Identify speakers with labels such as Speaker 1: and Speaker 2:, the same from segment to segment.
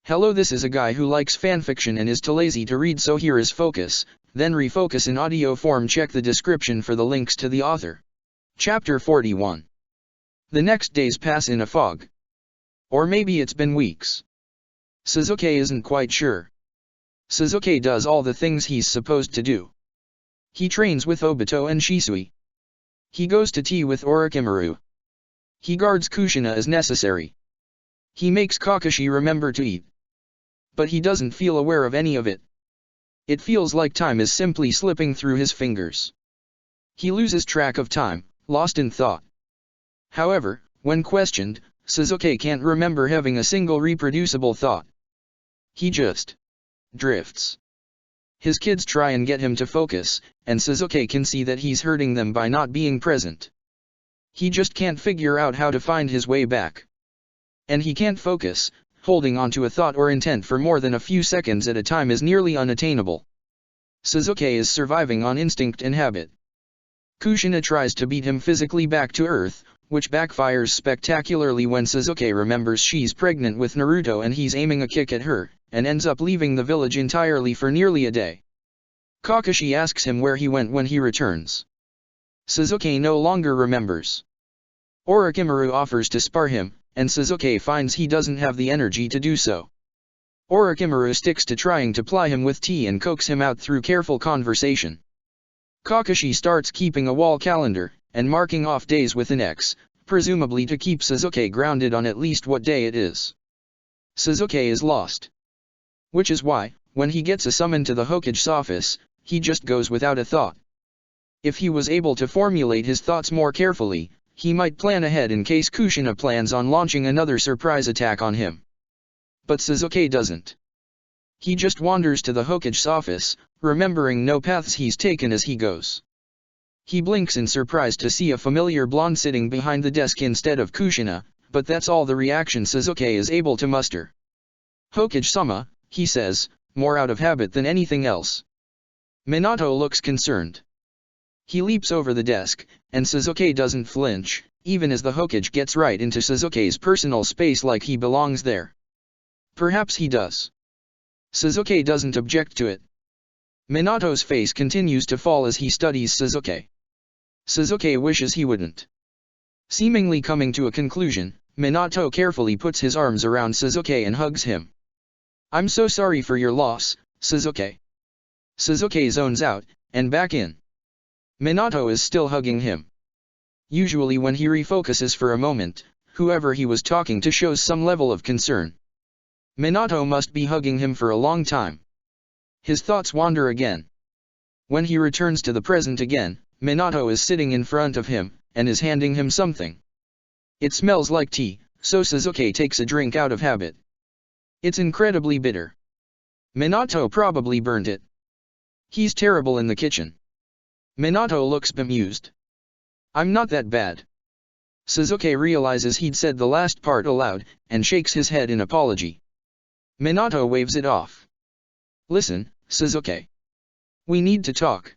Speaker 1: Hello, this is a guy who likes fanfiction and is too lazy to read, so here is Focus, then Refocus in audio form. Check the description for the links to the author. Chapter 41. The next days pass in a fog. Or maybe it's been weeks. Sasuke isn't quite sure. Sasuke does all the things he's supposed to do. He trains with Obito and Shisui. He goes to tea with Orochimaru. He guards Kushina as necessary. He makes Kakashi remember to eat. But he doesn't feel aware of any of it. It feels like time is simply slipping through his fingers. He loses track of time, lost in thought. However, when questioned, Sasuke can't remember having a single reproducible thought. He just drifts. His kids try and get him to focus, and Sasuke can see that he's hurting them by not being present. He just can't figure out how to find his way back. And he can't focus. Holding on to a thought or intent for more than a few seconds at a time is nearly unattainable. Sasuke is surviving on instinct and habit. Kushina tries to beat him physically back to earth, which backfires spectacularly when Sasuke remembers she's pregnant with Naruto and he's aiming a kick at her, and ends up leaving the village entirely for nearly a day. Kakashi asks him where he went when he returns. Sasuke no longer remembers. Orochimaru offers to spar him, and Sasuke finds he doesn't have the energy to do so. Orochimaru sticks to trying to ply him with tea and coax him out through careful conversation. Kakashi starts keeping a wall calendar, and marking off days with an X, presumably to keep Sasuke grounded on at least what day it is. Sasuke is lost. Which is why, when he gets a summon to the Hokage's office, he just goes without a thought. If he was able to formulate his thoughts more carefully, he might plan ahead in case Kushina plans on launching another surprise attack on him. But Sasuke doesn't. He just wanders to the Hokage's office, remembering no paths he's taken as he goes. He blinks in surprise to see a familiar blonde sitting behind the desk instead of Kushina, but that's all the reaction Sasuke is able to muster. "Hokage-sama," he says, more out of habit than anything else. Minato looks concerned. He leaps over the desk, and Sasuke doesn't flinch, even as the Hokage gets right into Sasuke's personal space like he belongs there. Perhaps he does. Sasuke doesn't object to it. Minato's face continues to fall as he studies Sasuke. Sasuke wishes he wouldn't. Seemingly coming to a conclusion, Minato carefully puts his arms around Sasuke and hugs him. "I'm so sorry for your loss, Sasuke." Sasuke zones out, and back in. Minato is still hugging him. Usually when he refocuses for a moment, whoever he was talking to shows some level of concern. Minato must be hugging him for a long time. His thoughts wander again. When he returns to the present again, Minato is sitting in front of him, and is handing him something. It smells like tea, so Sasuke takes a drink out of habit. It's incredibly bitter. Minato probably burned it. He's terrible in the kitchen. Minato looks bemused. "I'm not that bad." Sasuke realizes he'd said the last part aloud, and shakes his head in apology. Minato waves it off. "Listen, Sasuke. We need to talk."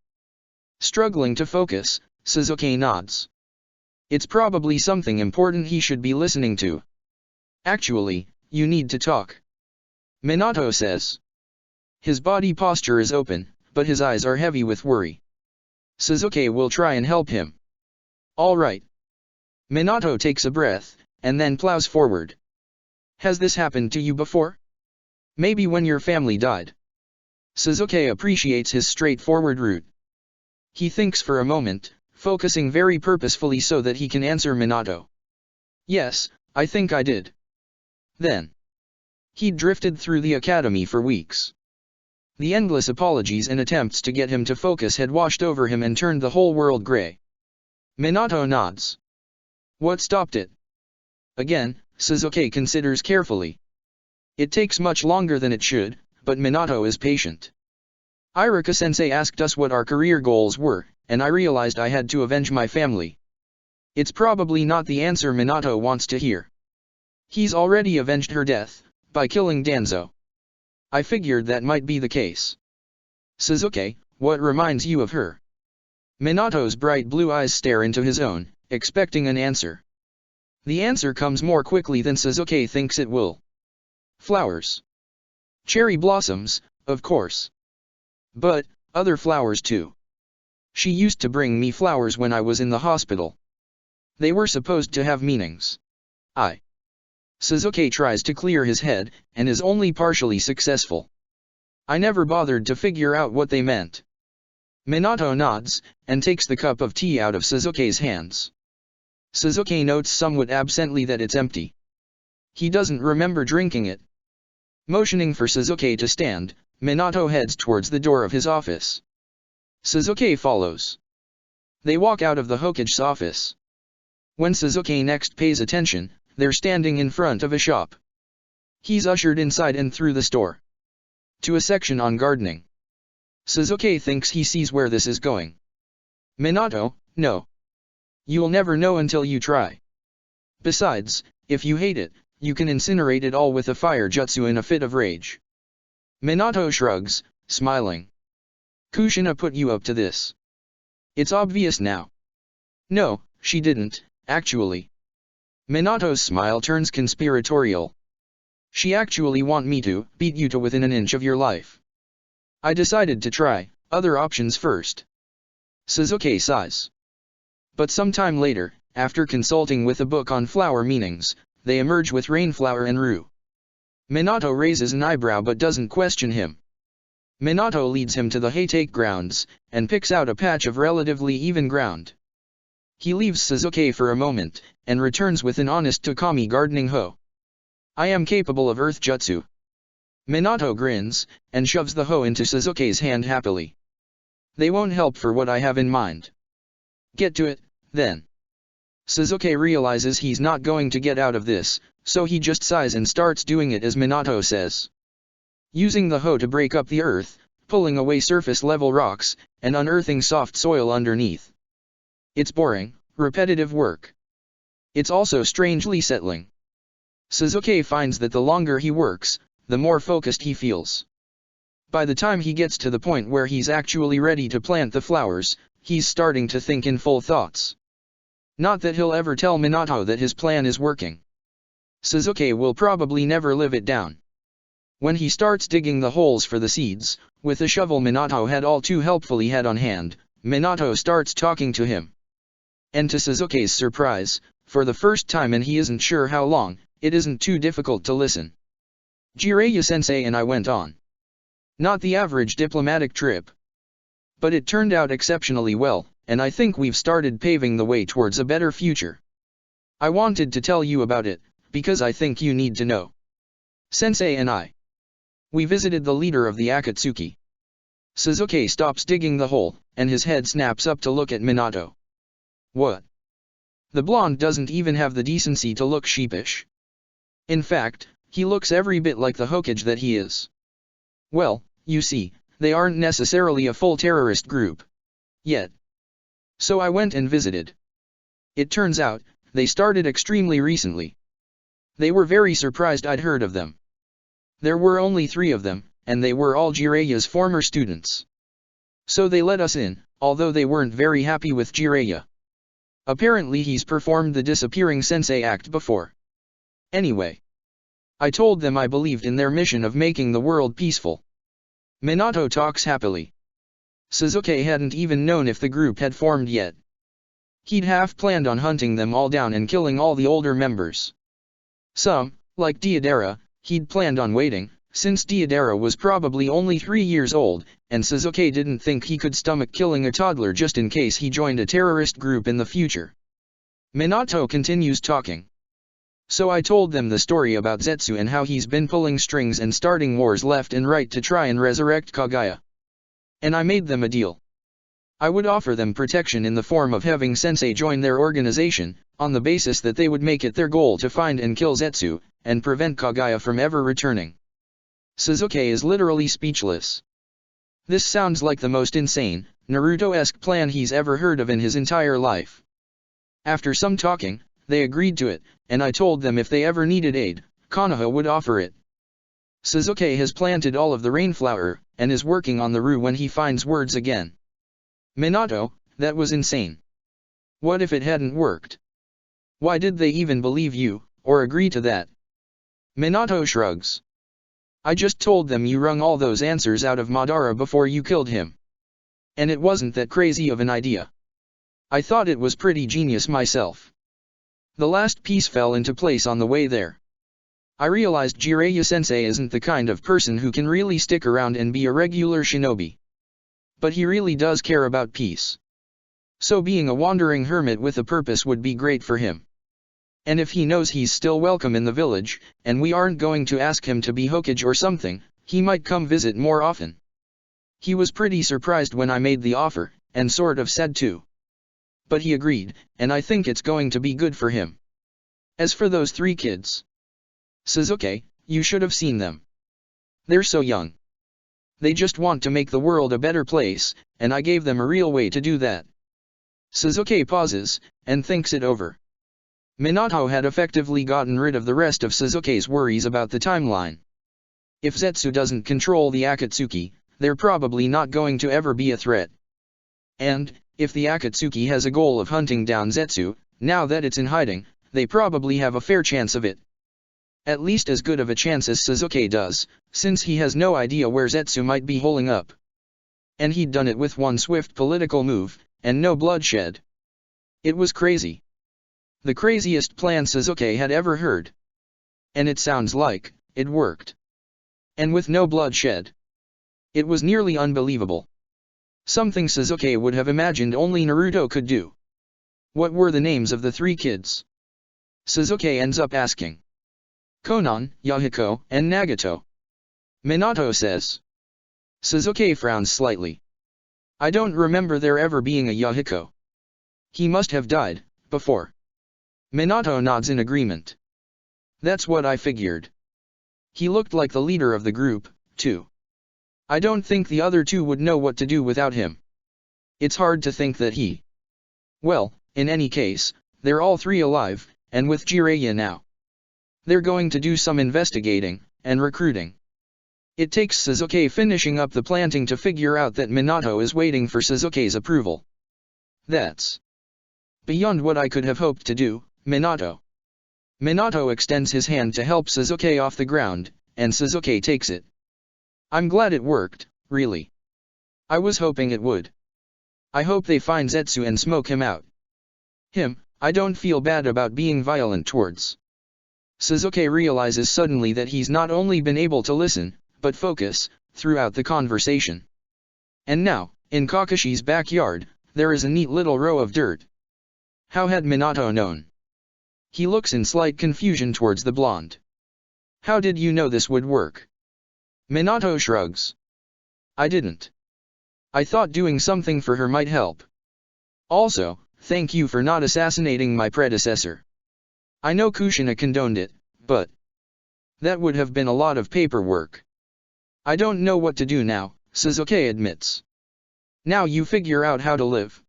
Speaker 1: Struggling to focus, Sasuke nods. It's probably something important he should be listening to. "Actually, you need to talk," Minato says. His body posture is open, but his eyes are heavy with worry. Sasuke will try and help him. "All right." Minato takes a breath, and then plows forward. "Has this happened to you before? Maybe when your family died?" Sasuke appreciates his straightforward route. He thinks for a moment, focusing very purposefully so that he can answer Minato. "Yes, I think I did." Then. He'd drifted through the academy for weeks. The endless apologies and attempts to get him to focus had washed over him and turned the whole world gray. Minato nods. What stopped it? Again, Sasuke considers carefully. It takes much longer than it should, but Minato is patient. "Iruka-sensei asked us what our career goals were, and I realized I had to avenge my family." It's probably not the answer Minato wants to hear. He's already avenged her death, by killing Danzo. I figured that might be the case. "Sasuke, what reminds you of her?" Minato's bright blue eyes stare into his own, expecting an answer. The answer comes more quickly than Sasuke thinks it will. Flowers. Cherry blossoms, of course. But, other flowers too. She used to bring me flowers when I was in the hospital. They were supposed to have meanings. Suzuki tries to clear his head, and is only partially successful. I never bothered to figure out what they meant. Minato nods, and takes the cup of tea out of Suzuki's hands. Suzuki notes somewhat absently that it's empty. He doesn't remember drinking it. Motioning for Suzuki to stand, Minato heads towards the door of his office. Suzuki follows. They walk out of the Hokage's office. When Suzuki next pays attention, they're standing in front of a shop. He's ushered inside and through the store to a section on gardening. Suzuki thinks he sees where this is going. Minato, no. You'll never know until you try. Besides, if you hate it, you can incinerate it all with a fire jutsu in a fit of rage. Minato shrugs, smiling. Kushina put you up to this. It's obvious now. No, she didn't, actually. Minato's smile turns conspiratorial. She actually want me to beat you to within an inch of your life. I decided to try other options first. Suzuki sighs. But sometime later, after consulting with a book on flower meanings, they emerge with rainflower and rue. Minato raises an eyebrow but doesn't question him. Minato leads him to the haytake grounds, and picks out a patch of relatively even ground. He leaves Suzuki for a moment, and returns with an honest Takami gardening hoe. I am capable of earth jutsu. Minato grins, and shoves the hoe into Suzuki's hand happily. They won't help for what I have in mind. Get to it, then. Suzuki realizes he's not going to get out of this, so he just sighs and starts doing it as Minato says. Using the hoe to break up the earth, pulling away surface-level rocks, and unearthing soft soil underneath. It's boring, repetitive work. It's also strangely settling. Suzuki finds that the longer he works, the more focused he feels. By the time he gets to the point where he's actually ready to plant the flowers, he's starting to think in full thoughts. Not that he'll ever tell Minato that his plan is working. Suzuki will probably never live it down. When he starts digging the holes for the seeds, with the shovel Minato had all too helpfully had on hand, Minato starts talking to him. And to Suzuki's surprise, for the first time and he isn't sure how long, it isn't too difficult to listen. Jiraiya-sensei and I went on. Not the average diplomatic trip. But it turned out exceptionally well, and I think we've started paving the way towards a better future. I wanted to tell you about it, because I think you need to know. Sensei and we visited the leader of the Akatsuki. Suzuki stops digging the hole, and his head snaps up to look at Minato. What? The blonde doesn't even have the decency to look sheepish. In fact, he looks every bit like the Hokage that he is. Well, you see, they aren't necessarily a full terrorist group. Yet. So I went and visited. It turns out, they started extremely recently. They were very surprised I'd heard of them. There were only 3 of them, and they were all Jiraiya's former students. So they let us in, although they weren't very happy with Jiraiya. Apparently he's performed the disappearing sensei act before. Anyway. I told them I believed in their mission of making the world peaceful. Minato talks happily. Suzuki hadn't even known if the group had formed yet. He'd half planned on hunting them all down and killing all the older members. Some, like Deidara, he'd planned on waiting, since Deidara was probably only 3 years old, and Suzuki didn't think he could stomach killing a toddler just in case he joined a terrorist group in the future. Minato continues talking. So I told them the story about Zetsu and how he's been pulling strings and starting wars left and right to try and resurrect Kaguya. And I made them a deal. I would offer them protection in the form of having Sensei join their organization, on the basis that they would make it their goal to find and kill Zetsu, and prevent Kaguya from ever returning. Suzuki is literally speechless. This sounds like the most insane, Naruto-esque plan he's ever heard of in his entire life. After some talking, they agreed to it, and I told them if they ever needed aid, Konoha would offer it. Suzuki has planted all of the rainflower, and is working on the rue when he finds words again. Minato, that was insane. What if it hadn't worked? Why did they even believe you, or agree to that? Minato shrugs. I just told them you wrung all those answers out of Madara before you killed him. And it wasn't that crazy of an idea. I thought it was pretty genius myself. The last piece fell into place on the way there. I realized Jiraiya-sensei isn't the kind of person who can really stick around and be a regular shinobi. But he really does care about peace. So being a wandering hermit with a purpose would be great for him. And if he knows he's still welcome in the village, and we aren't going to ask him to be Hokage or something, he might come visit more often. He was pretty surprised when I made the offer, and sort of sad too. But he agreed, and I think it's going to be good for him. As for those 3 kids, Sasuke, you should have seen them. They're so young. They just want to make the world a better place, and I gave them a real way to do that. Sasuke pauses, and thinks it over. Minato had effectively gotten rid of the rest of Sasuke's worries about the timeline. If Zetsu doesn't control the Akatsuki, they're probably not going to ever be a threat. And, if the Akatsuki has a goal of hunting down Zetsu, now that it's in hiding, they probably have a fair chance of it. At least as good of a chance as Sasuke does, since he has no idea where Zetsu might be holing up. And he'd done it with one swift political move, and no bloodshed. It was crazy. The craziest plan Sasuke had ever heard. And it sounds like it worked. And with no bloodshed. It was nearly unbelievable. Something Sasuke would have imagined only Naruto could do. What were the names of the 3 kids? Sasuke ends up asking. Konan, Yahiko, and Nagato. Minato says. Sasuke frowns slightly. I don't remember there ever being a Yahiko. He must have died before. Minato nods in agreement. That's what I figured. He looked like the leader of the group, too. I don't think the other 2 would know what to do without him. It's hard to think that he... Well, in any case, they're all 3 alive, and with Jiraiya now. They're going to do some investigating, and recruiting. It takes Sasuke finishing up the planting to figure out that Minato is waiting for Sasuke's approval. That's beyond what I could have hoped to do, Minato. Minato extends his hand to help Sasuke off the ground, and Sasuke takes it. I'm glad it worked, really. I was hoping it would. I hope they find Zetsu and smoke him out. Him, I don't feel bad about being violent towards. Sasuke realizes suddenly that he's not only been able to listen, but focus, throughout the conversation. And now, in Kakashi's backyard, there is a neat little row of dirt. How had Minato known? He looks in slight confusion towards the blonde. How did you know this would work? Minato shrugs. I didn't. I thought doing something for her might help. Also, thank you for not assassinating my predecessor. I know Kushina condoned it, but that would have been a lot of paperwork. I don't know what to do now, Sasuke admits. Now you figure out how to live.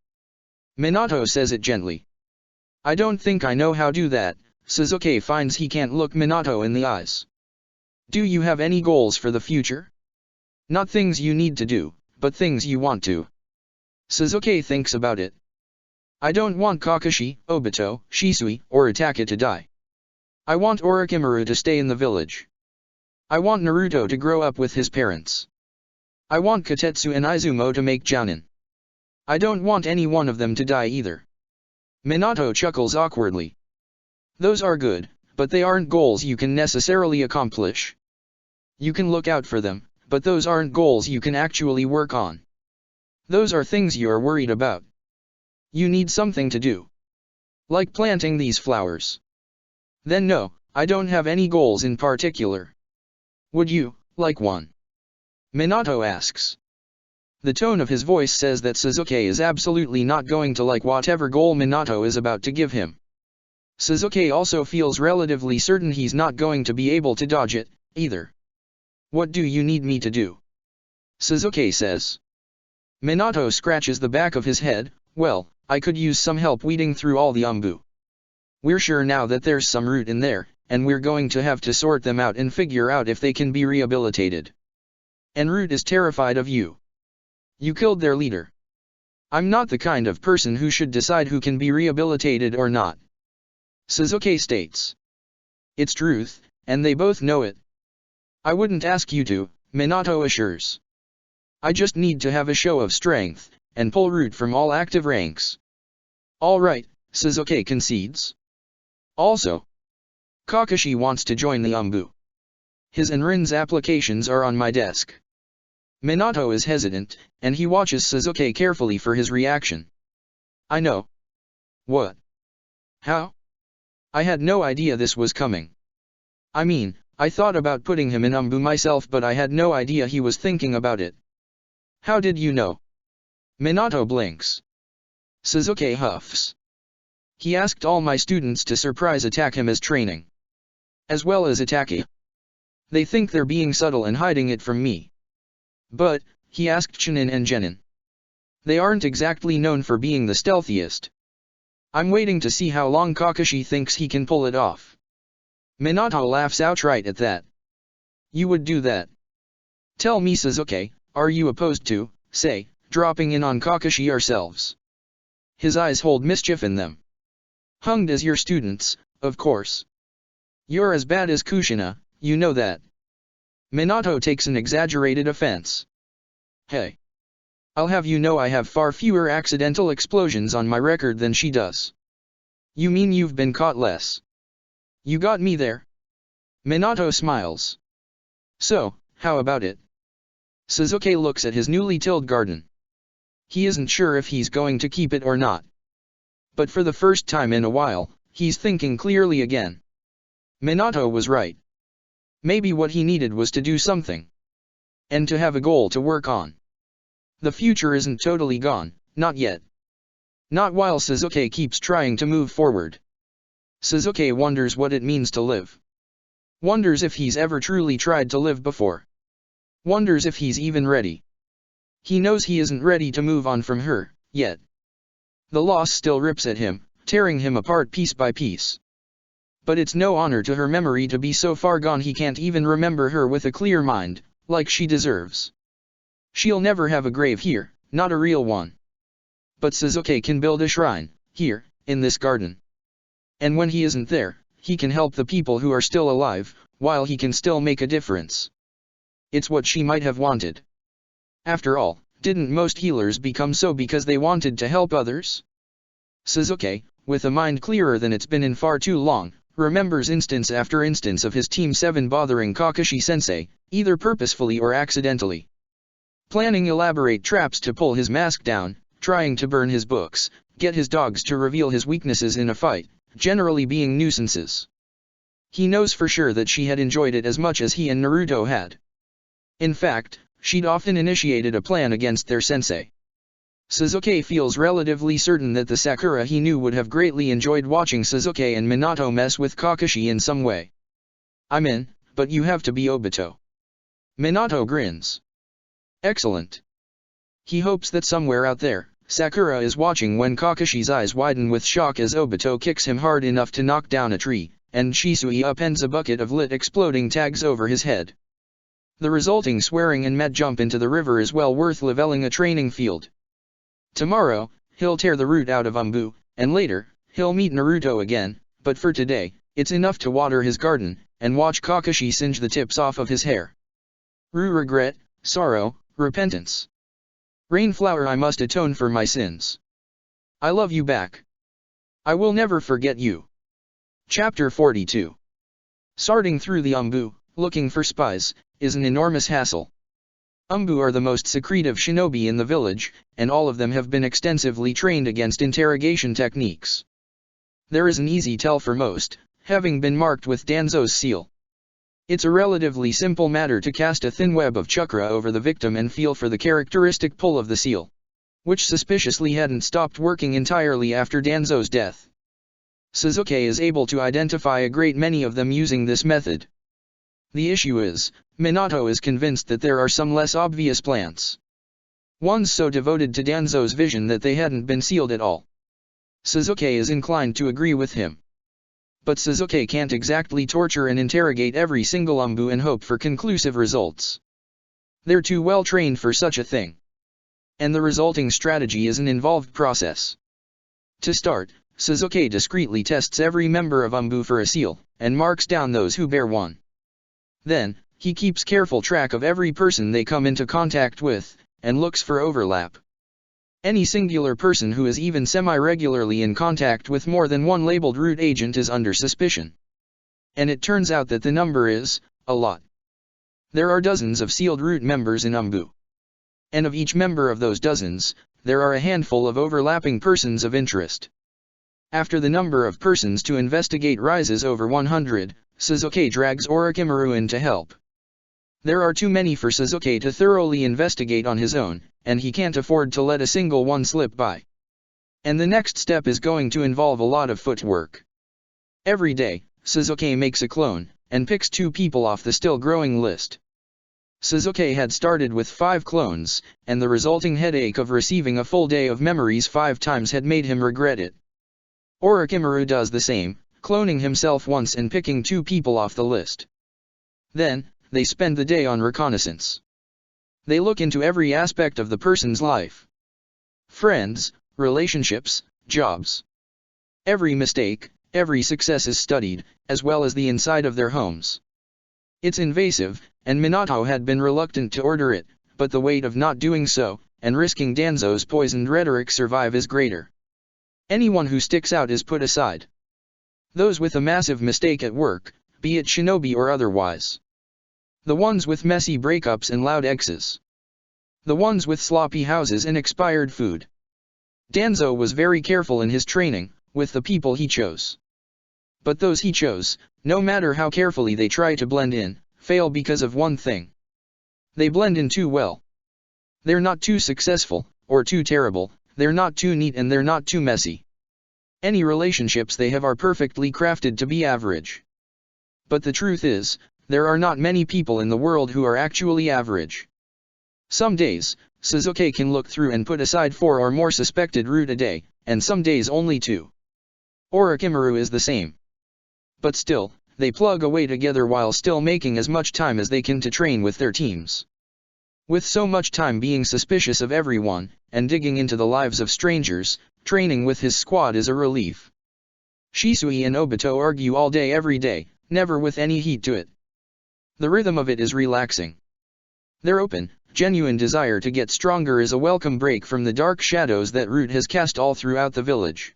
Speaker 1: Minato says it gently. I don't think I know how to do that. Sasuke finds he can't look Minato in the eyes. Do you have any goals for the future? Not things you need to do, but things you want to. Sasuke thinks about it. I don't want Kakashi, Obito, Shisui, or Itachi to die. I want Orochimaru to stay in the village. I want Naruto to grow up with his parents. I want Kotetsu and Izumo to make Jounin. I don't want any one of them to die either. Minato chuckles awkwardly. Those are good, but they aren't goals you can necessarily accomplish. You can look out for them, but those aren't goals you can actually work on. Those are things you're worried about. You need something to do. Like planting these flowers. Then no, I don't have any goals in particular. Would you, like one? Minato asks. The tone of his voice says that Sasuke is absolutely not going to like whatever goal Minato is about to give him. Sasuke also feels relatively certain he's not going to be able to dodge it, either. What do you need me to do? Sasuke says. Minato scratches the back of his head. Well, I could use some help weeding through all the umbu. We're sure now that there's some root in there, and we're going to have to sort them out and figure out if they can be rehabilitated. And Root is terrified of you. You killed their leader. I'm not the kind of person who should decide who can be rehabilitated or not. Sasuke states. It's truth, and they both know it. I wouldn't ask you to, Minato assures. I just need to have a show of strength, and pull root from all active ranks. Alright, Sasuke concedes. Also, Kakashi wants to join the Umbu. His and Rin's applications are on my desk. Minato is hesitant, and he watches Sasuke carefully for his reaction. I know. What? How? I had no idea this was coming. I mean, I thought about putting him in Umbu myself, but I had no idea he was thinking about it. How did you know? Minato blinks. Sasuke huffs. He asked all my students to surprise attack him as training. As well as attack him. They think they're being subtle and hiding it from me. But, he asked Chunin and Genin. They aren't exactly known for being the stealthiest. I'm waiting to see how long Kakashi thinks he can pull it off. Minato laughs outright at that. You would do that? Tell me, Sasuke, are you opposed to, say, dropping in on Kakashi ourselves? His eyes hold mischief in them. Hunged as your students, of course. You're as bad as Kushina, you know that. Minato takes an exaggerated offense. Hey. I'll have you know I have far fewer accidental explosions on my record than she does. You mean you've been caught less? You got me there. Minato smiles. So, how about it? Sasuke looks at his newly tilled garden. He isn't sure if he's going to keep it or not. But for the first time in a while, he's thinking clearly again. Minato was right. Maybe what he needed was to do something. And to have a goal to work on. The future isn't totally gone, not yet. Not while Sasuke keeps trying to move forward. Sasuke wonders what it means to live. Wonders if he's ever truly tried to live before. Wonders if he's even ready. He knows he isn't ready to move on from her, yet. The loss still rips at him, tearing him apart piece by piece. But it's no honor to her memory to be so far gone he can't even remember her with a clear mind, like she deserves. She'll never have a grave here, not a real one. But Sasuke can build a shrine, here, in this garden. And when he isn't there, he can help the people who are still alive, while he can still make a difference. It's what she might have wanted. After all, didn't most healers become so because they wanted to help others? Sasuke, with a mind clearer than it's been in far too long, remembers instance after instance of his Team 7 bothering Kakashi-sensei, either purposefully or accidentally. Planning elaborate traps to pull his mask down, trying to burn his books, get his dogs to reveal his weaknesses in a fight, generally being nuisances. He knows for sure that she had enjoyed it as much as he and Naruto had. In fact, she'd often initiated a plan against their sensei. Sasuke feels relatively certain that the Sakura he knew would have greatly enjoyed watching Sasuke and Minato mess with Kakashi in some way. I'm in, but you have to be Obito. Minato grins. Excellent. He hopes that somewhere out there, Sakura is watching when Kakashi's eyes widen with shock as Obito kicks him hard enough to knock down a tree, and Shisui upends a bucket of lit exploding tags over his head. The resulting swearing and mad jump into the river is well worth leveling a training field. Tomorrow, he'll tear the root out of Umbu, and later, he'll meet Naruto again, but for today, it's enough to water his garden, and watch Kakashi singe the tips off of his hair. Regret, sorrow, repentance. Rainflower, I must atone for my sins. I love you back. I will never forget you. Chapter 42. Sorting through the Umbu, looking for spies, is an enormous hassle. Umbu are the most secretive shinobi in the village, and all of them have been extensively trained against interrogation techniques. There is an easy tell for most, having been marked with Danzo's seal. It's a relatively simple matter to cast a thin web of chakra over the victim and feel for the characteristic pull of the seal, which suspiciously hadn't stopped working entirely after Danzo's death. Sasuke is able to identify a great many of them using this method. The issue is, Minato is convinced that there are some less obvious plants. Ones so devoted to Danzo's vision that they hadn't been sealed at all. Sasuke is inclined to agree with him. But Sasuke can't exactly torture and interrogate every single Umbu and hope for conclusive results. They're too well trained for such a thing. And the resulting strategy is an involved process. To start, Sasuke discreetly tests every member of Umbu for a seal, and marks down those who bear one. Then, He keeps careful track of every person they come into contact with, and looks for overlap. Any singular person who is even semi-regularly in contact with more than one labeled root agent is under suspicion. And it turns out that the number is a lot. There are dozens of sealed root members in Umbu. And of each member of those dozens, there are a handful of overlapping persons of interest. After the number of persons to investigate rises over 100, Suzuki drags Orochimaru in to help. There are too many for Suzuki to thoroughly investigate on his own, and he can't afford to let a single one slip by. And the next step is going to involve a lot of footwork. Every day, Suzuki makes a clone, and picks 2 people off the still growing list. Suzuki had started with 5 clones, and the resulting headache of receiving a full day of memories 5 times had made him regret it. Orochimaru does the same, cloning himself once and picking 2 people off the list. Then, they spend the day on reconnaissance. They look into every aspect of the person's life. Friends, relationships, jobs. Every mistake, every success is studied, as well as the inside of their homes. It's invasive, and Minato had been reluctant to order it, but the weight of not doing so, and risking Danzo's poisoned rhetoric survive is greater. Anyone who sticks out is put aside. Those with a massive mistake at work, be it shinobi or otherwise. The ones with messy breakups and loud exes. The ones with sloppy houses and expired food. Danzo was very careful in his training, with the people he chose. But those he chose, no matter how carefully they try to blend in, fail because of one thing. They blend in too well. They're not too successful, or too terrible, they're not too neat and they're not too messy. Any relationships they have are perfectly crafted to be average. But the truth is, there are not many people in the world who are actually average. Some days, Suzuki can look through and put aside 4 or more suspected root a day, and some days only 2. Orochimaru is the same. But still, they plug away together while still making as much time as they can to train with their teams. With so much time being suspicious of everyone, and digging into the lives of strangers, training with his squad is a relief. Shisui and Obito argue all day every day, never with any heat to it. The rhythm of it is relaxing. Their open, genuine desire to get stronger is a welcome break from the dark shadows that Root has cast all throughout the village.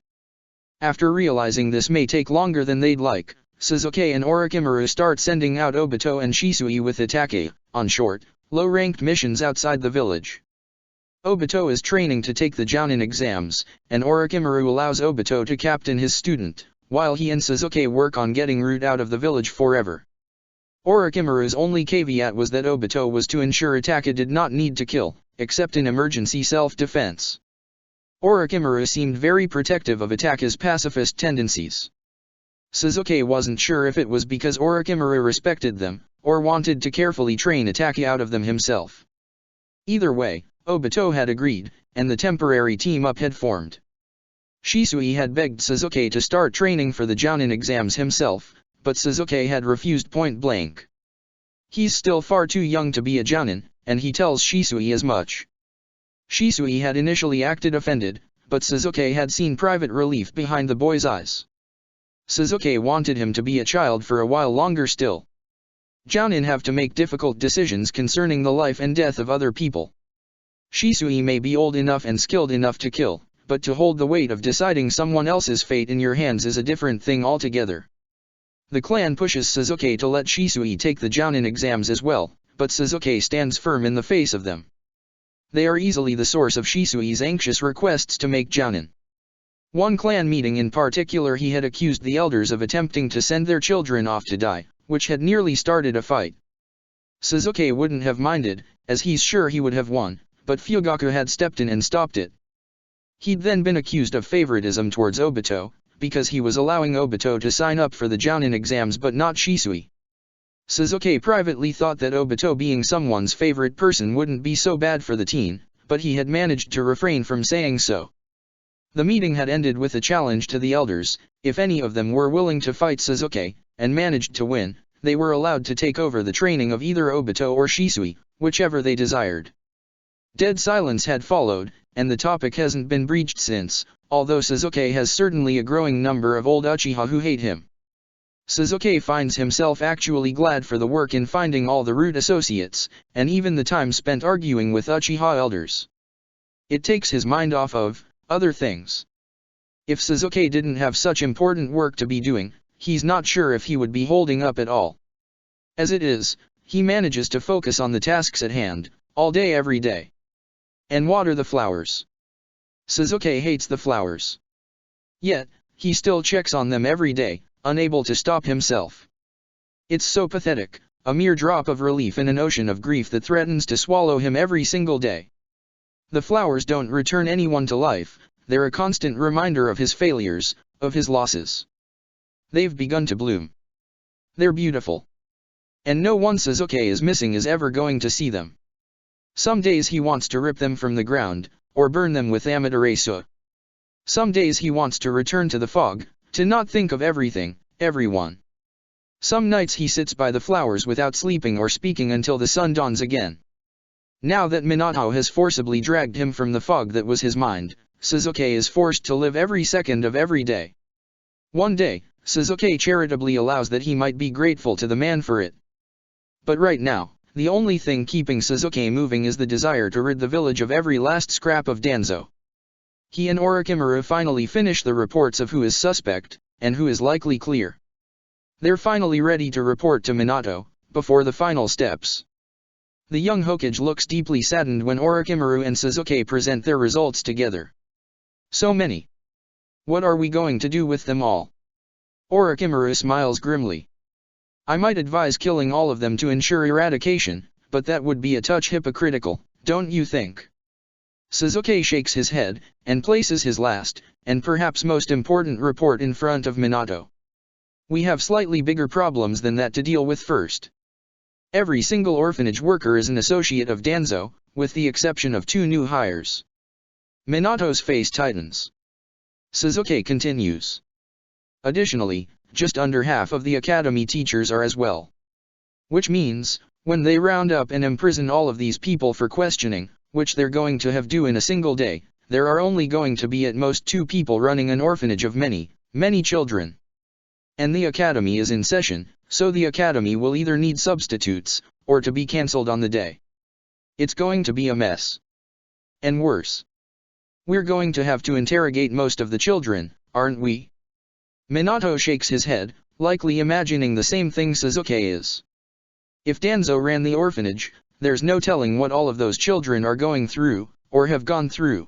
Speaker 1: After realizing this may take longer than they'd like, Suzuki and Orochimaru start sending out Obito and Shisui with Itake, on short, low-ranked missions outside the village. Obito is training to take the Jounin exams, and Orochimaru allows Obito to captain his student, while he and Suzuki work on getting Root out of the village forever. Orochimaru's only caveat was that Obito was to ensure Itake did not need to kill, except in emergency self-defense. Orochimaru seemed very protective of Itake's pacifist tendencies. Suzuki wasn't sure if it was because Orochimaru respected them, or wanted to carefully train Itake out of them himself. Either way, Obito had agreed, and the temporary team-up had formed. Shisui had begged Suzuki to start training for the Jounin exams himself, but Suzuki had refused point-blank. He's still far too young to be a Jounin, and he tells Shisui as much. Shisui had initially acted offended, but Suzuki had seen private relief behind the boy's eyes. Suzuki wanted him to be a child for a while longer still. Jounin have to make difficult decisions concerning the life and death of other people. Shisui may be old enough and skilled enough to kill, but to hold the weight of deciding someone else's fate in your hands is a different thing altogether. The clan pushes Suzuki to let Shisui take the Jounin exams as well, but Suzuki stands firm in the face of them. They are easily the source of Shisui's anxious requests to make Jounin. One clan meeting in particular he had accused the elders of attempting to send their children off to die, which had nearly started a fight. Suzuki wouldn't have minded, as he's sure he would have won, but Fugaku had stepped in and stopped it. He'd then been accused of favoritism towards Obito, because he was allowing Obito to sign up for the Jounin exams but not Shisui. Suzuki privately thought that Obito being someone's favorite person wouldn't be so bad for the teen, but he had managed to refrain from saying so. The meeting had ended with a challenge to the elders. If any of them were willing to fight Suzuki, and managed to win, they were allowed to take over the training of either Obito or Shisui, whichever they desired. Dead silence had followed, and the topic hasn't been breached since, although Suzuki has certainly a growing number of old Uchiha who hate him. Suzuki finds himself actually glad for the work in finding all the root associates, and even the time spent arguing with Uchiha elders. It takes his mind off of other things. If Suzuki didn't have such important work to be doing, he's not sure if he would be holding up at all. As it is, he manages to focus on the tasks at hand, all day every day. And water the flowers. Suzuki hates the flowers. Yet, he still checks on them every day, unable to stop himself. It's so pathetic, a mere drop of relief in an ocean of grief that threatens to swallow him every single day. The flowers don't return anyone to life, they're a constant reminder of his failures, of his losses. They've begun to bloom. They're beautiful. And no one Suzuki is missing is ever going to see them. Some days he wants to rip them from the ground, or burn them with Amaterasu. Some days he wants to return to the fog, to not think of everything, everyone. Some nights he sits by the flowers without sleeping or speaking until the sun dawns again. Now that Minato has forcibly dragged him from the fog that was his mind, Suzuki is forced to live every second of every day. One day, Suzuki charitably allows that he might be grateful to the man for it. But right now, the only thing keeping Suzuki moving is the desire to rid the village of every last scrap of Danzo. He and Orochimaru finally finish the reports of who is suspect, and who is likely clear. They're finally ready to report to Minato, before the final steps. The young Hokage looks deeply saddened when Orochimaru and Suzuki present their results together. So many. What are we going to do with them all? Orochimaru smiles grimly. I might advise killing all of them to ensure eradication, but that would be a touch hypocritical, don't you think? Suzuki shakes his head, and places his last, and perhaps most important report in front of Minato. We have slightly bigger problems than that to deal with first. Every single orphanage worker is an associate of Danzo, with the exception of 2 new hires. Minato's face tightens. Suzuki continues. Additionally, just under half of the academy teachers are as well. Which means, when they round up and imprison all of these people for questioning, which they're going to have do in a single day, there are only going to be at most 2 people running an orphanage of many, many children. And the academy is in session, so the academy will either need substitutes, or to be cancelled on the day. It's going to be a mess. And worse. We're going to have to interrogate most of the children, aren't we? Minato shakes his head, likely imagining the same thing Suzuki is. If Danzo ran the orphanage, there's no telling what all of those children are going through, or have gone through.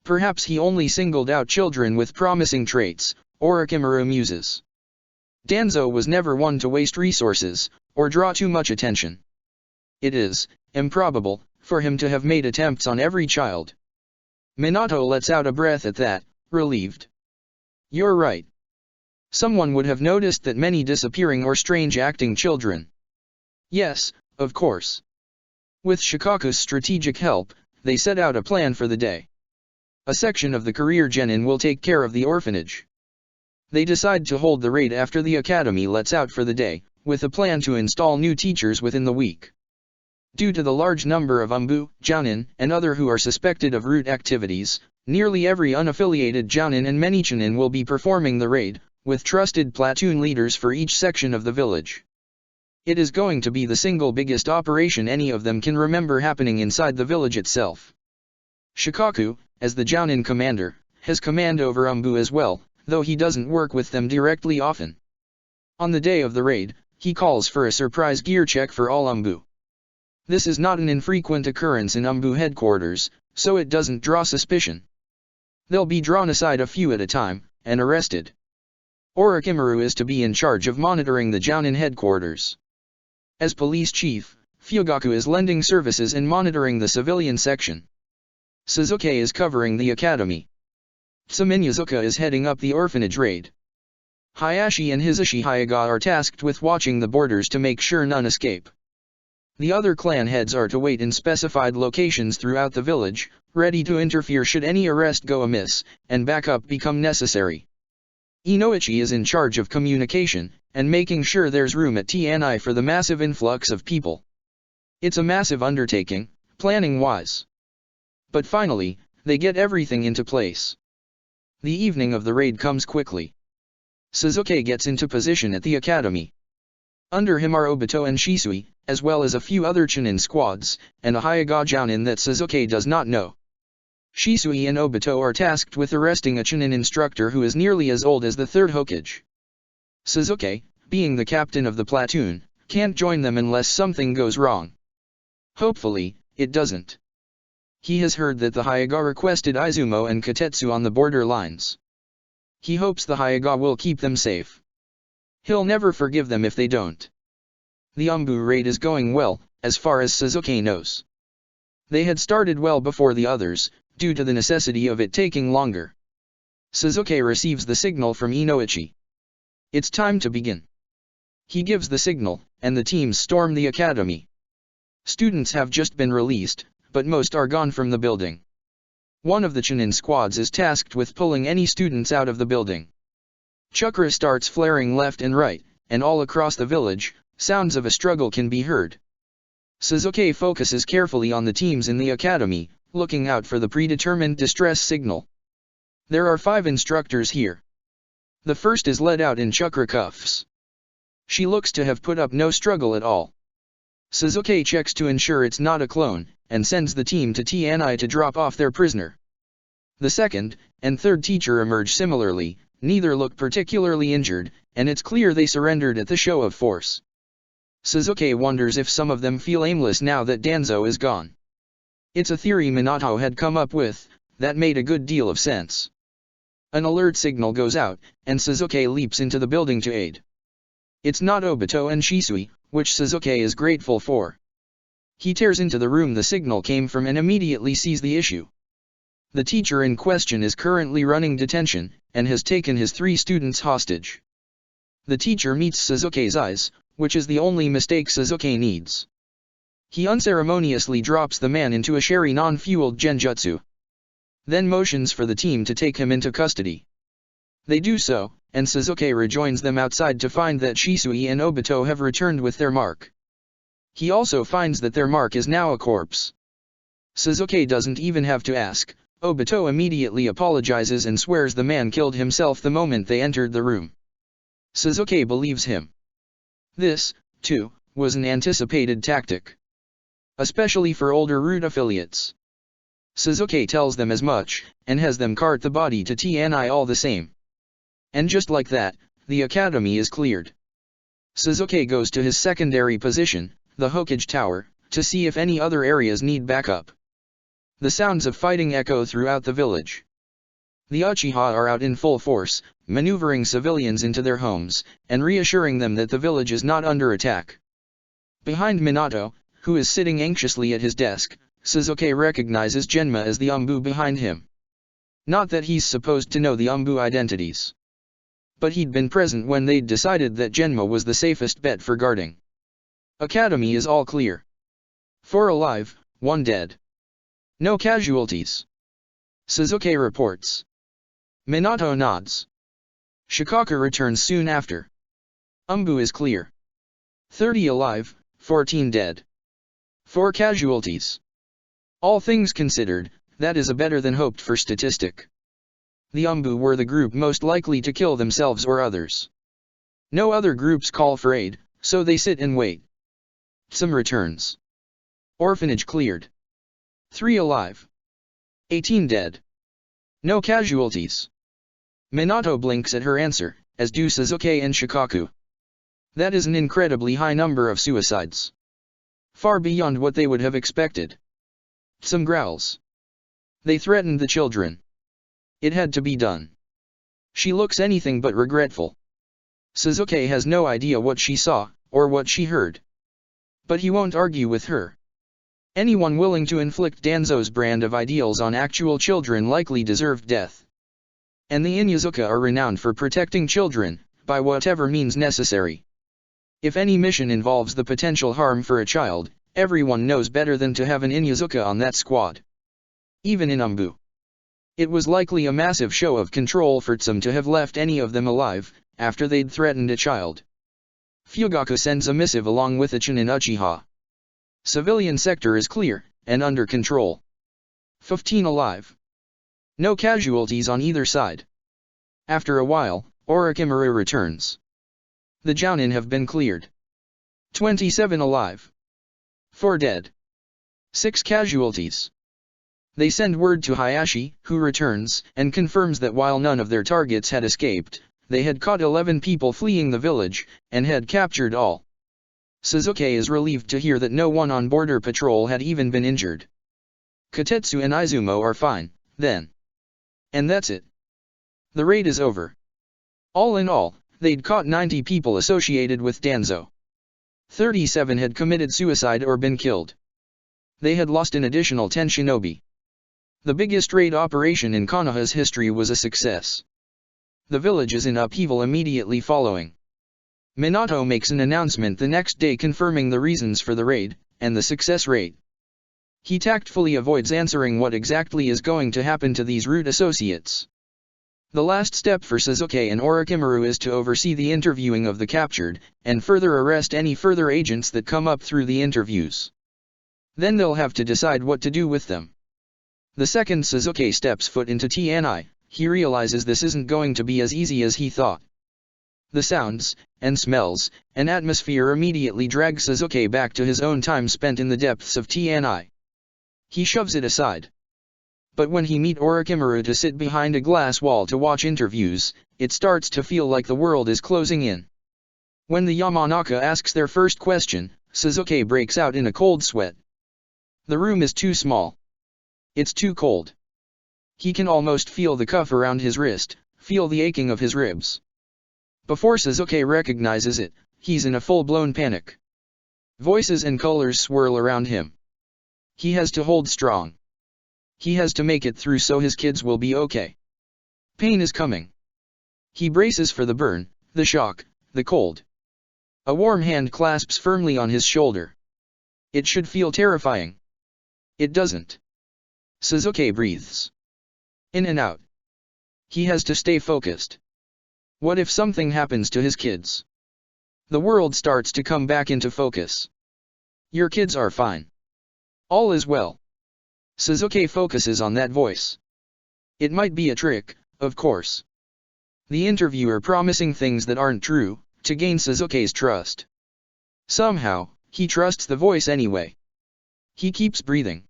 Speaker 1: Perhaps he only singled out children with promising traits, Orochimaru muses. Danzo was never one to waste resources, or draw too much attention. It is improbable for him to have made attempts on every child. Minato lets out a breath at that, relieved. You're right. Someone would have noticed that many disappearing or strange-acting children. Yes, of course. With Shikaku's strategic help, they set out a plan for the day. A section of the career genin will take care of the orphanage. They decide to hold the raid after the academy lets out for the day, with a plan to install new teachers within the week. Due to the large number of Umbu, Jounin, and other who are suspected of root activities, nearly every unaffiliated Jounin and many Chunin will be performing the raid, with trusted platoon leaders for each section of the village. It is going to be the single biggest operation any of them can remember happening inside the village itself. Shikaku, as the Jounin commander, has command over Umbu as well, though he doesn't work with them directly often. On the day of the raid, he calls for a surprise gear check for all Umbu. This is not an infrequent occurrence in Umbu headquarters, so it doesn't draw suspicion. They'll be drawn aside a few at a time, and arrested. Orochimaru is to be in charge of monitoring the Jounin headquarters. As police chief, Fugaku is lending services in monitoring the civilian section. Suzuki is covering the academy. Tsuminyazuka is heading up the orphanage raid. Hayashi and Hisashi Hayaga are tasked with watching the borders to make sure none escape. The other clan heads are to wait in specified locations throughout the village, ready to interfere should any arrest go amiss, and backup become necessary. Inoichi is in charge of communication, and making sure there's room at TNI for the massive influx of people. It's a massive undertaking, planning-wise. But finally, they get everything into place. The evening of the raid comes quickly. Suzuki gets into position at the academy. Under him are Obito and Shisui, as well as a few other Chunin squads, and a Hyuga Jounin that Suzuki does not know. Shisui and Obito are tasked with arresting a Chunin instructor who is nearly as old as the third Hokage. Suzuki, being the captain of the platoon, can't join them unless something goes wrong. Hopefully, it doesn't. He has heard that the Hyuga requested Izumo and Katetsu on the border lines. He hopes the Hyuga will keep them safe. He'll never forgive them if they don't. The Umbu raid is going well, as far as Suzuki knows. They had started well before the others, due to the necessity of it taking longer. Suzuki receives the signal from Inoichi. It's time to begin. He gives the signal, and the teams storm the academy. Students have just been released, but most are gone from the building. One of the Chunin squads is tasked with pulling any students out of the building. Chakra starts flaring left and right, and all across the village, sounds of a struggle can be heard. Suzuki focuses carefully on the teams in the academy, looking out for the predetermined distress signal. There are 5 instructors here. The first is led out in chakra cuffs. She looks to have put up no struggle at all. Suzuki checks to ensure it's not a clone, and sends the team to TNI to drop off their prisoner. The second and third teacher emerge similarly, neither look particularly injured, and it's clear they surrendered at the show of force. Suzuki wonders if some of them feel aimless now that Danzo is gone. It's a theory Minato had come up with, that made a good deal of sense. An alert signal goes out, and Suzuki leaps into the building to aid. It's not Obito and Shisui, which Suzuki is grateful for. He tears into the room the signal came from and immediately sees the issue. The teacher in question is currently running detention, and has taken his 3 students hostage. The teacher meets Suzuki's eyes, which is the only mistake Suzuki needs. He unceremoniously drops the man into a Sherry non-fueled genjutsu. Then motions for the team to take him into custody. They do so, and Suzuki rejoins them outside to find that Shisui and Obito have returned with their mark. He also finds that their mark is now a corpse. Suzuki doesn't even have to ask. Obito immediately apologizes and swears the man killed himself the moment they entered the room. Suzuki believes him. This, too, was an anticipated tactic. Especially for older Root affiliates. Suzuki tells them as much, and has them cart the body to TNI all the same. And just like that, the academy is cleared. Suzuki goes to his secondary position, the Hokage Tower, to see if any other areas need backup. The sounds of fighting echo throughout the village. The Uchiha are out in full force, maneuvering civilians into their homes, and reassuring them that the village is not under attack. Behind Minato, who is sitting anxiously at his desk, Suzuki recognizes Genma as the Umbu behind him. Not that he's supposed to know the Umbu identities. But he'd been present when they'd decided that Genma was the safest bet for guarding. Academy is all clear. 4 alive, 1 dead. No casualties. Suzuki reports. Minato nods. Shikaku returns soon after. Umbu is clear. 30 alive, 14 dead. 4 casualties. All things considered, that is a better than hoped for statistic. The Umbu were the group most likely to kill themselves or others. No other groups call for aid, so they sit and wait. Some returns. Orphanage cleared. 3 alive. 18 dead. No casualties. Minato blinks at her answer, as do Suzuki and Shikaku. That is an incredibly high number of suicides. Far beyond what they would have expected. Some growls. They threatened the children. It had to be done. She looks anything but regretful. Suzuki has no idea what she saw, or what she heard. But he won't argue with her. Anyone willing to inflict Danzo's brand of ideals on actual children likely deserved death. And the Inyazuka are renowned for protecting children, by whatever means necessary. If any mission involves the potential harm for a child, everyone knows better than to have an Inyazuka on that squad. Even in Umbu. It was likely a massive show of control for Tsum to have left any of them alive, after they'd threatened a child. Fugaku sends a missive along with a Chunin Uchiha. Civilian sector is clear, and under control. 15 alive. No casualties on either side. After a while, Orochimaru returns. The Jounin have been cleared. 27 alive. 4 dead. 6 casualties. They send word to Hayashi, who returns, and confirms that while none of their targets had escaped, they had caught 11 people fleeing the village, and had captured all. Sasuke is relieved to hear that no one on border patrol had even been injured. Kotetsu and Izumo are fine, then. And that's it. The raid is over. All in all, they'd caught 90 people associated with Danzo. 37 had committed suicide or been killed. They had lost an additional 10 shinobi. The biggest raid operation in Konoha's history was a success. The village is in upheaval immediately following. Minato makes an announcement the next day confirming the reasons for the raid, and the success rate. He tactfully avoids answering what exactly is going to happen to these rude associates. The last step for Sasuke and Orochimaru is to oversee the interviewing of the captured, and further arrest any further agents that come up through the interviews. Then they'll have to decide what to do with them. The second Sasuke steps foot into TNI, he realizes this isn't going to be as easy as he thought. The sounds, and smells, and atmosphere immediately drag Sasuke back to his own time spent in the depths of TNI. He shoves it aside. But when he meets Orochimaru to sit behind a glass wall to watch interviews, it starts to feel like the world is closing in. When the Yamanaka asks their first question, Sasuke breaks out in a cold sweat. The room is too small. It's too cold. He can almost feel the cuff around his wrist, feel the aching of his ribs. Before Sasuke recognizes it, he's in a full-blown panic. Voices and colors swirl around him. He has to hold strong. He has to make it through so his kids will be okay. Pain is coming. He braces for the burn, the shock, the cold. A warm hand clasps firmly on his shoulder. It should feel terrifying. It doesn't. Sasuke breathes. In and out. He has to stay focused. What if something happens to his kids? The world starts to come back into focus. Your kids are fine. All is well. Sasuke focuses on that voice. It might be a trick, of course. The interviewer promising things that aren't true, to gain Sasuke's trust. Somehow, he trusts the voice anyway. He keeps breathing.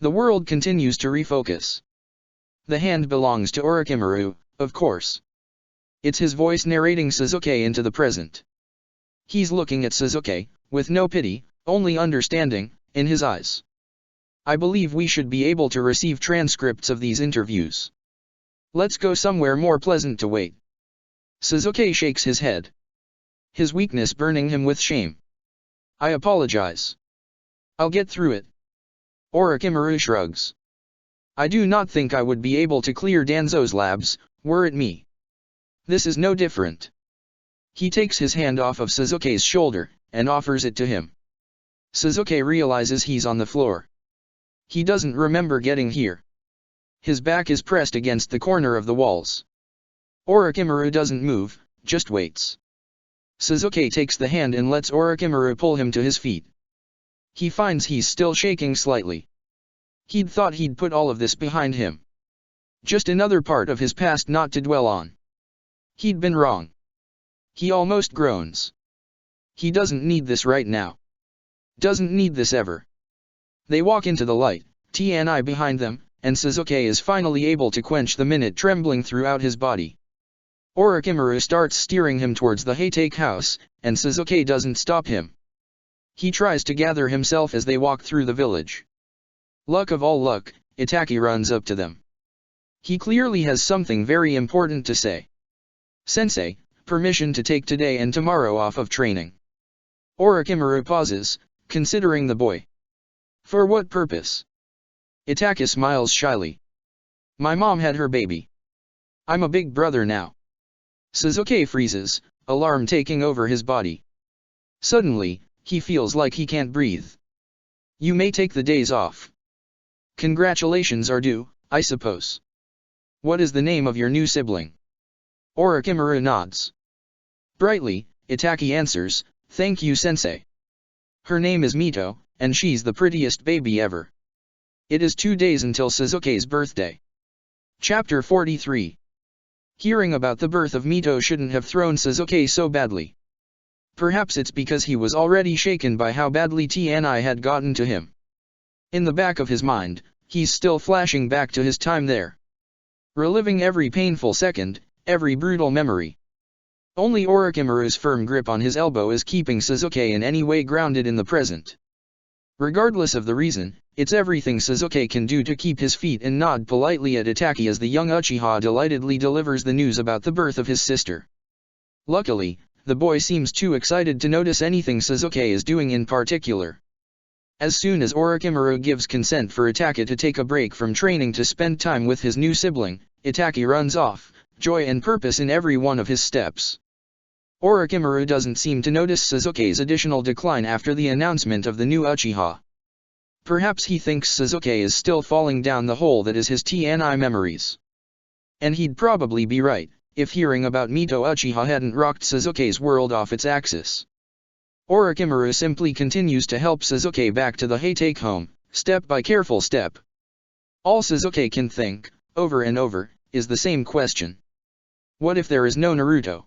Speaker 1: The world continues to refocus. The hand belongs to Orochimaru, of course. It's his voice narrating Sasuke into the present. He's looking at Sasuke, with no pity, only understanding, in his eyes. I believe we should be able to receive transcripts of these interviews. Let's go somewhere more pleasant to wait. Sasuke shakes his head. His weakness burning him with shame. I apologize. I'll get through it. Orochimaru shrugs. I do not think I would be able to clear Danzo's labs, were it me. This is no different. He takes his hand off of Sasuke's shoulder, and offers it to him. Sasuke realizes he's on the floor. He doesn't remember getting here. His back is pressed against the corner of the walls. Orochimaru doesn't move, just waits. Sasuke takes the hand and lets Orochimaru pull him to his feet. He finds he's still shaking slightly. He'd thought he'd put all of this behind him. Just another part of his past not to dwell on. He'd been wrong. He almost groans. He doesn't need this right now. Doesn't need this ever. They walk into the light, TNI behind them, and Sasuke is finally able to quench the minute trembling throughout his body. Orochimaru starts steering him towards the Haytake house, and Sasuke doesn't stop him. He tries to gather himself as they walk through the village. Luck of all luck, Itaki runs up to them. He clearly has something very important to say. Sensei, permission to take today and tomorrow off of training. Orochimaru pauses, considering the boy. For what purpose? Itaki smiles shyly. My mom had her baby. I'm a big brother now. Sasuke freezes, alarm taking over his body. Suddenly, he feels like he can't breathe. You may take the days off. Congratulations are due, I suppose. What is the name of your new sibling? Orochimaru nods. Brightly, Itaki answers, thank you sensei. Her name is Mito, and she's the prettiest baby ever. It is 2 days until Sasuke's birthday. Chapter 43. Hearing about the birth of Mito shouldn't have thrown Sasuke so badly. Perhaps it's because he was already shaken by how badly Tni had gotten to him. In the back of his mind, he's still flashing back to his time there. Reliving every painful second, every brutal memory. Only Orochimaru's firm grip on his elbow is keeping Sasuke in any way grounded in the present. Regardless of the reason, it's everything Sasuke can do to keep his feet and nod politely at Itachi as the young Uchiha delightedly delivers the news about the birth of his sister. Luckily, the boy seems too excited to notice anything Sasuke is doing in particular. As soon as Orochimaru gives consent for Itachi to take a break from training to spend time with his new sibling, Itachi runs off, joy and purpose in every one of his steps. Orochimaru doesn't seem to notice Sasuke's additional decline after the announcement of the new Uchiha. Perhaps he thinks Sasuke is still falling down the hole that is his TNI memories. And he'd probably be right, if hearing about Mito Uchiha hadn't rocked Sasuke's world off its axis. Orochimaru simply continues to help Sasuke back to the Haytake home, step by careful step. All Sasuke can think, over and over, is the same question. What if there is no Naruto?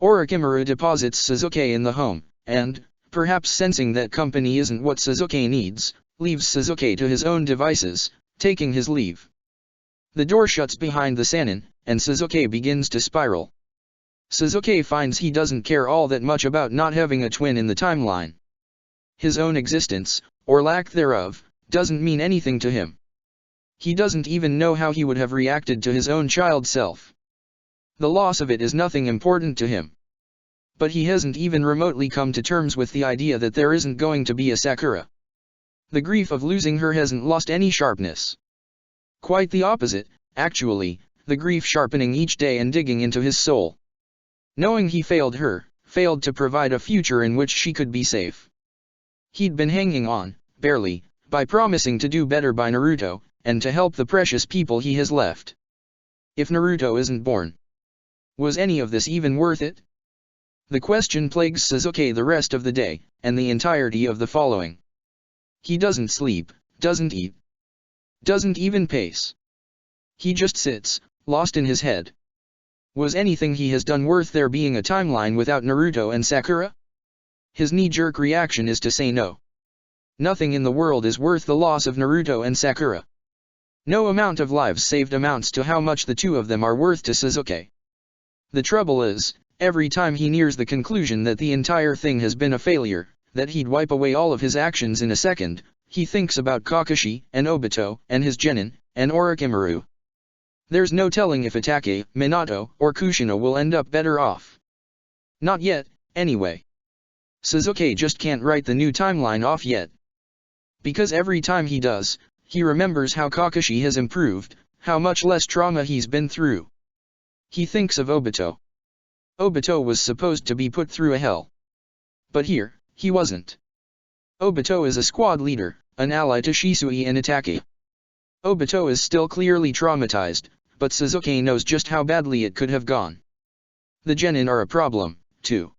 Speaker 1: Orochimaru deposits Sasuke in the home, and, perhaps sensing that company isn't what Sasuke needs, leaves Sasuke to his own devices, taking his leave. The door shuts behind the Sannin, and Sasuke begins to spiral. Sasuke finds he doesn't care all that much about not having a twin in the timeline. His own existence, or lack thereof, doesn't mean anything to him. He doesn't even know how he would have reacted to his own child self. The loss of it is nothing important to him. But he hasn't even remotely come to terms with the idea that there isn't going to be a Sakura. The grief of losing her hasn't lost any sharpness. Quite the opposite, actually, the grief sharpening each day and digging into his soul. Knowing he failed her, failed to provide a future in which she could be safe. He'd been hanging on, barely, by promising to do better by Naruto, and to help the precious people he has left. If Naruto isn't born, was any of this even worth it? The question plagues Sasuke the rest of the day, and the entirety of the following. He doesn't sleep, doesn't eat, doesn't even pace. He just sits, lost in his head. Was anything he has done worth there being a timeline without Naruto and Sakura? His knee-jerk reaction is to say no. Nothing in the world is worth the loss of Naruto and Sakura. No amount of lives saved amounts to how much the two of them are worth to Sasuke. The trouble is, every time he nears the conclusion that the entire thing has been a failure, that he'd wipe away all of his actions in a second, he thinks about Kakashi, and Obito, and his genin, and Orochimaru. There's no telling if Itachi, Minato, or Kushina will end up better off. Not yet, anyway. Sasuke just can't write the new timeline off yet. Because every time he does, he remembers how Kakashi has improved, how much less trauma he's been through. He thinks of Obito. Obito was supposed to be put through a hell. But here, he wasn't. Obito is a squad leader, an ally to Shisui and Itachi. Obito is still clearly traumatized, but Sasuke knows just how badly it could have gone. The genin are a problem, too.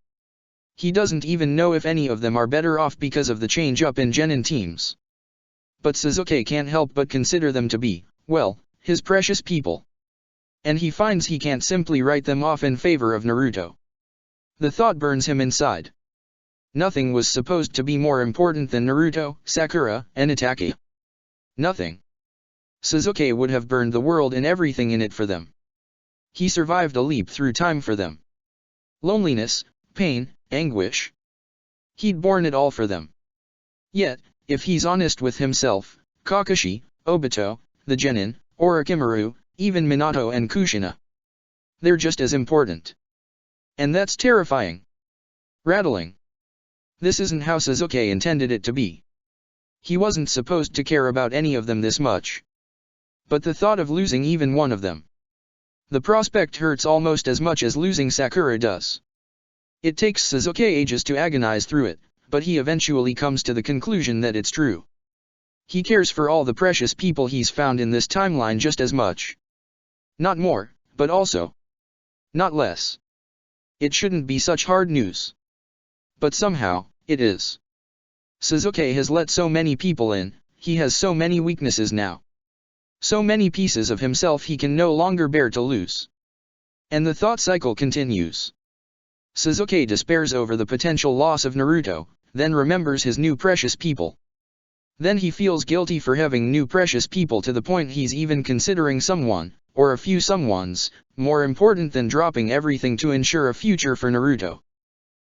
Speaker 1: He doesn't even know if any of them are better off because of the change-up in genin teams. But Sasuke can't help but consider them to be, well, his precious people. And he finds he can't simply write them off in favor of Naruto. The thought burns him inside. Nothing was supposed to be more important than Naruto, Sakura, and Itachi. Nothing. Sasuke would have burned the world and everything in it for them. He survived a leap through time for them. Loneliness, pain, anguish. He'd borne it all for them. Yet, if he's honest with himself, Kakashi, Obito, the genin, Orochimaru, even Minato and Kushina, they're just as important. And that's terrifying. Rattling. This isn't how Sasuke intended it to be. He wasn't supposed to care about any of them this much. But the thought of losing even one of them. The prospect hurts almost as much as losing Sakura does. It takes Sasuke ages to agonize through it, but he eventually comes to the conclusion that it's true. He cares for all the precious people he's found in this timeline just as much. Not more, but also not less. It shouldn't be such hard news. But somehow, it is. Sasuke has let so many people in, he has so many weaknesses now. So many pieces of himself he can no longer bear to lose. And the thought cycle continues. Sasuke despairs over the potential loss of Naruto, then remembers his new precious people. Then he feels guilty for having new precious people to the point he's even considering someone, or a few someones, more important than dropping everything to ensure a future for Naruto.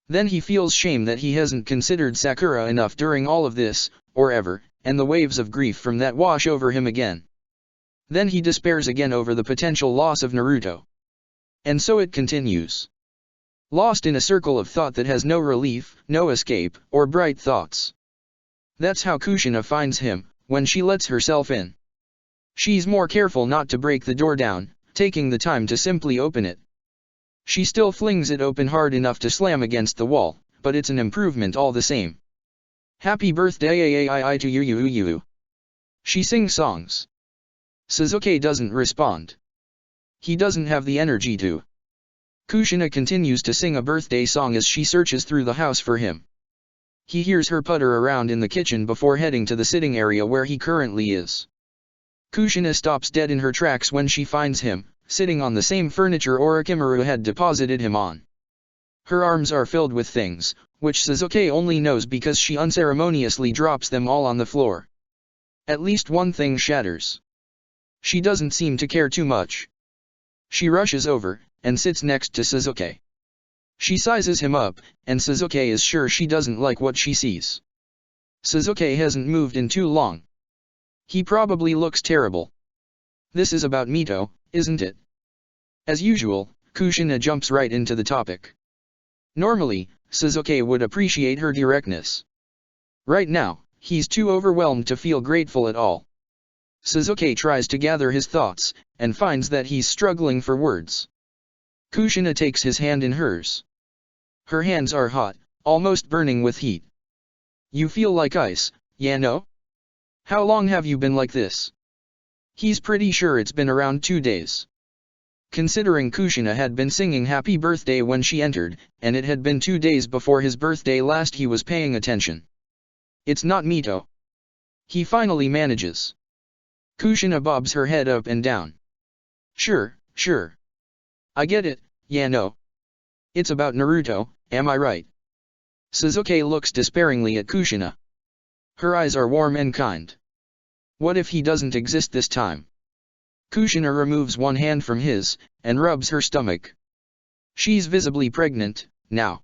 Speaker 1: Then he feels shame that he hasn't considered Sakura enough during all of this, or ever, and the waves of grief from that wash over him again. Then he despairs again over the potential loss of Naruto. And so it continues. Lost in a circle of thought that has no relief, no escape, or bright thoughts. That's how Kushina finds him, when she lets herself in. She's more careful not to break the door down, taking the time to simply open it. She still flings it open hard enough to slam against the wall, but it's an improvement all the same. Happy birthday to you. She sings songs. Sasuke doesn't respond. He doesn't have the energy to. Kushina continues to sing a birthday song as she searches through the house for him. He hears her putter around in the kitchen before heading to the sitting area where he currently is. Kushina stops dead in her tracks when she finds him, sitting on the same furniture Orochimaru had deposited him on. Her arms are filled with things, which Sasuke only knows because she unceremoniously drops them all on the floor. At least one thing shatters. She doesn't seem to care too much. She rushes over, and sits next to Sasuke. She sizes him up, and Sasuke is sure she doesn't like what she sees. Sasuke hasn't moved in too long. He probably looks terrible. This is about Mito, isn't it? As usual, Kushina jumps right into the topic. Normally, Sasuke would appreciate her directness. Right now, he's too overwhelmed to feel grateful at all. Sasuke tries to gather his thoughts, and finds that he's struggling for words. Kushina takes his hand in hers. Her hands are hot, almost burning with heat. You feel like ice, yeah no? How long have you been like this? He's pretty sure it's been around 2 days. Considering Kushina had been singing happy birthday when she entered, and it had been 2 days before his birthday last, he was paying attention. It's not Mito. He finally manages. Kushina bobs her head up and down. Sure. I get it, yeah no. It's about Naruto, am I right? Sasuke looks despairingly at Kushina. Her eyes are warm and kind. What if he doesn't exist this time? Kushina removes one hand from his, and rubs her stomach. She's visibly pregnant, now.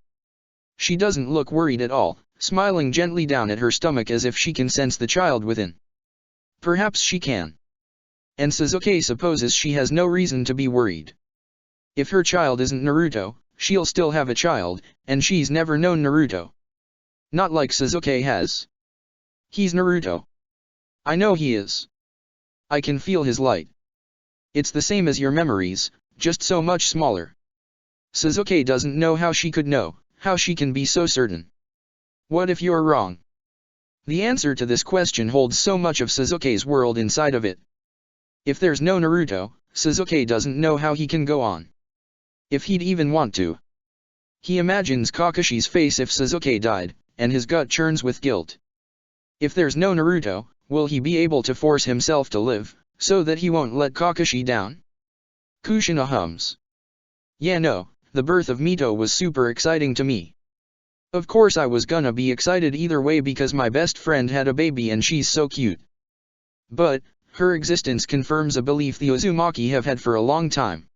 Speaker 1: She doesn't look worried at all, smiling gently down at her stomach as if she can sense the child within. Perhaps she can. And Sasuke supposes she has no reason to be worried. If her child isn't Naruto, she'll still have a child, and she's never known Naruto. Not like Sasuke has. He's Naruto. I know he is. I can feel his light. It's the same as your memories, just so much smaller. Sasuke doesn't know how she could know, how she can be so certain. What if you're wrong? The answer to this question holds so much of Sasuke's world inside of it. If there's no Naruto, Sasuke doesn't know how he can go on. If he'd even want to. He imagines Kakashi's face if Sasuke died, and his gut churns with guilt. If there's no Naruto, will he be able to force himself to live, so that he won't let Kakashi down? Kushina hums. Yeah no, the birth of Mito was super exciting to me. Of course I was gonna be excited either way because my best friend had a baby and she's so cute. But, her existence confirms a belief the Uzumaki have had for a long time.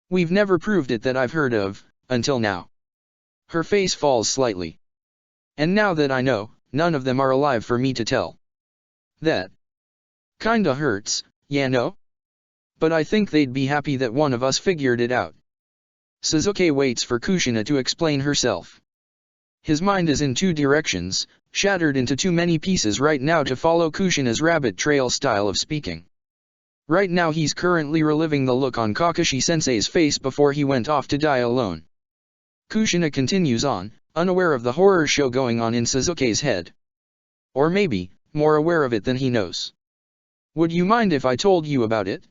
Speaker 1: We've never proved it that I've heard of, until now. Her face falls slightly. And now that I know, none of them are alive for me to tell. That kinda hurts, yeah no? But I think they'd be happy that one of us figured it out. Sasuke waits for Kushina to explain herself. His mind is in 2 directions, shattered into too many pieces right now to follow Kushina's rabbit trail style of speaking. Right now he's currently reliving the look on Kakashi-sensei's face before he went off to die alone. Kushina continues on, unaware of the horror show going on in Sasuke's head. Or maybe, more aware of it than he knows. Would you mind if I told you about it?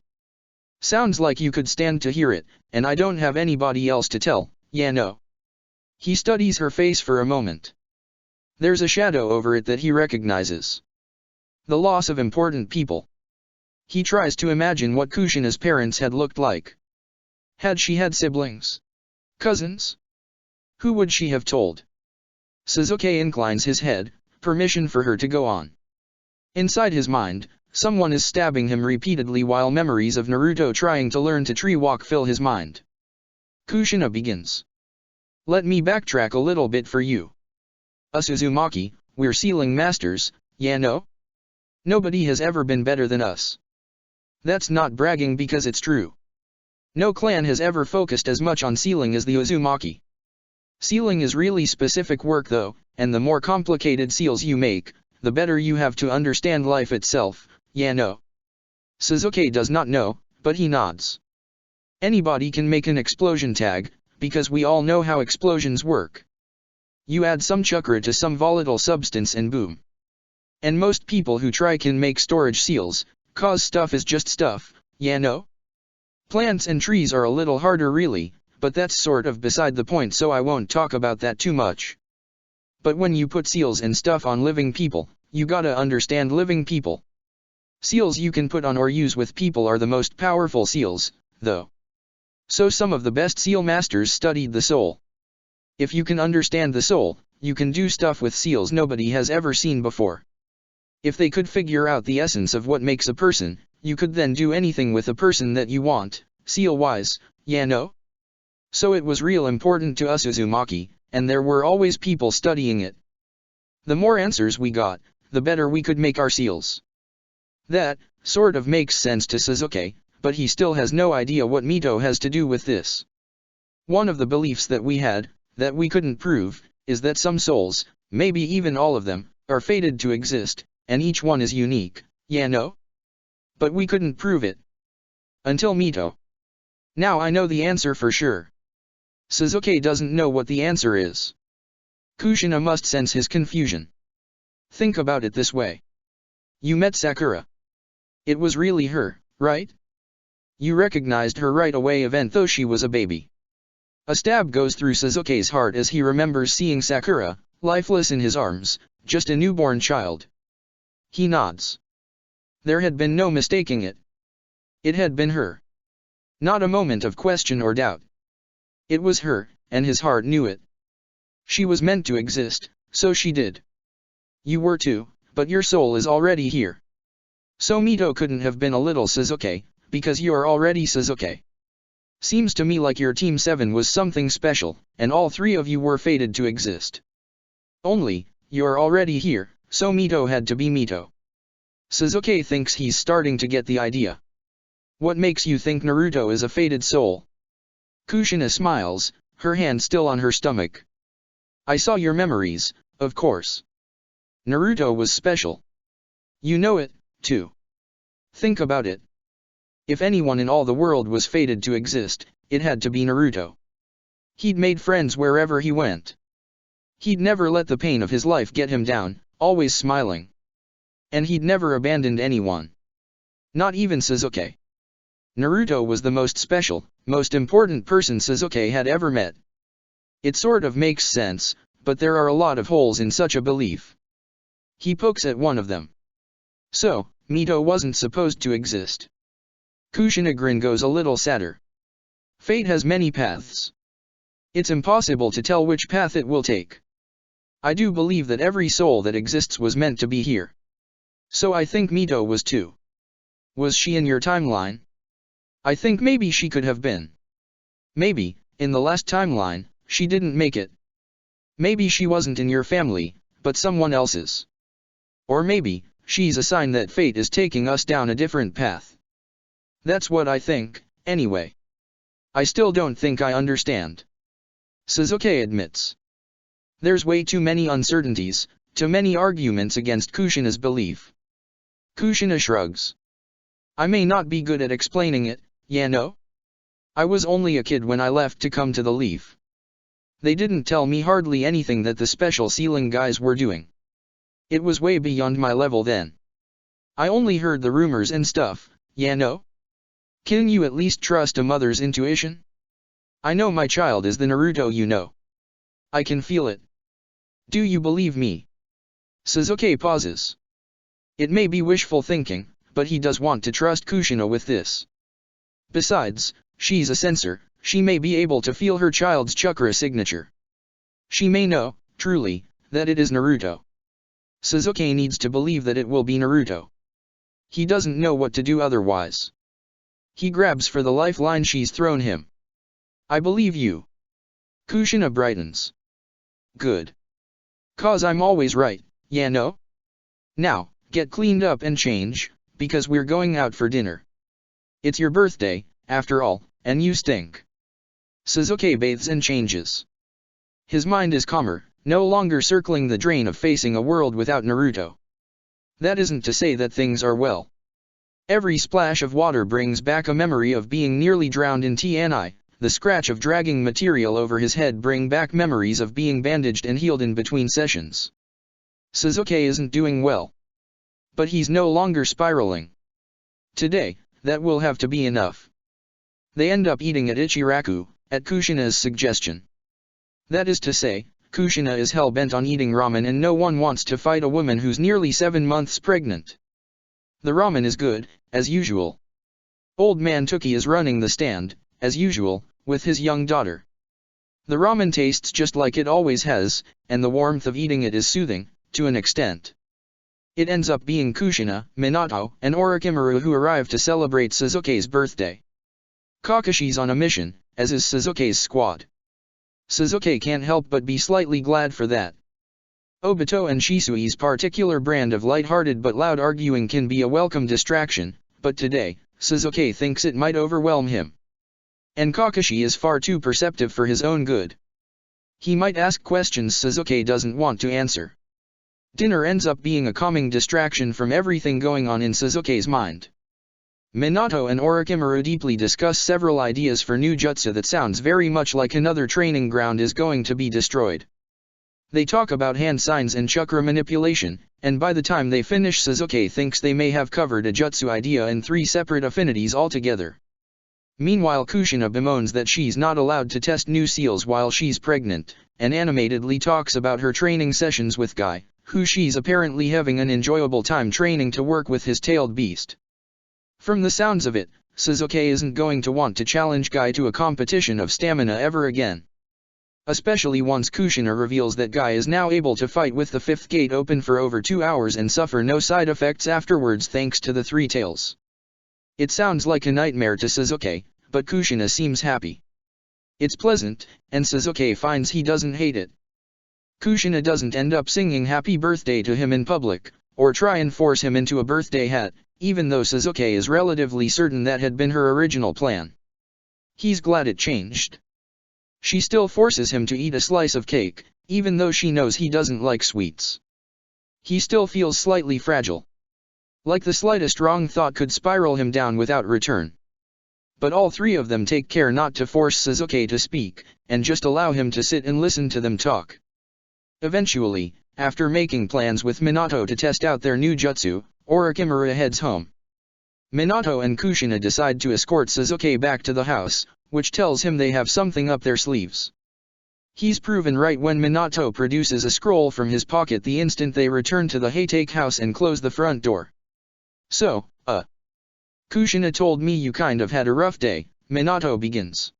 Speaker 1: Sounds like you could stand to hear it, and I don't have anybody else to tell, yeah no. He studies her face for a moment. There's a shadow over it that he recognizes. The loss of important people. He tries to imagine what Kushina's parents had looked like. Had she had siblings? Cousins? Who would she have told? Sasuke inclines his head, permission for her to go on. Inside his mind, someone is stabbing him repeatedly while memories of Naruto trying to learn to tree walk fill his mind. Kushina begins. Let me backtrack a little bit for you. Us Uzumaki, we're sealing masters, yeah no? Nobody has ever been better than us. That's not bragging because it's true. No clan has ever focused as much on sealing as the Uzumaki. Sealing is really specific work though, and the more complicated seals you make, the better you have to understand life itself, yeah no? Sasuke does not know, but he nods. Anybody can make an explosion tag, because we all know how explosions work. You add some chakra to some volatile substance and boom. And most people who try can make storage seals, cause stuff is just stuff, yeah no? Plants and trees are a little harder really, but that's sort of beside the point so I won't talk about that too much. But when you put seals and stuff on living people, you gotta understand living people. Seals you can put on or use with people are the most powerful seals, though. So some of the best seal masters studied the soul. If you can understand the soul, you can do stuff with seals nobody has ever seen before. If they could figure out the essence of what makes a person, you could then do anything with a person that you want, seal-wise, yeah no? So it was real important to us Uzumaki, and there were always people studying it. The more answers we got, the better we could make our seals. That, sort of makes sense to Sasuke, but he still has no idea what Mito has to do with this. One of the beliefs that we had, that we couldn't prove, is that some souls, maybe even all of them, are fated to exist, and each one is unique, yeah no? But we couldn't prove it. Until Mito. Now I know the answer for sure. Sasuke doesn't know what the answer is. Kushina must sense his confusion. Think about it this way. You met Sakura. It was really her, right? You recognized her right away even though she was a baby. A stab goes through Sasuke's heart as he remembers seeing Sakura, lifeless in his arms, just a newborn child. He nods. There had been no mistaking it. It had been her. Not a moment of question or doubt. It was her, and his heart knew it. She was meant to exist, so she did. You were too, but your soul is already here. So Mito couldn't have been a little Sasuke, because you are already Sasuke. Seems to me like your Team 7 was something special, and all three of you were fated to exist. Only, you're already here, so Mito had to be Mito. Sasuke thinks he's starting to get the idea. What makes you think Naruto is a fated soul? Kushina smiles, her hand still on her stomach. I saw your memories, of course. Naruto was special. You know it, too. Think about it. If anyone in all the world was fated to exist, it had to be Naruto. He'd made friends wherever he went. He'd never let the pain of his life get him down, always smiling. And he'd never abandoned anyone. Not even Sasuke. Naruto was the most special, most important person Sasuke had ever met. It sort of makes sense, but there are a lot of holes in such a belief. He pokes at one of them. So, Mito wasn't supposed to exist. Kushina grin goes a little sadder. Fate has many paths. It's impossible to tell which path it will take. I do believe that every soul that exists was meant to be here. So I think Mito was too. Was she in your timeline? I think maybe she could have been. Maybe, in the last timeline, she didn't make it. Maybe she wasn't in your family, but someone else's. Or maybe, she's a sign that fate is taking us down a different path. That's what I think, anyway. I still don't think I understand. Sasuke admits. There's way too many uncertainties, too many arguments against Kushina's belief. Kushina shrugs. I may not be good at explaining it, yeah no? I was only a kid when I left to come to the Leaf. They didn't tell me hardly anything that the special sealing guys were doing. It was way beyond my level then. I only heard the rumors and stuff, yeah no? Can you at least trust a mother's intuition? I know my child is the Naruto you know. I can feel it. Do you believe me? Sasuke pauses. It may be wishful thinking, but he does want to trust Kushina with this. Besides, She's a sensor, she may be able to feel her child's chakra signature. She may know, truly, that it is Naruto. Sasuke needs to believe that it will be Naruto. He doesn't know what to do otherwise. He grabs for the lifeline she's thrown him. I believe you. Kushina brightens. Good. 'Cause I'm always right, yeah no? Now, get cleaned up and change, because we're going out for dinner. It's your birthday, after all, and you stink. Sasuke bathes and changes. His mind is calmer, no longer circling the drain of facing a world without Naruto. That isn't to say that things are well. Every splash of water brings back a memory of being nearly drowned in TNI, the scratch of dragging material over his head bring back memories of being bandaged and healed in between sessions. Sasuke isn't doing well. But he's no longer spiraling. Today, that will have to be enough. They end up eating at Ichiraku, at Kushina's suggestion. That is to say, Kushina is hell-bent on eating ramen and no one wants to fight a woman who's nearly 7 months pregnant. The ramen is good, as usual. Old man Tookie is running the stand, as usual, with his young daughter. The ramen tastes just like it always has, and the warmth of eating it is soothing, to an extent. It ends up being Kushina, Minato, and Orochimaru who arrive to celebrate Sasuke's birthday. Kakashi's on a mission, as is Sasuke's squad. Sasuke can't help but be slightly glad for that. Obito and Shisui's particular brand of light-hearted but loud arguing can be a welcome distraction, but today, Sasuke thinks it might overwhelm him. And Kakashi is far too perceptive for his own good. He might ask questions Sasuke doesn't want to answer. Dinner ends up being a calming distraction from everything going on in Sasuke's mind. Minato and Orochimaru deeply discuss several ideas for new jutsu that sounds very much like another training ground is going to be destroyed. They talk about hand signs and chakra manipulation, and by the time they finish Sasuke thinks they may have covered a jutsu idea in 3 separate affinities altogether. Meanwhile Kushina bemoans that she's not allowed to test new seals while she's pregnant, and animatedly talks about her training sessions with Guy, who she's apparently having an enjoyable time training to work with his tailed beast. From the sounds of it, Sasuke isn't going to want to challenge Guy to a competition of stamina ever again. Especially once Kushina reveals that Guy is now able to fight with the 5th gate open for over 2 hours and suffer no side effects afterwards thanks to the 3 tails. It sounds like a nightmare to Sasuke, but Kushina seems happy. It's pleasant, and Sasuke finds he doesn't hate it. Kushina doesn't end up singing happy birthday to him in public, or try and force him into a birthday hat, even though Sasuke is relatively certain that had been her original plan. He's glad it changed. She still forces him to eat a slice of cake, even though she knows he doesn't like sweets. He still feels slightly fragile. Like the slightest wrong thought could spiral him down without return. But all 3 of them take care not to force Sasuke to speak, and just allow him to sit and listen to them talk. Eventually, after making plans with Minato to test out their new jutsu, Orochimaru heads home. Minato and Kushina decide to escort Sasuke back to the house, which tells him they have something up their sleeves. He's proven right when Minato produces a scroll from his pocket the instant they return to the Haytake house and close the front door. So, Kushina told me you kind of had a rough day, Minato begins.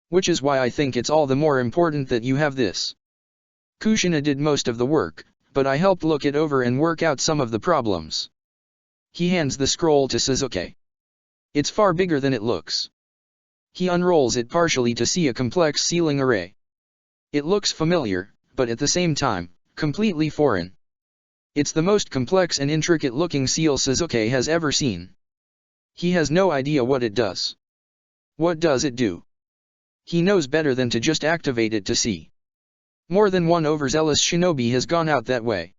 Speaker 1: Which is why I think it's all the more important that you have this. Kushina did most of the work, but I helped look it over and work out some of the problems. He hands the scroll to Sasuke. It's far bigger than it looks. He unrolls it partially to see a complex sealing array. It looks familiar, but at the same time, completely foreign. It's the most complex and intricate-looking seal Sasuke has ever seen. He has no idea what it does. What does it do? He knows better than to just activate it to see. More than one overzealous shinobi has gone out that way.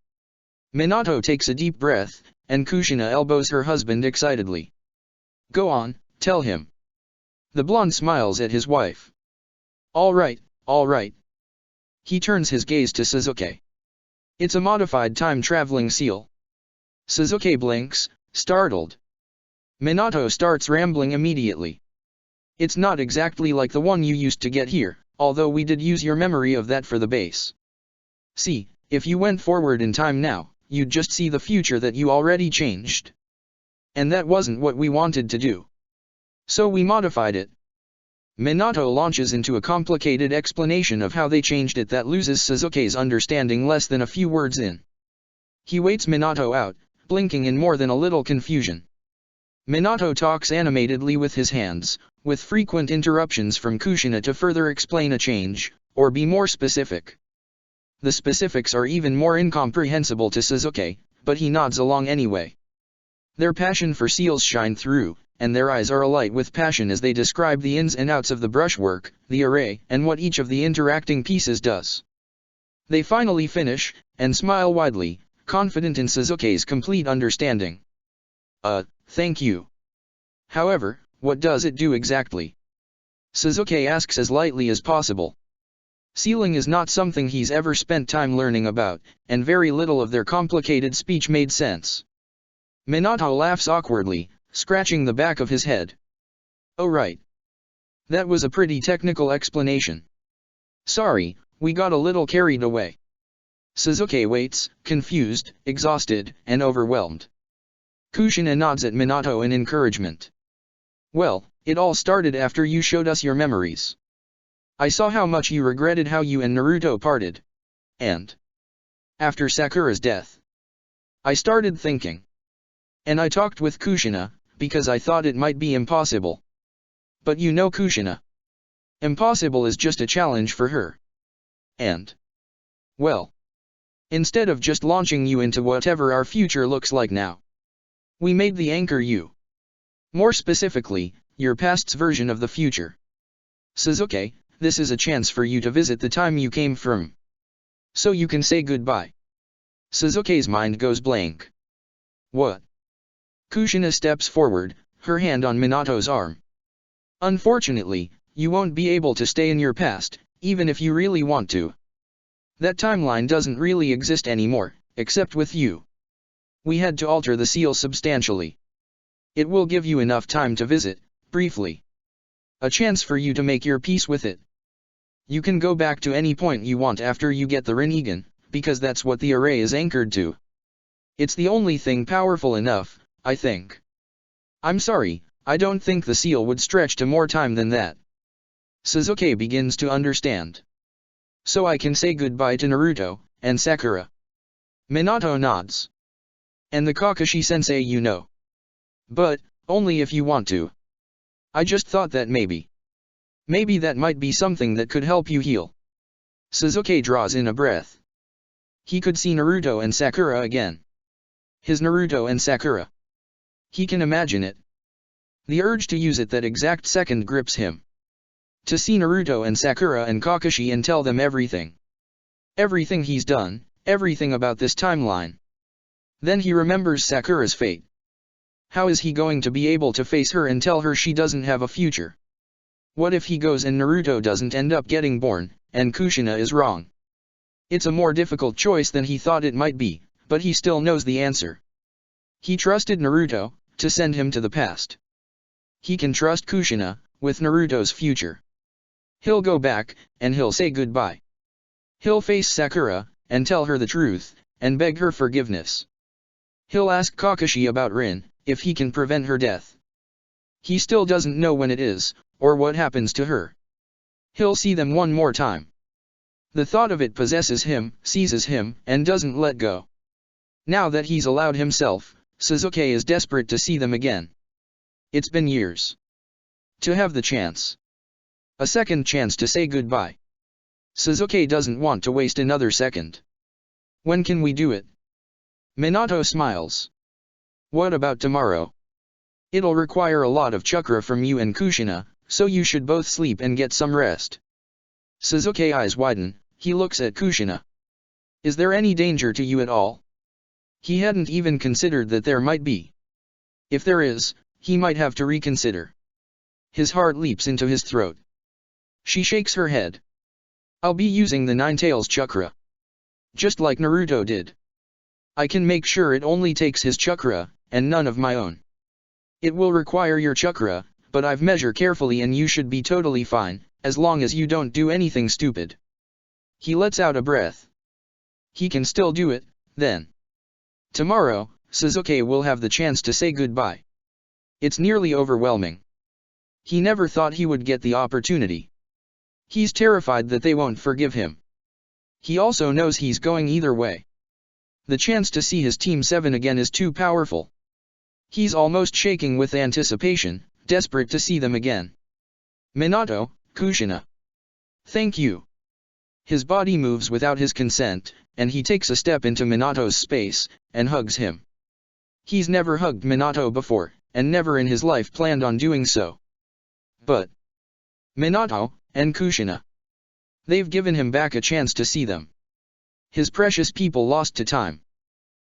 Speaker 1: Minato takes a deep breath, and Kushina elbows her husband excitedly. Go on, tell him. The blonde smiles at his wife. All right, all right. He turns his gaze to Sasuke. It's a modified time-traveling seal. Sasuke blinks, startled. Minato starts rambling immediately. It's not exactly like the one you used to get here, although we did use your memory of that for the base. See, if you went forward in time now, you'd just see the future that you already changed. And that wasn't what we wanted to do. So we modified it. Minato launches into a complicated explanation of how they changed it that loses Sasuke's understanding less than a few words in. He waits Minato out, blinking in more than a little confusion. Minato talks animatedly with his hands, with frequent interruptions from Kushina to further explain a change, or be more specific. The specifics are even more incomprehensible to Sasuke, but he nods along anyway. Their passion for seals shine through, and their eyes are alight with passion as they describe the ins and outs of the brushwork, the array, and what each of the interacting pieces does. They finally finish, and smile widely, confident in Sasuke's complete understanding. Thank you. However, what does it do exactly? Sasuke asks as lightly as possible. Sealing is not something he's ever spent time learning about, and very little of their complicated speech made sense. Minato laughs awkwardly, scratching the back of his head. Oh right. That was a pretty technical explanation. Sorry, we got a little carried away. Sasuke waits, confused, exhausted, and overwhelmed. Kushina nods at Minato in encouragement. Well, it all started after you showed us your memories. I saw how much you regretted how you and Naruto parted. And after Sakura's death, I started thinking. And I talked with Kushina, because I thought it might be impossible. But you know Kushina. Impossible is just a challenge for her. And well, instead of just launching you into whatever our future looks like now, we made the anchor you. More specifically, your past's version of the future. Sasuke, this is a chance for you to visit the time you came from. So you can say goodbye. Sasuke's mind goes blank. What? Kushina steps forward, her hand on Minato's arm. Unfortunately, you won't be able to stay in your past, even if you really want to. That timeline doesn't really exist anymore, except with you. We had to alter the seal substantially. It will give you enough time to visit, briefly. A chance for you to make your peace with it. You can go back to any point you want after you get the Rinnegan, because that's what the array is anchored to. It's the only thing powerful enough, I think. I'm sorry, I don't think the seal would stretch to more time than that. Sasuke begins to understand. So I can say goodbye to Naruto, and Sakura. Minato nods. And the Kakashi-sensei you know. But, only if you want to. I just thought that maybe that might be something that could help you heal. Sasuke draws in a breath. He could see Naruto and Sakura again. His Naruto and Sakura. He can imagine it. The urge to use it that exact second grips him. To see Naruto and Sakura and Kakashi and tell them everything. Everything he's done, everything about this timeline. Then he remembers Sakura's fate. How is he going to be able to face her and tell her she doesn't have a future? What if he goes and Naruto doesn't end up getting born, and Kushina is wrong? It's a more difficult choice than he thought it might be, but he still knows the answer. He trusted Naruto, to send him to the past. He can trust Kushina, with Naruto's future. He'll go back, and he'll say goodbye. He'll face Sakura, and tell her the truth, and beg her forgiveness. He'll ask Kakashi about Rin, if he can prevent her death. He still doesn't know when it is, or what happens to her. He'll see them one more time. The thought of it possesses him, seizes him, and doesn't let go. Now that he's allowed himself, Sasuke is desperate to see them again. It's been years. To have the chance. A second chance to say goodbye. Sasuke doesn't want to waste another second. When can we do it? Minato smiles. What about tomorrow? It'll require a lot of chakra from you and Kushina, so you should both sleep and get some rest. Sasuke's eyes widen, he looks at Kushina. Is there any danger to you at all? He hadn't even considered that there might be. If there is, he might have to reconsider. His heart leaps into his throat. She shakes her head. I'll be using the Nine Tails chakra. Just like Naruto did. I can make sure it only takes his chakra, and none of my own. It will require your chakra, but I've measured carefully and you should be totally fine, as long as you don't do anything stupid. He lets out a breath. He can still do it, then. Tomorrow, Sasuke will have the chance to say goodbye. It's nearly overwhelming. He never thought he would get the opportunity. He's terrified that they won't forgive him. He also knows he's going either way. The chance to see his Team 7 again is too powerful. He's almost shaking with anticipation, desperate to see them again. Minato, Kushina. Thank you. His body moves without his consent, and he takes a step into Minato's space, and hugs him. He's never hugged Minato before, and never in his life planned on doing so. But Minato and Kushina. They've given him back a chance to see them. His precious people lost to time.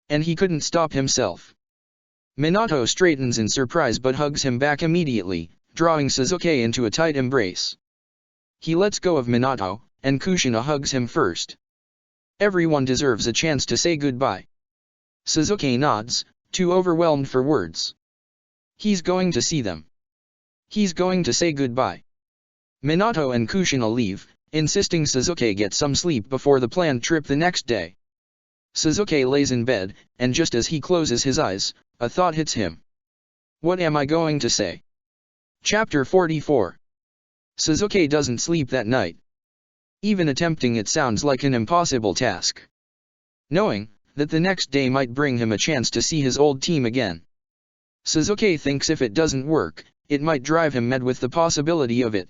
Speaker 1: And he couldn't stop himself. Minato straightens in surprise but hugs him back immediately, drawing Sasuke into a tight embrace. He lets go of Minato, and Kushina hugs him first. Everyone deserves a chance to say goodbye. Sasuke nods, too overwhelmed for words. He's going to see them. He's going to say goodbye. Minato and Kushina leave, insisting Sasuke get some sleep before the planned trip the next day. Sasuke lays in bed, and just as he closes his eyes, a thought hits him. What am I going to say? Chapter 44. Sasuke doesn't sleep that night. Even attempting it sounds like an impossible task. Knowing that the next day might bring him a chance to see his old team again. Sasuke thinks if it doesn't work, it might drive him mad with the possibility of it.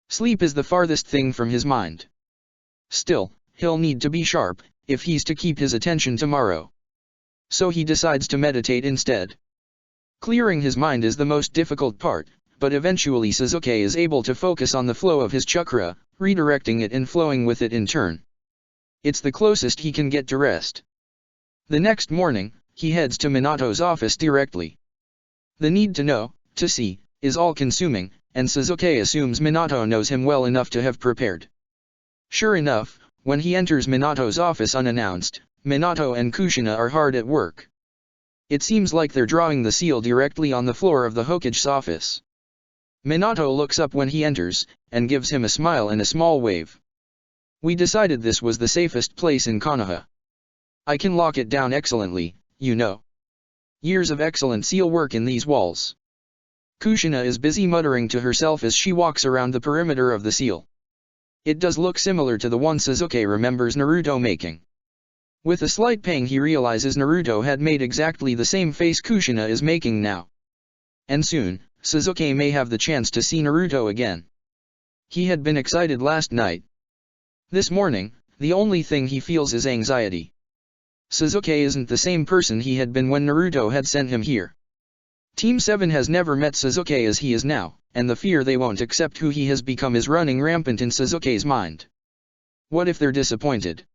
Speaker 1: Sleep is the farthest thing from his mind. Still, he'll need to be sharp, if he's to keep his attention tomorrow. So he decides to meditate instead. Clearing his mind is the most difficult part, but eventually Sasuke is able to focus on the flow of his chakra, redirecting it and flowing with it in turn. It's the closest he can get to rest. The next morning, he heads to Minato's office directly. The need to know, to see, is all-consuming, and Sasuke assumes Minato knows him well enough to have prepared. Sure enough, when he enters Minato's office unannounced, Minato and Kushina are hard at work. It seems like they're drawing the seal directly on the floor of the Hokage's office. Minato looks up when he enters, and gives him a smile and a small wave. We decided this was the safest place in Konoha. I can lock it down excellently, you know. Years of excellent seal work in these walls. Kushina is busy muttering to herself as she walks around the perimeter of the seal. It does look similar to the one Sasuke remembers Naruto making. With a slight pang he realizes Naruto had made exactly the same face Kushina is making now. And soon, Sasuke may have the chance to see Naruto again. He had been excited last night. This morning, the only thing he feels is anxiety. Sasuke isn't the same person he had been when Naruto had sent him here. Team 7 has never met Sasuke as he is now, and the fear they won't accept who he has become is running rampant in Sasuke's mind. What if they're disappointed?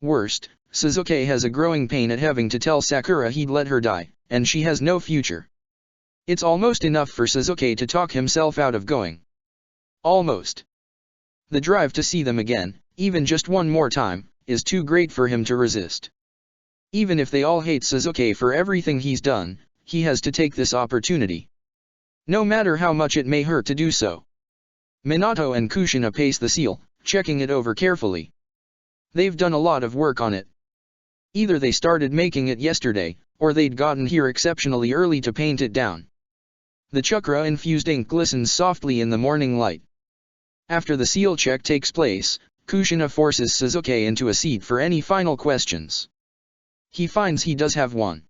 Speaker 1: Worst, Sasuke has a growing pain at having to tell Sakura he'd let her die, and she has no future. It's almost enough for Sasuke to talk himself out of going. Almost. The drive to see them again, even just one more time, is too great for him to resist. Even if they all hate Sasuke for everything he's done, he has to take this opportunity. No matter how much it may hurt to do so. Minato and Kushina pace the seal, checking it over carefully. They've done a lot of work on it. Either they started making it yesterday, or they'd gotten here exceptionally early to paint it down. The chakra-infused ink glistens softly in the morning light. After the seal check takes place, Kushina forces Sasuke into a seat for any final questions. He finds he does have one.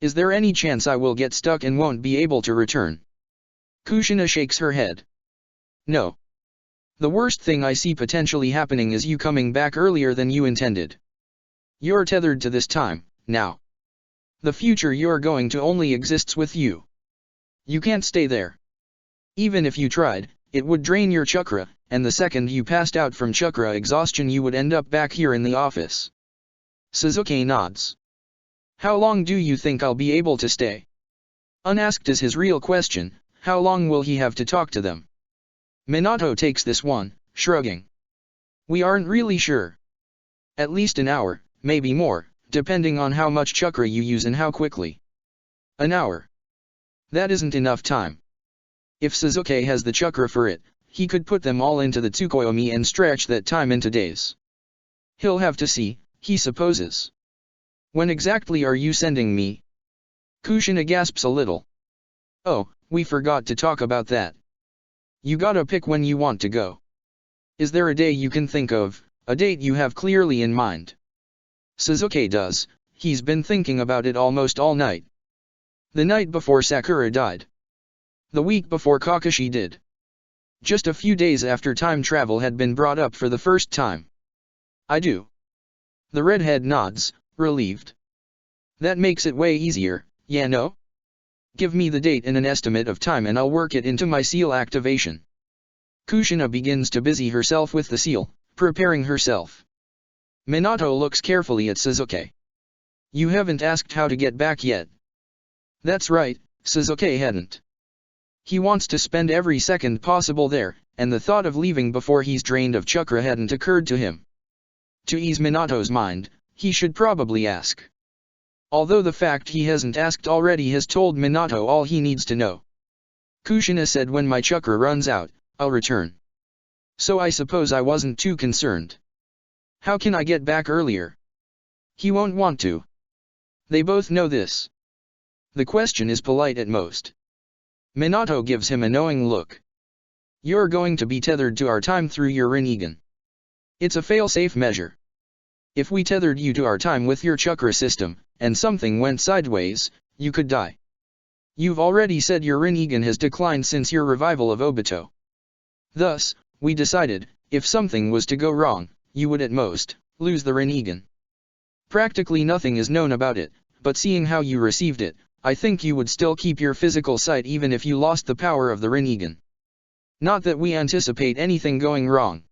Speaker 1: Is there any chance I will get stuck and won't be able to return? Kushina shakes her head. No. The worst thing I see potentially happening is you coming back earlier than you intended. You're tethered to this time, now. The future you're going to only exists with you. You can't stay there. Even if you tried, it would drain your chakra, and the second you passed out from chakra exhaustion you would end up back here in the office. Sasuke nods. How long do you think I'll be able to stay? Unasked is his real question, how long will he have to talk to them? Minato takes this one, shrugging. We aren't really sure. At least an hour, maybe more, depending on how much chakra you use and how quickly. An hour. That isn't enough time. If Sasuke has the chakra for it, he could put them all into the Tsukuyomi and stretch that time into days. He'll have to see, he supposes. When exactly are you sending me? Kushina gasps a little. Oh, we forgot to talk about that. You gotta pick when you want to go. Is there a day you can think of, a date you have clearly in mind? Sasuke does, he's been thinking about it almost all night. The night before Sakura died. The week before Kakashi did. Just a few days after time travel had been brought up for the first time. I do. The redhead nods, relieved. That makes it way easier, yeah no? Give me the date and an estimate of time and I'll work it into my seal activation. Kushina begins to busy herself with the seal, preparing herself. Minato looks carefully at Sasuke. You haven't asked how to get back yet. That's right, Sasuke hadn't. He wants to spend every second possible there, and the thought of leaving before he's drained of chakra hadn't occurred to him. To ease Minato's mind, he should probably ask. Although the fact he hasn't asked already has told Minato all he needs to know. Kushina said when my chakra runs out, I'll return. So I suppose I wasn't too concerned. How can I get back earlier? He won't want to. They both know this. The question is polite at most. Minato gives him a knowing look. You're going to be tethered to our time through your Rinnegan. It's a fail-safe measure. If we tethered you to our time with your chakra system, and something went sideways, you could die. You've already said your Rinnegan has declined since your revival of Obito. Thus, we decided, if something was to go wrong, you would at most lose the Rinnegan. Practically nothing is known about it, but seeing how you received it, I think you would still keep your physical sight even if you lost the power of the Rinnegan. Not that we anticipate anything going wrong.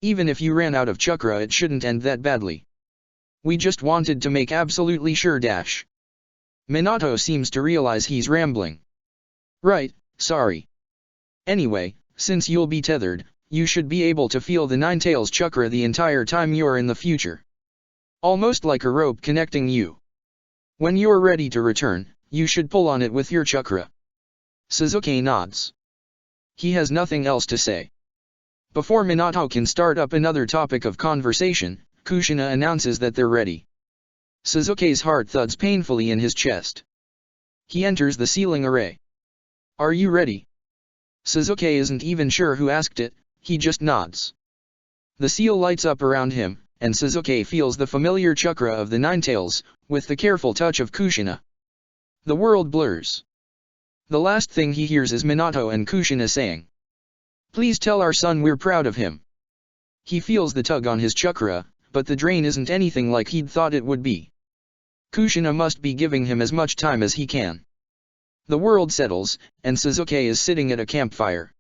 Speaker 1: Even if you ran out of chakra it shouldn't end that badly. We just wanted to make absolutely sure dash. Minato seems to realize he's rambling. Right, sorry. Anyway, since you'll be tethered, you should be able to feel the Nine-Tails chakra the entire time you're in the future. Almost like a rope connecting you. When you're ready to return, you should pull on it with your chakra. Sasuke nods. He has nothing else to say. Before Minato can start up another topic of conversation, Kushina announces that they're ready. Sasuke's heart thuds painfully in his chest. He enters the sealing array. Are you ready? Sasuke isn't even sure who asked it, he just nods. The seal lights up around him, and Sasuke feels the familiar chakra of the Nine-Tails, with the careful touch of Kushina. The world blurs. The last thing he hears is Minato and Kushina saying, "Please tell our son we're proud of him." He feels the tug on his chakra, but the drain isn't anything like he'd thought it would be. Kushina must be giving him as much time as he can. The world settles, and Sasuke is sitting at a campfire.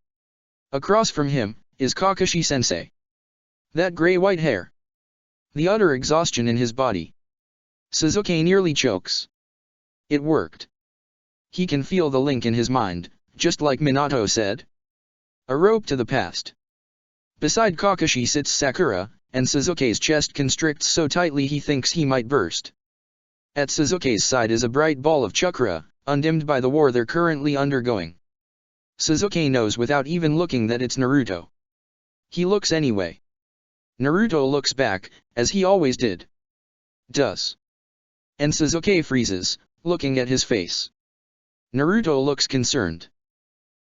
Speaker 1: Across from him, is Kakashi-sensei. That gray-white hair. The utter exhaustion in his body. Sasuke nearly chokes. It worked. He can feel the link in his mind, just like Minato said. A rope to the past. Beside Kakashi sits Sakura, and Sasuke's chest constricts so tightly he thinks he might burst. At Sasuke's side is a bright ball of chakra, undimmed by the war they're currently undergoing. Sasuke knows without even looking that it's Naruto. He looks anyway. Naruto looks back, as he always did. Does. And Sasuke freezes, looking at his face. Naruto looks concerned.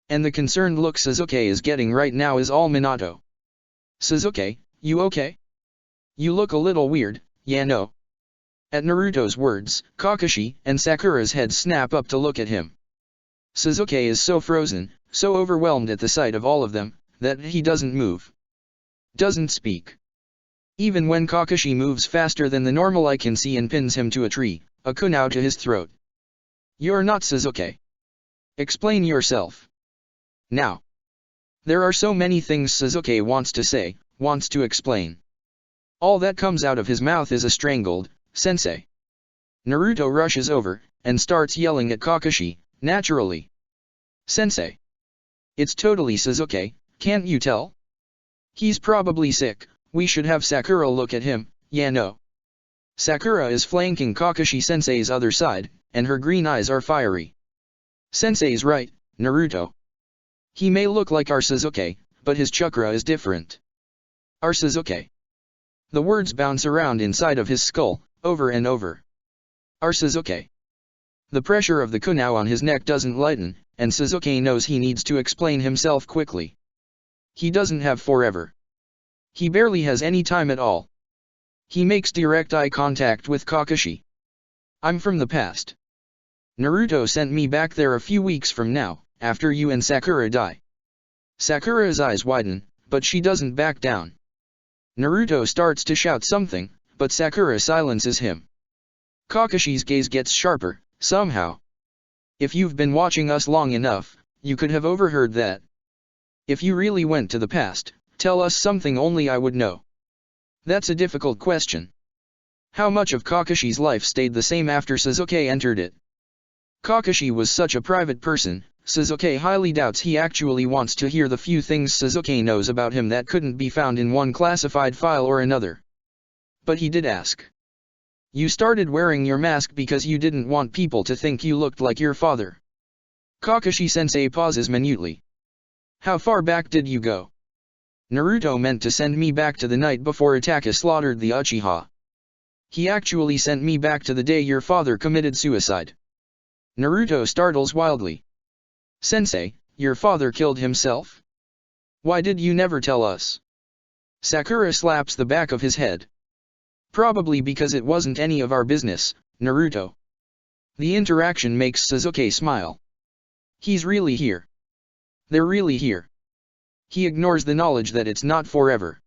Speaker 1: And the concerned look Sasuke is getting right now is all Minato. Sasuke, you okay? You look a little weird, yeah no? At Naruto's words, Kakashi and Sakura's heads snap up to look at him. Sasuke is so frozen, so overwhelmed at the sight of all of them, that he doesn't move. Doesn't speak. Even when Kakashi moves faster than the normal I can see and pins him to a tree, a kunai to his throat. You're not Sasuke. Explain yourself. Now. There are so many things Sasuke wants to say, wants to explain. All that comes out of his mouth is a strangled, "Sensei." Naruto rushes over, and starts yelling at Kakashi, naturally. "Sensei. It's totally Sasuke, can't you tell? He's probably sick, we should have Sakura look at him, yeah no?" Sakura is flanking Kakashi-sensei's other side, and her green eyes are fiery. "Sensei's right, Naruto. He may look like our Sasuke, but his chakra is different. Our Sasuke." The words bounce around inside of his skull, over and over. Our Sasuke. The pressure of the kunai on his neck doesn't lighten, and Sasuke knows he needs to explain himself quickly. He doesn't have forever. He barely has any time at all. He makes direct eye contact with Kakashi. I'm from the past. Naruto sent me back there a few weeks from now, after you and Sakura die. Sakura's eyes widen, but she doesn't back down. Naruto starts to shout something, but Sakura silences him. Kakashi's gaze gets sharper, somehow. If you've been watching us long enough, you could have overheard that. If you really went to the past, tell us something only I would know. That's a difficult question. How much of Kakashi's life stayed the same after Sasuke entered it? Kakashi was such a private person, Sasuke highly doubts he actually wants to hear the few things Sasuke knows about him that couldn't be found in one classified file or another. But he did ask. You started wearing your mask because you didn't want people to think you looked like your father. Kakashi-sensei pauses minutely. How far back did you go? Naruto meant to send me back to the night before Itachi slaughtered the Uchiha. He actually sent me back to the day your father committed suicide. Naruto startles wildly. Sensei, your father killed himself? Why did you never tell us? Sakura slaps the back of his head. Probably because it wasn't any of our business, Naruto. The interaction makes Sasuke smile. He's really here. They're really here. He ignores the knowledge that it's not forever.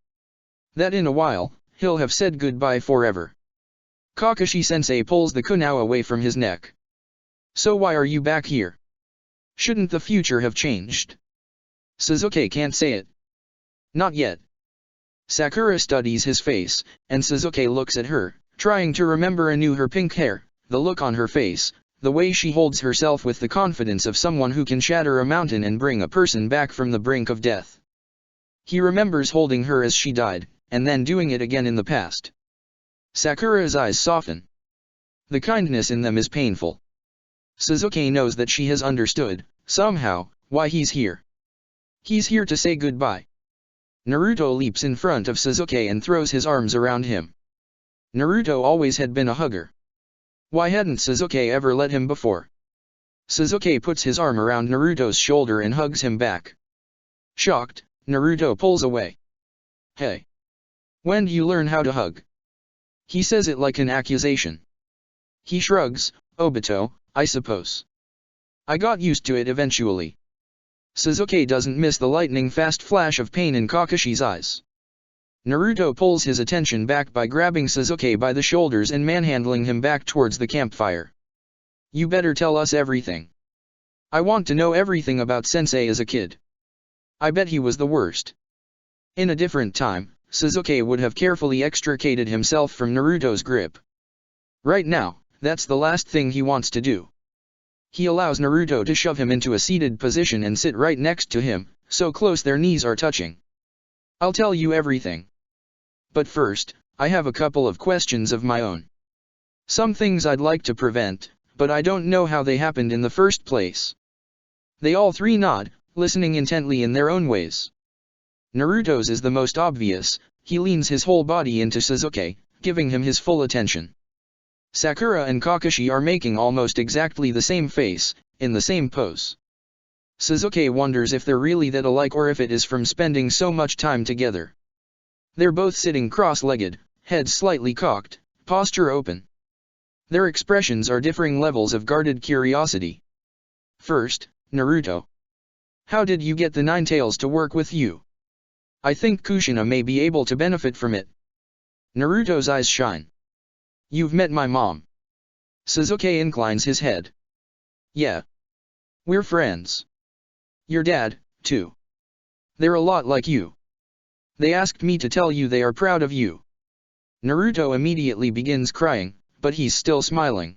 Speaker 1: That in a while, he'll have said goodbye forever. Kakashi-sensei pulls the kunai away from his neck. So why are you back here? Shouldn't the future have changed? Sasuke can't say it. Not yet. Sakura studies his face, and Sasuke looks at her, trying to remember anew her pink hair, the look on her face, the way she holds herself with the confidence of someone who can shatter a mountain and bring a person back from the brink of death. He remembers holding her as she died, and then doing it again in the past. Sakura's eyes soften. The kindness in them is painful. Sasuke knows that she has understood, somehow, why he's here. He's here to say goodbye. Naruto leaps in front of Sasuke and throws his arms around him. Naruto always had been a hugger. Why hadn't Sasuke ever let him before? Sasuke puts his arm around Naruto's shoulder and hugs him back. Shocked, Naruto pulls away. Hey! When do you learn how to hug? He says it like an accusation. He shrugs, Obito, I suppose. I got used to it eventually. Sasuke doesn't miss the lightning-fast flash of pain in Kakashi's eyes. Naruto pulls his attention back by grabbing Sasuke by the shoulders and manhandling him back towards the campfire. You better tell us everything. I want to know everything about Sensei as a kid. I bet he was the worst. In a different time, Sasuke would have carefully extricated himself from Naruto's grip. Right now, that's the last thing he wants to do. He allows Naruto to shove him into a seated position and sit right next to him, so close their knees are touching. I'll tell you everything. But first, I have a couple of questions of my own. Some things I'd like to prevent, but I don't know how they happened in the first place. They all three nod, listening intently in their own ways. Naruto's is the most obvious. He leans his whole body into Sasuke, giving him his full attention. Sakura and Kakashi are making almost exactly the same face, in the same pose. Sasuke wonders if they're really that alike or if it is from spending so much time together. They're both sitting cross-legged, heads slightly cocked, posture open. Their expressions are differing levels of guarded curiosity. First, Naruto. How did you get the Nine Tails to work with you? I think Kushina may be able to benefit from it. Naruto's eyes shine. You've met my mom. Sasuke inclines his head. Yeah. We're friends. Your dad, too. They're a lot like you. They asked me to tell you they are proud of you. Naruto immediately begins crying, but he's still smiling.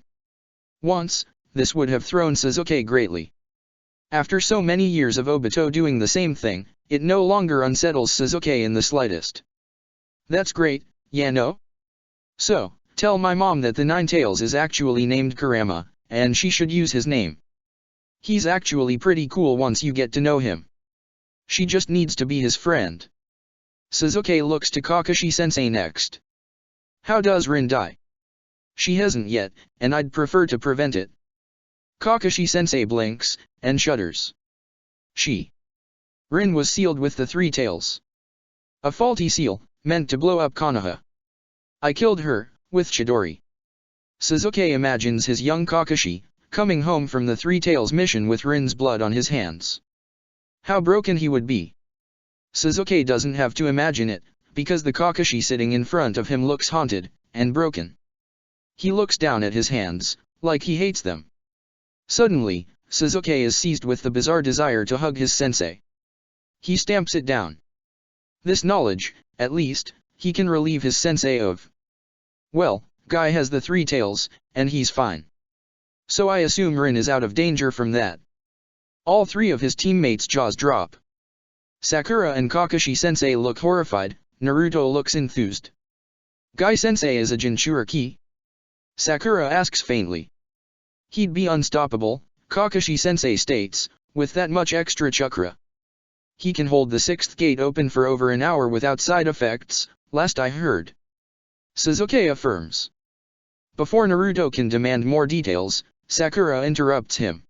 Speaker 1: Once, this would have thrown Sasuke greatly. After so many years of Obito doing the same thing, it no longer unsettles Sasuke in the slightest. That's great, yeah no? So, tell my mom that the Nine Tails is actually named Kurama, and she should use his name. He's actually pretty cool once you get to know him. She just needs to be his friend. Sasuke looks to Kakashi-sensei next. How does Rin die? She hasn't yet, and I'd prefer to prevent it. Kakashi-sensei blinks, and shudders. Rin was sealed with the 3 tails. A faulty seal, meant to blow up Konoha. I killed her, with Chidori. Sasuke imagines his young Kakashi, coming home from the 3 tails mission with Rin's blood on his hands. How broken he would be. Sasuke doesn't have to imagine it, because the Kakashi sitting in front of him looks haunted, and broken. He looks down at his hands, like he hates them. Suddenly, Sasuke is seized with the bizarre desire to hug his sensei. He stamps it down. This knowledge, at least, he can relieve his sensei of. Well, Guy has the 3 tails, and he's fine. So I assume Rin is out of danger from that. All 3 of his teammates' jaws drop. Sakura and Kakashi-sensei look horrified, Naruto looks enthused. Guy-sensei is a Jinchuriki? Sakura asks faintly. He'd be unstoppable, Kakashi-sensei states, with that much extra chakra. He can hold the 6th gate open for over an hour without side effects, last I heard. Sasuke affirms. Before Naruto can demand more details, Sakura interrupts him.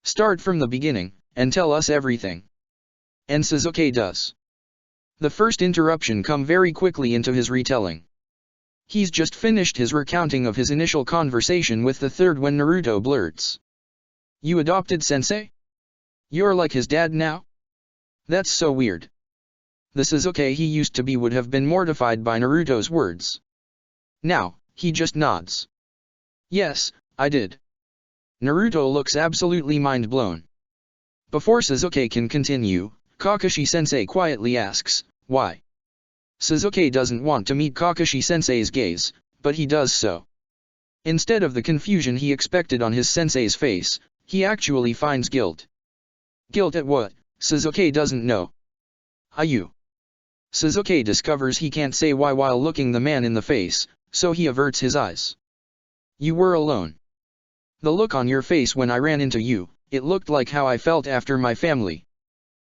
Speaker 1: Start from the beginning, and tell us everything. And Sasuke does. The first interruption come very quickly into his retelling. He's just finished his recounting of his initial conversation with the 3rd when Naruto blurts. You adopted sensei? You're like his dad now? That's so weird. The Sasuke he used to be would have been mortified by Naruto's words. Now, he just nods. Yes, I did. Naruto looks absolutely mind-blown. Before Sasuke can continue, Kakashi-sensei quietly asks, why? Sasuke doesn't want to meet Kakashi-sensei's gaze, but he does so. Instead of the confusion he expected on his sensei's face, he actually finds guilt. Guilt at what? Sasuke doesn't know. Ayu. Sasuke discovers he can't say why while looking the man in the face, so he averts his eyes. You were alone. The look on your face when I ran into you, it looked like how I felt after my family.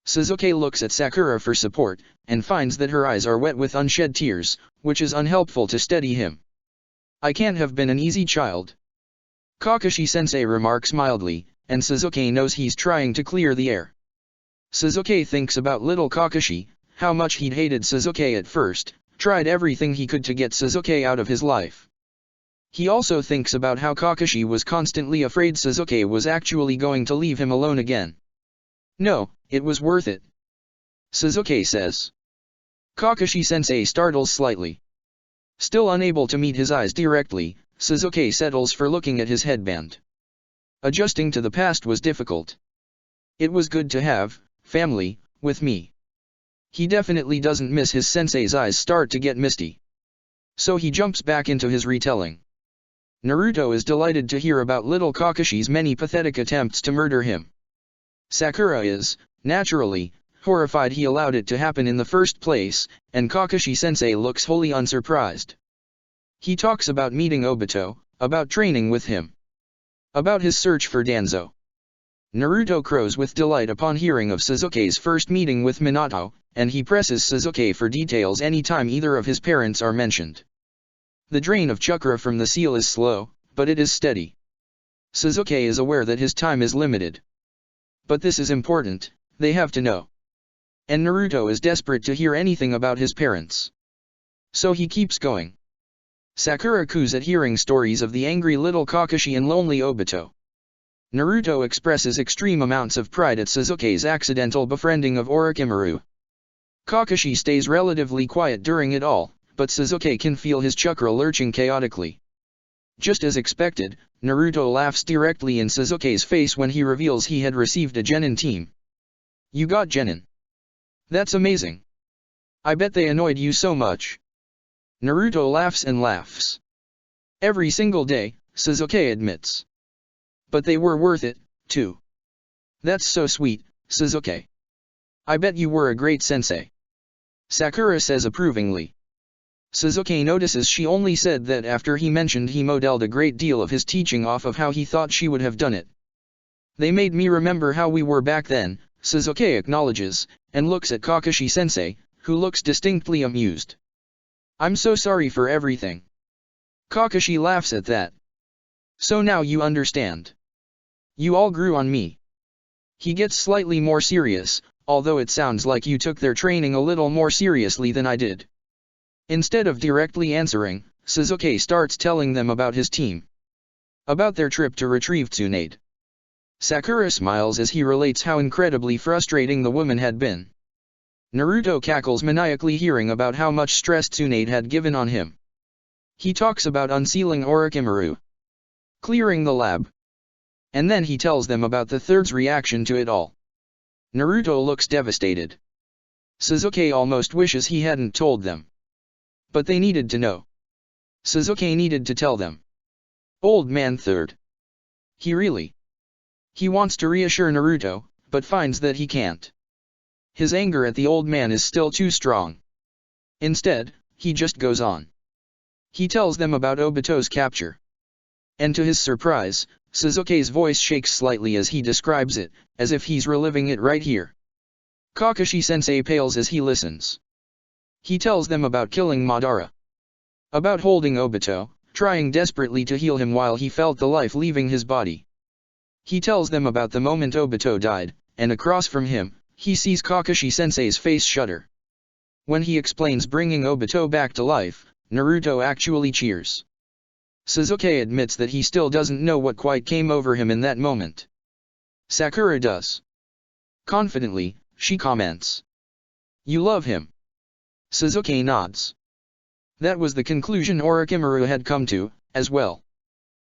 Speaker 1: Sasuke looks at Sakura for support, and finds that her eyes are wet with unshed tears, which is unhelpful to steady him. I can't have been an easy child. Kakashi-sensei remarks mildly, and Sasuke knows he's trying to clear the air. Sasuke thinks about little Kakashi, how much he'd hated Sasuke at first, tried everything he could to get Sasuke out of his life. He also thinks about how Kakashi was constantly afraid Sasuke was actually going to leave him alone again. No, it was worth it. Sasuke says. Kakashi-sensei startles slightly. Still unable to meet his eyes directly, Sasuke settles for looking at his headband. Adjusting to the past was difficult. It was good to have family with me. He definitely doesn't miss his sensei's eyes start to get misty. So he jumps back into his retelling. Naruto is delighted to hear about little Kakashi's many pathetic attempts to murder him. Sakura is, naturally, horrified he allowed it to happen in the first place, and Kakashi-sensei looks wholly unsurprised. He talks about meeting Obito, about training with him, about his search for Danzo. Naruto crows with delight upon hearing of Sasuke's first meeting with Minato, and he presses Sasuke for details anytime either of his parents are mentioned. The drain of chakra from the seal is slow, but it is steady. Sasuke is aware that his time is limited. But this is important, they have to know. And Naruto is desperate to hear anything about his parents. So he keeps going. Sakura coos at hearing stories of the angry little Kakashi and lonely Obito. Naruto expresses extreme amounts of pride at Sasuke's accidental befriending of Orochimaru. Kakashi stays relatively quiet during it all, but Sasuke can feel his chakra lurching chaotically. Just as expected, Naruto laughs directly in Sasuke's face when he reveals he had received a genin team. You got genin. That's amazing. I bet they annoyed you so much. Naruto laughs and laughs. Every single day, Sasuke admits. But they were worth it, too. That's so sweet, Sasuke. I bet you were a great sensei. Sakura says approvingly. Sasuke notices she only said that after he mentioned he modeled a great deal of his teaching off of how he thought she would have done it. They made me remember how we were back then, Sasuke acknowledges, and looks at Kakashi-sensei, who looks distinctly amused. I'm so sorry for everything. Kakashi laughs at that. So now you understand. You all grew on me. He gets slightly more serious, although it sounds like you took their training a little more seriously than I did. Instead of directly answering, Suzuki starts telling them about his team. About their trip to retrieve Tsunade. Sakura smiles as he relates how incredibly frustrating the woman had been. Naruto cackles maniacally hearing about how much stress Tsunade had given on him. He talks about unsealing Orochimaru, clearing the lab, and then he tells them about the third's reaction to it all. Naruto looks devastated. Suzuki almost wishes he hadn't told them. But they needed to know. Suzuki needed to tell them. Old man third. He wants to reassure Naruto, but finds that he can't. His anger at the old man is still too strong. Instead, he just goes on. He tells them about Obito's capture. And to his surprise, Suzuki's voice shakes slightly as he describes it, as if he's reliving it right here. Kakashi-sensei pales as he listens. He tells them about killing Madara. About holding Obito, trying desperately to heal him while he felt the life leaving his body. He tells them about the moment Obito died, and across from him, he sees Kakashi-sensei's face shudder. When he explains bringing Obito back to life, Naruto actually cheers. Suzuki admits that he still doesn't know what quite came over him in that moment. Sakura does. Confidently, she comments. You love him. Suzuki nods. That was the conclusion Orochimaru had come to, as well.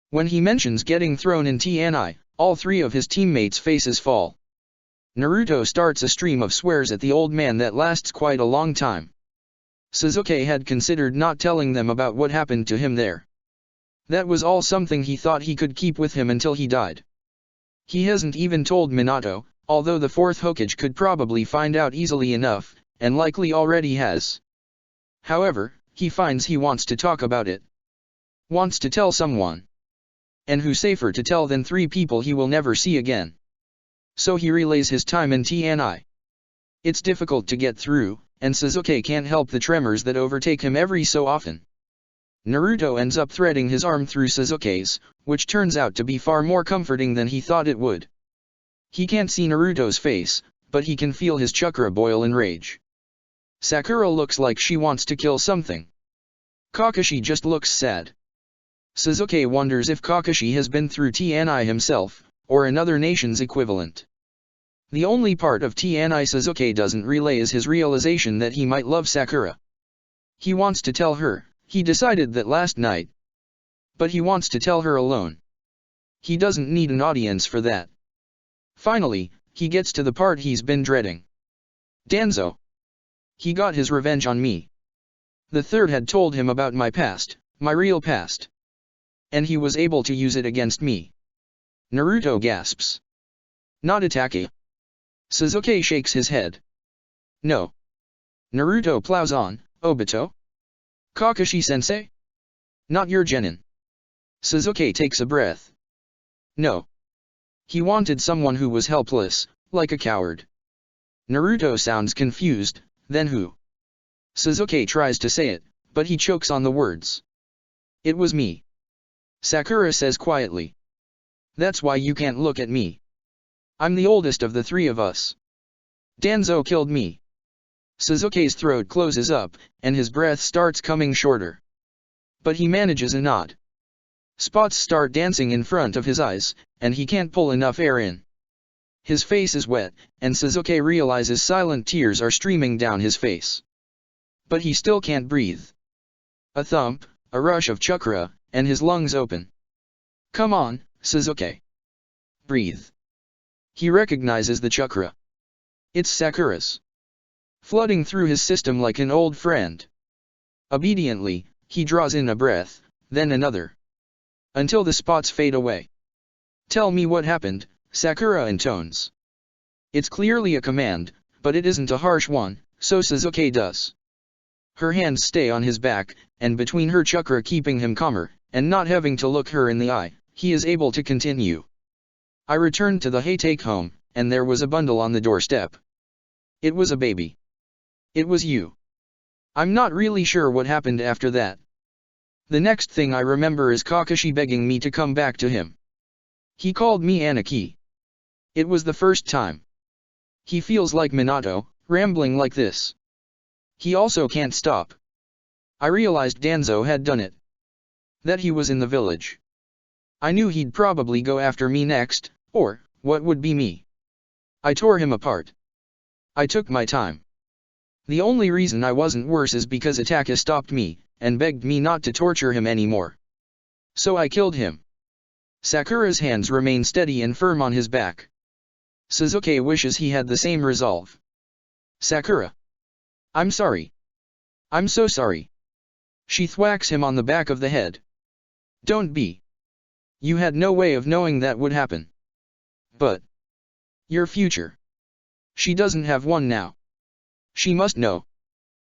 Speaker 1: When he mentions getting thrown in TNI, all three of his teammates' faces fall. Naruto starts a stream of swears at the old man that lasts quite a long time. Suzuki had considered not telling them about what happened to him there. That was all something he thought he could keep with him until he died. He hasn't even told Minato, although the fourth Hokage could probably find out easily enough, and likely already has. However, he finds he wants to talk about it. Wants to tell someone. And who safer to tell than three people he will never see again. So he relays his time in TNI. It's difficult to get through, and Suzuki can't help the tremors that overtake him every so often. Naruto ends up threading his arm through Suzuki's, which turns out to be far more comforting than he thought it would. He can't see Naruto's face, but he can feel his chakra boil in rage. Sakura looks like she wants to kill something. Kakashi just looks sad. Suzuki wonders if Kakashi has been through TNI himself, or another nation's equivalent. The only part of TNI Suzuki doesn't relay is his realization that he might love Sakura. He wants to tell her, he decided that last night. But he wants to tell her alone. He doesn't need an audience for that. Finally, he gets to the part he's been dreading. Danzo. He got his revenge on me. The third had told him about my past, my real past. And he was able to use it against me. Naruto gasps. Not Itachi. Suzuki shakes his head. No. Naruto plows on, Obito? Kakashi-sensei? Not your genin. Suzuki takes a breath. No. He wanted someone who was helpless, like a coward. Naruto sounds confused, then who? Suzuki tries to say it, but he chokes on the words. It was me. Sakura says quietly. That's why you can't look at me. I'm the oldest of the three of us. Danzo killed me. Suzuki's throat closes up, and his breath starts coming shorter. But he manages a nod. Spots start dancing in front of his eyes, and he can't pull enough air in. His face is wet, and Suzuki realizes silent tears are streaming down his face. But he still can't breathe. A thump, a rush of chakra, and his lungs open. Come on, Suzuki. Breathe. He recognizes the chakra. It's Sakura's. Flooding through his system like an old friend. Obediently, he draws in a breath, then another. Until the spots fade away. Tell me what happened, Sakura intones. It's clearly a command, but it isn't a harsh one, so Suzuki does. Her hands stay on his back, and between her chakra keeping him calmer, and not having to look her in the eye, he is able to continue. I returned to the Haytake home, and there was a bundle on the doorstep. It was a baby. It was you. I'm not really sure what happened after that. The next thing I remember is Kakashi begging me to come back to him. He called me Anaki. It was the first time. He feels like Minato, rambling like this. He also can't stop. I realized Danzo had done it. That he was in the village. I knew he'd probably go after me next, or, what would be me. I tore him apart. I took my time. The only reason I wasn't worse is because Ataka stopped me, and begged me not to torture him anymore. So I killed him. Sakura's hands remain steady and firm on his back. Sasuke wishes he had the same resolve. Sakura. I'm sorry. I'm so sorry. She thwacks him on the back of the head. Don't be. You had no way of knowing that would happen. But. Your future. She doesn't have one now. She must know.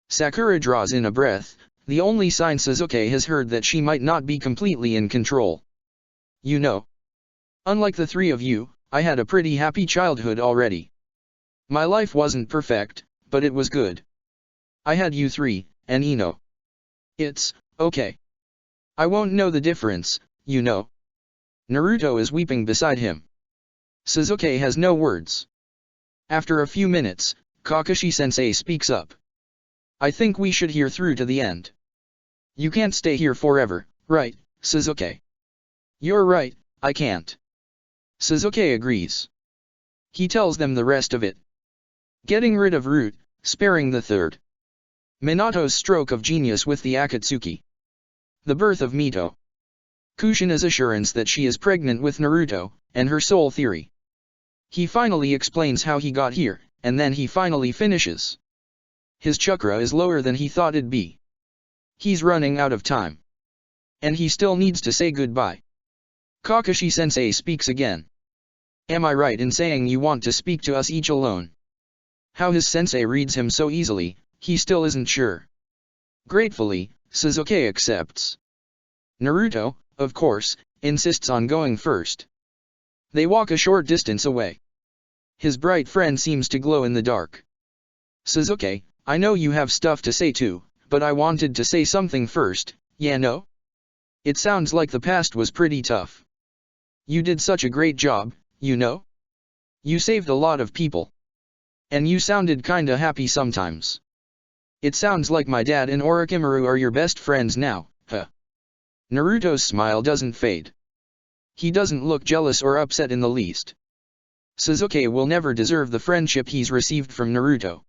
Speaker 1: Sakura draws in a breath, the only sign Sasuke has heard that she might not be completely in control. You know. Unlike the three of you, I had a pretty happy childhood already. My life wasn't perfect, but it was good. I had you three, and Ino. It's okay. I won't know the difference, you know. Naruto is weeping beside him. Sasuke has no words. After a few minutes, Kakashi-sensei speaks up. I think we should hear through to the end. You can't stay here forever, right, Sasuke? You're right, I can't. Sasuke agrees. He tells them the rest of it. Getting rid of Root, sparing the third. Minato's stroke of genius with the Akatsuki. The birth of Mito. Kushina's assurance that she is pregnant with Naruto, and her soul theory. He finally explains how he got here, and then he finally finishes. His chakra is lower than he thought it'd be. He's running out of time. And he still needs to say goodbye. Kakashi-sensei speaks again. Am I right in saying you want to speak to us each alone? How his sensei reads him so easily, he still isn't sure. Gratefully, Sasuke accepts. Naruto, of course, insists on going first. They walk a short distance away. His bright friend seems to glow in the dark. Sasuke, I know you have stuff to say too, but I wanted to say something first, yeah no? It sounds like the past was pretty tough. You did such a great job, you know? You saved a lot of people. And you sounded kinda happy sometimes. It sounds like my dad and Orochimaru are your best friends now, huh? Naruto's smile doesn't fade. He doesn't look jealous or upset in the least. Sasuke will never deserve the friendship he's received from Naruto.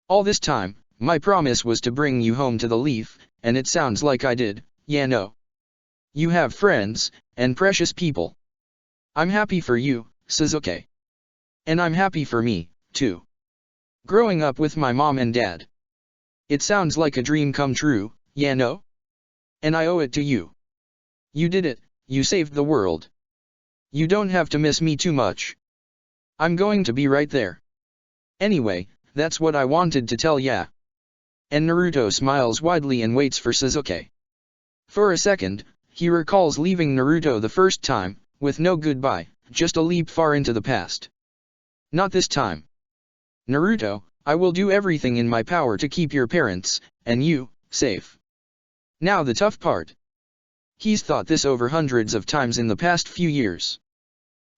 Speaker 1: All this time, my promise was to bring you home to the leaf, and it sounds like I did, yeah no? You have friends, and precious people. I'm happy for you, Sasuke. And I'm happy for me, too. Growing up with my mom and dad. It sounds like a dream come true, yeah no? And I owe it to you. You did it, you saved the world. You don't have to miss me too much. I'm going to be right there. Anyway, that's what I wanted to tell ya. And Naruto smiles widely and waits for Sasuke. For a second, he recalls leaving Naruto the first time, with no goodbye, just a leap far into the past. Not this time. Naruto, I will do everything in my power to keep your parents, and you, safe. Now the tough part. He's thought this over hundreds of times in the past few years.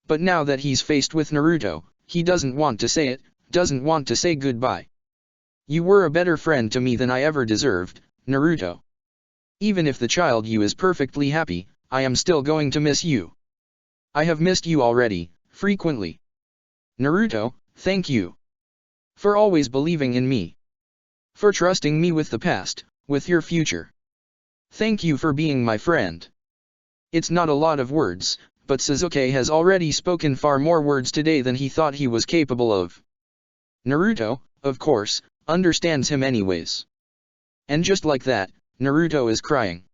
Speaker 1: But now that he's faced with Naruto, he doesn't want to say it, doesn't want to say goodbye. You were a better friend to me than I ever deserved, Naruto. Even if the child you is perfectly happy, I am still going to miss you. I have missed you already, frequently. Naruto, thank you. For always believing in me. For trusting me with the past, with your future. Thank you for being my friend. It's not a lot of words, but Sasuke has already spoken far more words today than he thought he was capable of. Naruto, of course, understands him anyways. And just like that, Naruto is crying.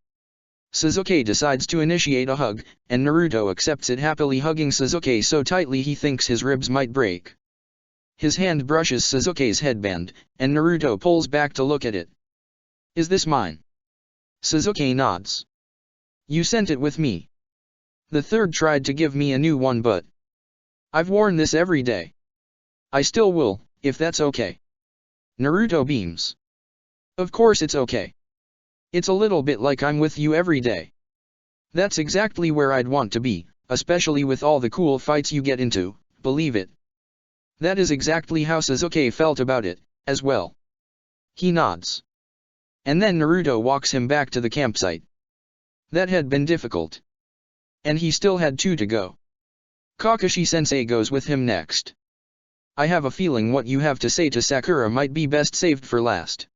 Speaker 1: Sasuke decides to initiate a hug, and Naruto accepts it happily, hugging Sasuke so tightly he thinks his ribs might break. His hand brushes Sasuke's headband, and Naruto pulls back to look at it. Is this mine? Sasuke nods. You sent it with me. The third tried to give me a new one, but I've worn this every day. I still will, if that's okay. Naruto beams. Of course it's okay. It's a little bit like I'm with you every day. That's exactly where I'd want to be, especially with all the cool fights you get into, believe it. That is exactly how Sasuke felt about it, as well. He nods. And then Naruto walks him back to the campsite. That had been difficult. And he still had 2 to go. Kakashi-sensei goes with him next. I have a feeling what you have to say to Sakura might be best saved for last.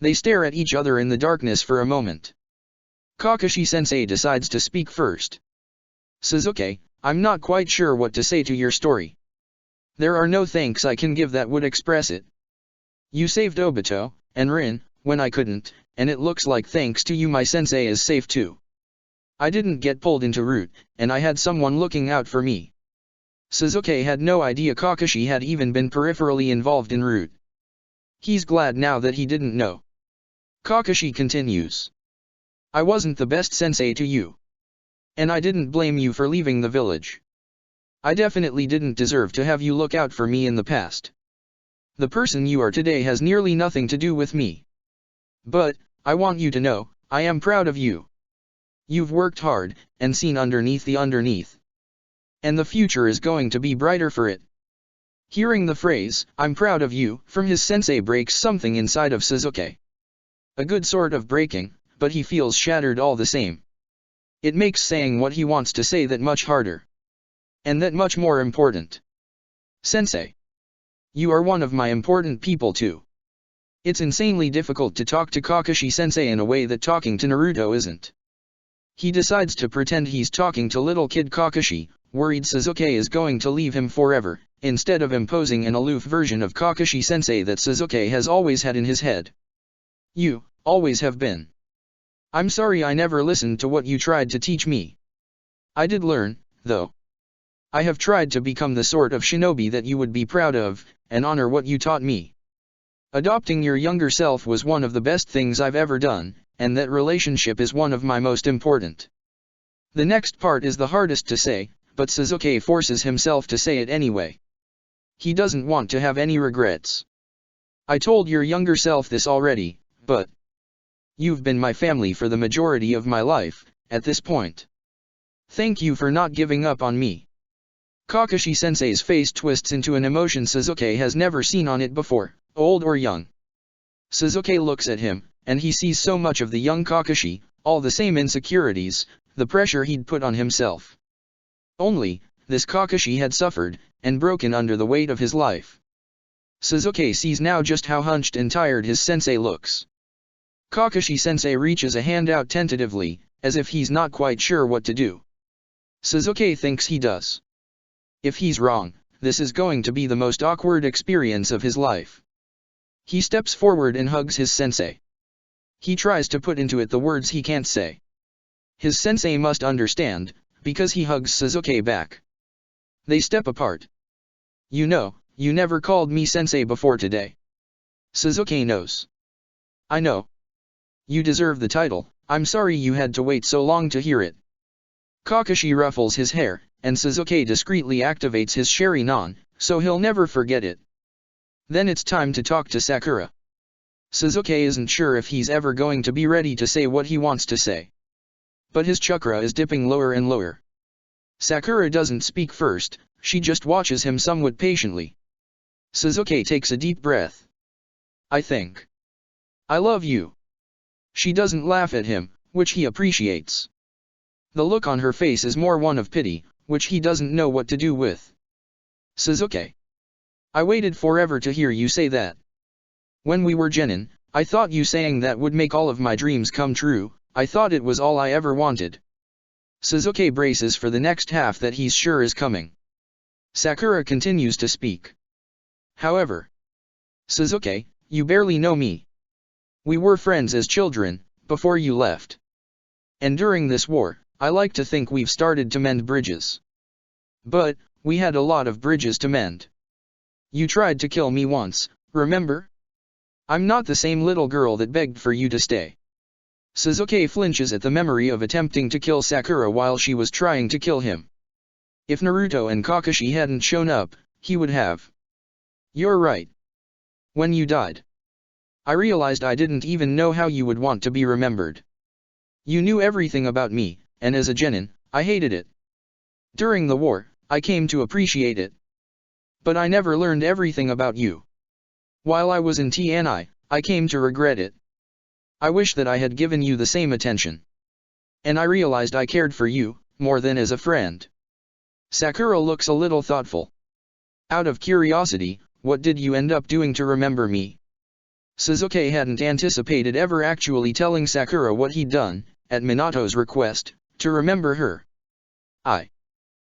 Speaker 1: They stare at each other in the darkness for a moment. Kakashi-sensei decides to speak first. Sasuke, I'm not quite sure what to say to your story. There are no thanks I can give that would express it. You saved Obito, and Rin, when I couldn't, and it looks like thanks to you my sensei is safe too. I didn't get pulled into route, and I had someone looking out for me. Sasuke had no idea Kakashi had even been peripherally involved in route. He's glad now that he didn't know. Kakashi continues. I wasn't the best sensei to you. And I didn't blame you for leaving the village. I definitely didn't deserve to have you look out for me in the past. The person you are today has nearly nothing to do with me. But, I want you to know, I am proud of you. You've worked hard, and seen underneath the underneath. And the future is going to be brighter for it. Hearing the phrase, I'm proud of you, from his sensei breaks something inside of Sasuke. A good sort of breaking, but he feels shattered all the same. It makes saying what he wants to say that much harder. And that much more important. Sensei. You are one of my important people too. It's insanely difficult to talk to Kakashi-sensei in a way that talking to Naruto isn't. He decides to pretend he's talking to little kid Kakashi, worried Sasuke is going to leave him forever, instead of imposing an aloof version of Kakashi-sensei that Sasuke has always had in his head. You, always have been. I'm sorry I never listened to what you tried to teach me. I did learn, though. I have tried to become the sort of shinobi that you would be proud of, and honor what you taught me. Adopting your younger self was one of the best things I've ever done, and that relationship is one of my most important. The next part is the hardest to say, but Sasuke forces himself to say it anyway. He doesn't want to have any regrets. I told your younger self this already, but you've been my family for the majority of my life, at this point. Thank you for not giving up on me. Kakashi-sensei's face twists into an emotion Sasuke has never seen on it before, old or young. Sasuke looks at him, and he sees so much of the young Kakashi, all the same insecurities, the pressure he'd put on himself. Only, this Kakashi had suffered, and broken under the weight of his life. Sasuke sees now just how hunched and tired his sensei looks. Kakashi-sensei reaches a hand out tentatively, as if he's not quite sure what to do. Sasuke thinks he does. If he's wrong, this is going to be the most awkward experience of his life. He steps forward and hugs his sensei. He tries to put into it the words he can't say. His sensei must understand, because he hugs Sasuke back. They step apart. You know, you never called me sensei before today. Sasuke knows. I know. You deserve the title, I'm sorry you had to wait so long to hear it. Kakashi ruffles his hair, and Sasuke discreetly activates his Sharingan, so he'll never forget it. Then it's time to talk to Sakura. Sasuke isn't sure if he's ever going to be ready to say what he wants to say. But his chakra is dipping lower and lower. Sakura doesn't speak first, she just watches him somewhat patiently. Sasuke takes a deep breath. I think. I love you. She doesn't laugh at him, which he appreciates. The look on her face is more one of pity, which he doesn't know what to do with. Sasuke. I waited forever to hear you say that. When we were genin, I thought you saying that would make all of my dreams come true, I thought it was all I ever wanted. Sasuke braces for the next half that he's sure is coming. Sakura continues to speak. However. Sasuke, you barely know me. We were friends as children, before you left. And during this war, I like to think we've started to mend bridges. But, we had a lot of bridges to mend. You tried to kill me once, remember? I'm not the same little girl that begged for you to stay. Sasuke flinches at the memory of attempting to kill Sakura while she was trying to kill him. If Naruto and Kakashi hadn't shown up, he would have. You're right. When you died, I realized I didn't even know how you would want to be remembered. You knew everything about me, and as a genin, I hated it. During the war, I came to appreciate it. But I never learned everything about you. While I was in TNI, I came to regret it. I wish that I had given you the same attention. And I realized I cared for you, more than as a friend. Sakura looks a little thoughtful. Out of curiosity, what did you end up doing to remember me? Suzuki hadn't anticipated ever actually telling Sakura what he'd done, at Minato's request, to remember her. I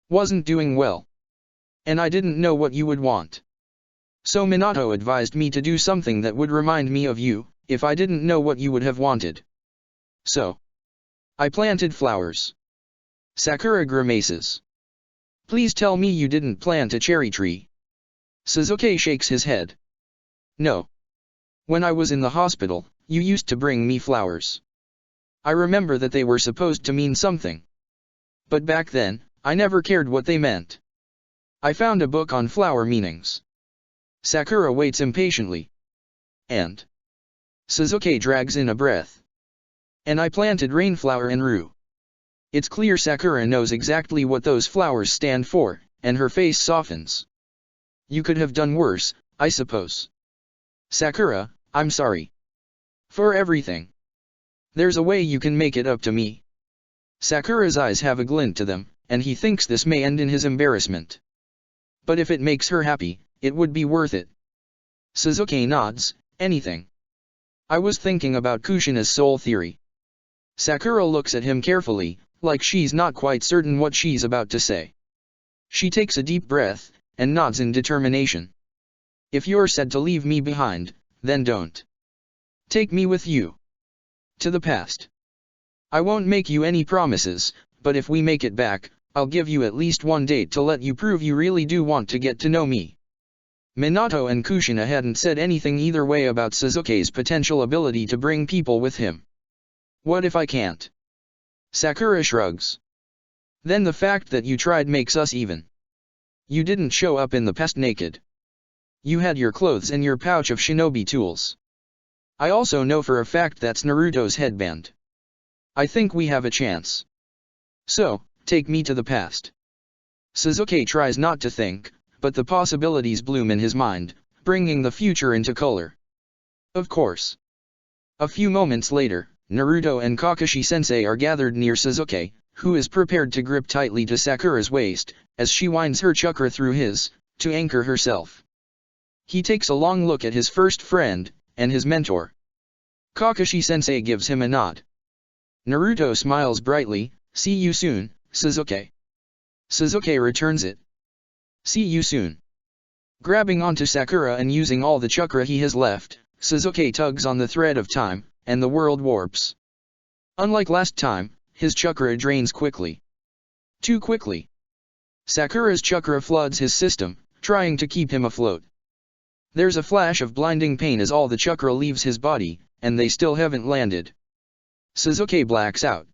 Speaker 1: wasn't doing well. And I didn't know what you would want. So Minato advised me to do something that would remind me of you, if I didn't know what you would have wanted. So I planted flowers. Sakura grimaces. Please tell me you didn't plant a cherry tree. Suzuki shakes his head. No. When I was in the hospital, you used to bring me flowers. I remember that they were supposed to mean something. But back then, I never cared what they meant. I found a book on flower meanings. Sakura waits impatiently. And Suzuki drags in a breath. And I planted rainflower and rue. It's clear Sakura knows exactly what those flowers stand for, and her face softens. You could have done worse, I suppose. Sakura, I'm sorry. For everything. There's a way you can make it up to me. Sakura's eyes have a glint to them, and he thinks this may end in his embarrassment. But if it makes her happy, it would be worth it. Suzuki nods, anything. I was thinking about Kushina's soul theory. Sakura looks at him carefully, like she's not quite certain what she's about to say. She takes a deep breath, and nods in determination. If you're said to leave me behind, then don't. Take me with you. To the past. I won't make you any promises, but if we make it back, I'll give you at least one date to let you prove you really do want to get to know me. Minato and Kushina hadn't said anything either way about Suzuki's potential ability to bring people with him. What if I can't? Sakura shrugs. Then the fact that you tried makes us even. You didn't show up in the past naked. You had your clothes and your pouch of shinobi tools. I also know for a fact that's Naruto's headband. I think we have a chance. So, take me to the past. Suzuki tries not to think, but the possibilities bloom in his mind, bringing the future into color. Of course. A few moments later, Naruto and Kakashi-sensei are gathered near Suzuki, who is prepared to grip tightly to Sakura's waist, as she winds her chakra through his, to anchor herself. He takes a long look at his first friend, and his mentor. Kakashi-sensei gives him a nod. Naruto smiles brightly, see you soon, Suzuki. Suzuki returns it. See you soon. Grabbing onto Sakura and using all the chakra he has left, Suzuki tugs on the thread of time, and the world warps. Unlike last time, his chakra drains quickly. Too quickly. Sakura's chakra floods his system, trying to keep him afloat. There's a flash of blinding pain as all the chakra leaves his body, and they still haven't landed. Suzuki blacks out.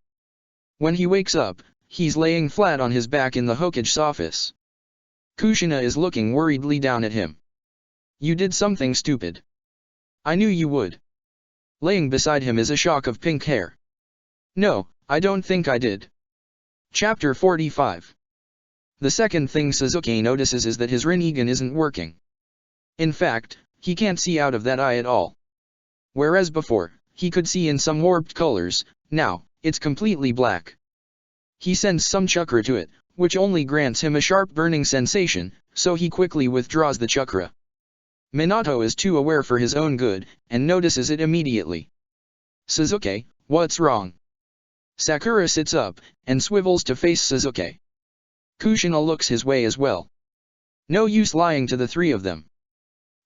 Speaker 1: When he wakes up, he's laying flat on his back in the Hokage's office. Kushina is looking worriedly down at him. You did something stupid. I knew you would. Laying beside him is a shock of pink hair. No, I don't think I did. Chapter 45. The second thing Suzuki notices is that his Rinnegan isn't working. In fact, he can't see out of that eye at all. Whereas before, he could see in some warped colors, now, it's completely black. He sends some chakra to it, which only grants him a sharp burning sensation, so he quickly withdraws the chakra. Minato is too aware for his own good, and notices it immediately. Suzuki, what's wrong? Sakura sits up, and swivels to face Suzuki. Kushina looks his way as well. No use lying to the three of them.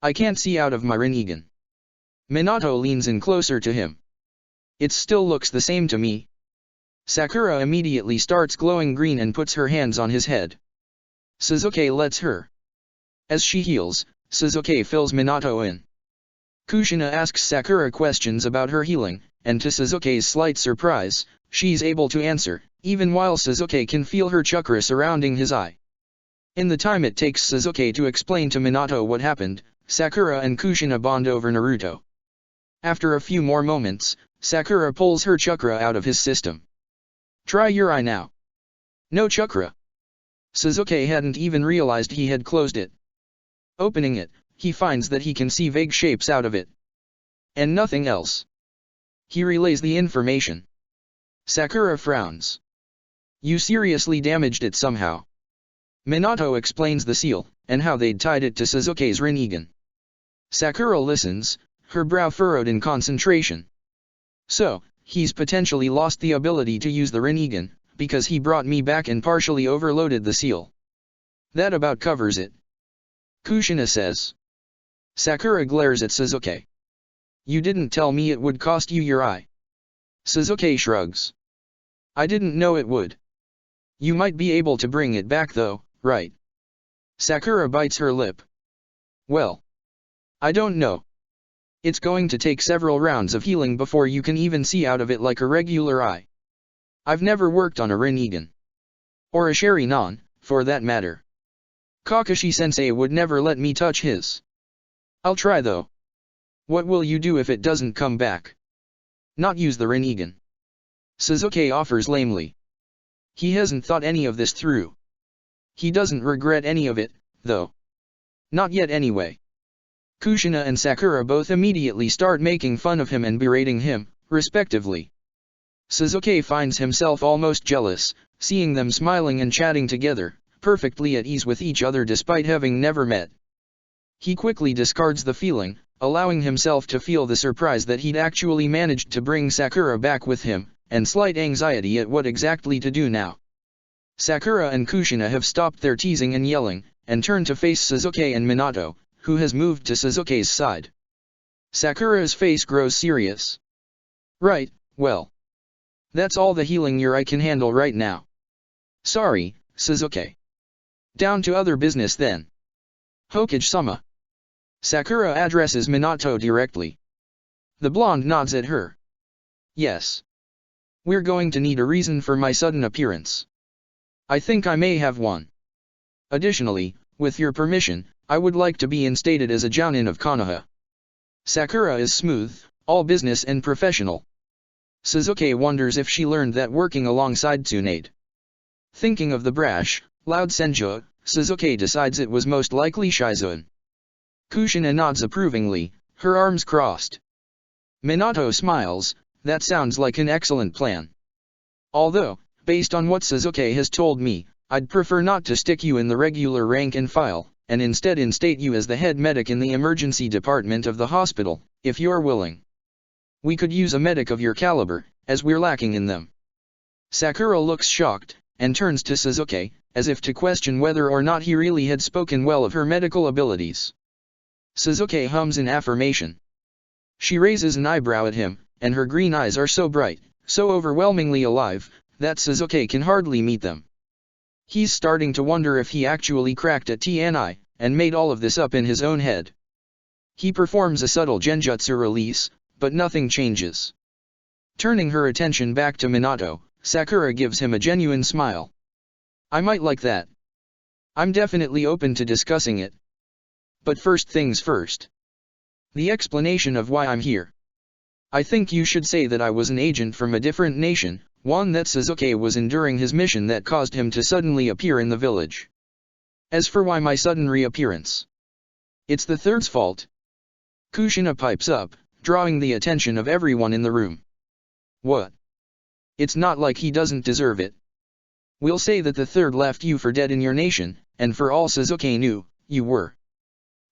Speaker 1: I can't see out of my Rinnegan. Minato leans in closer to him. It still looks the same to me. Sakura immediately starts glowing green and puts her hands on his head. Suzuki lets her. As she heals, Suzuki fills Minato in. Kushina asks Sakura questions about her healing, and to Suzuki's slight surprise, she's able to answer, even while Suzuki can feel her chakra surrounding his eye. In the time it takes Suzuki to explain to Minato what happened, Sakura and Kushina bond over Naruto. After a few more moments, Sakura pulls her chakra out of his system. Try your eye now. No chakra. Suzuki hadn't even realized he had closed it. Opening it, he finds that he can see vague shapes out of it. And nothing else. He relays the information. Sakura frowns. You seriously damaged it somehow. Minato explains the seal, and how they'd tied it to Suzuki's Rinnegan. Sakura listens, her brow furrowed in concentration. So, he's potentially lost the ability to use the Rinnegan, because he brought me back and partially overloaded the seal. That about covers it. Kushina says. Sakura glares at Suzuki. You didn't tell me it would cost you your eye. Suzuki shrugs. I didn't know it would. You might be able to bring it back though, right? Sakura bites her lip. Well, I don't know. It's going to take several rounds of healing before you can even see out of it like a regular eye. I've never worked on a Rinnegan. Or a Sharingan, for that matter. Kakashi-sensei would never let me touch his. I'll try though. What will you do if it doesn't come back? Not use the Rinnegan. Suzuki offers lamely. He hasn't thought any of this through. He doesn't regret any of it, though. Not yet anyway. Kushina and Sakura both immediately start making fun of him and berating him, respectively. Suzuki finds himself almost jealous, seeing them smiling and chatting together, perfectly at ease with each other despite having never met. He quickly discards the feeling, allowing himself to feel the surprise that he'd actually managed to bring Sakura back with him, and slight anxiety at what exactly to do now. Sakura and Kushina have stopped their teasing and yelling, and turn to face Suzuki and Minato, who has moved to Suzuki's side. Sakura's face grows serious. Right, well. That's all the healing your eye can handle right now. Sorry, Suzuki. Down to other business then. Hokage-sama. Sakura addresses Minato directly. The blonde nods at her. Yes. We're going to need a reason for my sudden appearance. I think I may have one. Additionally, with your permission, I would like to be instated as a Jounin of Konoha. Sakura is smooth, all business and professional. Suzuki wonders if she learned that working alongside Tsunade. Thinking of the brash, loud Senju, Suzuki decides it was most likely Shizune. Kushina nods approvingly, her arms crossed. Minato smiles, that sounds like an excellent plan. Although, based on what Suzuki has told me, I'd prefer not to stick you in the regular rank and file, and instead instate you as the head medic in the emergency department of the hospital, if you're willing. We could use a medic of your caliber, as we're lacking in them. Sakura looks shocked, and turns to Suzuki, as if to question whether or not he really had spoken well of her medical abilities. Suzuki hums in affirmation. She raises an eyebrow at him, and her green eyes are so bright, so overwhelmingly alive, that Suzuki can hardly meet them. He's starting to wonder if he actually cracked at TNI, and made all of this up in his own head. He performs a subtle genjutsu release, but nothing changes. Turning her attention back to Minato, Sakura gives him a genuine smile. I might like that. I'm definitely open to discussing it. But first things first. The explanation of why I'm here. I think you should say that I was an agent from a different nation, one that Suzuki was in during his mission that caused him to suddenly appear in the village. As for why my sudden reappearance. It's the third's fault. Kushina pipes up, drawing the attention of everyone in the room. What? It's not like he doesn't deserve it. We'll say that the third left you for dead in your nation, and for all Suzuki knew, you were.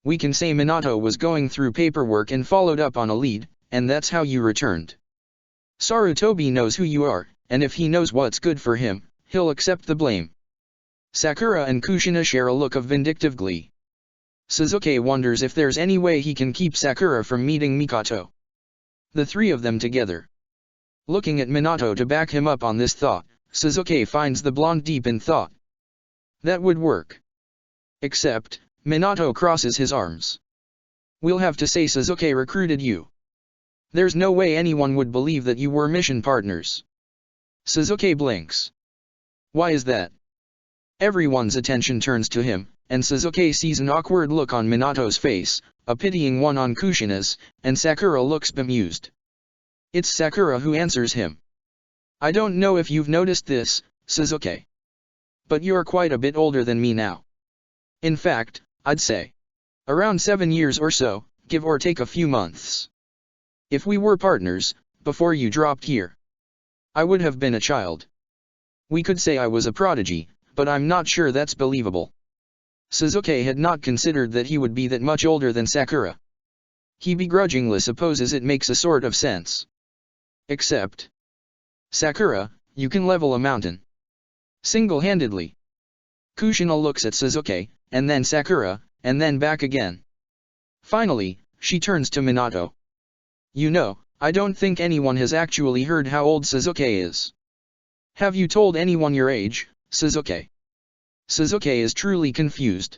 Speaker 1: We can say Minato was going through paperwork and followed up on a lead, and that's how you returned. Sarutobi knows who you are, and if he knows what's good for him, he'll accept the blame. Sakura and Kushina share a look of vindictive glee. Suzuki wonders if there's any way he can keep Sakura from meeting Mikoto. The three of them together. Looking at Minato to back him up on this thought, Suzuki finds the blonde deep in thought. That would work. Except, Minato crosses his arms. We'll have to say Suzuki recruited you. There's no way anyone would believe that you were mission partners. Suzuki blinks. Why is that? Everyone's attention turns to him, and Suzuki sees an awkward look on Minato's face, a pitying one on Kushina's, and Sakura looks bemused. It's Sakura who answers him. I don't know if you've noticed this, Suzuki. But you're quite a bit older than me now. In fact, I'd say around 7 years or so, give or take a few months. If we were partners, before you dropped here, I would have been a child. We could say I was a prodigy, but I'm not sure that's believable. Suzuki had not considered that he would be that much older than Sakura. He begrudgingly supposes it makes a sort of sense. Except, Sakura, you can level a mountain single-handedly. Kushina looks at Suzuki, and then Sakura, and then back again. Finally, she turns to Minato. You know, I don't think anyone has actually heard how old Suzuki is. Have you told anyone your age, Suzuki? Suzuki is truly confused.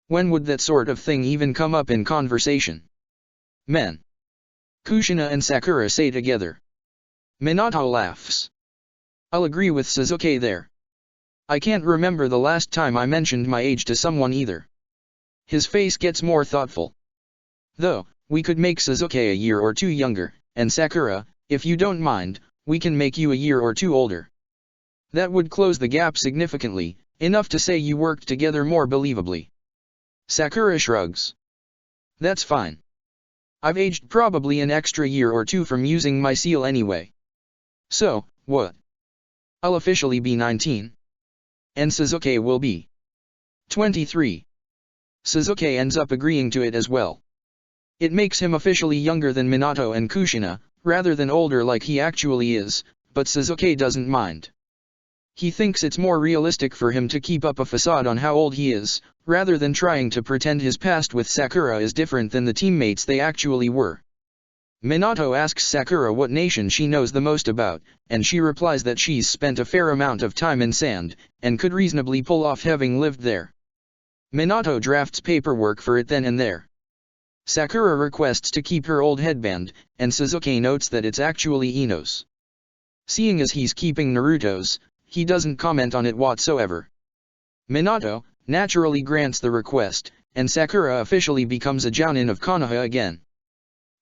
Speaker 1: When would that sort of thing even come up in conversation? Men. Kushina and Sakura say together. Minato laughs. I'll agree with Suzuki there. I can't remember the last time I mentioned my age to someone either. His face gets more thoughtful. Though, we could make Suzuki a year or two younger, and Sakura, if you don't mind, we can make you a year or two older. That would close the gap significantly, enough to say you worked together more believably. Sakura shrugs. That's fine. I've aged probably an extra year or two from using my seal anyway. So, what? I'll officially be 19. And Suzuki will be 23. Suzuki ends up agreeing to it as well. It makes him officially younger than Minato and Kushina, rather than older like he actually is, but Suzuki doesn't mind. He thinks it's more realistic for him to keep up a facade on how old he is, rather than trying to pretend his past with Sakura is different than the teammates they actually were. Minato asks Sakura what nation she knows the most about, and she replies that she's spent a fair amount of time in sand, and could reasonably pull off having lived there. Minato drafts paperwork for it then and there. Sakura requests to keep her old headband, and Suzuki notes that it's actually Ino's. Seeing as he's keeping Naruto's, he doesn't comment on it whatsoever. Minato, naturally grants the request, and Sakura officially becomes a jounin of Konoha again.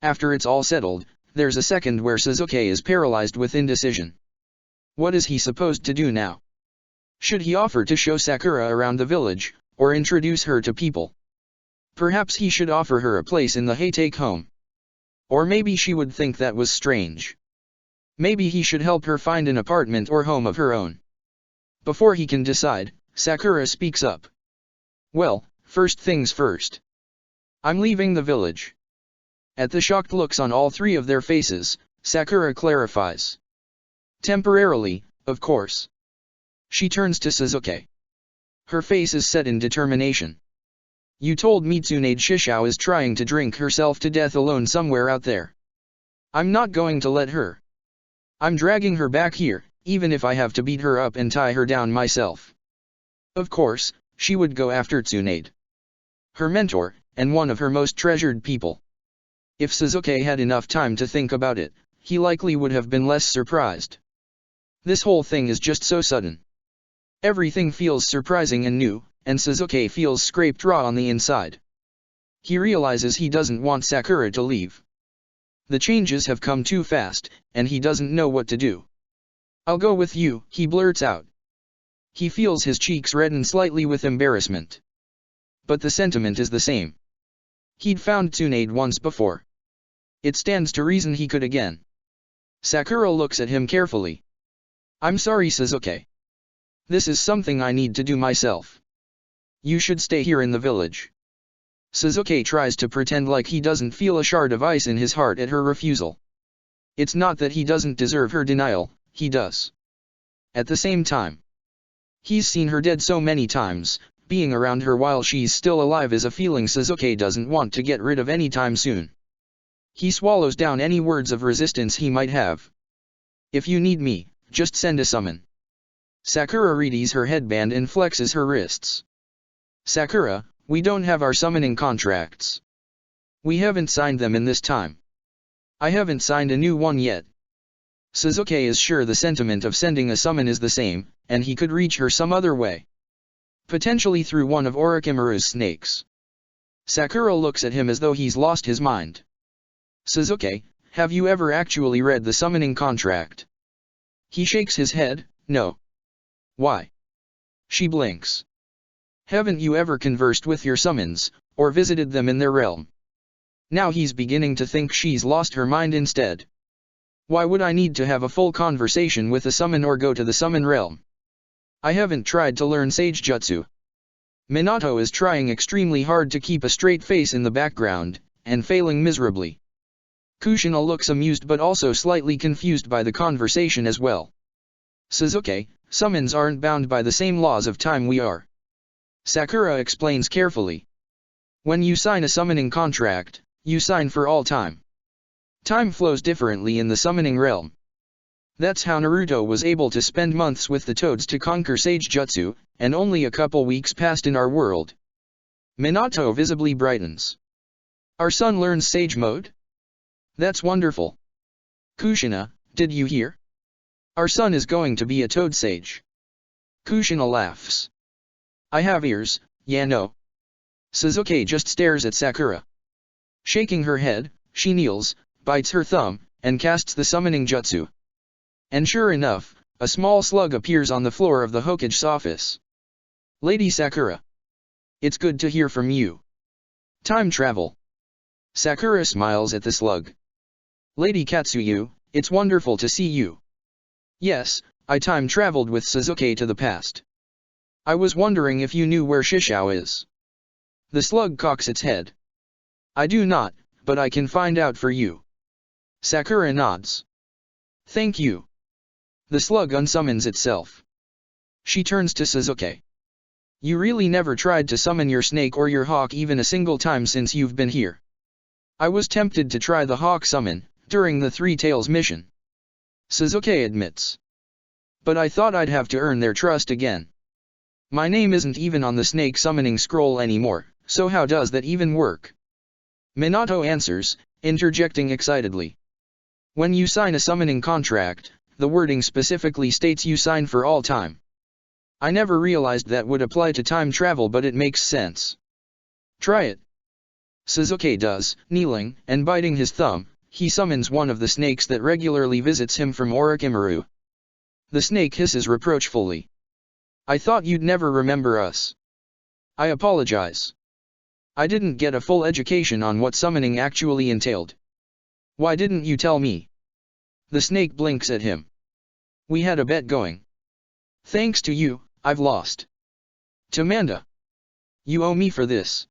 Speaker 1: After it's all settled, there's a second where Suzuki is paralyzed with indecision. What is he supposed to do now? Should he offer to show Sakura around the village, or introduce her to people? Perhaps he should offer her a place in the Haytake home. Or maybe she would think that was strange. Maybe he should help her find an apartment or home of her own. Before he can decide, Sakura speaks up. Well, first things first. I'm leaving the village. At the shocked looks on all three of their faces, Sakura clarifies. Temporarily, of course. She turns to Suzuki. Her face is set in determination. You told me Tsunade Shishao is trying to drink herself to death alone somewhere out there. I'm not going to let her. I'm dragging her back here, even if I have to beat her up and tie her down myself. Of course, she would go after Tsunade. Her mentor, and one of her most treasured people. If Suzuki had enough time to think about it, he likely would have been less surprised. This whole thing is just so sudden. Everything feels surprising and new, and Suzuki feels scraped raw on the inside. He realizes he doesn't want Sakura to leave. The changes have come too fast, and he doesn't know what to do. I'll go with you, he blurts out. He feels his cheeks redden slightly with embarrassment. But the sentiment is the same. He'd found Tsunade once before. It stands to reason he could again. Sakura looks at him carefully. I'm sorry, Suzuki. This is something I need to do myself. You should stay here in the village. Suzuki tries to pretend like he doesn't feel a shard of ice in his heart at her refusal. It's not that he doesn't deserve her denial, he does. At the same time, he's seen her dead so many times, being around her while she's still alive is a feeling Suzuki doesn't want to get rid of anytime soon. He swallows down any words of resistance he might have. If you need me, just send a summon. Sakura readies her headband and flexes her wrists. Sakura, we don't have our summoning contracts. We haven't signed them in this time. I haven't signed a new one yet. Suzuki is sure the sentiment of sending a summon is the same, and he could reach her some other way. Potentially through one of Orochimaru's snakes. Sakura looks at him as though he's lost his mind. Suzuki, have you ever actually read the summoning contract? He shakes his head, no. Why? She blinks. Haven't you ever conversed with your summons, or visited them in their realm? Now he's beginning to think she's lost her mind instead. Why would I need to have a full conversation with a summon or go to the summon realm? I haven't tried to learn Sage Jutsu. Minato is trying extremely hard to keep a straight face in the background, and failing miserably. Kushina looks amused but also slightly confused by the conversation as well. Sasuke, summons aren't bound by the same laws of time we are. Sakura explains carefully. When you sign a summoning contract, you sign for all time. Time flows differently in the summoning realm. That's how Naruto was able to spend months with the toads to conquer Sage Jutsu, and only a couple weeks passed in our world. Minato visibly brightens. Our son learns Sage Mode? That's wonderful. Kushina, did you hear? Our son is going to be a toad sage. Kushina laughs. I have ears, yeah no. Sasuke just stares at Sakura. Shaking her head, she kneels, bites her thumb, and casts the summoning jutsu. And sure enough, a small slug appears on the floor of the Hokage's office. Lady Sakura. It's good to hear from you. Time travel. Sakura smiles at the slug. Lady Katsuyu, it's wonderful to see you. Yes, I time traveled with Sasuke to the past. I was wondering if you knew where Shishao is. The slug cocks its head. I do not, but I can find out for you. Sakura nods. Thank you. The slug unsummons itself. She turns to Sasuke. You really never tried to summon your snake or your hawk even a single time since you've been here. I was tempted to try the hawk summon, during the Three Tails mission. Sasuke admits. But I thought I'd have to earn their trust again. My name isn't even on the snake summoning scroll anymore, so how does that even work? Minato answers, interjecting excitedly. When you sign a summoning contract, the wording specifically states you sign for all time. I never realized that would apply to time travel, but it makes sense. Try it. Sasuke does, kneeling, and biting his thumb, he summons one of the snakes that regularly visits him from Orochimaru. The snake hisses reproachfully. I thought you'd never remember us. I apologize. I didn't get a full education on what summoning actually entailed. Why didn't you tell me? The snake blinks at him. We had a bet going. Thanks to you, I've lost. Tamanda. You owe me for this.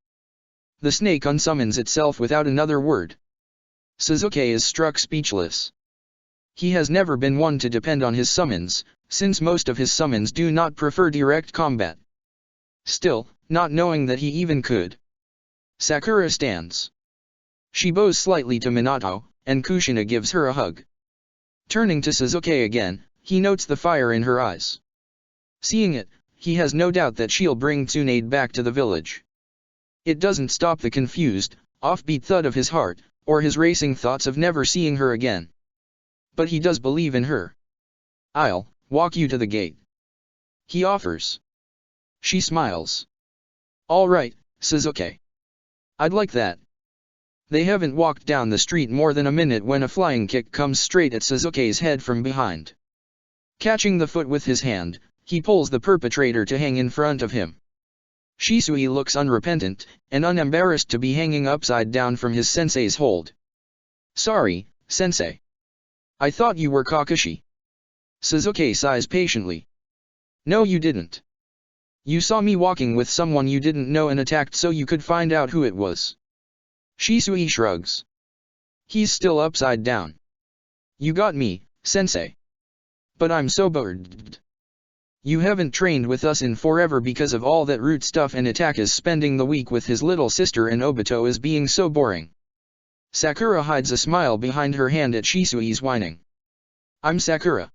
Speaker 1: The snake unsummons itself without another word. Sasuke is struck speechless. He has never been one to depend on his summons, since most of his summons do not prefer direct combat. Still, not knowing that he even could. Sakura stands. She bows slightly to Minato, and Kushina gives her a hug. Turning to Sasuke again, he notes the fire in her eyes. Seeing it, he has no doubt that she'll bring Tsunade back to the village. It doesn't stop the confused, offbeat thud of his heart, or his racing thoughts of never seeing her again. But he does believe in her. I'll walk you to the gate. He offers. She smiles. All right, Sasuke. I'd like that. They haven't walked down the street more than a minute when a flying kick comes straight at Sasuke's head from behind. Catching the foot with his hand, he pulls the perpetrator to hang in front of him. Shisui looks unrepentant, and unembarrassed to be hanging upside down from his sensei's hold. Sorry, sensei. I thought you were Kakashi. Sasuke sighs patiently. No, you didn't. You saw me walking with someone you didn't know and attacked so you could find out who it was. Shisui shrugs. He's still upside down. You got me, sensei. But I'm so bored. You haven't trained with us in forever because of all that root stuff, and Itaka's spending the week with his little sister and Obito is being so boring. Sakura hides a smile behind her hand at Shisui's whining. I'm Sakura.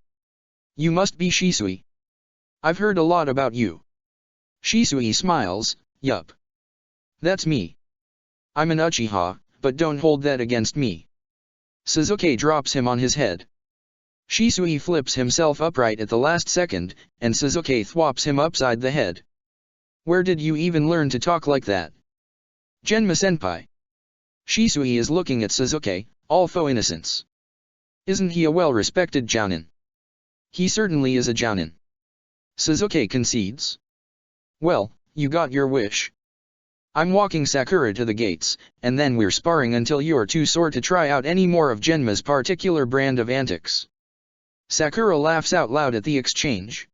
Speaker 1: You must be Shisui. I've heard a lot about you. Shisui smiles, yup. That's me. I'm an Uchiha, but don't hold that against me. Sasuke drops him on his head. Shisui flips himself upright at the last second, and Sasuke thwops him upside the head. Where did you even learn to talk like that? Genma-senpai. Shisui is looking at Sasuke, all faux innocence. Isn't he a well-respected jounin? He certainly is a jounin. Sasuke concedes. Well, you got your wish. I'm walking Sakura to the gates, and then we're sparring until you're too sore to try out any more of Genma's particular brand of antics. Sakura laughs out loud at the exchange.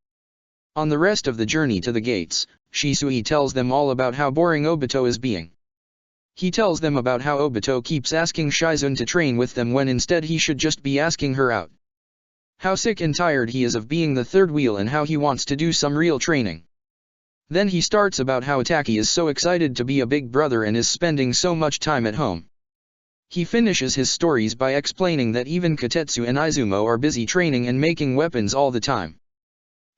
Speaker 1: On the rest of the journey to the gates, Shisui tells them all about how boring Obito is being. He tells them about how Obito keeps asking Shizune to train with them when instead he should just be asking her out. How sick and tired he is of being the third wheel and how he wants to do some real training. Then he starts about how Itaki is so excited to be a big brother and is spending so much time at home. He finishes his stories by explaining that even Kotetsu and Izumo are busy training and making weapons all the time.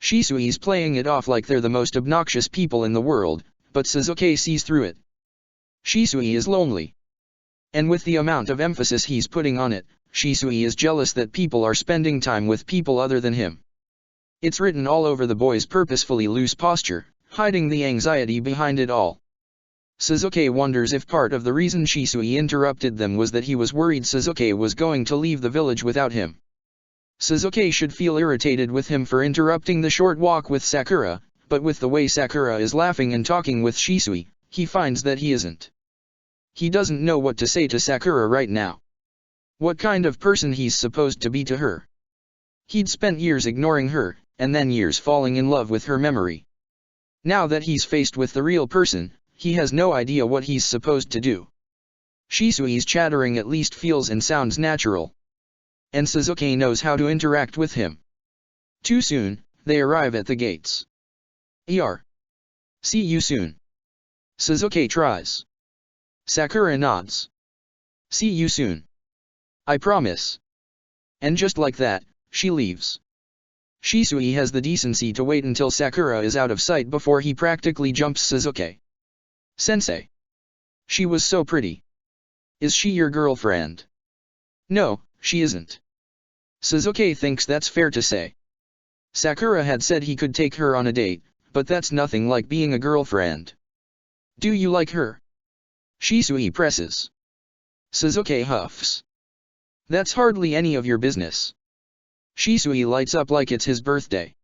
Speaker 1: Shisui's playing it off like they're the most obnoxious people in the world, but Sasuke sees through it. Shisui is lonely. And with the amount of emphasis he's putting on it, Shisui is jealous that people are spending time with people other than him. It's written all over the boy's purposefully loose posture, hiding the anxiety behind it all. Sasuke wonders if part of the reason Shisui interrupted them was that he was worried Sasuke was going to leave the village without him. Sasuke should feel irritated with him for interrupting the short walk with Sakura, but with the way Sakura is laughing and talking with Shisui, he finds that he isn't. He doesn't know what to say to Sakura right now. What kind of person he's supposed to be to her. He'd spent years ignoring her, and then years falling in love with her memory. Now that he's faced with the real person, he has no idea what he's supposed to do. Shisui's chattering at least feels and sounds natural. And Sasuke knows how to interact with him. Too soon, they arrive at the gates. See you soon. Sasuke tries. Sakura nods. See you soon. I promise. And just like that, she leaves. Shisui has the decency to wait until Sakura is out of sight before he practically jumps Sasuke. Sensei. She was so pretty. Is she your girlfriend? No, she isn't. Sasuke thinks that's fair to say. Sakura had said he could take her on a date, but that's nothing like being a girlfriend. Do you like her? Shisui presses. Sasuke huffs. That's hardly any of your business. Shisui lights up like it's his birthday.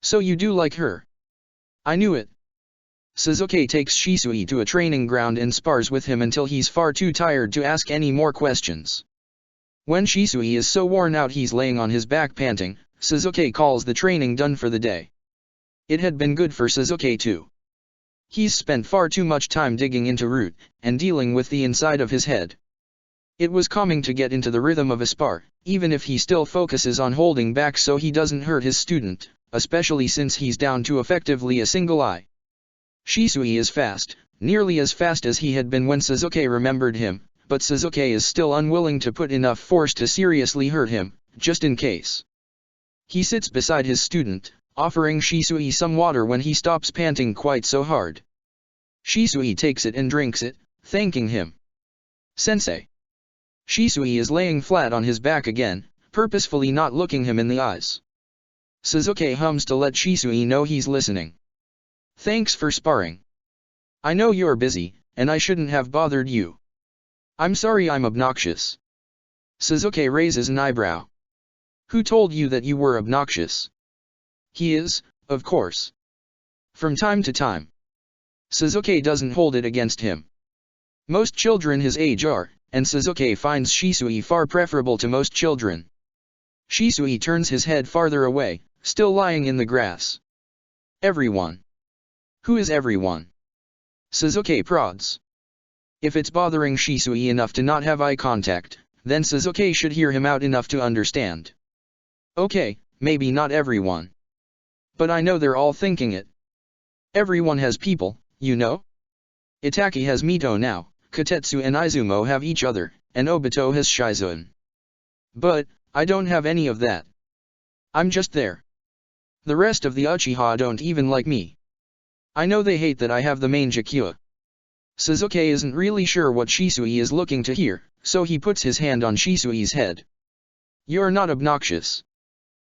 Speaker 1: So you do like her? I knew it. Sasuke takes Shisui to a training ground and spars with him until he's far too tired to ask any more questions. When Shisui is so worn out he's laying on his back panting, Sasuke calls the training done for the day. It had been good for Sasuke too. He's spent far too much time digging into root, and dealing with the inside of his head. It was calming to get into the rhythm of a spar, even if he still focuses on holding back so he doesn't hurt his student, especially since he's down to effectively a single eye. Shisui is fast, nearly as fast as he had been when Sasuke remembered him, but Sasuke is still unwilling to put enough force to seriously hurt him, just in case. He sits beside his student, offering Shisui some water when he stops panting quite so hard. Shisui takes it and drinks it, thanking him. Sensei. Shisui is laying flat on his back again, purposefully not looking him in the eyes. Sasuke hums to let Shisui know he's listening. Thanks for sparring. I know you're busy, and I shouldn't have bothered you. I'm sorry I'm obnoxious. Sasuke raises an eyebrow. Who told you that you were obnoxious? He is, of course. From time to time. Sasuke doesn't hold it against him. Most children his age are, and Sasuke finds Shisui far preferable to most children. Shisui turns his head farther away, still lying in the grass. Everyone. Who is everyone? Sasuke prods. If it's bothering Shisui enough to not have eye contact, then Sasuke should hear him out enough to understand. Okay, maybe not everyone. But I know they're all thinking it. Everyone has people, you know? Itaki has Mito now, Kotetsu and Izumo have each other, and Obito has Shizune. But, I don't have any of that. I'm just there. The rest of the Uchiha don't even like me. I know they hate that I have the main Jakuya. Sasuke isn't really sure what Shisui is looking to hear, so he puts his hand on Shisui's head. You're not obnoxious.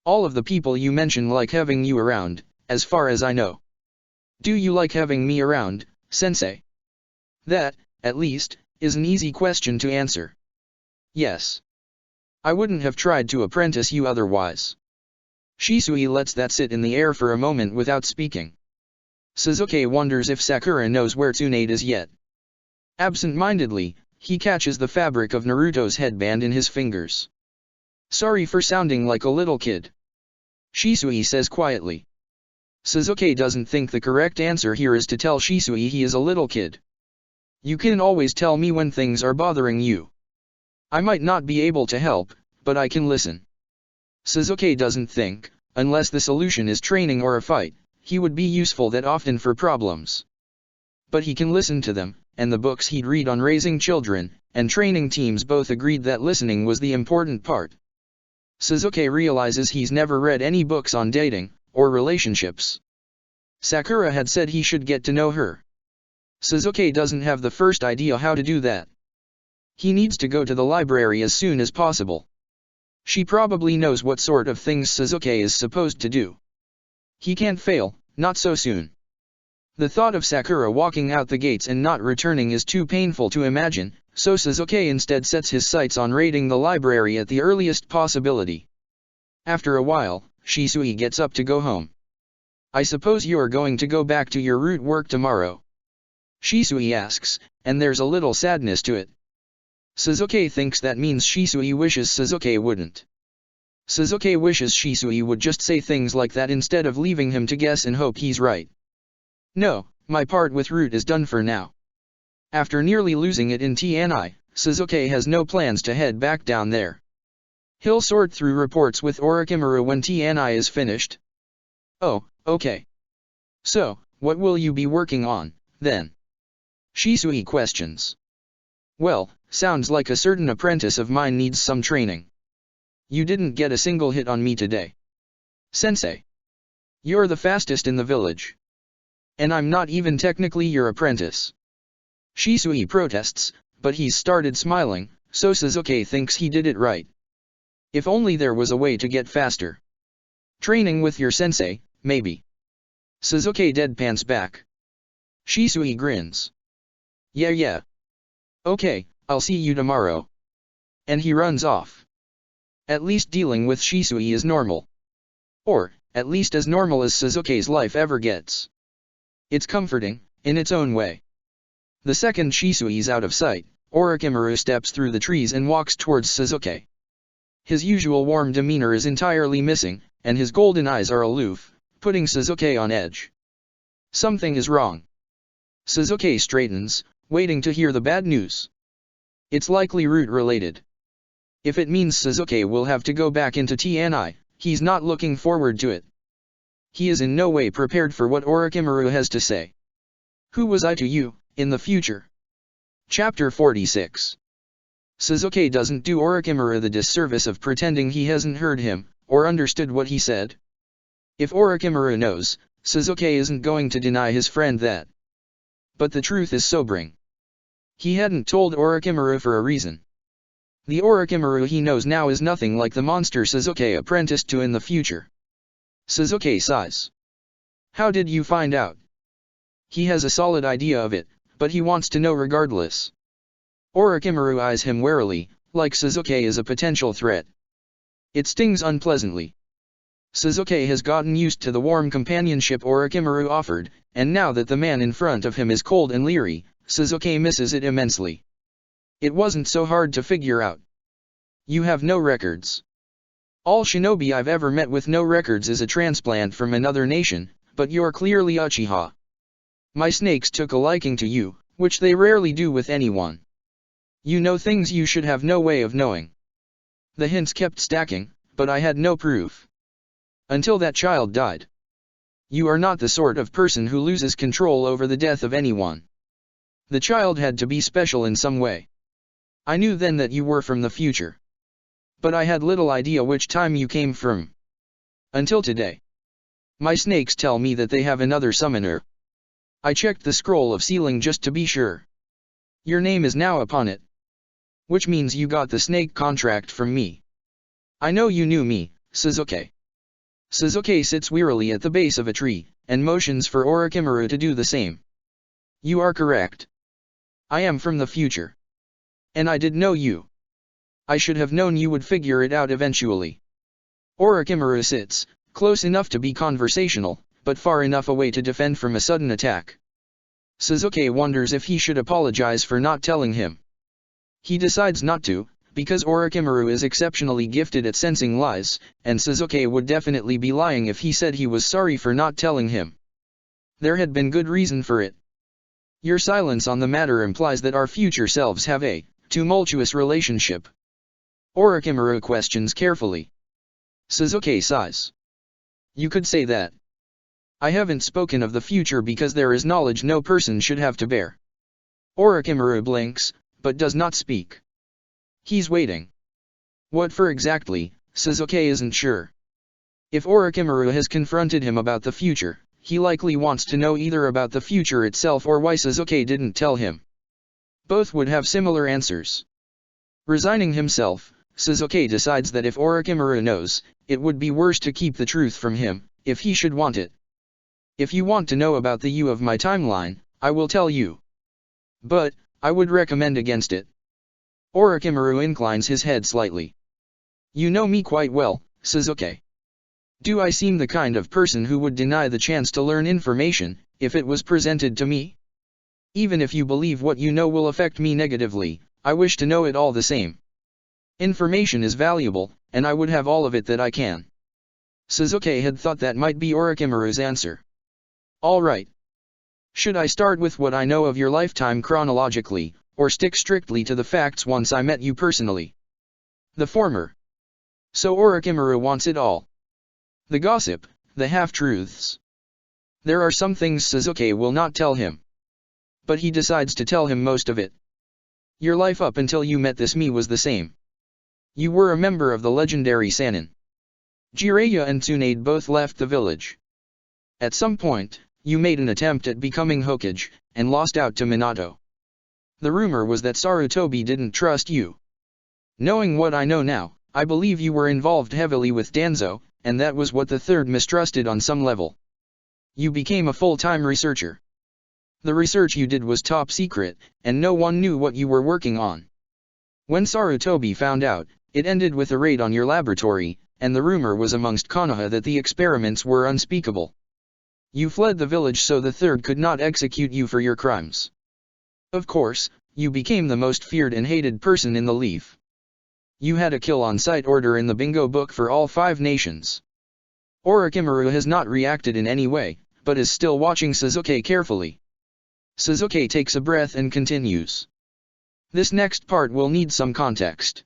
Speaker 1: All of the people you mention like having you around, as far as I know. Do you like having me around, sensei? That, at least, is an easy question to answer. Yes. I wouldn't have tried to apprentice you otherwise. Shisui lets that sit in the air for a moment without speaking. Suzuki wonders if Sakura knows where Tsunade is yet. Absent-mindedly, he catches the fabric of Naruto's headband in his fingers. Sorry for sounding like a little kid, Shisui says quietly. Suzuki doesn't think the correct answer here is to tell Shisui he is a little kid. You can always tell me when things are bothering you. I might not be able to help, but I can listen. Suzuki doesn't think, unless the solution is training or a fight, he would be useful that often for problems. But he can listen to them, and the books he'd read on raising children and training teams both agreed that listening was the important part. Suzuki realizes he's never read any books on dating or relationships. Sakura had said he should get to know her. Suzuki doesn't have the first idea how to do that. He needs to go to the library as soon as possible. She probably knows what sort of things Suzuki is supposed to do. He can't fail, not so soon. The thought of Sakura walking out the gates and not returning is too painful to imagine, so Suzuki instead sets his sights on raiding the library at the earliest possibility. After a while, Shisui gets up to go home. I suppose you are going to go back to your root work tomorrow? Shisui asks, and there's a little sadness to it. Suzuki thinks that means Shisui wishes Suzuki wouldn't. Suzuki wishes Shisui would just say things like that instead of leaving him to guess and hope he's right. No, my part with Root is done for now. After nearly losing it in TNI, Suzuki has no plans to head back down there. He'll sort through reports with Orochimaru when TNI is finished. Oh, okay. So, what will you be working on, then? Shisui questions. Well, sounds like a certain apprentice of mine needs some training. You didn't get a single hit on me today. Sensei. You're the fastest in the village. And I'm not even technically your apprentice. Shisui protests, but he's started smiling, so Suzuki thinks he did it right. If only there was a way to get faster. Training with your sensei, maybe. Suzuki deadpans back. Shisui grins. Yeah. Okay, I'll see you tomorrow. And he runs off. At least dealing with Shisui is normal. Or, at least as normal as Suzuki's life ever gets. It's comforting, in its own way. The second Shisui's out of sight, Orochimaru steps through the trees and walks towards Suzuki. His usual warm demeanor is entirely missing, and his golden eyes are aloof, putting Suzuki on edge. Something is wrong. Suzuki straightens, waiting to hear the bad news. It's likely root-related. If it means Suzuki will have to go back into TNI, he's not looking forward to it. He is in no way prepared for what Orochimaru has to say. Who was I to you, in the future? Chapter 46. Suzuki doesn't do Orochimaru the disservice of pretending he hasn't heard him, or understood what he said. If Orochimaru knows, Suzuki isn't going to deny his friend that. But the truth is sobering. He hadn't told Orochimaru for a reason. The Orochimaru he knows now is nothing like the monster Suzuki apprenticed to in the future. Suzuki sighs. How did you find out? He has a solid idea of it, but he wants to know regardless. Orochimaru eyes him warily, like Suzuki is a potential threat. It stings unpleasantly. Suzuki has gotten used to the warm companionship Orochimaru offered, and now that the man in front of him is cold and leery, Suzuki misses it immensely. It wasn't so hard to figure out. You have no records. All shinobi I've ever met with no records is a transplant from another nation, but you're clearly Uchiha. My snakes took a liking to you, which they rarely do with anyone. You know things you should have no way of knowing. The hints kept stacking, but I had no proof. Until that child died. You are not the sort of person who loses control over the death of anyone. The child had to be special in some way. I knew then that you were from the future. But I had little idea which time you came from. Until today. My snakes tell me that they have another summoner. I checked the scroll of sealing just to be sure. Your name is now upon it. Which means you got the snake contract from me. I know you knew me, Suzuki. Suzuki sits wearily at the base of a tree, and motions for Orochimaru to do the same. You are correct. I am from the future. And I did know you. I should have known you would figure it out eventually. Orochimaru sits, close enough to be conversational, but far enough away to defend from a sudden attack. Sasuke wonders if he should apologize for not telling him. He decides not to, because Orochimaru is exceptionally gifted at sensing lies, and Sasuke would definitely be lying if he said he was sorry for not telling him. There had been good reason for it. Your silence on the matter implies that our future selves have a tumultuous relationship. Orochimaru questions carefully. Sasuke sighs. You could say that. I haven't spoken of the future because there is knowledge no person should have to bear. Orochimaru blinks, but does not speak. He's waiting. What for exactly, Sasuke isn't sure. If Orochimaru has confronted him about the future, he likely wants to know either about the future itself or why Sasuke didn't tell him. Both would have similar answers. Resigning himself, Sasuke decides that if Orochimaru knows, it would be worse to keep the truth from him, if he should want it. If you want to know about the you of my timeline, I will tell you. But, I would recommend against it. Orochimaru inclines his head slightly. You know me quite well, Sasuke. Do I seem the kind of person who would deny the chance to learn information, if it was presented to me? Even if you believe what you know will affect me negatively, I wish to know it all the same. Information is valuable, and I would have all of it that I can. Sasuke had thought that might be Orochimaru's answer. All right. Should I start with what I know of your lifetime chronologically, or stick strictly to the facts once I met you personally? The former. So Orochimaru wants it all. The gossip, the half-truths. There are some things Sasuke will not tell him. But he decides to tell him most of it. Your life up until you met this me was the same. You were a member of the legendary Sannin. Jiraiya and Tsunade both left the village. At some point, you made an attempt at becoming Hokage, and lost out to Minato. The rumor was that Sarutobi didn't trust you. Knowing what I know now, I believe you were involved heavily with Danzo, and that was what the third mistrusted on some level. You became a full-time researcher. The research you did was top secret, and no one knew what you were working on. When Sarutobi found out, it ended with a raid on your laboratory, and the rumor was amongst Konoha that the experiments were unspeakable. You fled the village so the third could not execute you for your crimes. Of course, you became the most feared and hated person in the Leaf. You had a kill-on-sight order in the bingo book for all 5 nations. Orochimaru has not reacted in any way, but is still watching Sasuke carefully. Sasuke takes a breath and continues. This next part will need some context.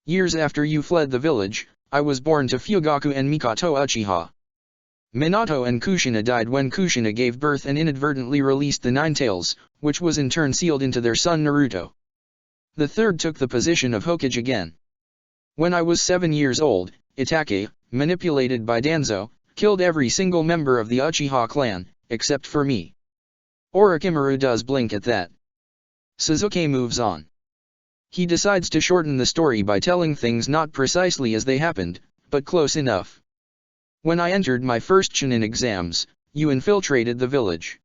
Speaker 1: Years after you fled the village, I was born to Fugaku and Mikoto Uchiha. Minato and Kushina died when Kushina gave birth and inadvertently released the Nine Tails, which was in turn sealed into their son Naruto. The third took the position of Hokage again. When I was 7 years old, Itachi, manipulated by Danzo, killed every single member of the Uchiha clan, except for me. Orochimaru does blink at that. Sasuke moves on. He decides to shorten the story by telling things not precisely as they happened, but close enough. When I entered my first Chunin exams, you infiltrated the village.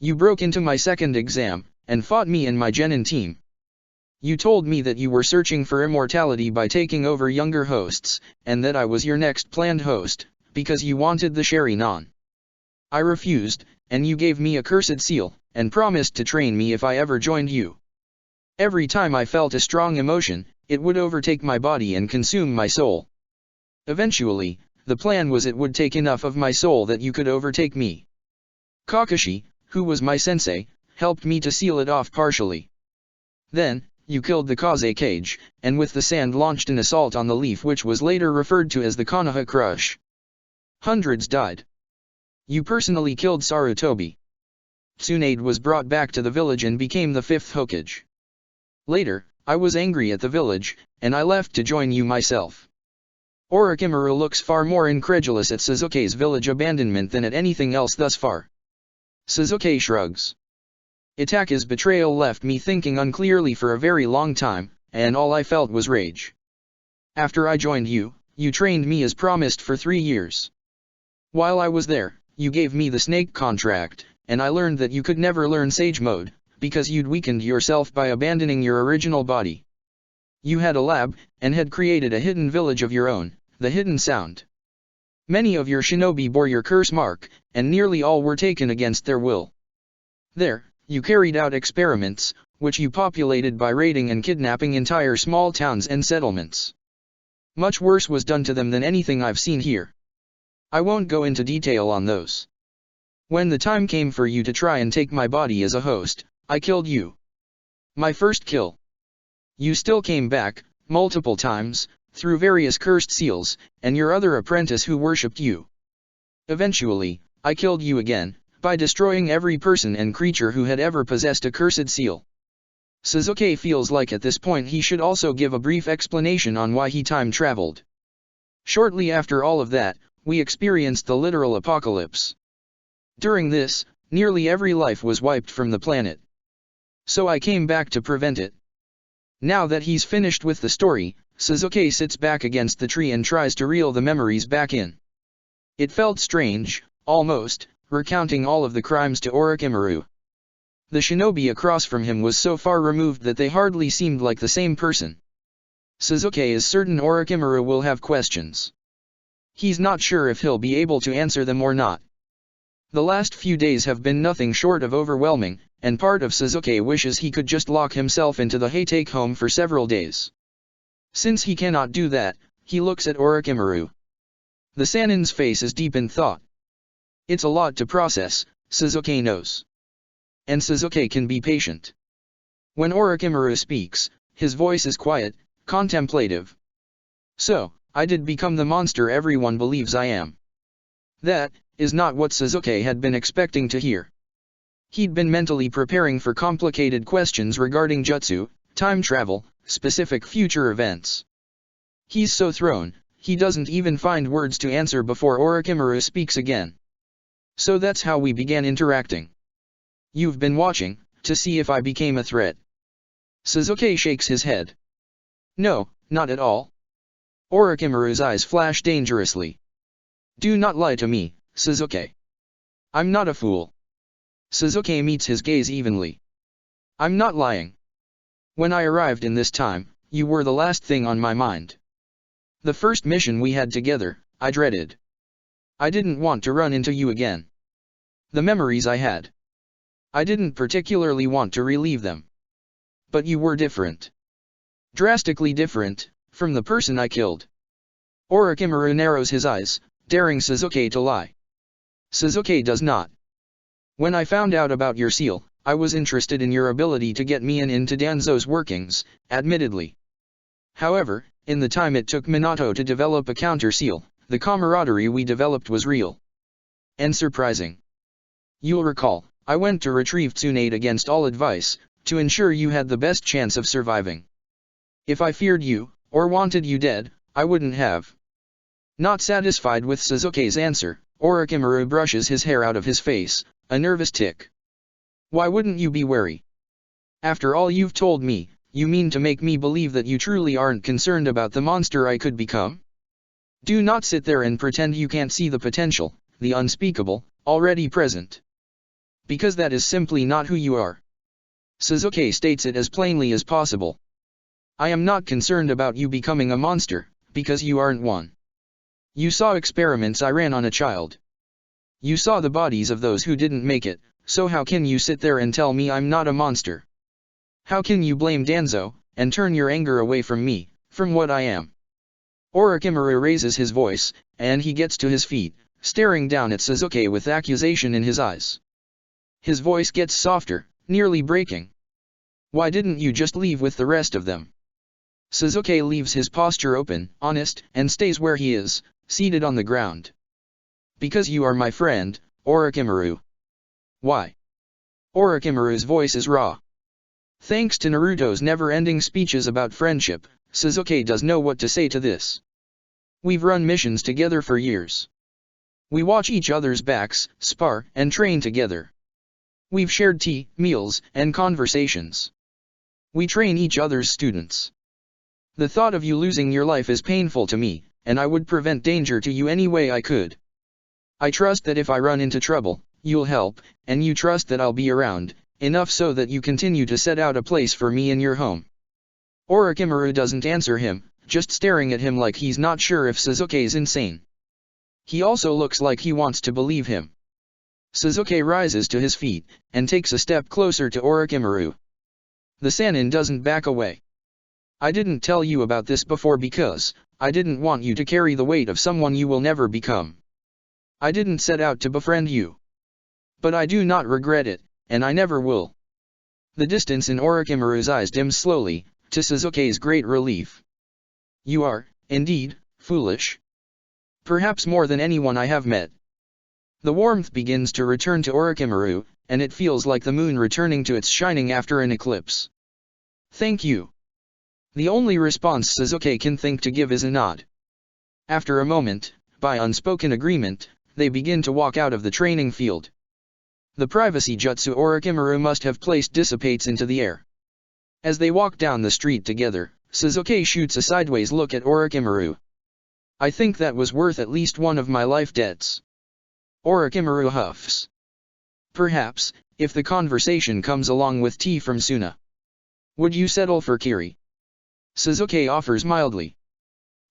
Speaker 1: You broke into my second exam, and fought me and my Genin team. You told me that you were searching for immortality by taking over younger hosts, and that I was your next planned host, because you wanted the Sharingan. I refused, and you gave me a cursed seal, and promised to train me if I ever joined you. Every time I felt a strong emotion, it would overtake my body and consume my soul. Eventually, the plan was it would take enough of my soul that you could overtake me. Kakashi, who was my sensei, helped me to seal it off partially. Then, you killed the Kaze cage, and with the sand launched an assault on the Leaf which was later referred to as the Konoha Crush. Hundreds died. You personally killed Sarutobi. Tsunade was brought back to the village and became the 5th Hokage. Later, I was angry at the village, and I left to join you myself. Orochimaru looks far more incredulous at Sasuke's village abandonment than at anything else thus far. Sasuke shrugs. Itachi's betrayal left me thinking unclearly for a very long time, and all I felt was rage. After I joined you, you trained me as promised for 3 years. While I was there, you gave me the snake contract, and I learned that you could never learn Sage Mode, because you'd weakened yourself by abandoning your original body. You had a lab, and had created a hidden village of your own, the Hidden Sound. Many of your shinobi bore your curse mark, and nearly all were taken against their will. There, you carried out experiments, which you populated by raiding and kidnapping entire small towns and settlements. Much worse was done to them than anything I've seen here. I won't go into detail on those. When the time came for you to try and take my body as a host, I killed you. My first kill. You still came back, multiple times, through various cursed seals, and your other apprentice who worshipped you. Eventually, I killed you again, by destroying every person and creature who had ever possessed a cursed seal. Sasuke feels like at this point he should also give a brief explanation on why he time traveled. Shortly after all of that, we experienced the literal apocalypse. During this, nearly every life was wiped from the planet. So I came back to prevent it. Now that he's finished with the story, Sasuke sits back against the tree and tries to reel the memories back in. It felt strange, almost, recounting all of the crimes to Orochimaru. The shinobi across from him was so far removed that they hardly seemed like the same person. Sasuke is certain Orochimaru will have questions. He's not sure if he'll be able to answer them or not. The last few days have been nothing short of overwhelming, and part of Sasuke wishes he could just lock himself into the Haytake home for several days. Since he cannot do that, he looks at Orochimaru. The Sanin's face is deep in thought. It's a lot to process, Sasuke knows. And Sasuke can be patient. When Orochimaru speaks, his voice is quiet, contemplative. So, I did become the monster everyone believes I am. That is not what Sasuke had been expecting to hear. He'd been mentally preparing for complicated questions regarding jutsu, time travel, specific future events. He's so thrown, he doesn't even find words to answer before Orochimaru speaks again. So that's how we began interacting. You've been watching, to see if I became a threat. Sasuke shakes his head. No, not at all. Orochimaru's eyes flash dangerously. Do not lie to me, Sasuke. I'm not a fool. Sasuke meets his gaze evenly. I'm not lying. When I arrived in this time, you were the last thing on my mind. The first mission we had together, I dreaded. I didn't want to run into you again. The memories I had. I didn't particularly want to relieve them. But you were different. Drastically different, from the person I killed. Orochimaru narrows his eyes, daring Sasuke to lie. Sasuke does not. When I found out about your seal, I was interested in your ability to get me into Danzo's workings, admittedly. However, in the time it took Minato to develop a counter seal, the camaraderie we developed was real. And surprising. You'll recall, I went to retrieve Tsunade against all advice, to ensure you had the best chance of surviving. If I feared you, or wanted you dead, I wouldn't have. Not satisfied with Sasuke's answer, Orochimaru brushes his hair out of his face, a nervous tick. Why wouldn't you be wary? After all you've told me, you mean to make me believe that you truly aren't concerned about the monster I could become? Do not sit there and pretend you can't see the potential, the unspeakable, already present. Because that is simply not who you are. Sasuke states it as plainly as possible. I am not concerned about you becoming a monster, because you aren't one. You saw experiments I ran on a child. You saw the bodies of those who didn't make it, so how can you sit there and tell me I'm not a monster? How can you blame Danzo, and turn your anger away from me, from what I am? Orochimaru raises his voice, and he gets to his feet, staring down at Sasuke with accusation in his eyes. His voice gets softer, nearly breaking. Why didn't you just leave with the rest of them? Sasuke leaves his posture open, honest, and stays where he is, seated on the ground. Because you are my friend, Orochimaru. Why? Orochimaru's voice is raw. Thanks to Naruto's never-ending speeches about friendship, Sasuke does know what to say to this. We've run missions together for years. We watch each other's backs, spar, and train together. We've shared tea, meals, and conversations. We train each other's students. The thought of you losing your life is painful to me, and I would prevent danger to you any way I could. I trust that if I run into trouble, you'll help, and you trust that I'll be around, enough so that you continue to set out a place for me in your home. Orochimaru doesn't answer him, just staring at him like he's not sure if Sasuke's insane. He also looks like he wants to believe him. Sasuke rises to his feet, and takes a step closer to Orochimaru. The Sannin doesn't back away. I didn't tell you about this before because I didn't want you to carry the weight of someone you will never become. I didn't set out to befriend you. But I do not regret it, and I never will. The distance in Orochimaru's eyes dims slowly, to Sasuke's great relief. You are, indeed, foolish. Perhaps more than anyone I have met. The warmth begins to return to Orochimaru, and it feels like the moon returning to its shining after an eclipse. Thank you. The only response Sasuke can think to give is a nod. After a moment, by unspoken agreement, they begin to walk out of the training field. The privacy jutsu Orochimaru must have placed dissipates into the air. As they walk down the street together, Sasuke shoots a sideways look at Orochimaru. I think that was worth at least one of my life debts. Orochimaru huffs. Perhaps, if the conversation comes along with tea from Suna. Would you settle for Kiri? Sasuke offers mildly.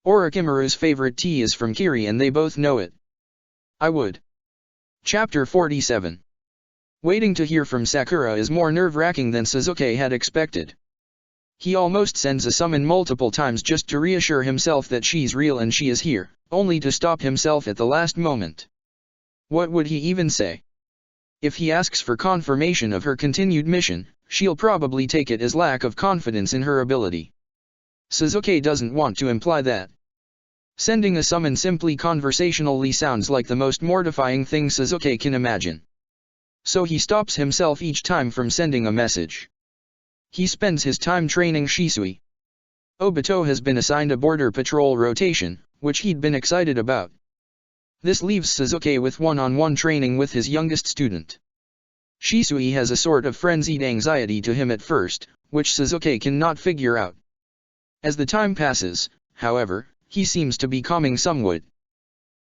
Speaker 1: Orochimaru's favorite tea is from Kiri and they both know it. I would. Chapter 47. Waiting to hear from Sakura is more nerve-wracking than Sasuke had expected. He almost sends a summon multiple times just to reassure himself that she's real and she is here, only to stop himself at the last moment. What would he even say? If he asks for confirmation of her continued mission, she'll probably take it as lack of confidence in her ability. Sasuke doesn't want to imply that. Sending a summon simply conversationally sounds like the most mortifying thing Sasuke can imagine. So he stops himself each time from sending a message. He spends his time training Shisui. Obito has been assigned a border patrol rotation, which he'd been excited about. This leaves Sasuke with one-on-one training with his youngest student. Shisui has a sort of frenzied anxiety to him at first, which Sasuke cannot figure out. As the time passes, however, he seems to be calming somewhat.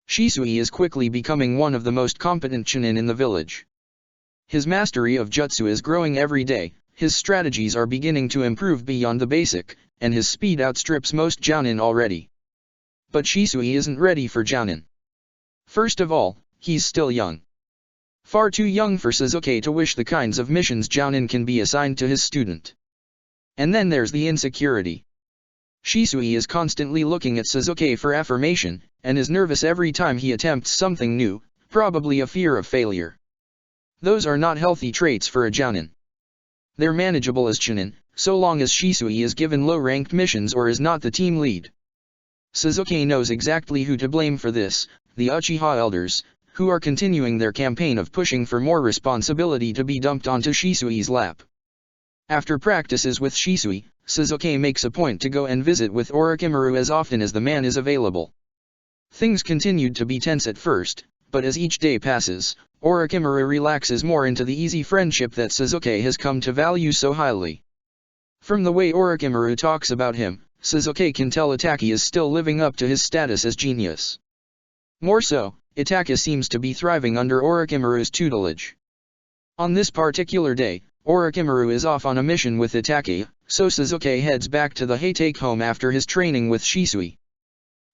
Speaker 1: Shisui is quickly becoming one of the most competent chunin in the village. His mastery of jutsu is growing every day, his strategies are beginning to improve beyond the basic, and his speed outstrips most jounin already. But Shisui isn't ready for jounin. First of all, he's still young. Far too young for Sasuke to wish the kinds of missions jounin can be assigned to his student. And then there's the insecurity. Shisui is constantly looking at Sasuke for affirmation, and is nervous every time he attempts something new, probably a fear of failure. Those are not healthy traits for a jounin. They're manageable as chunin, so long as Shisui is given low-ranked missions or is not the team lead. Sasuke knows exactly who to blame for this, the Uchiha elders, who are continuing their campaign of pushing for more responsibility to be dumped onto Shisui's lap. After practices with Shisui, Sasuke makes a point to go and visit with Orochimaru as often as the man is available. Things continued to be tense at first, but as each day passes, Orochimaru relaxes more into the easy friendship that Sasuke has come to value so highly. From the way Orochimaru talks about him, Sasuke can tell Itachi is still living up to his status as genius. More so, Itachi seems to be thriving under Orochimaru's tutelage. On this particular day, Orochimaru is off on a mission with Itachi, so Sasuke heads back to the Heitake home after his training with Shisui.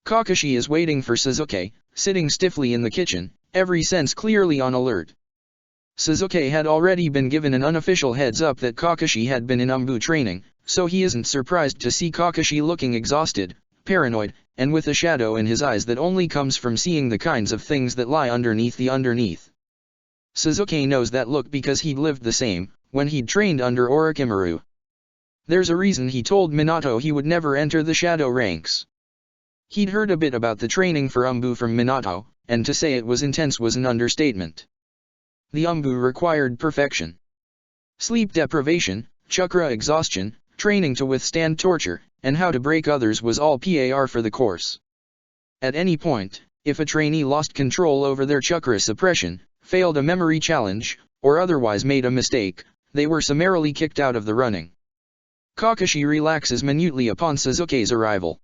Speaker 1: Kakashi is waiting for Sasuke, sitting stiffly in the kitchen, every sense clearly on alert. Sasuke had already been given an unofficial heads-up that Kakashi had been in Umbu training, so he isn't surprised to see Kakashi looking exhausted, paranoid, and with a shadow in his eyes that only comes from seeing the kinds of things that lie underneath the underneath. Sasuke knows that look because he'd lived the same, when he'd trained under Orochimaru. There's a reason he told Minato he would never enter the shadow ranks. He'd heard a bit about the training for Umbu from Minato, and to say it was intense was an understatement. The Umbu required perfection. Sleep deprivation, chakra exhaustion, training to withstand torture, and how to break others was all par for the course. At any point, if a trainee lost control over their chakra suppression, failed a memory challenge, or otherwise made a mistake, they were summarily kicked out of the running. Kakashi relaxes minutely upon Sasuke's arrival.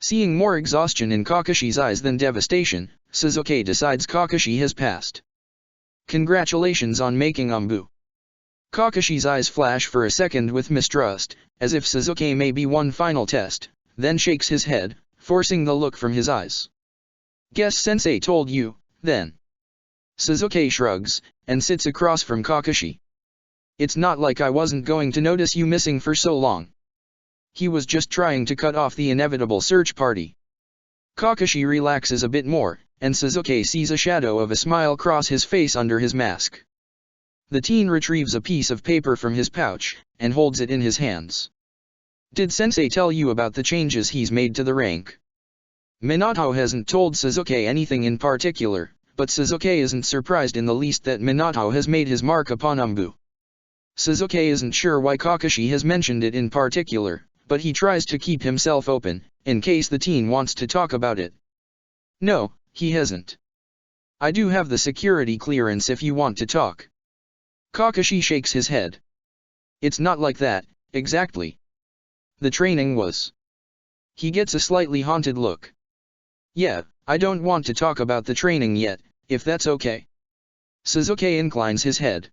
Speaker 1: Seeing more exhaustion in Kakashi's eyes than devastation, Sasuke decides Kakashi has passed. Congratulations on making Umbu. Kakashi's eyes flash for a second with mistrust, as if Sasuke may be one final test, then shakes his head, forcing the look from his eyes. Guess sensei told you, then. Sasuke shrugs, and sits across from Kakashi. It's not like I wasn't going to notice you missing for so long. He was just trying to cut off the inevitable search party. Kakashi relaxes a bit more, and Sasuke sees a shadow of a smile cross his face under his mask. The teen retrieves a piece of paper from his pouch, and holds it in his hands. Did sensei tell you about the changes he's made to the rank? Minato hasn't told Sasuke anything in particular, but Sasuke isn't surprised in the least that Minato has made his mark upon Umbu. Sasuke isn't sure why Kakashi has mentioned it in particular, but he tries to keep himself open, in case the teen wants to talk about it. No, he hasn't. I do have the security clearance if you want to talk. Kakashi shakes his head. It's not like that, exactly. The training was. He gets a slightly haunted look. Yeah, I don't want to talk about the training yet, if that's okay. Sasuke inclines his head.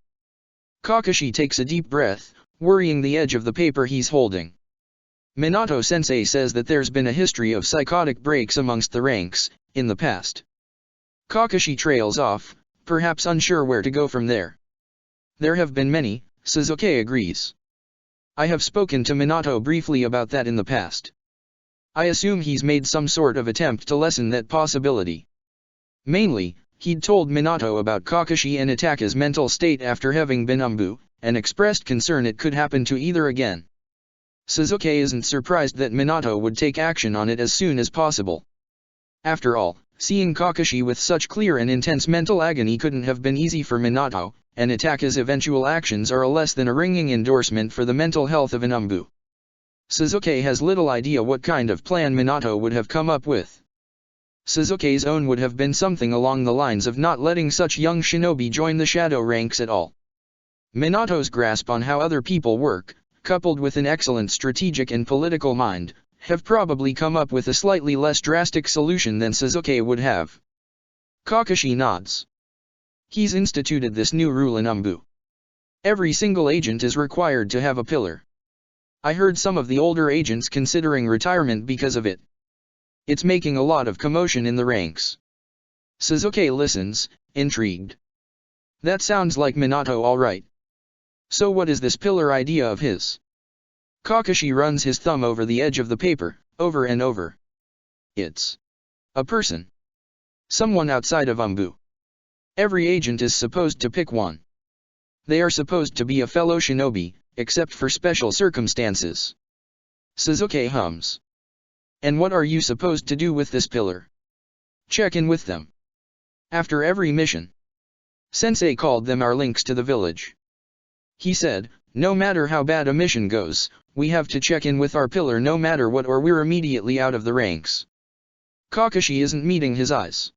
Speaker 1: Kakashi takes a deep breath, worrying the edge of the paper he's holding. Minato-sensei says that there's been a history of psychotic breaks amongst the ranks, in the past. Kakashi trails off, perhaps unsure where to go from there. There have been many, Sasuke agrees. I have spoken to Minato briefly about that in the past. I assume he's made some sort of attempt to lessen that possibility. Mainly, he'd told Minato about Kakashi and Itaka's mental state after having been Umbu, and expressed concern it could happen to either again. Sasuke isn't surprised that Minato would take action on it as soon as possible. After all, seeing Kakashi with such clear and intense mental agony couldn't have been easy for Minato, and Itaka's eventual actions are a less than a ringing endorsement for the mental health of an Umbu. Sasuke has little idea what kind of plan Minato would have come up with. Sasuke's own would have been something along the lines of not letting such young shinobi join the shadow ranks at all. Minato's grasp on how other people work, coupled with an excellent strategic and political mind, have probably come up with a slightly less drastic solution than Sasuke would have. Kakashi nods. He's instituted this new rule in Umbu. Every single agent is required to have a pillar. I heard some of the older agents considering retirement because of it. It's making a lot of commotion in the ranks. Sasuke listens, intrigued. That sounds like Minato alright. So what is this pillar idea of his? Kakashi runs his thumb over the edge of the paper, over and over. It's a person. Someone outside of Umbu. Every agent is supposed to pick one. They are supposed to be a fellow shinobi, except for special circumstances. Sasuke hums. And what are you supposed to do with this pillar? Check in with them. After every mission. Sensei called them our links to the village. He said, no matter how bad a mission goes, we have to check in with our pillar no matter what or we're immediately out of the ranks. Kakashi isn't meeting his eyes.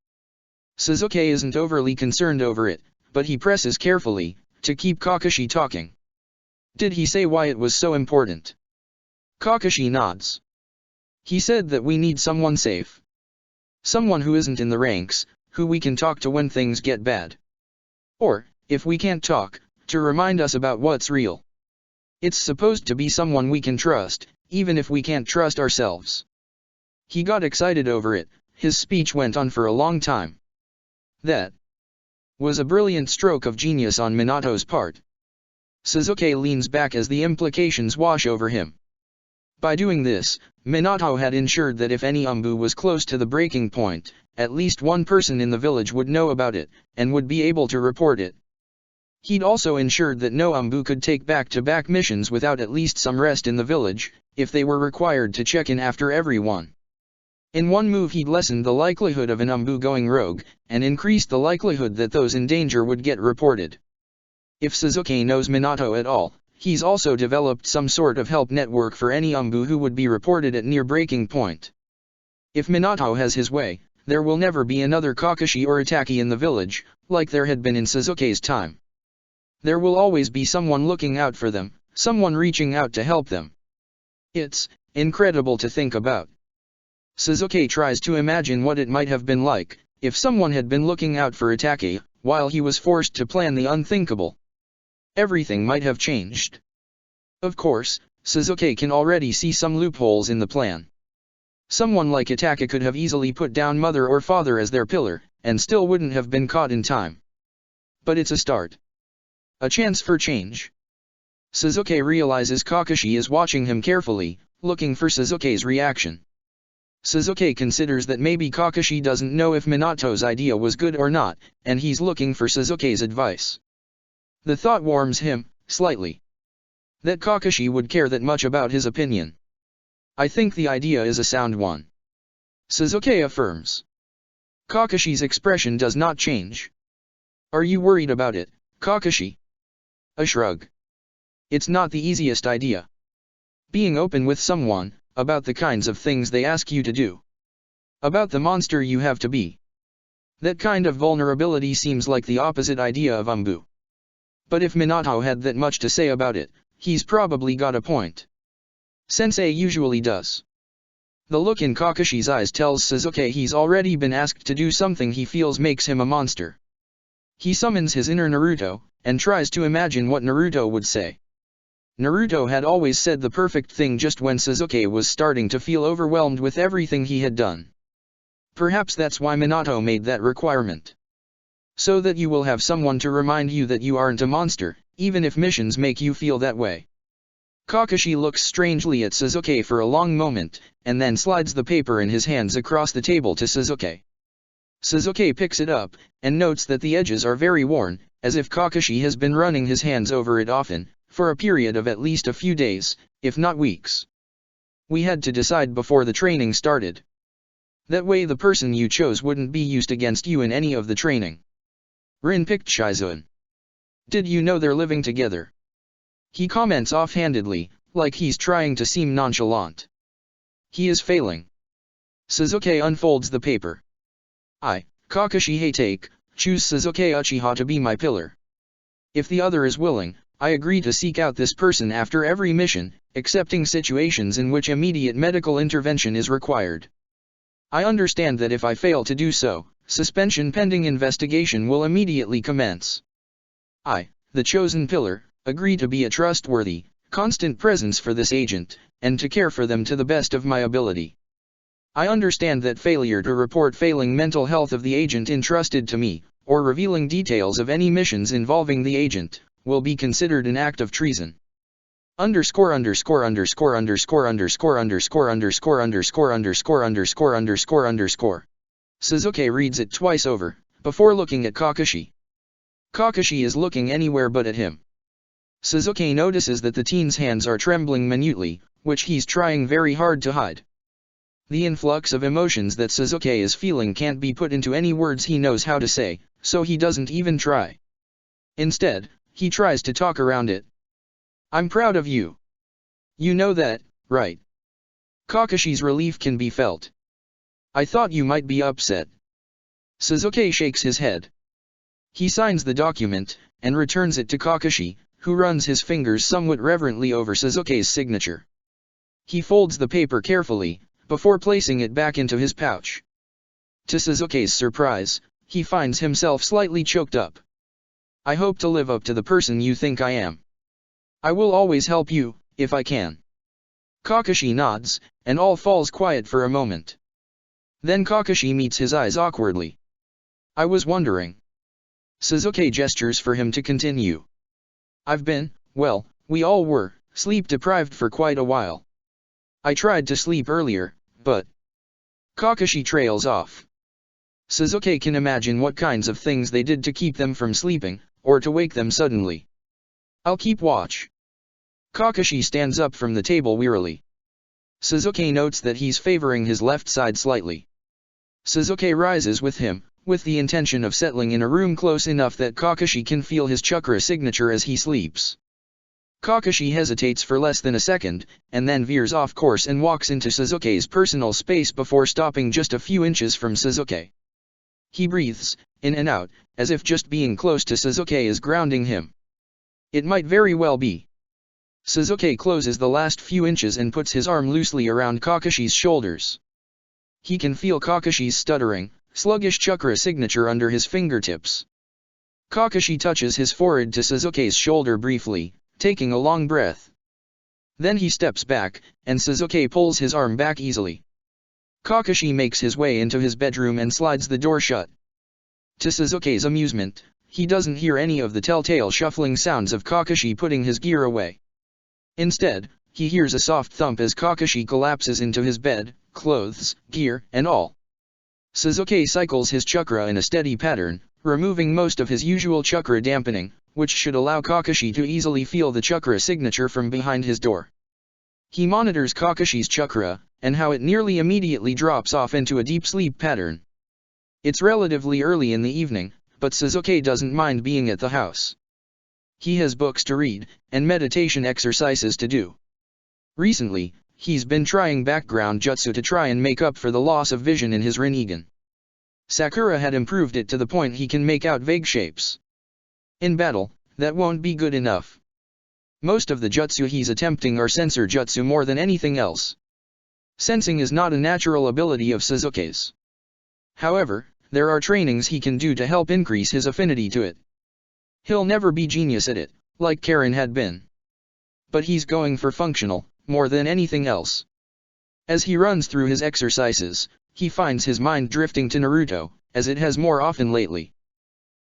Speaker 1: Sasuke isn't overly concerned over it, but he presses carefully, to keep Kakashi talking. Did he say why it was so important? Kakashi nods. He said that we need someone safe. Someone who isn't in the ranks, who we can talk to when things get bad. Or, if we can't talk, to remind us about what's real. It's supposed to be someone we can trust, even if we can't trust ourselves. He got excited over it, his speech went on for a long time. That was a brilliant stroke of genius on Minato's part. Sasuke leans back as the implications wash over him. By doing this, Minato had ensured that if any Umbu was close to the breaking point, at least one person in the village would know about it, and would be able to report it. He'd also ensured that no Umbu could take back-to-back missions without at least some rest in the village, if they were required to check in after everyone. In one move he'd lessened the likelihood of an Umbu going rogue, and increased the likelihood that those in danger would get reported. If Sasuke knows Minato at all, he's also developed some sort of help network for any Umbu who would be reported at near breaking point. If Minato has his way, there will never be another Kakashi or Itachi in the village, like there had been in Sasuke's time. There will always be someone looking out for them, someone reaching out to help them. It's incredible to think about. Sasuke tries to imagine what it might have been like, if someone had been looking out for Itachi, while he was forced to plan the unthinkable. Everything might have changed. Of course, Sasuke can already see some loopholes in the plan. Someone like Itaka could have easily put down mother or father as their pillar, and still wouldn't have been caught in time. But it's a start. A chance for change. Suzuki realizes Kakashi is watching him carefully, looking for Suzuki's reaction. Suzuki considers that maybe Kakashi doesn't know if Minato's idea was good or not, and he's looking for Suzuki's advice. The thought warms him, slightly. That Kakashi would care that much about his opinion. I think the idea is a sound one. Suzuki affirms. Kakashi's expression does not change. Are you worried about it, Kakashi? A shrug. It's not the easiest idea. Being open with someone, about the kinds of things they ask you to do. About the monster you have to be. That kind of vulnerability seems like the opposite idea of Umbu. But if Minato had that much to say about it, he's probably got a point. Sensei usually does. The look in Kakashi's eyes tells Suzuki he's already been asked to do something he feels makes him a monster. He summons his inner Naruto, and tries to imagine what Naruto would say. Naruto had always said the perfect thing just when Suzuki was starting to feel overwhelmed with everything he had done. Perhaps that's why Minato made that requirement. So that you will have someone to remind you that you aren't a monster, even if missions make you feel that way. Kakashi looks strangely at Suzuki for a long moment, and then slides the paper in his hands across the table to Suzuki. Suzuki picks it up, and notes that the edges are very worn, as if Kakashi has been running his hands over it often, for a period of at least a few days, if not weeks. We had to decide before the training started. That way the person you chose wouldn't be used against you in any of the training. Rin picked Shizuan. Did you know they're living together? He comments offhandedly, like he's trying to seem nonchalant. He is failing. Suzuki unfolds the paper. I, Kakashi Hatake, choose Suzuki Uchiha to be my pillar. If the other is willing, I agree to seek out this person after every mission, excepting situations in which immediate medical intervention is required. I understand that if I fail to do so, suspension pending investigation will immediately commence. I, the chosen pillar, agree to be a trustworthy, constant presence for this agent, and to care for them to the best of my ability. I understand that failure to report failing mental health of the agent entrusted to me, or revealing details of any missions involving the agent, will be considered an act of treason. Suzuki reads it twice over, before looking at Kakashi. Kakashi is looking anywhere but at him. Suzuki notices that the teen's hands are trembling minutely, which he's trying very hard to hide. The influx of emotions that Suzuki is feeling can't be put into any words he knows how to say, so he doesn't even try. Instead, he tries to talk around it. I'm proud of you. You know that, right? Kakashi's relief can be felt. I thought you might be upset. Suzuki shakes his head. He signs the document, and returns it to Kakashi, who runs his fingers somewhat reverently over Suzuki's signature. He folds the paper carefully, before placing it back into his pouch. To Suzuki's surprise, he finds himself slightly choked up. I hope to live up to the person you think I am. I will always help you, if I can. Kakashi nods, and all falls quiet for a moment. Then Kakashi meets his eyes awkwardly. I was wondering. Suzuki gestures for him to continue. I've been, well, we all were, sleep deprived for quite a while. I tried to sleep earlier, but... Kakashi trails off. Suzuki can imagine what kinds of things they did to keep them from sleeping, or to wake them suddenly. I'll keep watch. Kakashi stands up from the table wearily. Suzuki notes that he's favoring his left side slightly. Suzuki rises with him, with the intention of settling in a room close enough that Kakashi can feel his chakra signature as he sleeps. Kakashi hesitates for less than a second, and then veers off course and walks into Suzuki's personal space before stopping just a few inches from Suzuki. He breathes, in and out, as if just being close to Suzuki is grounding him. It might very well be. Suzuki closes the last few inches and puts his arm loosely around Kakashi's shoulders. He can feel Kakashi's stuttering, sluggish chakra signature under his fingertips. Kakashi touches his forehead to Suzuki's shoulder briefly, taking a long breath. Then he steps back, and Suzuki pulls his arm back easily. Kakashi makes his way into his bedroom and slides the door shut. To Sasuke's amusement, he doesn't hear any of the telltale shuffling sounds of Kakashi putting his gear away. Instead, he hears a soft thump as Kakashi collapses into his bed, clothes, gear, and all. Sasuke cycles his chakra in a steady pattern, removing most of his usual chakra dampening, which should allow Kakashi to easily feel the chakra signature from behind his door. He monitors Kakashi's chakra, and how it nearly immediately drops off into a deep sleep pattern. It's relatively early in the evening, but Sasuke doesn't mind being at the house. He has books to read, and meditation exercises to do. Recently, he's been trying background jutsu to try and make up for the loss of vision in his Rinnegan. Sakura had improved it to the point he can make out vague shapes. In battle, that won't be good enough. Most of the jutsu he's attempting are sensor jutsu more than anything else. Sensing is not a natural ability of Sasuke's. However, there are trainings he can do to help increase his affinity to it. He'll never be genius at it, like Karen had been. But he's going for functional, more than anything else. As he runs through his exercises, he finds his mind drifting to Naruto, as it has more often lately.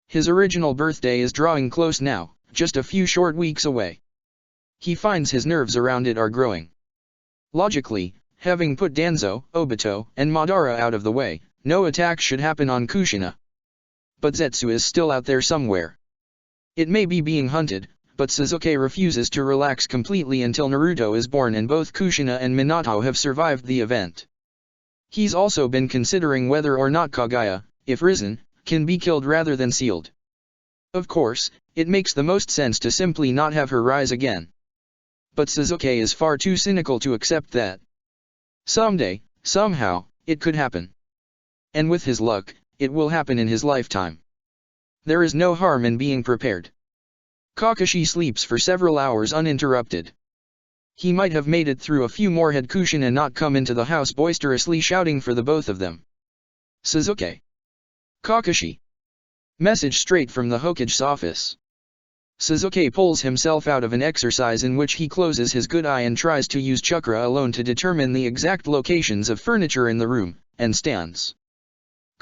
Speaker 1: His original birthday is drawing close now, just a few short weeks away. He finds his nerves around it are growing. Logically, having put Danzo, Obito, and Madara out of the way, no attack should happen on Kushina. But Zetsu is still out there somewhere. It may be being hunted, but Sasuke refuses to relax completely until Naruto is born and both Kushina and Minato have survived the event. He's also been considering whether or not Kaguya, if risen, can be killed rather than sealed. Of course, it makes the most sense to simply not have her rise again. But Sasuke is far too cynical to accept that. Someday, somehow, it could happen. And with his luck, it will happen in his lifetime. There is no harm in being prepared. Kakashi sleeps for several hours uninterrupted. He might have made it through a few more had Kushina not come into the house boisterously shouting for the both of them. Sasuke. Kakashi. Message straight from the Hokage's office. Sasuke pulls himself out of an exercise in which he closes his good eye and tries to use chakra alone to determine the exact locations of furniture in the room, and stands.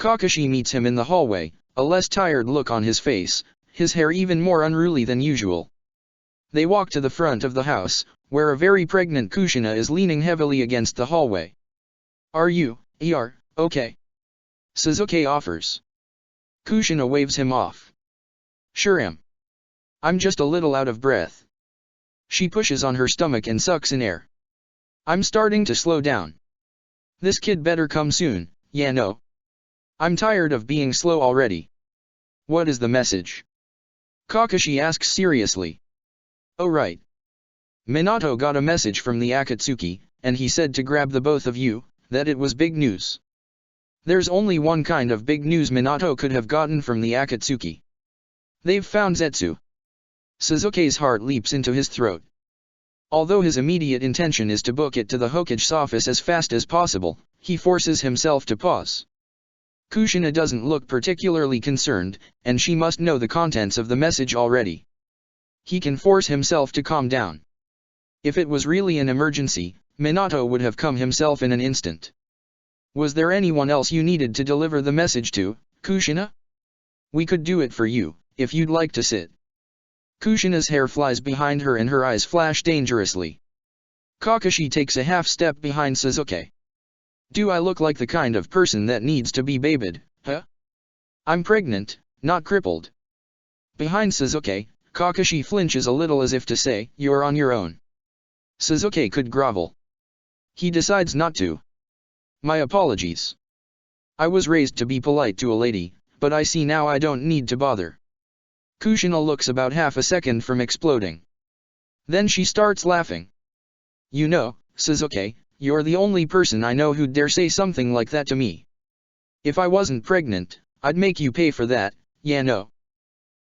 Speaker 1: Kakashi meets him in the hallway, a less tired look on his face, his hair even more unruly than usual. They walk to the front of the house, where a very pregnant Kushina is leaning heavily against the hallway. Are you, okay? Sasuke offers. Kushina waves him off. Sure am. I'm just a little out of breath. She pushes on her stomach and sucks in air. I'm starting to slow down. This kid better come soon, yeah no. I'm tired of being slow already. What is the message? Kakashi asks seriously. Oh right. Minato got a message from the Akatsuki, and he said to grab the both of you, that it was big news. There's only one kind of big news Minato could have gotten from the Akatsuki. They've found Zetsu. Sasuke's heart leaps into his throat. Although his immediate intention is to book it to the Hokage's office as fast as possible, he forces himself to pause. Kushina doesn't look particularly concerned, and she must know the contents of the message already. He can force himself to calm down. If it was really an emergency, Minato would have come himself in an instant. Was there anyone else you needed to deliver the message to, Kushina? We could do it for you, if you'd like to sit. Kushina's hair flies behind her and her eyes flash dangerously. Kakashi takes a half step behind Sasuke. Do I look like the kind of person that needs to be babied, huh? I'm pregnant, not crippled. Behind Sasuke, Kakashi flinches a little as if to say, you're on your own. Sasuke could grovel. He decides not to. My apologies. I was raised to be polite to a lady, but I see now I don't need to bother. Kushina looks about half a second from exploding. Then she starts laughing. You know, Sasuke, you're the only person I know who'd dare say something like that to me. If I wasn't pregnant, I'd make you pay for that, yeah no.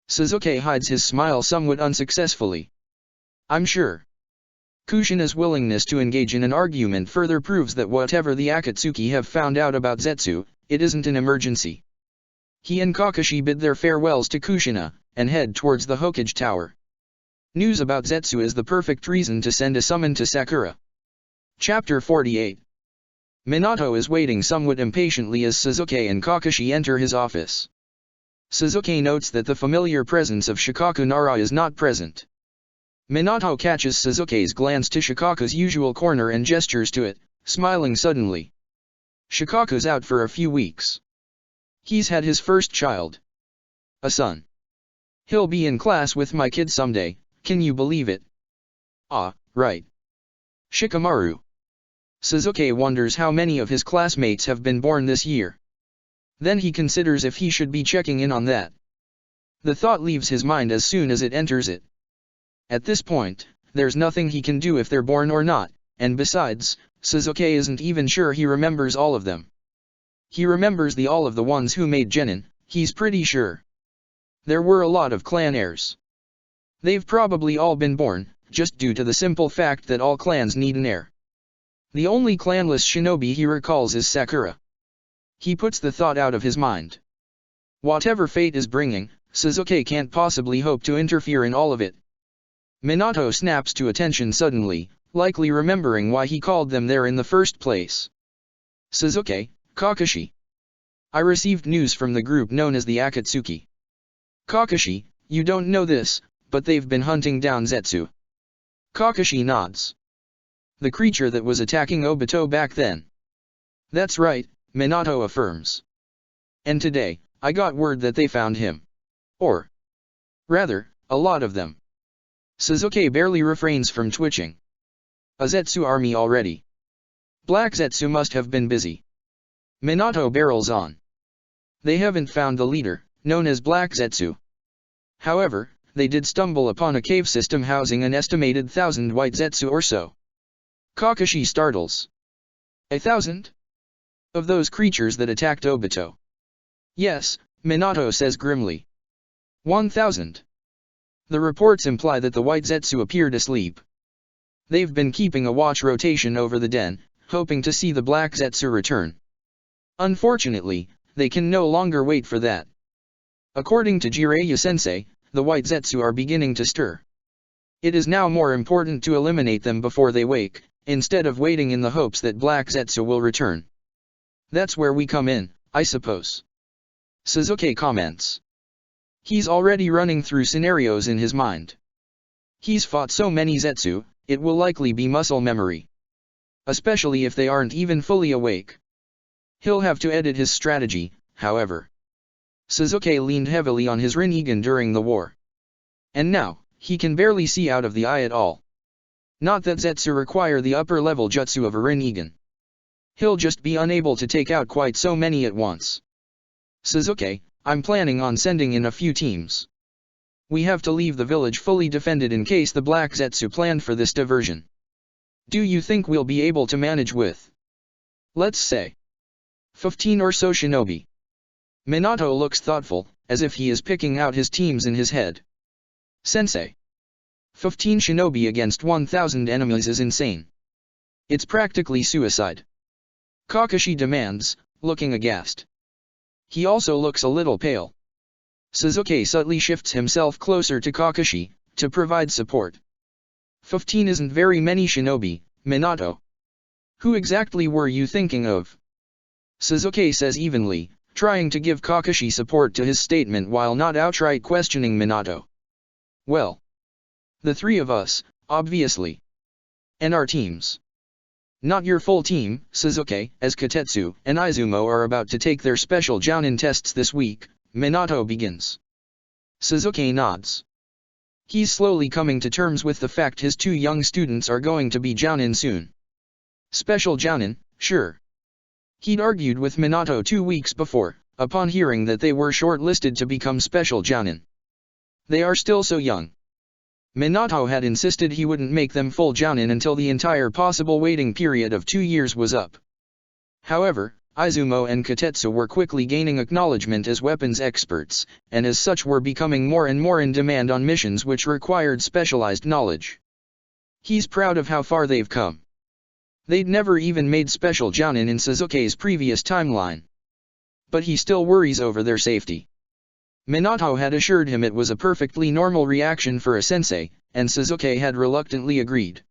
Speaker 1: Sasuke hides his smile somewhat unsuccessfully. I'm sure. Kushina's willingness to engage in an argument further proves that whatever the Akatsuki have found out about Zetsu, it isn't an emergency. He and Kakashi bid their farewells to Kushina, and head towards the Hokage Tower. News about Zetsu is the perfect reason to send a summon to Sakura. Chapter 48. Minato is waiting somewhat impatiently as Sasuke and Kakashi enter his office. Sasuke notes that the familiar presence of Shikaku Nara is not present. Minato catches Sasuke's glance to Shikaku's usual corner and gestures to it, smiling suddenly. Shikaku's out for a few weeks. He's had his first child. A son. He'll be in class with my kid someday, can you believe it? Ah, right. Shikamaru. Sasuke wonders how many of his classmates have been born this year. Then he considers if he should be checking in on that. The thought leaves his mind as soon as it enters it. At this point, there's nothing he can do if they're born or not, and besides, Sasuke isn't even sure he remembers all of them. He remembers all of the ones who made Genin, he's pretty sure. There were a lot of clan heirs. They've probably all been born, just due to the simple fact that all clans need an heir. The only clanless shinobi he recalls is Sakura. He puts the thought out of his mind. Whatever fate is bringing, Sasuke can't possibly hope to interfere in all of it. Minato snaps to attention suddenly, likely remembering why he called them there in the first place. Sasuke, Kakashi. I received news from the group known as the Akatsuki. Kakashi, you don't know this, but they've been hunting down Zetsu. Kakashi nods. The creature that was attacking Obito back then. That's right, Minato affirms. And today, I got word that they found him. Or rather, a lot of them. Sasuke barely refrains from twitching. A Zetsu army already. Black Zetsu must have been busy. Minato barrels on. They haven't found the leader, known as Black Zetsu. However, they did stumble upon a cave system housing an estimated 1,000 white Zetsu or so. Kakashi startles. 1,000? Of those creatures that attacked Obito. Yes, Minato says grimly. 1,000. The reports imply that the white Zetsu appeared asleep. They've been keeping a watch rotation over the den, hoping to see the black Zetsu return. Unfortunately, they can no longer wait for that. According to Jiraiya-sensei, the white Zetsu are beginning to stir. It is now more important to eliminate them before they wake, instead of waiting in the hopes that black Zetsu will return. That's where we come in, I suppose. Sasuke comments. He's already running through scenarios in his mind. He's fought so many Zetsu, it will likely be muscle memory. Especially if they aren't even fully awake. He'll have to edit his strategy, however. Sasuke leaned heavily on his Rinnegan during the war. And now, he can barely see out of the eye at all. Not that Zetsu require the upper-level jutsu of a Rinnegan. He'll just be unable to take out quite so many at once. Sasuke, I'm planning on sending in a few teams. We have to leave the village fully defended in case the black Zetsu planned for this diversion. Do you think we'll be able to manage with, let's say, 15 or so shinobi? Minato looks thoughtful, as if he is picking out his teams in his head. Sensei. 15 shinobi against 1,000 enemies is insane. It's practically suicide. Kakashi demands, looking aghast. He also looks a little pale. Sasuke subtly shifts himself closer to Kakashi, to provide support. 15 isn't very many shinobi, Minato. Who exactly were you thinking of? Sasuke says evenly, trying to give Kakashi support to his statement while not outright questioning Minato. Well, the three of us, obviously. And our teams. Not your full team, Sasuke, as Kotetsu and Izumo are about to take their special Jounin tests this week, Minato begins. Sasuke nods. He's slowly coming to terms with the fact his two young students are going to be Jounin soon. Special Jounin, sure. He'd argued with Minato 2 weeks before, upon hearing that they were shortlisted to become special Jounin. They are still so young. Minato had insisted he wouldn't make them full Jounin until the entire possible waiting period of 2 years was up. However, Izumo and Kotetsu were quickly gaining acknowledgement as weapons experts, and as such were becoming more and more in demand on missions which required specialized knowledge. He's proud of how far they've come. They'd never even made special Jounin in Sasuke's previous timeline. But he still worries over their safety. Minato had assured him it was a perfectly normal reaction for a sensei, and Sasuke had reluctantly agreed.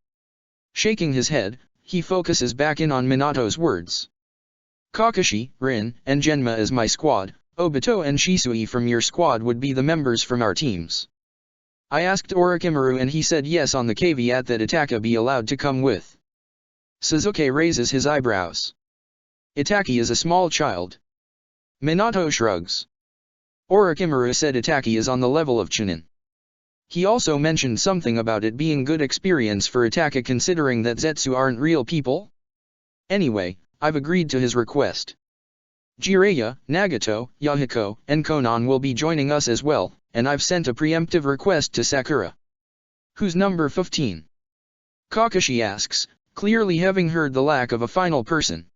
Speaker 1: Shaking his head, he focuses back in on Minato's words. Kakashi, Rin, and Genma as my squad, Obito and Shisui from your squad would be the members from our teams. I asked Orochimaru and he said yes on the caveat that Itachi be allowed to come with. Sasuke raises his eyebrows. Itachi is a small child. Minato shrugs. Orochimaru said Itachi is on the level of Chunin. He also mentioned something about it being good experience for Itachi considering that Zetsu aren't real people. Anyway, I've agreed to his request. Jiraiya, Nagato, Yahiko, and Konan will be joining us as well, and I've sent a preemptive request to Sakura. Who's number 15? Kakashi asks, clearly having heard the lack of a final person.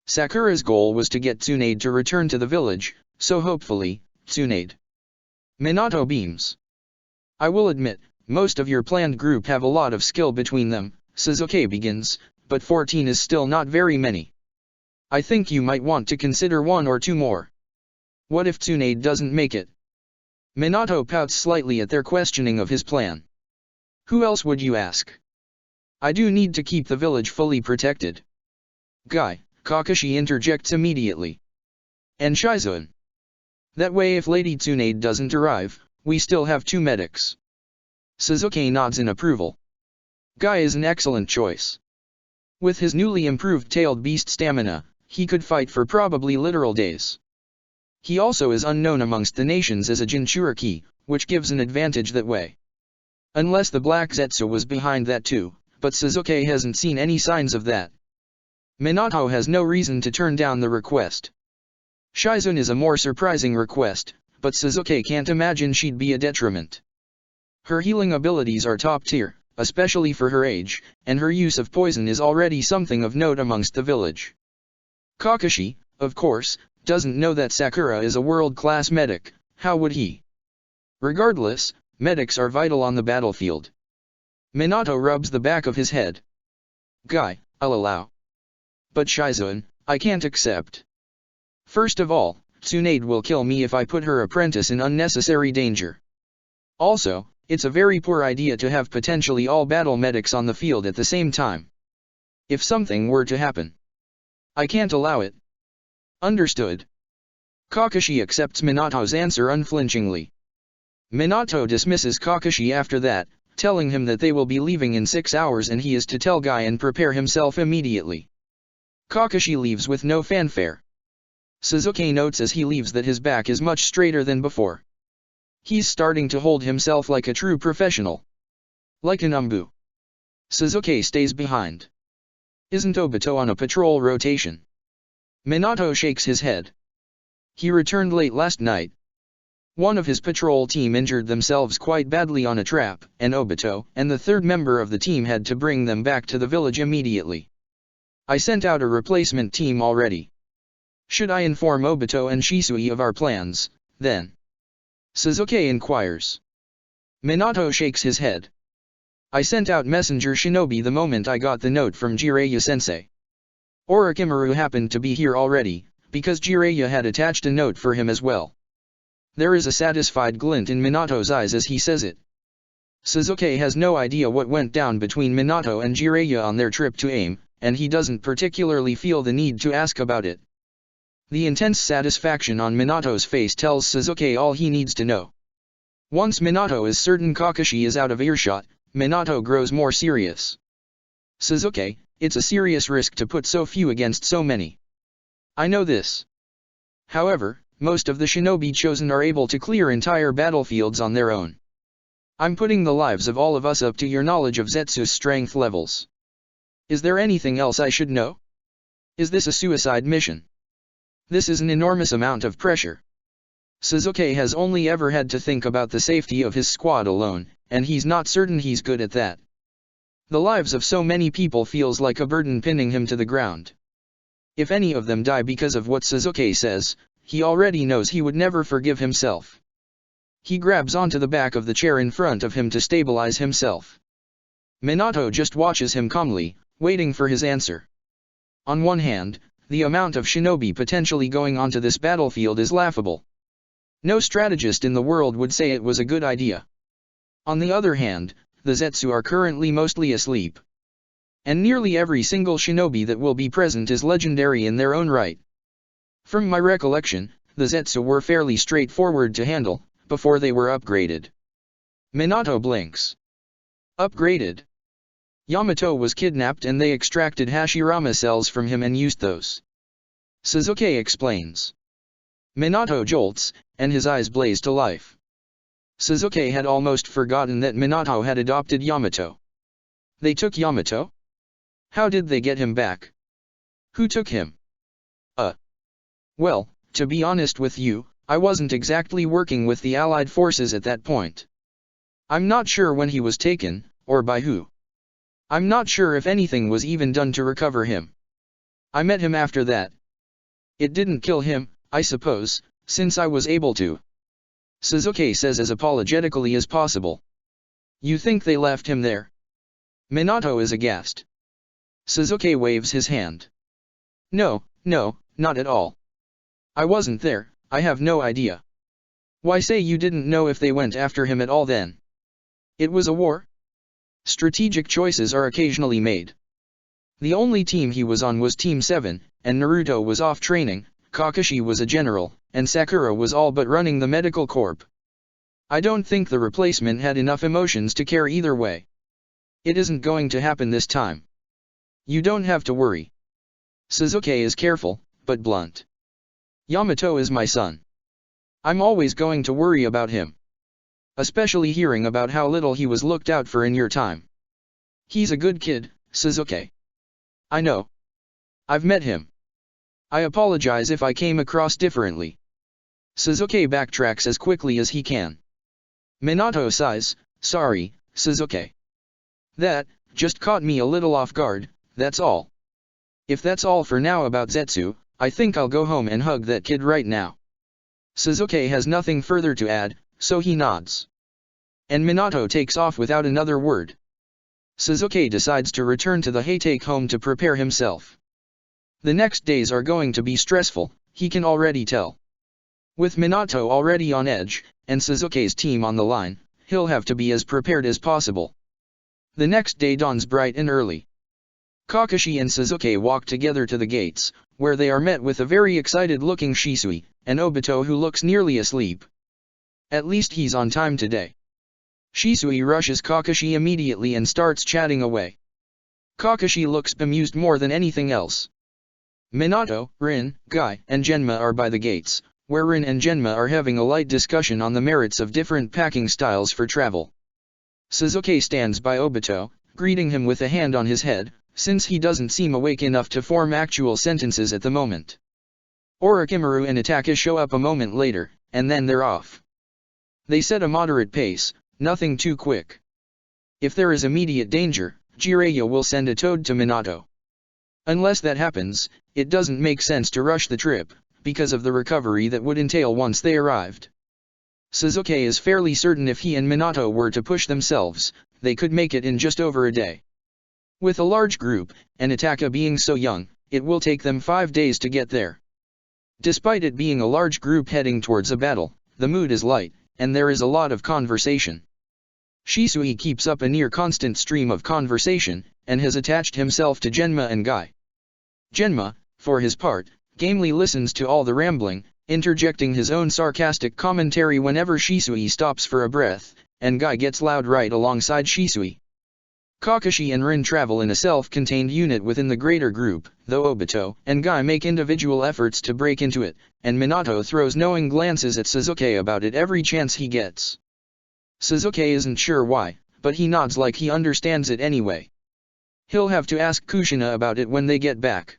Speaker 1: Sakura's goal was to get Tsunade to return to the village, so hopefully, Tsunade. Minato beams. I will admit, most of your planned group have a lot of skill between them, Sasuke begins, but 14 is still not very many. I think you might want to consider one or two more. What if Tsunade doesn't make it? Minato pouts slightly at their questioning of his plan. Who else would you ask? I do need to keep the village fully protected. Guy, Kakashi interjects immediately. And Shizoan. That way if Lady Tsunade doesn't arrive, we still have 2 medics. Sasuke nods in approval. Guy is an excellent choice. With his newly improved tailed beast stamina, he could fight for probably literal days. He also is unknown amongst the nations as a Jinchuriki, which gives an advantage that way. Unless the Black Zetsu was behind that too, but Sasuke hasn't seen any signs of that. Minato has no reason to turn down the request. Shizoan is a more surprising request, but Sasuke can't imagine she'd be a detriment. Her healing abilities are top tier, especially for her age, and her use of poison is already something of note amongst the village. Kakashi, of course, doesn't know that Sakura is a world-class medic, how would he? Regardless, medics are vital on the battlefield. Minato rubs the back of his head. Guy, I'll allow. But Shizoan, I can't accept. First of all, Tsunade will kill me if I put her apprentice in unnecessary danger. Also, it's a very poor idea to have potentially all battle medics on the field at the same time. If something were to happen, I can't allow it. Understood. Kakashi accepts Minato's answer unflinchingly. Minato dismisses Kakashi after that, telling him that they will be leaving in 6 hours and he is to tell Guy and prepare himself immediately. Kakashi leaves with no fanfare. Sasuke notes as he leaves that his back is much straighter than before. He's starting to hold himself like a true professional. Like an umbu. Sasuke stays behind. Isn't Obito on a patrol rotation? Minato shakes his head. He returned late last night. One of his patrol team injured themselves quite badly on a trap, and Obito and the third member of the team had to bring them back to the village immediately. I sent out a replacement team already. Should I inform Obito and Shisui of our plans, then? Sasuke inquires. Minato shakes his head. I sent out messenger shinobi the moment I got the note from Jiraiya-sensei. Orochimaru happened to be here already, because Jiraiya had attached a note for him as well. There is a satisfied glint in Minato's eyes as he says it. Sasuke has no idea what went down between Minato and Jiraiya on their trip to AIM, and he doesn't particularly feel the need to ask about it. The intense satisfaction on Minato's face tells Sasuke all he needs to know. Once Minato is certain Kakashi is out of earshot, Minato grows more serious. Sasuke, it's a serious risk to put so few against so many. I know this. However, most of the shinobi chosen are able to clear entire battlefields on their own. I'm putting the lives of all of us up to your knowledge of Zetsu's strength levels. Is there anything else I should know? Is this a suicide mission? This is an enormous amount of pressure. Sasuke has only ever had to think about the safety of his squad alone, and he's not certain he's good at that. The lives of so many people feels like a burden pinning him to the ground. If any of them die because of what Sasuke says, he already knows he would never forgive himself. He grabs onto the back of the chair in front of him to stabilize himself. Minato just watches him calmly, waiting for his answer. On one hand, the amount of shinobi potentially going onto this battlefield is laughable. No strategist in the world would say it was a good idea. On the other hand, the Zetsu are currently mostly asleep. And nearly every single shinobi that will be present is legendary in their own right. From my recollection, the Zetsu were fairly straightforward to handle, before they were upgraded. Minato blinks. Upgraded? Yamato was kidnapped and they extracted Hashirama cells from him and used those. Sasuke explains. Minato jolts, and his eyes blaze to life. Sasuke had almost forgotten that Minato had adopted Yamato. They took Yamato? How did they get him back? Who took him? Well, to be honest with you, I wasn't exactly working with the Allied forces at that point. I'm not sure when he was taken, or by who. I'm not sure if anything was even done to recover him. I met him after that. It didn't kill him, I suppose, since I was able to. Sasuke says as apologetically as possible. You think they left him there? Minato is aghast. Sasuke waves his hand. No, not at all. I wasn't there, I have no idea. Why say you didn't know if they went after him at all then? It was a war? Strategic choices are occasionally made. The only team he was on was Team 7, and Naruto was off training, Kakashi was a general, and Sakura was all but running the medical corps. I don't think the replacement had enough emotions to care either way. It isn't going to happen this time. You don't have to worry. Sasuke is careful, but blunt. Yamato is my son. I'm always going to worry about him. Especially hearing about how little he was looked out for in your time. He's a good kid, Sasuke. I know. I've met him. I apologize if I came across differently. Sasuke backtracks as quickly as he can. Minato sighs, sorry, Sasuke. That just caught me a little off guard, that's all. If that's all for now about Zetsu, I think I'll go home and hug that kid right now. Sasuke has nothing further to add, so he nods. And Minato takes off without another word. Sasuke decides to return to the Haytake home to prepare himself. The next days are going to be stressful, he can already tell. With Minato already on edge, and Sasuke's team on the line, he'll have to be as prepared as possible. The next day dawns bright and early. Kakashi and Sasuke walk together to the gates, where they are met with a very excited-looking Shisui, and Obito who looks nearly asleep. At least he's on time today. Shisui rushes Kakashi immediately and starts chatting away. Kakashi looks bemused more than anything else. Minato, Rin, Guy, and Genma are by the gates, where Rin and Genma are having a light discussion on the merits of different packing styles for travel. Sasuke stands by Obito, greeting him with a hand on his head, since he doesn't seem awake enough to form actual sentences at the moment. Orochimaru and Itachi show up a moment later, and then they're off. They set a moderate pace, nothing too quick. If there is immediate danger, Jiraiya will send a toad to Minato. Unless that happens, it doesn't make sense to rush the trip, because of the recovery that would entail once they arrived. Sasuke is fairly certain if he and Minato were to push themselves, they could make it in just over a day. With a large group, and Itachi being so young, it will take them 5 days to get there. Despite it being a large group heading towards a battle, the mood is light, and there is a lot of conversation. Shisui keeps up a near constant stream of conversation, and has attached himself to Genma and Guy. Genma, for his part, gamely listens to all the rambling, interjecting his own sarcastic commentary whenever Shisui stops for a breath, and Guy gets loud right alongside Shisui. Kakashi and Rin travel in a self-contained unit within the greater group, though Obito and Guy make individual efforts to break into it, and Minato throws knowing glances at Sasuke about it every chance he gets. Sasuke isn't sure why, but he nods like he understands it anyway. He'll have to ask Kushina about it when they get back.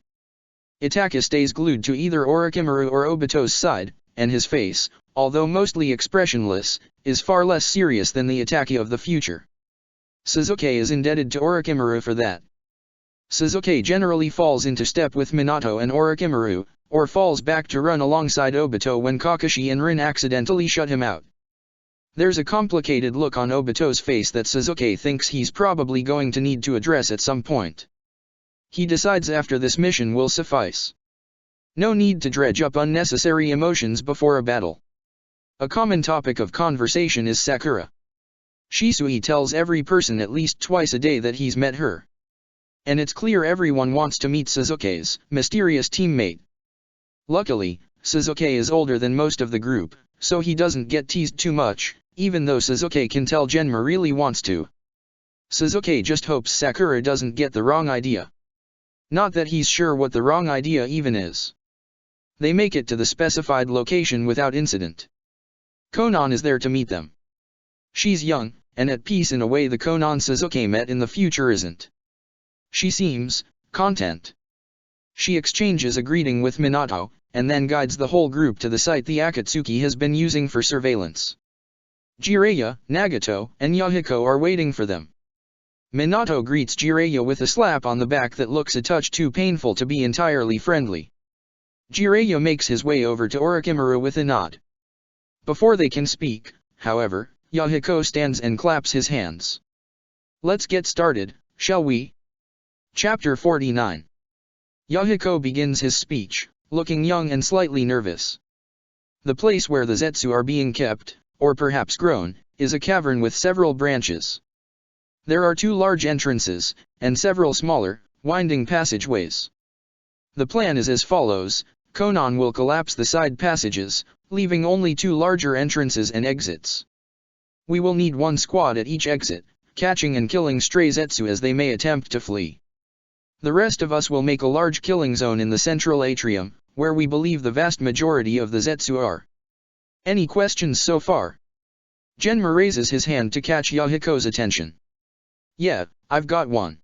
Speaker 1: Itachi stays glued to either Orochimaru or Obito's side, and his face, although mostly expressionless, is far less serious than the Itachi of the future. Sasuke is indebted to Orochimaru for that. Sasuke generally falls into step with Minato and Orochimaru, or falls back to run alongside Obito when Kakashi and Rin accidentally shut him out. There's a complicated look on Obito's face that Sasuke thinks he's probably going to need to address at some point. He decides after this mission will suffice. No need to dredge up unnecessary emotions before a battle. A common topic of conversation is Sakura. Shisui tells every person at least twice a day that he's met her. And it's clear everyone wants to meet Suzuki's mysterious teammate. Luckily, Suzuki is older than most of the group, so he doesn't get teased too much, even though Suzuki can tell Genma really wants to. Suzuki just hopes Sakura doesn't get the wrong idea. Not that he's sure what the wrong idea even is. They make it to the specified location without incident. Konan is there to meet them. She's young, and at peace in a way the Konan Suzuki met in the future isn't. She seems content. She exchanges a greeting with Minato, and then guides the whole group to the site the Akatsuki has been using for surveillance. Jiraiya, Nagato, and Yahiko are waiting for them. Minato greets Jiraiya with a slap on the back that looks a touch too painful to be entirely friendly. Jiraiya makes his way over to Orochimaru with a nod. Before they can speak, however, Yahiko stands and claps his hands. Let's get started, shall we? Chapter 49. Yahiko begins his speech, looking young and slightly nervous. The place where the Zetsu are being kept, or perhaps grown, is a cavern with several branches. There are 2 large entrances, and several smaller, winding passageways. The plan is as follows: Konan will collapse the side passages, leaving only 2 larger entrances and exits. We will need 1 squad at each exit, catching and killing stray Zetsu as they may attempt to flee. The rest of us will make a large killing zone in the central atrium, where we believe the vast majority of the Zetsu are. Any questions so far? Genma raises his hand to catch Yahiko's attention. Yeah, I've got one.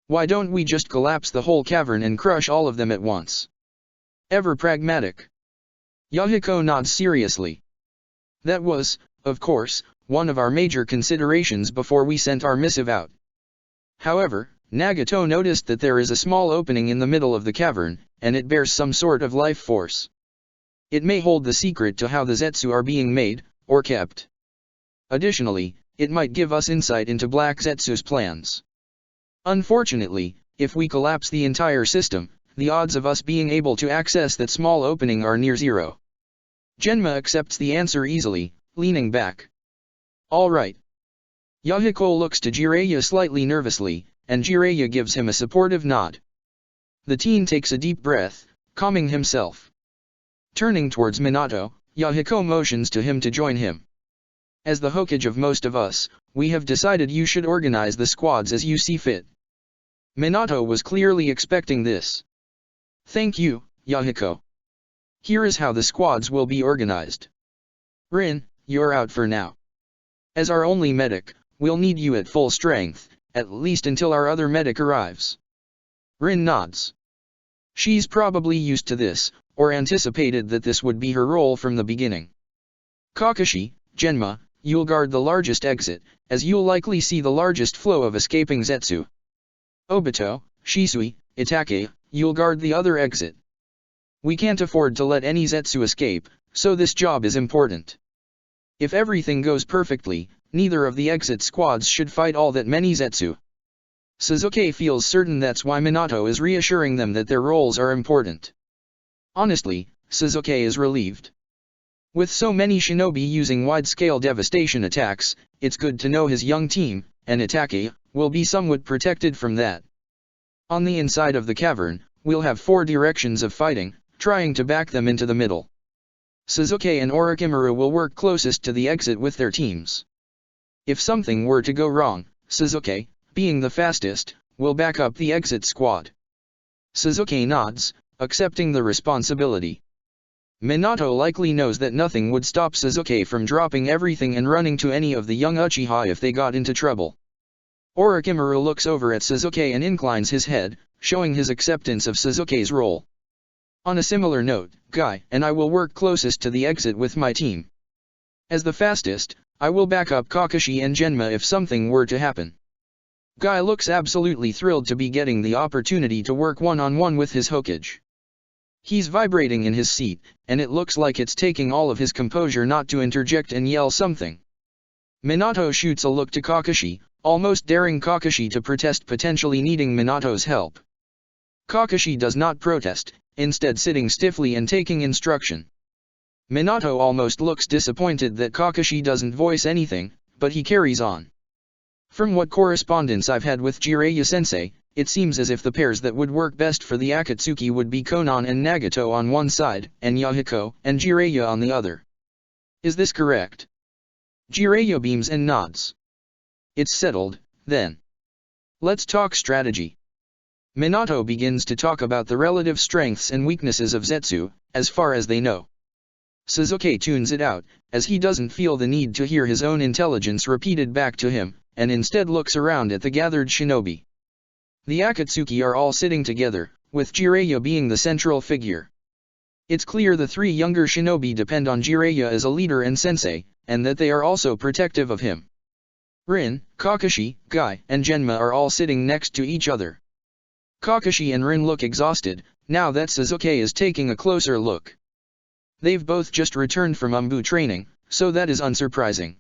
Speaker 1: Why don't we just collapse the whole cavern and crush all of them at once? Ever pragmatic. Yahiko nods seriously. That was, of course, one of our major considerations before we sent our missive out. However, Nagato noticed that there is a small opening in the middle of the cavern, and it bears some sort of life force. It may hold the secret to how the Zetsu are being made, or kept. Additionally, it might give us insight into Black Zetsu's plans. Unfortunately, if we collapse the entire system, the odds of us being able to access that small opening are near 0. Genma accepts the answer easily, leaning back. All right. Yahiko looks to Jiraiya slightly nervously, and Jiraiya gives him a supportive nod. The teen takes a deep breath, calming himself. Turning towards Minato, Yahiko motions to him to join him. As the Hokage of most of us, we have decided you should organize the squads as you see fit. Minato was clearly expecting this. Thank you, Yahiko. Here is how the squads will be organized. Rin, you're out for now. As our only medic, we'll need you at full strength, at least until our other medic arrives. Rin nods. She's probably used to this, or anticipated that this would be her role from the beginning. Kakashi, Genma, you'll guard the largest exit, as you'll likely see the largest flow of escaping Zetsu. Obito, Shisui, Itake, you'll guard the other exit. We can't afford to let any Zetsu escape, so this job is important. If everything goes perfectly, neither of the exit squads should fight all that many Zetsu. Suzuki feels certain that's why Minato is reassuring them that their roles are important. Honestly, Suzuki is relieved. With so many shinobi using wide-scale devastation attacks, it's good to know his young team, and Itake, will be somewhat protected from that. On the inside of the cavern, we'll have 4 directions of fighting, trying to back them into the middle. Suzuki and Orochimaru will work closest to the exit with their teams. If something were to go wrong, Suzuki, being the fastest, will back up the exit squad. Suzuki nods, accepting the responsibility. Minato likely knows that nothing would stop Suzuki from dropping everything and running to any of the young Uchiha if they got into trouble. Orochimaru looks over at Suzuki and inclines his head, showing his acceptance of Suzuki's role. On a similar note, Guy and I will work closest to the exit with my team. As the fastest, I will back up Kakashi and Genma if something were to happen. Guy looks absolutely thrilled to be getting the opportunity to work one-on-one with his Hokage. He's vibrating in his seat, and it looks like it's taking all of his composure not to interject and yell something. Minato shoots a look to Kakashi, almost daring Kakashi to protest, potentially needing Minato's help. Kakashi does not protest, instead sitting stiffly and taking instruction. Minato almost looks disappointed that Kakashi doesn't voice anything, but he carries on. From what correspondence I've had with Jiraiya-sensei, it seems as if the pairs that would work best for the Akatsuki would be Konan and Nagato on one side, and Yahiko and Jiraiya on the other. Is this correct? Jiraiya beams and nods. It's settled, then. Let's talk strategy. Minato begins to talk about the relative strengths and weaknesses of Zetsu, as far as they know. Sasuke tunes it out, as he doesn't feel the need to hear his own intelligence repeated back to him, and instead looks around at the gathered shinobi. The Akatsuki are all sitting together, with Jiraiya being the central figure. It's clear the three younger shinobi depend on Jiraiya as a leader and sensei, and that they are also protective of him. Rin, Kakashi, Guy, and Genma are all sitting next to each other. Kakashi and Rin look exhausted, now that Sasuke is taking a closer look. They've both just returned from Umbu training, so that is unsurprising.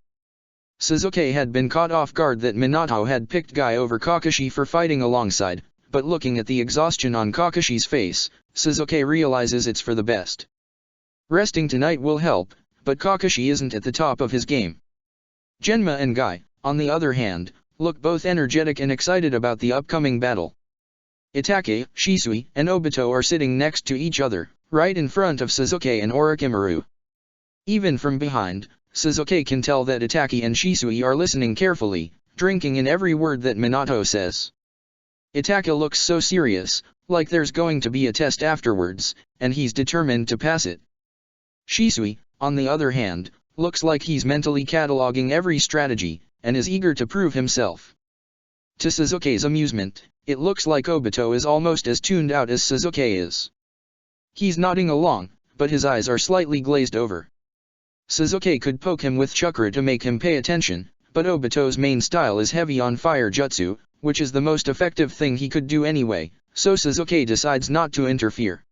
Speaker 1: Sasuke had been caught off guard that Minato had picked Guy over Kakashi for fighting alongside, but looking at the exhaustion on Kakashi's face, Sasuke realizes it's for the best. Resting tonight will help, but Kakashi isn't at the top of his game. Genma and Guy, on the other hand, look both energetic and excited about the upcoming battle. Itachi, Shisui, and Obito are sitting next to each other, right in front of Sasuke and Orochimaru. Even from behind, Sasuke can tell that Itachi and Shisui are listening carefully, drinking in every word that Minato says. Itachi looks so serious, like there's going to be a test afterwards, and he's determined to pass it. Shisui, on the other hand, looks like he's mentally cataloging every strategy, and is eager to prove himself. To Sasuke's amusement, it looks like Obito is almost as tuned out as Sasuke is. He's nodding along, but his eyes are slightly glazed over. Sasuke could poke him with chakra to make him pay attention, but Obito's main style is heavy on fire jutsu, which is the most effective thing he could do anyway, so Sasuke decides not to interfere.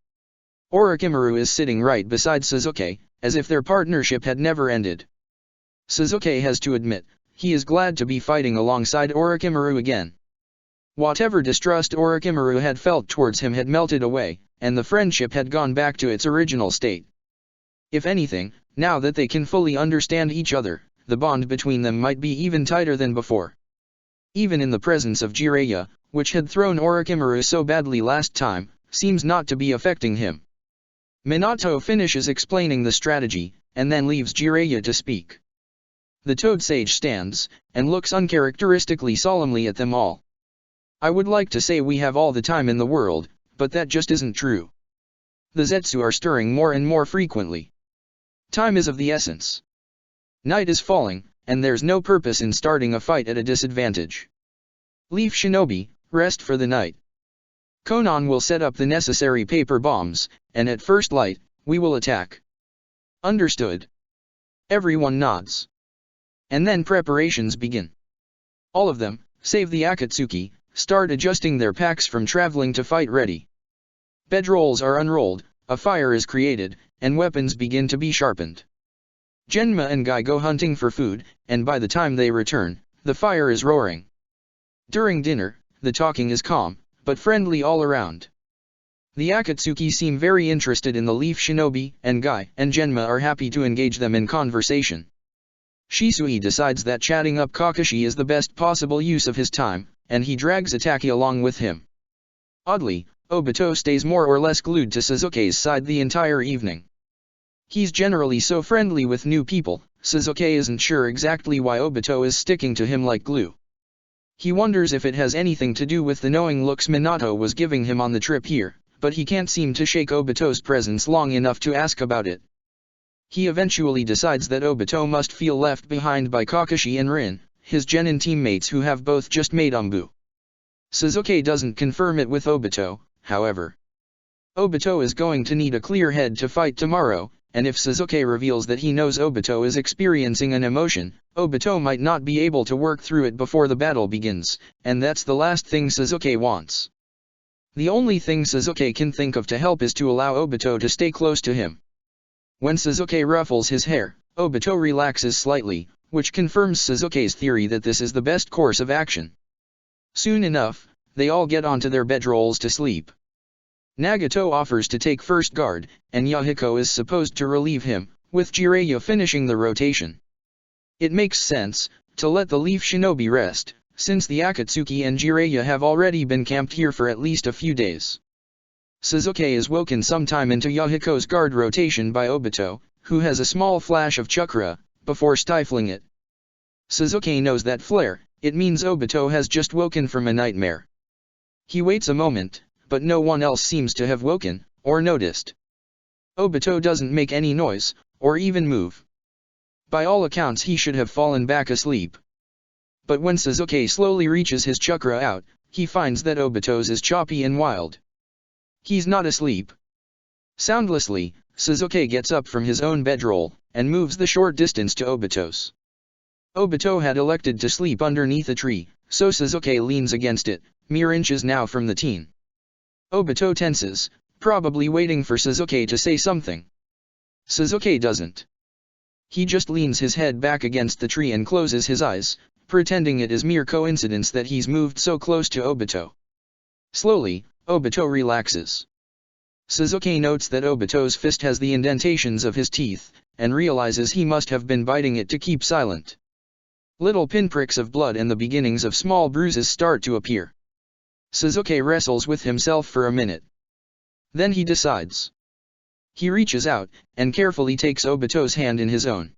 Speaker 1: Orochimaru is sitting right beside Sasuke, as if their partnership had never ended. Sasuke has to admit, he is glad to be fighting alongside Orochimaru again. Whatever distrust Orochimaru had felt towards him had melted away, and the friendship had gone back to its original state. If anything, now that they can fully understand each other, the bond between them might be even tighter than before. Even in the presence of Jiraiya, which had thrown Orochimaru so badly last time, seems not to be affecting him. Minato finishes explaining the strategy, and then leaves Jiraiya to speak. The Toad Sage stands, and looks uncharacteristically solemnly at them all. I would like to say we have all the time in the world, but that just isn't true. The Zetsu are stirring more and more frequently. Time is of the essence. Night is falling, and there's no purpose in starting a fight at a disadvantage. Leave Shinobi, rest for the night. Konan will set up the necessary paper bombs, and at first light, we will attack. Understood. Everyone nods. And then preparations begin. All of them, save the Akatsuki, start adjusting their packs from traveling to fight ready. Bedrolls are unrolled, a fire is created, and weapons begin to be sharpened. Genma and Guy go hunting for food, and by the time they return, the fire is roaring. During dinner, the talking is calm, but friendly all around. The Akatsuki seem very interested in the Leaf Shinobi, and Guy and Genma are happy to engage them in conversation. Shisui decides that chatting up Kakashi is the best possible use of his time, and he drags Itachi along with him. Oddly, Obito stays more or less glued to Sasuke's side the entire evening. He's generally so friendly with new people, Sasuke isn't sure exactly why Obito is sticking to him like glue. He wonders if it has anything to do with the knowing looks Minato was giving him on the trip here, but he can't seem to shake Obito's presence long enough to ask about it. He eventually decides that Obito must feel left behind by Kakashi and Rin, his genin teammates who have both just made Umbu. Sasuke doesn't confirm it with Obito, however. Obito is going to need a clear head to fight tomorrow, and if Sasuke reveals that he knows Obito is experiencing an emotion, Obito might not be able to work through it before the battle begins, and that's the last thing Sasuke wants. The only thing Sasuke can think of to help is to allow Obito to stay close to him. When Sasuke ruffles his hair, Obito relaxes slightly, which confirms Sasuke's theory that this is the best course of action. Soon enough, they all get onto their bedrolls to sleep. Nagato offers to take first guard, and Yahiko is supposed to relieve him, with Jiraiya finishing the rotation. It makes sense to let the Leaf Shinobi rest, since the Akatsuki and Jiraiya have already been camped here for at least a few days. Sasuke is woken sometime into Yahiko's guard rotation by Obito, who has a small flash of chakra, before stifling it. Sasuke knows that flare, it means Obito has just woken from a nightmare. He waits a moment, but no one else seems to have woken, or noticed. Obito doesn't make any noise, or even move. By all accounts he should have fallen back asleep. But when Sasuke slowly reaches his chakra out, he finds that Obito's is choppy and wild. He's not asleep. Soundlessly, Sasuke gets up from his own bedroll, and moves the short distance to Obito's. Obito had elected to sleep underneath a tree, so Sasuke leans against it, mere inches now from the teen. Obito tenses, probably waiting for Sasuke to say something. Sasuke doesn't. He just leans his head back against the tree and closes his eyes, pretending it is mere coincidence that he's moved so close to Obito. Slowly, Obito relaxes. Sasuke notes that Obito's fist has the indentations of his teeth, and realizes he must have been biting it to keep silent. Little pinpricks of blood and the beginnings of small bruises start to appear. Sasuke wrestles with himself for a minute. Then he decides. He reaches out, and carefully takes Obito's hand in his own.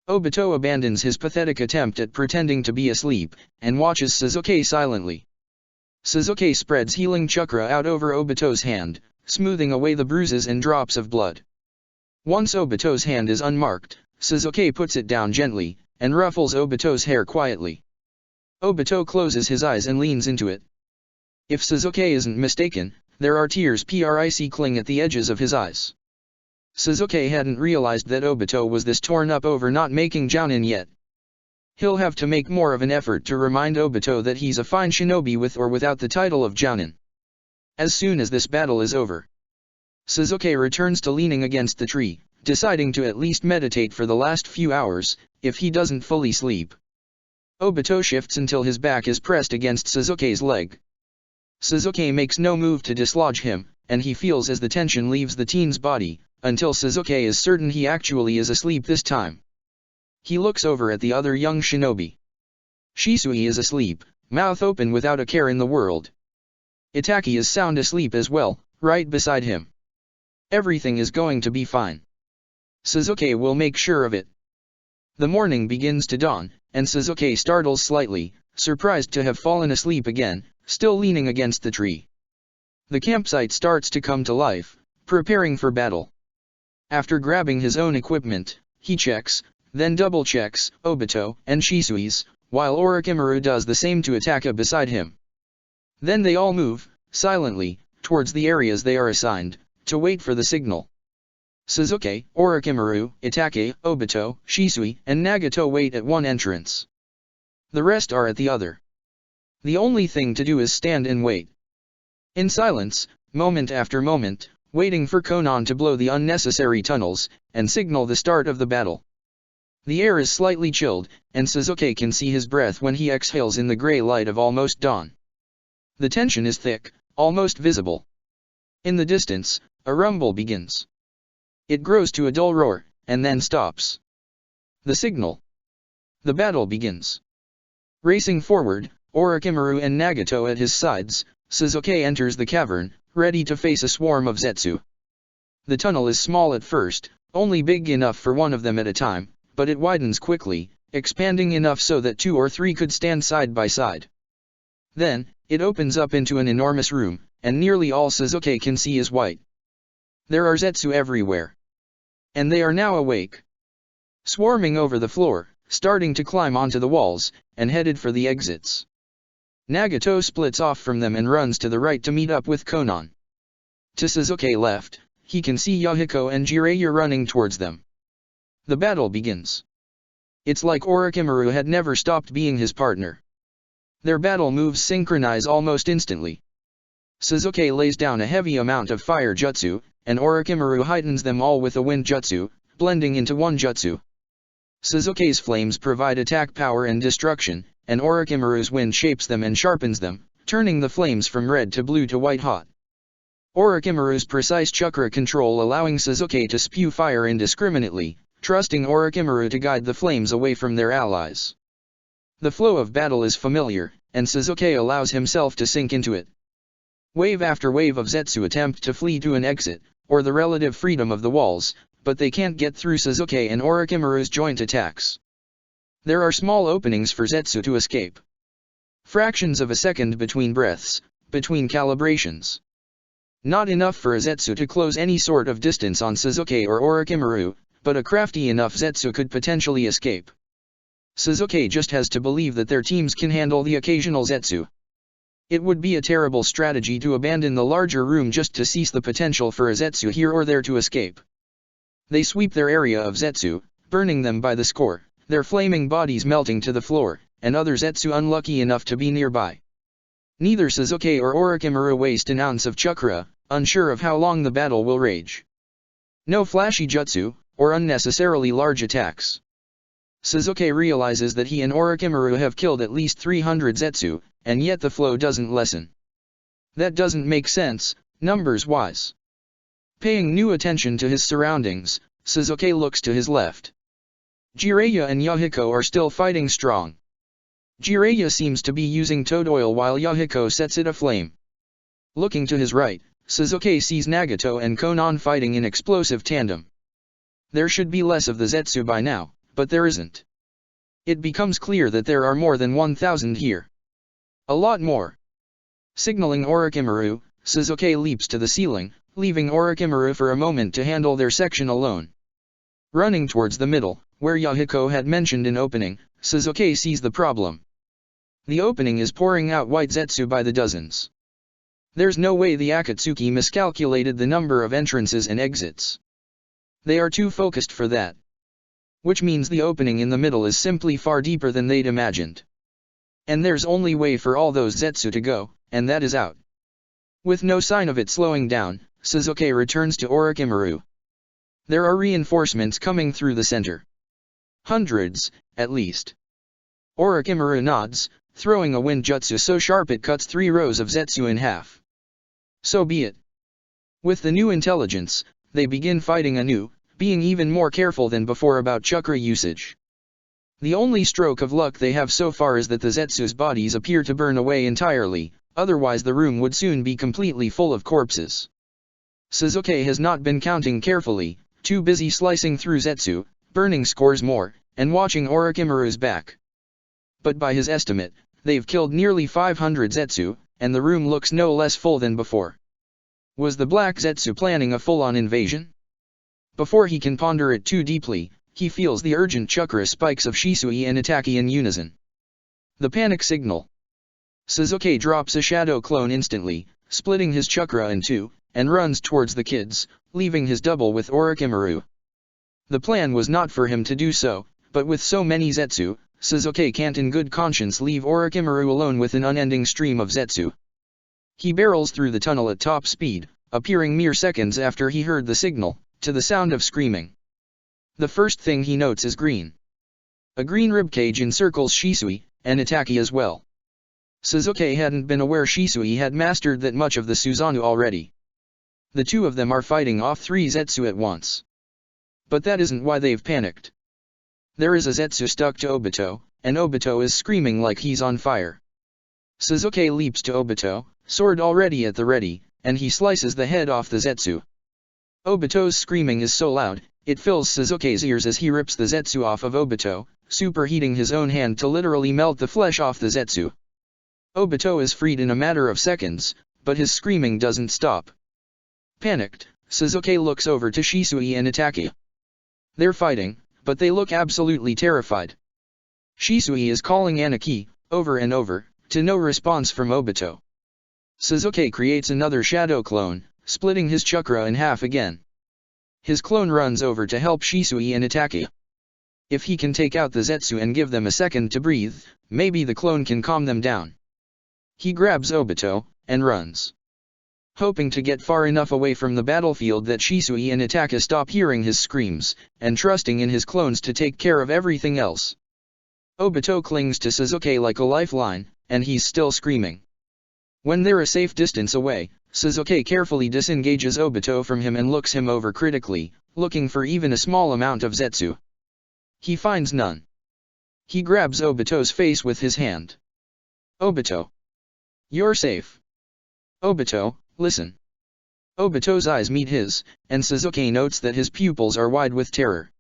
Speaker 1: Obito abandons his pathetic attempt at pretending to be asleep, and watches Sasuke silently. Sasuke spreads healing chakra out over Obito's hand, smoothing away the bruises and drops of blood. Once Obito's hand is unmarked, Sasuke puts it down gently, and ruffles Obito's hair quietly. Obito closes his eyes and leans into it. If Sasuke isn't mistaken, there are tears cling at the edges of his eyes. Sasuke hadn't realized that Obito was this torn up over not making Jounin yet. He'll have to make more of an effort to remind Obito that he's a fine shinobi with or without the title of Jounin. As soon as this battle is over, Sasuke returns to leaning against the tree, deciding to at least meditate for the last few hours, if he doesn't fully sleep. Obito shifts until his back is pressed against Sasuke's leg. Sasuke makes no move to dislodge him, and he feels as the tension leaves the teen's body, until Sasuke is certain he actually is asleep this time. He looks over at the other young shinobi. Shisui is asleep, mouth open without a care in the world. Itaki is sound asleep as well, right beside him. Everything is going to be fine. Sasuke will make sure of it. The morning begins to dawn, and Sasuke startles slightly, surprised to have fallen asleep again, still leaning against the tree. The campsite starts to come to life, preparing for battle. After grabbing his own equipment, he checks, then double-checks, Obito and Shisui's, while Orochimaru does the same to Itaka beside him. Then they all move, silently, towards the areas they are assigned, to wait for the signal. Sasuke, Orochimaru, Itake, Obito, Shisui, and Nagato wait at one entrance. The rest are at the other. The only thing to do is stand and wait. In silence, moment after moment, waiting for Konan to blow the unnecessary tunnels, and signal the start of the battle. The air is slightly chilled, and Sasuke can see his breath when he exhales in the gray light of almost dawn. The tension is thick, almost visible. In the distance, a rumble begins. It grows to a dull roar, and then stops. The signal. The battle begins. Racing forward, Orochimaru and Nagato at his sides, Sasuke enters the cavern, ready to face a swarm of Zetsu. The tunnel is small at first, only big enough for one of them at a time, but it widens quickly, expanding enough so that 2 or 3 could stand side by side. Then, it opens up into an enormous room, and nearly all Sasuke can see is white. There are Zetsu everywhere. And they are now awake. Swarming over the floor, starting to climb onto the walls, and headed for the exits. Nagato splits off from them and runs to the right to meet up with Konan. To Sasuke left, he can see Yahiko and Jiraiya running towards them. The battle begins. It's like Orochimaru had never stopped being his partner. Their battle moves synchronize almost instantly. Sasuke lays down a heavy amount of fire jutsu, and Orochimaru heightens them all with a wind jutsu, blending into one jutsu. Sasuke's flames provide attack power and destruction, and Orochimaru's wind shapes them and sharpens them, turning the flames from red to blue to white hot. Orochimaru's precise chakra control allowing Sasuke to spew fire indiscriminately, trusting Orochimaru to guide the flames away from their allies. The flow of battle is familiar, and Suzuki allows himself to sink into it. Wave after wave of Zetsu attempt to flee to an exit, or the relative freedom of the walls, but they can't get through Suzuki and Orochimaru's joint attacks. There are small openings for Zetsu to escape. Fractions of a second between breaths, between calibrations. Not enough for a Zetsu to close any sort of distance on Suzuki or Orochimaru, but a crafty enough Zetsu could potentially escape. Suzuki just has to believe that their teams can handle the occasional Zetsu. It would be a terrible strategy to abandon the larger room just to seize the potential for a Zetsu here or there to escape. They sweep their area of Zetsu, burning them by the score, their flaming bodies melting to the floor, and other Zetsu unlucky enough to be nearby. Neither Suzuki or Orochimaru waste an ounce of chakra, unsure of how long the battle will rage. No flashy jutsu, or unnecessarily large attacks. Suzuki realizes that he and Orochimaru have killed at least 300 Zetsu, and yet the flow doesn't lessen. That doesn't make sense, numbers-wise. Paying new attention to his surroundings, Suzuki looks to his left. Jiraiya and Yahiko are still fighting strong. Jiraiya seems to be using toad oil while Yahiko sets it aflame. Looking to his right, Suzuki sees Nagato and Konan fighting in explosive tandem. There should be less of the Zetsu by now, but there isn't. It becomes clear that there are more than 1,000 here. A lot more. Signaling Orochimaru, Suzuki leaps to the ceiling, leaving Orochimaru for a moment to handle their section alone. Running towards the middle, where Yahiko had mentioned an opening, Suzuki sees the problem. The opening is pouring out white Zetsu by the dozens. There's no way the Akatsuki miscalculated the number of entrances and exits. They are too focused for that. Which means the opening in the middle is simply far deeper than they'd imagined. And there's only way for all those Zetsu to go, and that is out. With no sign of it slowing down, Suzuki returns to Orochimaru. There are reinforcements coming through the center. Hundreds, at least. Orochimaru nods, throwing a wind jutsu so sharp it cuts 3 rows of Zetsu in half. So be it. With the new intelligence, they begin fighting anew, being even more careful than before about chakra usage. The only stroke of luck they have so far is that the Zetsu's bodies appear to burn away entirely, otherwise the room would soon be completely full of corpses. Suzuki has not been counting carefully, too busy slicing through Zetsu, burning scores more, and watching Orochimaru's back. But by his estimate, they've killed nearly 500 Zetsu, and the room looks no less full than before. Was the Black Zetsu planning a full-on invasion? Before he can ponder it too deeply, he feels the urgent chakra spikes of Shisui and Itaki in unison. The panic signal. Suzuki drops a shadow clone instantly, splitting his chakra in two, and runs towards the kids, leaving his double with Orochimaru. The plan was not for him to do so, but with so many Zetsu, Suzuki can't in good conscience leave Orochimaru alone with an unending stream of Zetsu. He barrels through the tunnel at top speed, appearing mere seconds after he heard the signal, to the sound of screaming. The first thing he notes is green. A green ribcage encircles Shisui, and Itaki as well. Suzuki hadn't been aware Shisui had mastered that much of the Susanoo already. The two of them are fighting off 3 Zetsu at once. But that isn't why they've panicked. There is a Zetsu stuck to Obito, and Obito is screaming like he's on fire. Suzuki leaps to Obito, sword already at the ready, and he slices the head off the Zetsu. Obito's screaming is so loud, it fills Suzuki's ears as he rips the Zetsu off of Obito, superheating his own hand to literally melt the flesh off the Zetsu. Obito is freed in a matter of seconds, but his screaming doesn't stop. Panicked, Suzuki looks over to Shisui and Itaki. They're fighting, but they look absolutely terrified. Shisui is calling Aniki, over and over, to no response from Obito. Suzuki creates another shadow clone, splitting his chakra in half again. His clone runs over to help Shisui and Itaki. If he can take out the Zetsu and give them a second to breathe, maybe the clone can calm them down. He grabs Obito, and runs. Hoping to get far enough away from the battlefield that Shisui and Itaki stop hearing his screams, and trusting in his clones to take care of everything else. Obito clings to Suzuki like a lifeline, and he's still screaming. When they're a safe distance away, Suzuki carefully disengages Obito from him and looks him over critically, looking for even a small amount of Zetsu. He finds none. He grabs Obito's face with his hand. Obito. You're safe. Obito, listen. Obito's eyes meet his, and Sasuke notes that his pupils are wide with terror.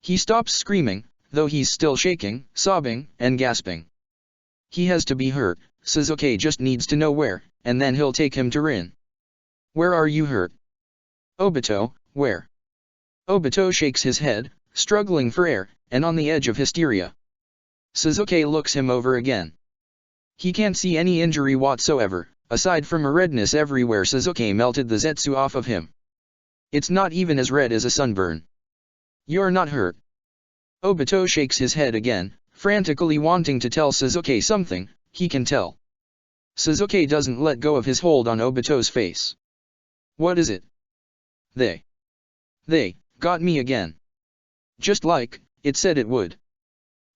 Speaker 1: He stops screaming, though he's still shaking, sobbing, and gasping. He has to be hurt, Sasuke just needs to know where, and then he'll take him to Rin. Where are you hurt? Obito, where? Obito shakes his head, struggling for air, and on the edge of hysteria. Sasuke looks him over again. He can't see any injury whatsoever, aside from a redness everywhere. Sasuke melted the Zetsu off of him. It's not even as red as a sunburn. You're not hurt. Obito shakes his head again, frantically wanting to tell Sasuke something he can tell. Sasuke doesn't let go of his hold on Obito's face. What is it? They got me again. Just like it said it would.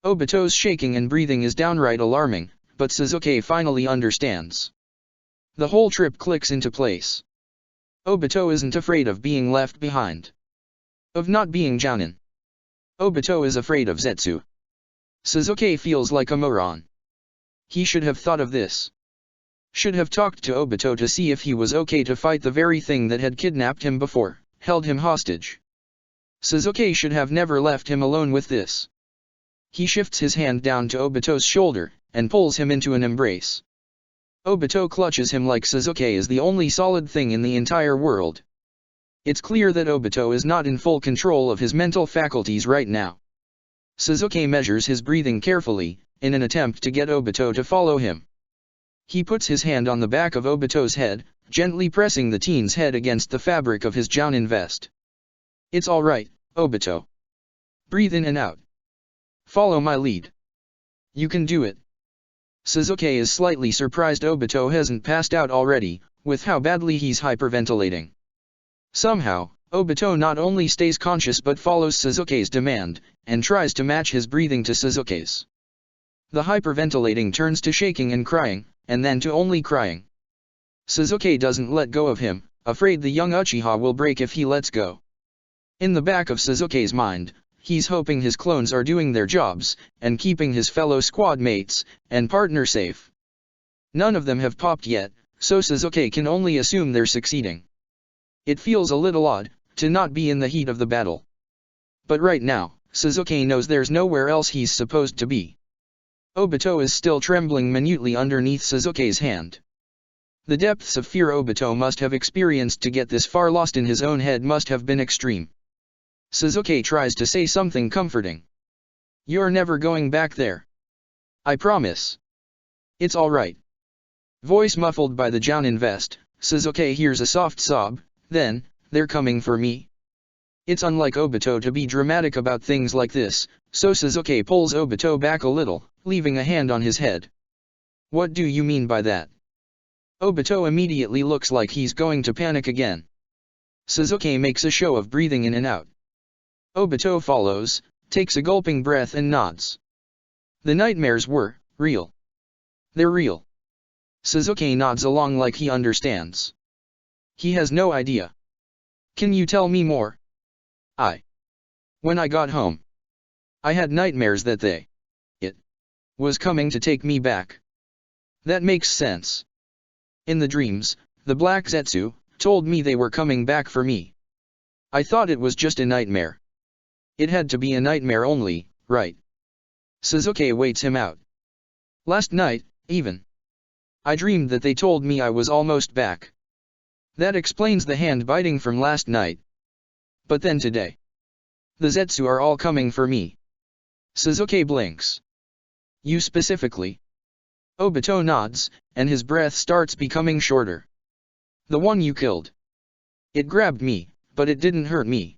Speaker 1: Obito's shaking and breathing is downright alarming, but Sasuke finally understands. The whole trip clicks into place. Obito isn't afraid of being left behind. Of not being Jounin. Obito is afraid of Zetsu. Sasuke feels like a moron. He should have thought of this. Should have talked to Obito to see if he was okay to fight the very thing that had kidnapped him before, held him hostage. Sasuke should have never left him alone with this. He shifts his hand down to Obito's shoulder, and pulls him into an embrace. Obito clutches him like Sasuke is the only solid thing in the entire world. It's clear that Obito is not in full control of his mental faculties right now. Sasuke measures his breathing carefully, in an attempt to get Obito to follow him. He puts his hand on the back of Obito's head, gently pressing the teen's head against the fabric of his Jounin vest. It's alright, Obito. Breathe in and out. Follow my lead. You can do it. Sasuke is slightly surprised Obito hasn't passed out already, with how badly he's hyperventilating. Somehow, Obito not only stays conscious but follows Sasuke's demand, and tries to match his breathing to Sasuke's. The hyperventilating turns to shaking and crying, and then to only crying. Sasuke doesn't let go of him, afraid the young Uchiha will break if he lets go. In the back of Sasuke's mind, he's hoping his clones are doing their jobs, and keeping his fellow squad mates and partner safe. None of them have popped yet, so Sasuke can only assume they're succeeding. It feels a little odd to not be in the heat of the battle. But right now, Sasuke knows there's nowhere else he's supposed to be. Obito is still trembling minutely underneath Sasuke's hand. The depths of fear Obito must have experienced to get this far lost in his own head must have been extreme. Sasuke tries to say something comforting. You're never going back there. I promise. It's alright. Voice muffled by the Jounin vest, Sasuke hears a soft sob, then, they're coming for me. It's unlike Obito to be dramatic about things like this, so Sasuke pulls Obito back a little, leaving a hand on his head. What do you mean by that? Obito immediately looks like he's going to panic again. Sasuke makes a show of breathing in and out. Obito follows, takes a gulping breath and nods. The nightmares were real. They're real. Sasuke nods along like he understands. He has no idea. Can you tell me more? When I got home, I had nightmares that it was coming to take me back. That makes sense. In the dreams, the Black Zetsu told me they were coming back for me. I thought it was just a nightmare. It had to be a nightmare only, right? Sasuke waits him out. Last night, even, I dreamed that they told me I was almost back. That explains the hand biting from last night. But then today, the Zetsu are all coming for me. Sasuke blinks. You specifically? Obito nods, and his breath starts becoming shorter. The one you killed. It grabbed me, but it didn't hurt me.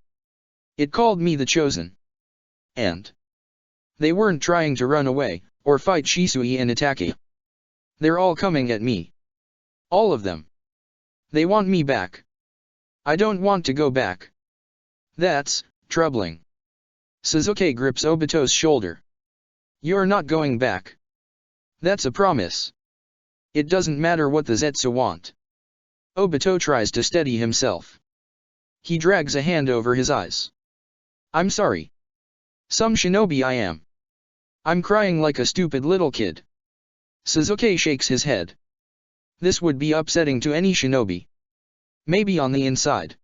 Speaker 1: It called me the Chosen. And they weren't trying to run away, or fight Shisui and Itachi. They're all coming at me. All of them. They want me back. I don't want to go back. That's troubling. Sasuke grips Obito's shoulder. You're not going back. That's a promise. It doesn't matter what the Zetsu want. Obito tries to steady himself. He drags a hand over his eyes. I'm sorry. Some shinobi I am. I'm crying like a stupid little kid. Sasuke shakes his head. This would be upsetting to any shinobi. Maybe on the inside.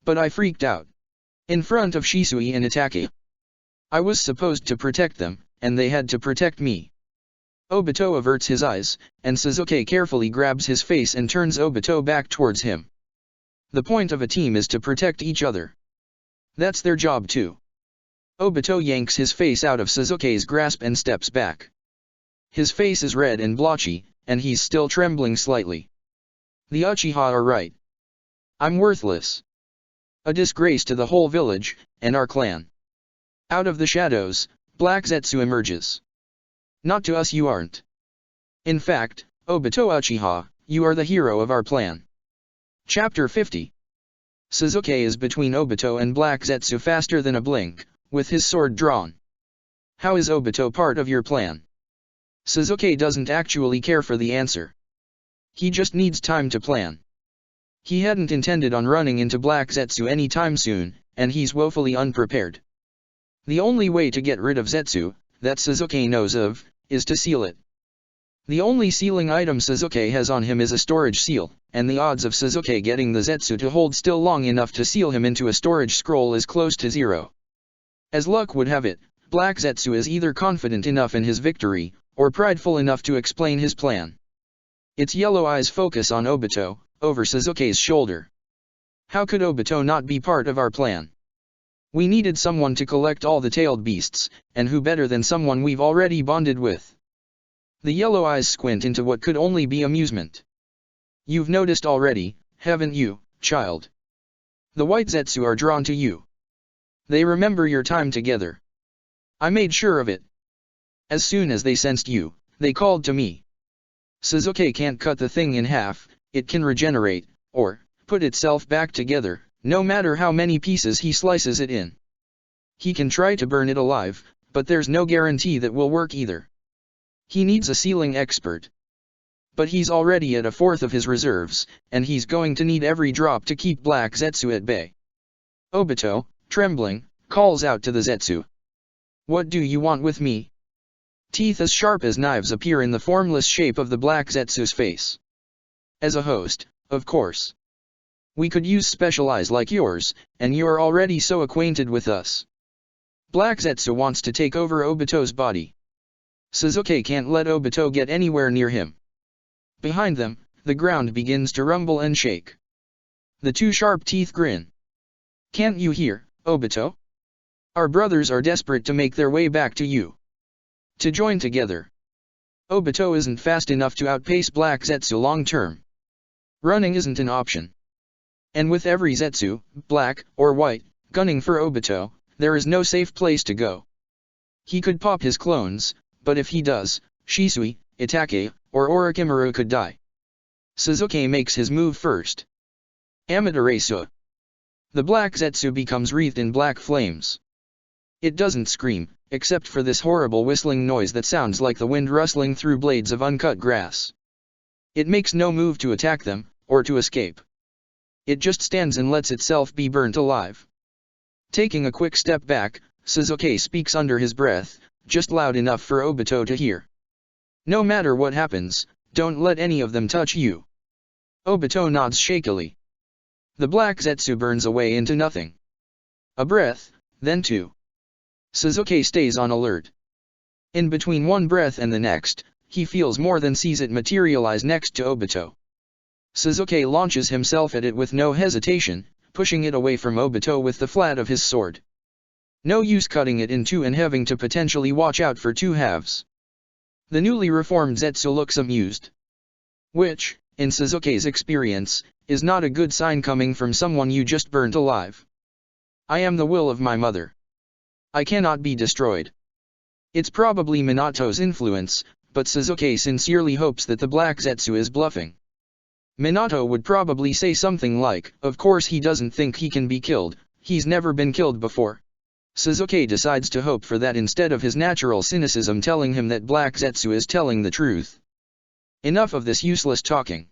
Speaker 1: But I freaked out. In front of Shisui and Itachi. I was supposed to protect them, and they had to protect me. Obito averts his eyes, and Sasuke carefully grabs his face and turns Obito back towards him. The point of a team is to protect each other. That's their job too. Obito yanks his face out of Sasuke's grasp and steps back. His face is red and blotchy, and he's still trembling slightly. The Uchiha are right. I'm worthless. A disgrace to the whole village, and our clan. Out of the shadows, Black Zetsu emerges. Not to us you aren't. In fact, Obito Uchiha, you are the hero of our plan. Chapter 50. Sasuke is between Obito and Black Zetsu faster than a blink, with his sword drawn. How is Obito part of your plan? Sasuke doesn't actually care for the answer. He just needs time to plan. He hadn't intended on running into Black Zetsu anytime soon, and he's woefully unprepared. The only way to get rid of Zetsu, that Sasuke knows of, is to seal it. The only sealing item Sasuke has on him is a storage seal, and the odds of Sasuke getting the Zetsu to hold still long enough to seal him into a storage scroll is close to zero. As luck would have it, Black Zetsu is either confident enough in his victory, or prideful enough to explain his plan. Its yellow eyes focus on Obito, over Sasuke's shoulder. How could Obito not be part of our plan? We needed someone to collect all the tailed beasts, and who better than someone we've already bonded with? The yellow eyes squint into what could only be amusement. You've noticed already, haven't you, child? The white Zetsu are drawn to you. They remember your time together. I made sure of it. As soon as they sensed you, they called to me. Sasuke can't cut the thing in half, it can regenerate, or put itself back together, no matter how many pieces he slices it in. He can try to burn it alive, but there's no guarantee that will work either. He needs a sealing expert. But he's already at a fourth of his reserves, and he's going to need every drop to keep Black Zetsu at bay. Obito, trembling, calls out to the Zetsu. What do you want with me? Teeth as sharp as knives appear in the formless shape of the Black Zetsu's face. As a host, of course. We could use special eyes like yours, and you're already so acquainted with us. Black Zetsu wants to take over Obito's body. Sasuke can't let Obito get anywhere near him. Behind them, the ground begins to rumble and shake. The two sharp teeth grin. Can't you hear, Obito? Our brothers are desperate to make their way back to you. To join together. Obito isn't fast enough to outpace Black Zetsu long term. Running isn't an option. And with every Zetsu, black or white, gunning for Obito, there is no safe place to go. He could pop his clones, but if he does, Shisui, Itachi, or Orochimaru could die. Sasuke makes his move first. Amaterasu. The Black Zetsu becomes wreathed in black flames. It doesn't scream, except for this horrible whistling noise that sounds like the wind rustling through blades of uncut grass. It makes no move to attack them, or to escape. It just stands and lets itself be burnt alive. Taking a quick step back, Sasuke speaks under his breath, just loud enough for Obito to hear. No matter what happens, don't let any of them touch you. Obito nods shakily. The Black Zetsu burns away into nothing. A breath, then two. Sasuke stays on alert. In between one breath and the next, he feels more than sees it materialize next to Obito. Sasuke launches himself at it with no hesitation, pushing it away from Obito with the flat of his sword. No use cutting it in two and having to potentially watch out for two halves. The newly reformed Zetsu looks amused. Which, in Sasuke's experience, is not a good sign coming from someone you just burnt alive. I am the will of my mother. I cannot be destroyed. It's probably Minato's influence, but Sasuke sincerely hopes that the Black Zetsu is bluffing. Minato would probably say something like, of course he doesn't think he can be killed, he's never been killed before. Sasuke decides to hope for that instead of his natural cynicism telling him that Black Zetsu is telling the truth. Enough of this useless talking.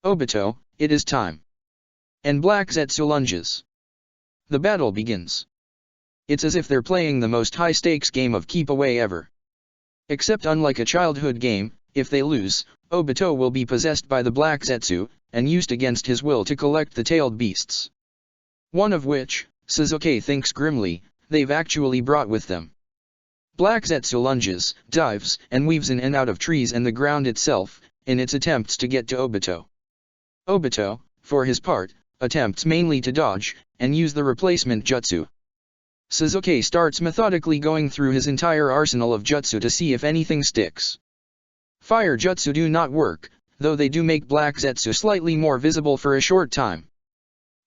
Speaker 1: Obito, it is time. And Black Zetsu lunges. The battle begins. It's as if they're playing the most high-stakes game of keep away ever. Except unlike a childhood game, if they lose, Obito will be possessed by the Black Zetsu, and used against his will to collect the tailed beasts. One of which, Sasuke thinks grimly, they've actually brought with them. Black Zetsu lunges, dives, and weaves in and out of trees and the ground itself, in its attempts to get to Obito. Obito, for his part, attempts mainly to dodge, and use the replacement jutsu. Sasuke starts methodically going through his entire arsenal of jutsu to see if anything sticks. Fire jutsu do not work, though they do make Black Zetsu slightly more visible for a short time.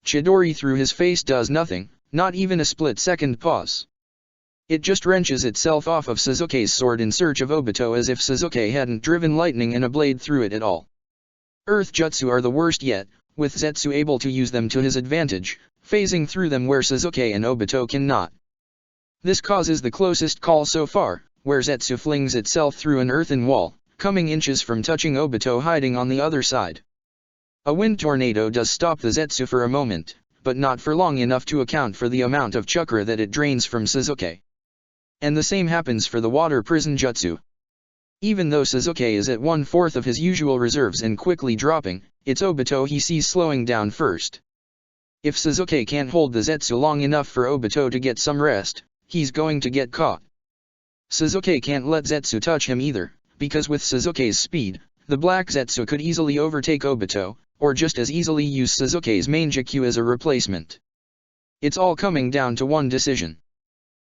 Speaker 1: Chidori through his face does nothing, not even a split-second pause. It just wrenches itself off of Sasuke's sword in search of Obito as if Sasuke hadn't driven lightning and a blade through it at all. Earth jutsu are the worst yet, with Zetsu able to use them to his advantage, phasing through them where Sasuke and Obito cannot. This causes the closest call so far, where Zetsu flings itself through an earthen wall, coming inches from touching Obito hiding on the other side. A wind tornado does stop the Zetsu for a moment, but not for long enough to account for the amount of chakra that it drains from Sasuke. And the same happens for the water prison jutsu. Even though Sasuke is at 1/4 of his usual reserves and quickly dropping, it's Obito he sees slowing down first. If Sasuke can't hold the Zetsu long enough for Obito to get some rest, he's going to get caught. Sasuke can't let Zetsu touch him either, because with Sasuke's speed, the Black Zetsu could easily overtake Obito, or just as easily use Sasuke's main Jakku as a replacement. It's all coming down to one decision.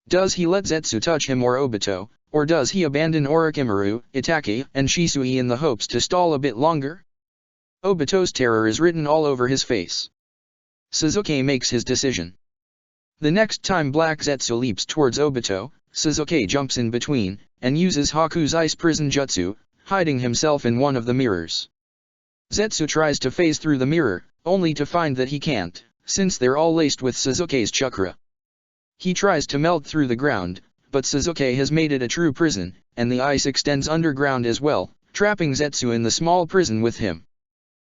Speaker 1: Does he let Zetsu touch him or Obito, or does he abandon Orochimaru, Itachi, and Shisui in the hopes to stall a bit longer? Obito's terror is written all over his face. Sasuke makes his decision. The next time Black Zetsu leaps towards Obito, Sasuke jumps in between, and uses Haku's ice prison jutsu, hiding himself in one of the mirrors. Zetsu tries to phase through the mirror, only to find that he can't, since they're all laced with Sasuke's chakra. He tries to melt through the ground, but Sasuke has made it a true prison, and the ice extends underground as well, trapping Zetsu in the small prison with him.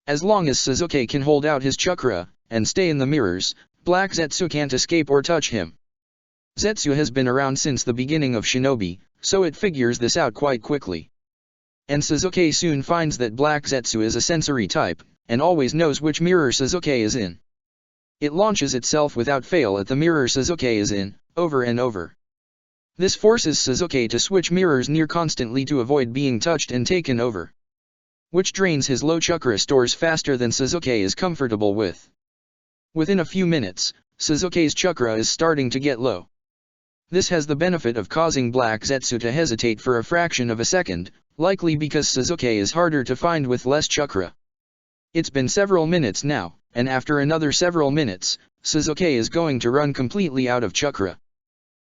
Speaker 1: As long as Sasuke can hold out his chakra, and stay in the mirrors, Black Zetsu can't escape or touch him. Zetsu has been around since the beginning of Shinobi, so it figures this out quite quickly. And Sasuke soon finds that Black Zetsu is a sensory type, and always knows which mirror Sasuke is in. It launches itself without fail at the mirror Sasuke is in, over and over. This forces Sasuke to switch mirrors near constantly to avoid being touched and taken over, which drains his low chakra stores faster than Sasuke is comfortable with. Within a few minutes, Sasuke's chakra is starting to get low. This has the benefit of causing Black Zetsu to hesitate for a fraction of a second, likely because Sasuke is harder to find with less chakra. It's been several minutes now, and after another several minutes, Sasuke is going to run completely out of chakra.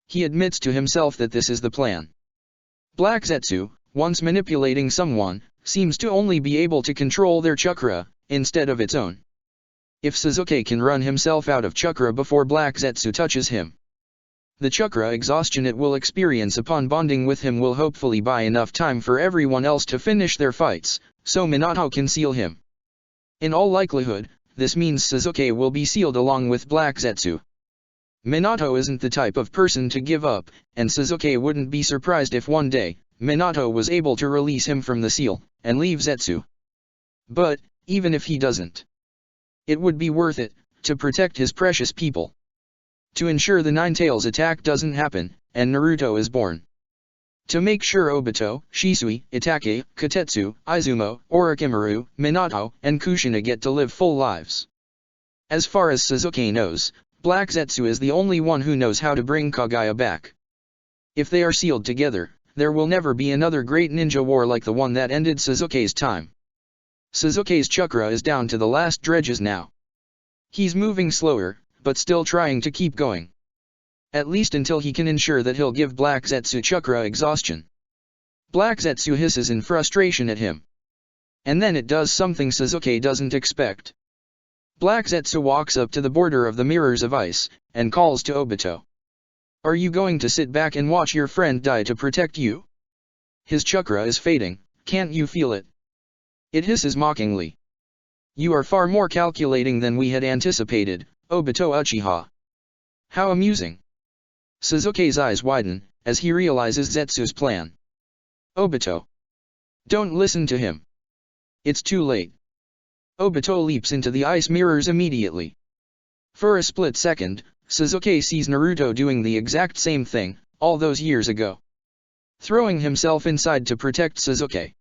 Speaker 1: He admits to himself that this is the plan. Black Zetsu, once manipulating someone, seems to only be able to control their chakra, instead of its own. If Sasuke can run himself out of chakra before Black Zetsu touches him, the chakra exhaustion it will experience upon bonding with him will hopefully buy enough time for everyone else to finish their fights, so Minato can seal him. In all likelihood, this means Sasuke will be sealed along with Black Zetsu. Minato isn't the type of person to give up, and Sasuke wouldn't be surprised if one day, Minato was able to release him from the seal, and leave Zetsu. But, even if he doesn't, it would be worth it, to protect his precious people. To ensure the Nine-Tails attack doesn't happen, and Naruto is born. To make sure Obito, Shisui, Itachi, Kotetsu, Izumo, Orochimaru, Minato, and Kushina get to live full lives. As far as Sasuke knows, Black Zetsu is the only one who knows how to bring Kaguya back. If they are sealed together, there will never be another great ninja war like the one that ended Sasuke's time. Sasuke's chakra is down to the last dredges now. He's moving slower, but still trying to keep going. At least until he can ensure that he'll give Black Zetsu chakra exhaustion. Black Zetsu hisses in frustration at him. And then it does something Sasuke doesn't expect. Black Zetsu walks up to the border of the mirrors of ice, and calls to Obito. Are you going to sit back and watch your friend die to protect you? His chakra is fading, can't you feel it? It hisses mockingly. You are far more calculating than we had anticipated, Obito Uchiha. How amusing. Sasuke's eyes widen, as he realizes Zetsu's plan. Obito. Don't listen to him. It's too late. Obito leaps into the ice mirrors immediately. For a split second, Sasuke sees Naruto doing the exact same thing, all those years ago. Throwing himself inside to protect Sasuke.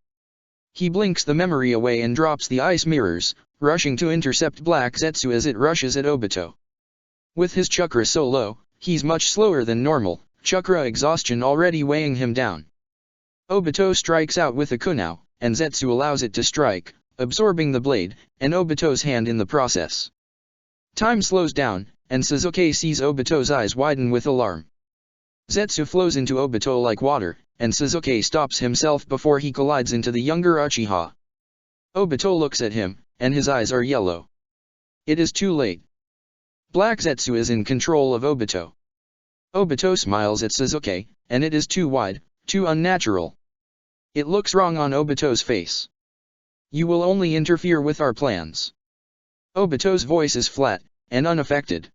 Speaker 1: He blinks the memory away and drops the ice mirrors, rushing to intercept Black Zetsu as it rushes at Obito. With his chakra so low, he's much slower than normal, chakra exhaustion already weighing him down. Obito strikes out with a kunao, and Zetsu allows it to strike, absorbing the blade, and Obito's hand in the process. Time slows down, and Sasuke sees Obito's eyes widen with alarm. Zetsu flows into Obito like water, and Sasuke stops himself before he collides into the younger Uchiha. Obito looks at him, and his eyes are yellow. It is too late. Black Zetsu is in control of Obito. Obito smiles at Sasuke, and it is too wide, too unnatural. It looks wrong on Obito's face. You will only interfere with our plans. Obito's voice is flat, and unaffected.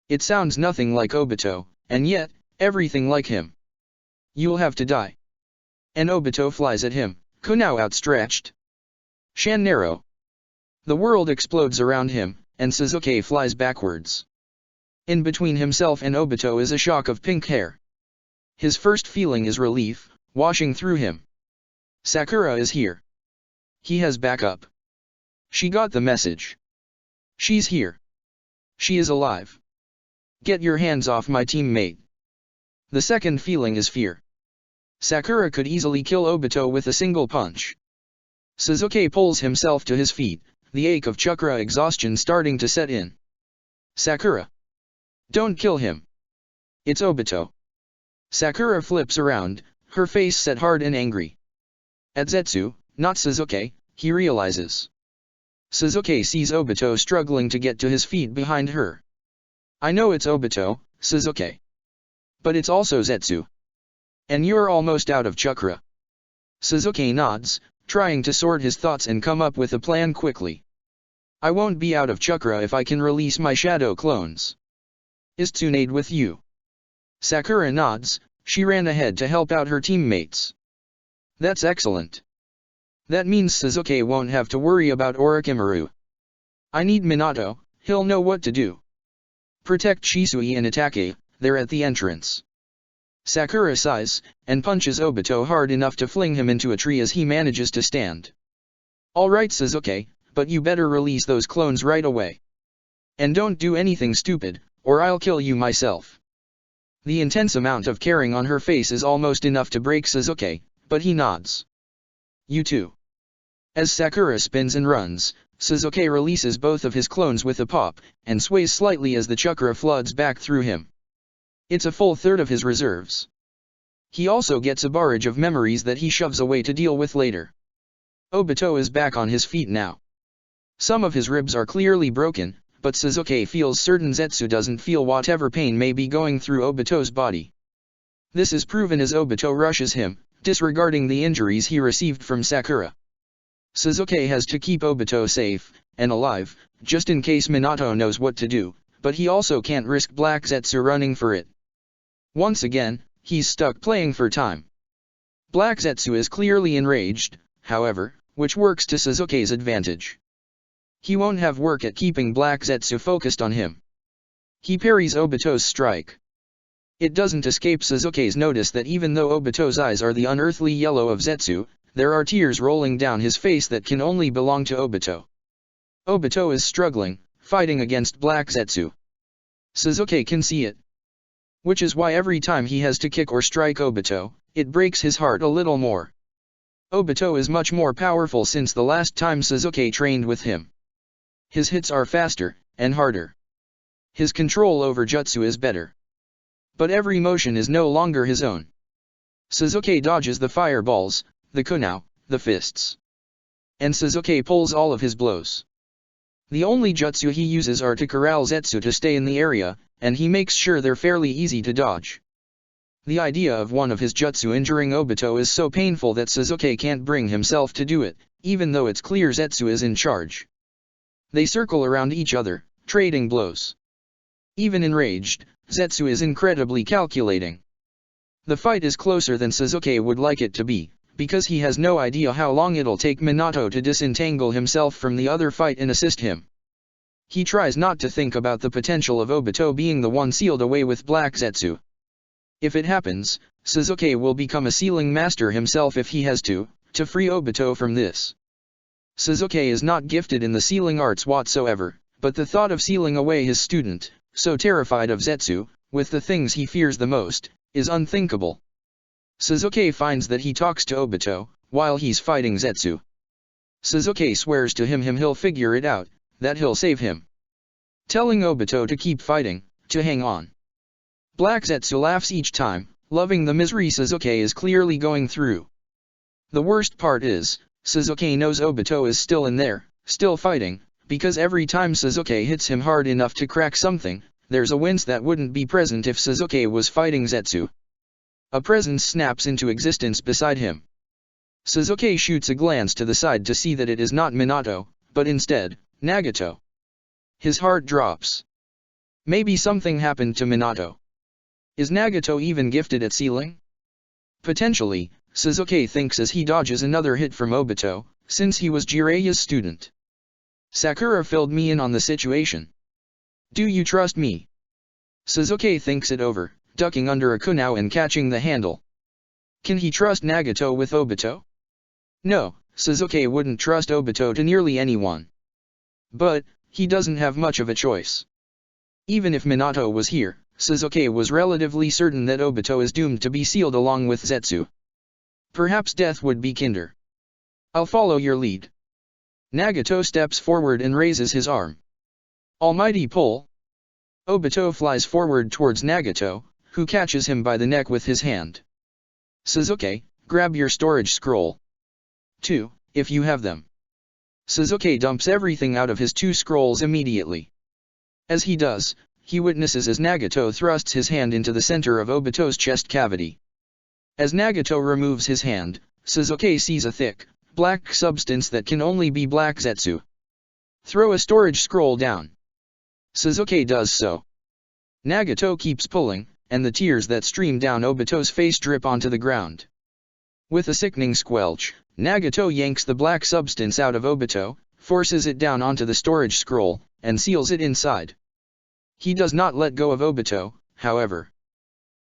Speaker 1: It sounds nothing like Obito, and yet, everything like him. You'll have to die. And Obito flies at him, kunao outstretched. Shan narrow. The world explodes around him, and Sasuke flies backwards. In between himself and Obito is a shock of pink hair. His first feeling is relief, washing through him. Sakura is here. He has backup. She got the message. She's here. She is alive. Get your hands off my teammate. The second feeling is fear. Sakura could easily kill Obito with a single punch. Sasuke pulls himself to his feet, the ache of chakra exhaustion starting to set in. Sakura. Don't kill him. It's Obito. Sakura flips around, her face set hard and angry. At Zetsu, not Sasuke, he realizes. Sasuke sees Obito struggling to get to his feet behind her. I know it's Obito, Sasuke. But it's also Zetsu. And you're almost out of chakra. Sasuke nods, trying to sort his thoughts and come up with a plan quickly. I won't be out of chakra if I can release my shadow clones. Is Tsunade with you? Sakura nods, she ran ahead to help out her teammates. That's excellent. That means Sasuke won't have to worry about Orochimaru. I need Minato, he'll know what to do. Protect Shisui and Itachi, they're at the entrance. Sakura sighs, and punches Obito hard enough to fling him into a tree as he manages to stand. Alright Sasuke, but you better release those clones right away. And don't do anything stupid, or I'll kill you myself. The intense amount of caring on her face is almost enough to break Sasuke, but he nods. You too. As Sakura spins and runs, Sasuke releases both of his clones with a pop, and sways slightly as the chakra floods back through him. It's a full third of his reserves. He also gets a barrage of memories that he shoves away to deal with later. Obito is back on his feet now. Some of his ribs are clearly broken, but Sasuke feels certain Zetsu doesn't feel whatever pain may be going through Obito's body. This is proven as Obito rushes him, disregarding the injuries he received from Sakura. Sasuke has to keep Obito safe, and alive, just in case Minato knows what to do, but he also can't risk Black Zetsu running for it. Once again, he's stuck playing for time. Black Zetsu is clearly enraged, however, which works to Sasuke's advantage. He won't have work at keeping Black Zetsu focused on him. He parries Obito's strike. It doesn't escape Sasuke's notice that even though Obito's eyes are the unearthly yellow of Zetsu, there are tears rolling down his face that can only belong to Obito. Obito is struggling, fighting against Black Zetsu. Sasuke can see it. Which is why every time he has to kick or strike Obito, it breaks his heart a little more. Obito is much more powerful since the last time Sasuke trained with him. His hits are faster, and harder. His control over jutsu is better. But every motion is no longer his own. Sasuke dodges the fireballs, the kunao, the fists. And Sasuke pulls all of his blows. The only jutsu he uses are to corral Zetsu to stay in the area, and he makes sure they're fairly easy to dodge. The idea of one of his jutsu injuring Obito is so painful that Sasuke can't bring himself to do it, even though it's clear Zetsu is in charge. They circle around each other, trading blows. Even enraged, Zetsu is incredibly calculating. The fight is closer than Sasuke would like it to be, because he has no idea how long it'll take Minato to disentangle himself from the other fight and assist him. He tries not to think about the potential of Obito being the one sealed away with Black Zetsu. If it happens, Sasuke will become a sealing master himself if he has to free Obito from this. Sasuke is not gifted in the sealing arts whatsoever, but the thought of sealing away his student, so terrified of Zetsu, with the things he fears the most, is unthinkable. Sasuke finds that he talks to Obito, while he's fighting Zetsu. Sasuke swears to him he'll figure it out, that he'll save him. Telling Obito to keep fighting, to hang on. Black Zetsu laughs each time, loving the misery Sasuke is clearly going through. The worst part is, Sasuke knows Obito is still in there, still fighting, because every time Sasuke hits him hard enough to crack something, there's a wince that wouldn't be present if Sasuke was fighting Zetsu. A presence snaps into existence beside him. Sasuke shoots a glance to the side to see that it is not Minato, but instead, Nagato. His heart drops. Maybe something happened to Minato. Is Nagato even gifted at sealing? Potentially, Sasuke thinks as he dodges another hit from Obito, since he was Jiraiya's student. Sakura filled me in on the situation. Do you trust me? Sasuke thinks it over, ducking under a kunao and catching the handle. Can he trust Nagato with Obito? No, Sasuke wouldn't trust Obito to nearly anyone. But, he doesn't have much of a choice. Even if Minato was here, Sasuke was relatively certain that Obito is doomed to be sealed along with Zetsu. Perhaps death would be kinder. I'll follow your lead. Nagato steps forward and raises his arm. Almighty pull. Obito flies forward towards Nagato, who catches him by the neck with his hand. Sasuke, grab your storage scroll. 2, if you have them. Sasuke dumps everything out of his 2 scrolls immediately. As he does, he witnesses as Nagato thrusts his hand into the center of Obito's chest cavity. As Nagato removes his hand, Sasuke sees a thick, black substance that can only be Black Zetsu. Throw a storage scroll down. Sasuke does so. Nagato keeps pulling, and the tears that stream down Obito's face drip onto the ground. With a sickening squelch, Nagato yanks the black substance out of Obito, forces it down onto the storage scroll, and seals it inside. He does not let go of Obito, however.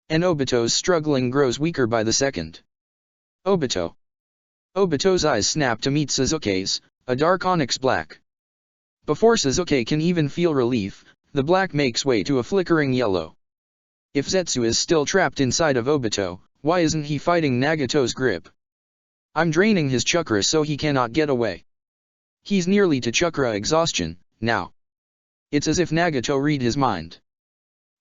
Speaker 1: And Obito's struggling grows weaker by the second. Obito. Obito's eyes snap to meet Sasuke's, a dark onyx black. Before Sasuke can even feel relief, the black makes way to a flickering yellow. If Zetsu is still trapped inside of Obito, why isn't he fighting Nagato's grip? I'm draining his chakra so he cannot get away. He's nearly to chakra exhaustion, now. It's as if Nagato read his mind.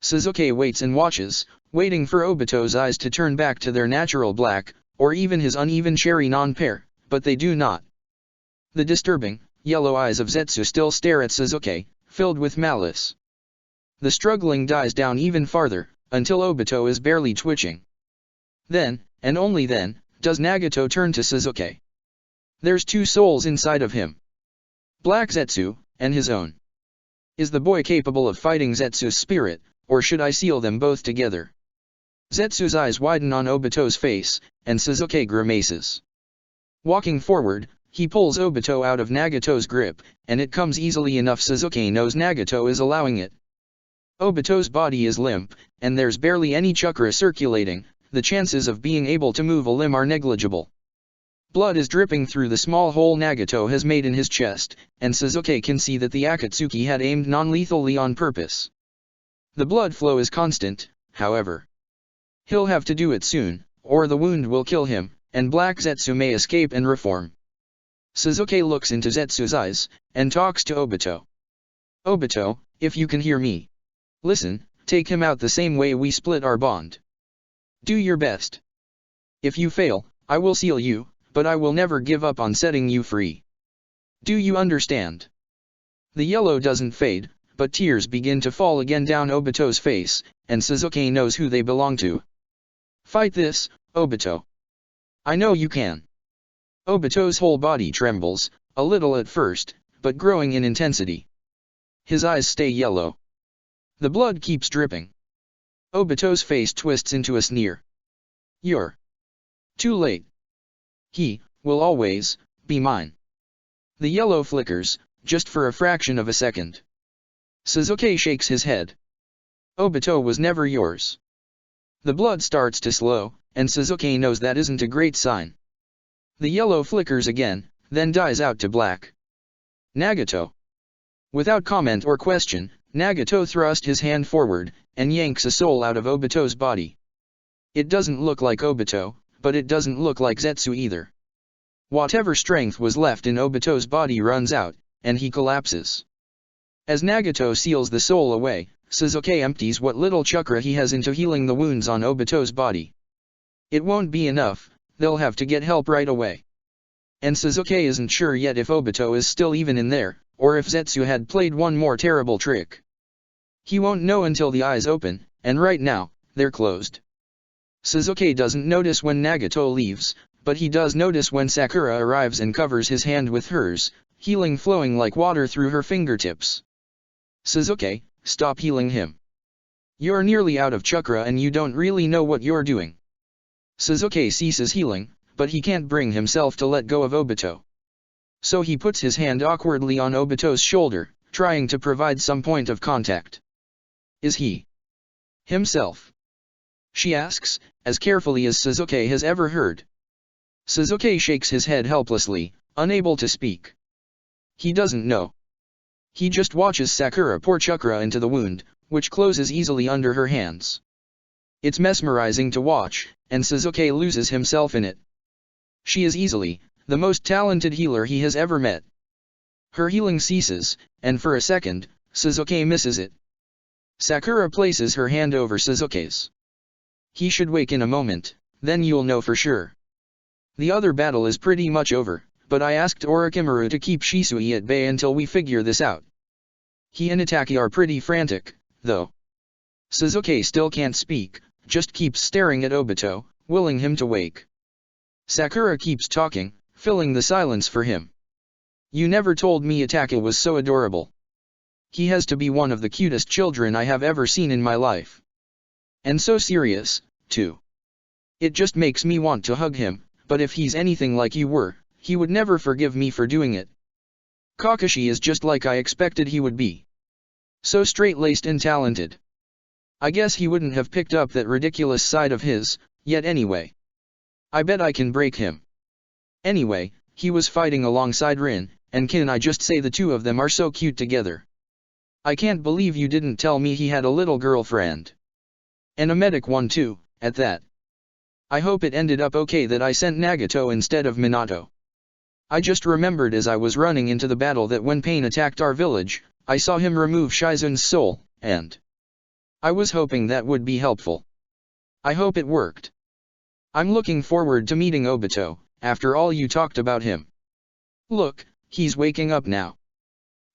Speaker 1: Sasuke waits and watches, waiting for Obito's eyes to turn back to their natural black, or even his uneven cherry non-pair, but they do not. The disturbing, yellow eyes of Zetsu still stare at Sasuke, filled with malice. The struggling dies down even farther, until Obito is barely twitching. Then, and only then, does Nagato turn to Sasuke. There's 2 souls inside of him. Black Zetsu, and his own. Is the boy capable of fighting Zetsu's spirit, or should I seal them both together? Zetsu's eyes widen on Obito's face, and Sasuke grimaces. Walking forward, he pulls Obito out of Nagato's grip, and it comes easily enough Sasuke knows Nagato is allowing it. Obito's body is limp, and there's barely any chakra circulating, the chances of being able to move a limb are negligible. Blood is dripping through the small hole Nagato has made in his chest, and Sasuke can see that the Akatsuki had aimed non-lethally on purpose. The blood flow is constant, however. He'll have to do it soon, or the wound will kill him, and Black Zetsu may escape and reform. Sasuke looks into Zetsu's eyes, and talks to Obito. Obito, if you can hear me. Listen, take him out the same way we split our bond. Do your best. If you fail, I will seal you, but I will never give up on setting you free. Do you understand? The yellow doesn't fade, but tears begin to fall again down Obito's face, and Sasuke knows who they belong to. Fight this, Obito. I know you can. Obito's whole body trembles, a little at first, but growing in intensity. His eyes stay yellow. The blood keeps dripping. Obito's face twists into a sneer. You're too late. He will always be mine. The yellow flickers, just for a fraction of a second. Sasuke shakes his head. Obito was never yours. The blood starts to slow, and Sasuke knows that isn't a great sign. The yellow flickers again, then dies out to black. Nagato. Without comment or question, Nagato thrust his hand forward, and yanks a soul out of Obito's body. It doesn't look like Obito, but it doesn't look like Zetsu either. Whatever strength was left in Obito's body runs out, and he collapses. As Nagato seals the soul away, Sasuke empties what little chakra he has into healing the wounds on Obito's body. It won't be enough, they'll have to get help right away. And Sasuke isn't sure yet if Obito is still even in there, or if Zetsu had played one more terrible trick. He won't know until the eyes open, and right now, they're closed. Sasuke doesn't notice when Nagato leaves, but he does notice when Sakura arrives and covers his hand with hers, healing flowing like water through her fingertips. Sasuke, stop healing him. You're nearly out of chakra and you don't really know what you're doing. Sasuke ceases healing, but he can't bring himself to let go of Obito. So he puts his hand awkwardly on Obito's shoulder, trying to provide some point of contact. Is he himself? She asks, as carefully as Sasuke has ever heard. Sasuke shakes his head helplessly, unable to speak. He doesn't know. He just watches Sakura pour chakra into the wound, which closes easily under her hands. It's mesmerizing to watch, and Sasuke loses himself in it. She is easily the most talented healer he has ever met. Her healing ceases, and for a second, Sasuke misses it. Sakura places her hand over Sasuke's. He should wake in a moment, then you'll know for sure. The other battle is pretty much over, but I asked Orochimaru to keep Shisui at bay until we figure this out. He and Itachi are pretty frantic, though. Sasuke still can't speak, just keeps staring at Obito, willing him to wake. Sakura keeps talking, filling the silence for him. You never told me Itachi was so adorable. He has to be one of the cutest children I have ever seen in my life. And so serious, too. It just makes me want to hug him, but if he's anything like you were, he would never forgive me for doing it. Kakashi is just like I expected he would be. So straight-laced and talented. I guess he wouldn't have picked up that ridiculous side of his, yet anyway. I bet I can break him. Anyway, he was fighting alongside Rin, and can I just say the two of them are so cute together. I can't believe you didn't tell me he had a little girlfriend. And a medic one too, at that. I hope it ended up okay that I sent Nagato instead of Minato. I just remembered as I was running into the battle that when Pain attacked our village, I saw him remove Shizun's soul, and I was hoping that would be helpful. I hope it worked. I'm looking forward to meeting Obito, after all you talked about him. Look, he's waking up now.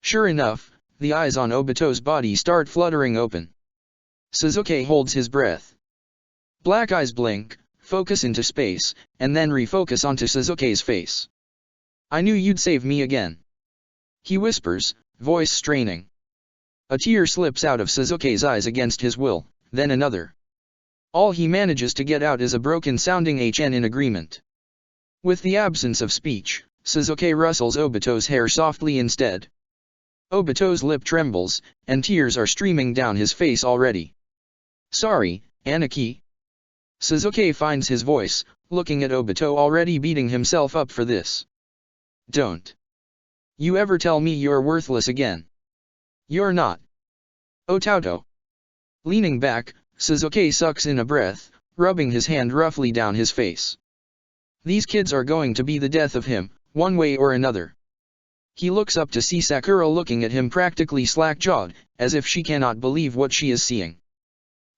Speaker 1: Sure enough, the eyes on Obito's body start fluttering open. Sasuke holds his breath. Black eyes blink, focus into space, and then refocus onto Sasuke's face. I knew you'd save me again. He whispers, voice straining. A tear slips out of Sasuke's eyes against his will, then another. All he manages to get out is a broken-sounding HN in agreement. With the absence of speech, Sasuke rustles Obito's hair softly instead. Obito's lip trembles, and tears are streaming down his face already. Sorry, Aniki. Sasuke finds his voice, looking at Obito already beating himself up for this. Don't you ever tell me you're worthless again. You're not. Otauto. Leaning back, Sasuke sucks in a breath, rubbing his hand roughly down his face. These kids are going to be the death of him, one way or another. He looks up to see Sakura looking at him practically slack-jawed, as if she cannot believe what she is seeing.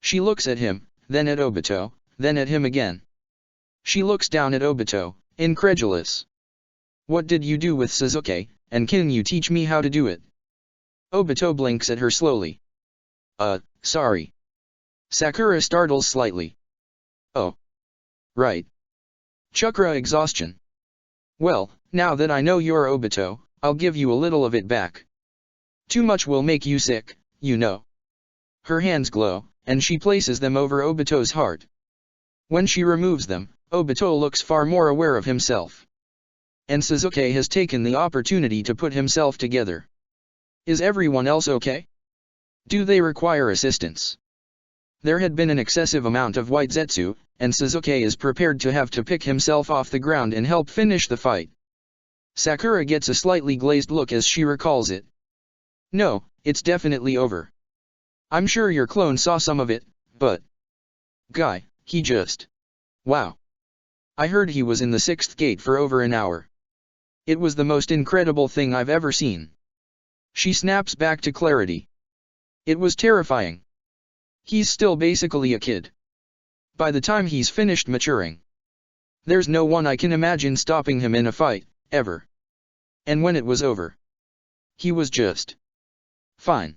Speaker 1: She looks at him, then at Obito, then at him again. She looks down at Obito, incredulous. What did you do with Sasuke, and can you teach me how to do it? Obito blinks at her slowly. Sorry. Sakura startles slightly. Oh. Right. Chakra exhaustion. Well, now that I know you're Obito, I'll give you a little of it back. Too much will make you sick, you know. Her hands glow, and she places them over Obito's heart. When she removes them, Obito looks far more aware of himself. And Sasuke has taken the opportunity to put himself together. Is everyone else okay? Do they require assistance? There had been an excessive amount of white Zetsu, and Sasuke is prepared to have to pick himself off the ground and help finish the fight. Sakura gets a slightly glazed look as she recalls it. No, it's definitely over. I'm sure your clone saw some of it, but... Guy, he just... Wow. I heard he was in the 6th gate for over an hour. It was the most incredible thing I've ever seen. She snaps back to clarity. It was terrifying. He's still basically a kid. By the time he's finished maturing, there's no one I can imagine stopping him in a fight, ever. And when it was over, he was just fine.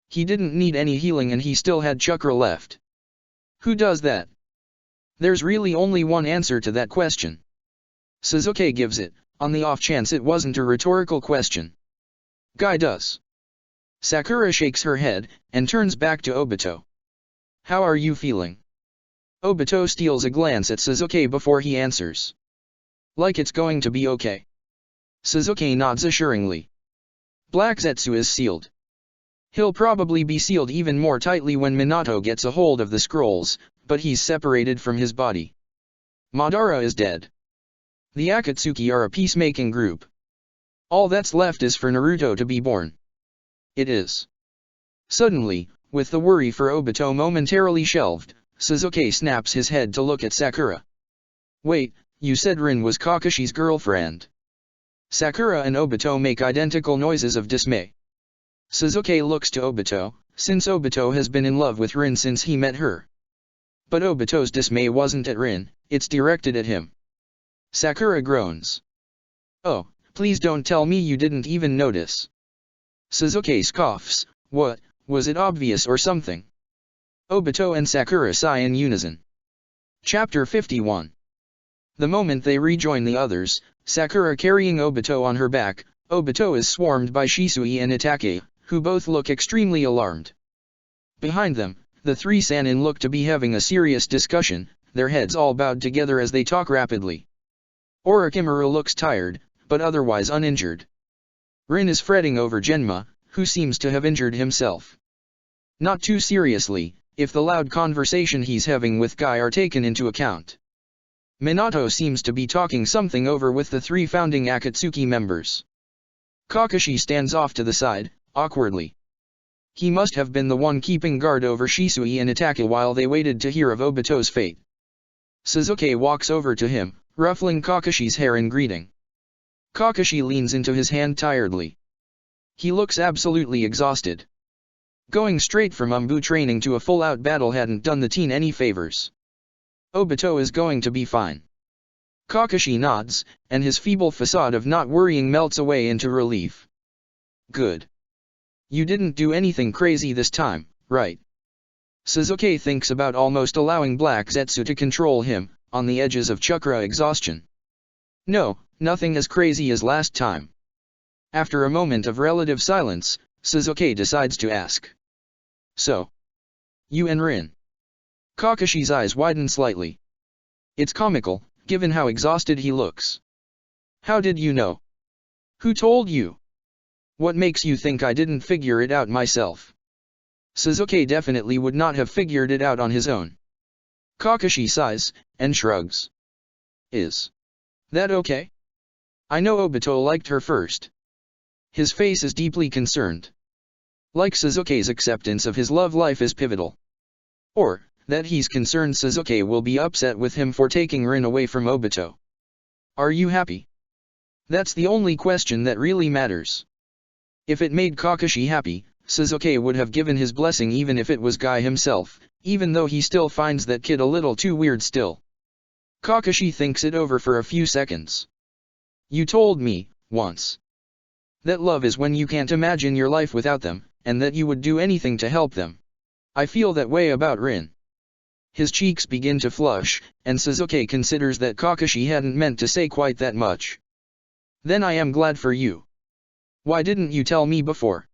Speaker 1: He didn't need any healing and he still had chakra left. Who does that? There's really only one answer to that question. Sasuke gives it, on the off chance it wasn't a rhetorical question. Guy does. Sakura shakes her head, and turns back to Obito. How are you feeling? Obito steals a glance at Sasuke before he answers. Like it's going to be okay. Sasuke nods assuringly. Black Zetsu is sealed. He'll probably be sealed even more tightly when Minato gets a hold of the scrolls, but he's separated from his body. Madara is dead. The Akatsuki are a peacemaking group. All that's left is for Naruto to be born. It is. Suddenly, with the worry for Obito momentarily shelved, Sasuke snaps his head to look at Sakura. Wait, you said Rin was Kakashi's girlfriend. Sakura and Obito make identical noises of dismay. Sasuke looks to Obito, since Obito has been in love with Rin since he met her. But Obito's dismay wasn't at Rin, it's directed at him. Sakura groans. Oh, please don't tell me you didn't even notice. Sasuke scoffs, what, was it obvious or something? Obito and Sakura sigh in unison. Chapter 51. The moment they rejoin the others, Sakura carrying Obito on her back, Obito is swarmed by Shisui and Itachi, who both look extremely alarmed. Behind them, the three Sannin look to be having a serious discussion, their heads all bowed together as they talk rapidly. Orochimaru looks tired, but otherwise uninjured. Rin is fretting over Genma, who seems to have injured himself. Not too seriously, if the loud conversation he's having with Guy are taken into account. Minato seems to be talking something over with the three founding Akatsuki members. Kakashi stands off to the side, awkwardly. He must have been the one keeping guard over Shisui and Itachi while they waited to hear of Obito's fate. Sasuke walks over to him, ruffling Kakashi's hair in greeting. Kakashi leans into his hand tiredly. He looks absolutely exhausted. Going straight from Umbu training to a full-out battle hadn't done the teen any favors. Obito is going to be fine. Kakashi nods, and his feeble facade of not worrying melts away into relief. Good. You didn't do anything crazy this time, right? Sasuke thinks about almost allowing Black Zetsu to control him, on the edges of chakra exhaustion. No, nothing as crazy as last time. After a moment of relative silence, Sasuke decides to ask. So? You and Rin? Kakashi's eyes widen slightly. It's comical, given how exhausted he looks. How did you know? Who told you? What makes you think I didn't figure it out myself? Sasuke definitely would not have figured it out on his own. Kakashi sighs, and shrugs. Is that okay? I know Obito liked her first. His face is deeply concerned. Like Sasuke's acceptance of his love life is pivotal. Or, that he's concerned Sasuke will be upset with him for taking Rin away from Obito. Are you happy? That's the only question that really matters. If it made Kakashi happy, Sasuke would have given his blessing even if it was Guy himself, even though he still finds that kid a little too weird still. Kakashi thinks it over for a few seconds. You told me, once, that love is when you can't imagine your life without them, and that you would do anything to help them. I feel that way about Rin. His cheeks begin to flush, and Sasuke considers that Kakashi hadn't meant to say quite that much. Then I am glad for you. Why didn't you tell me before?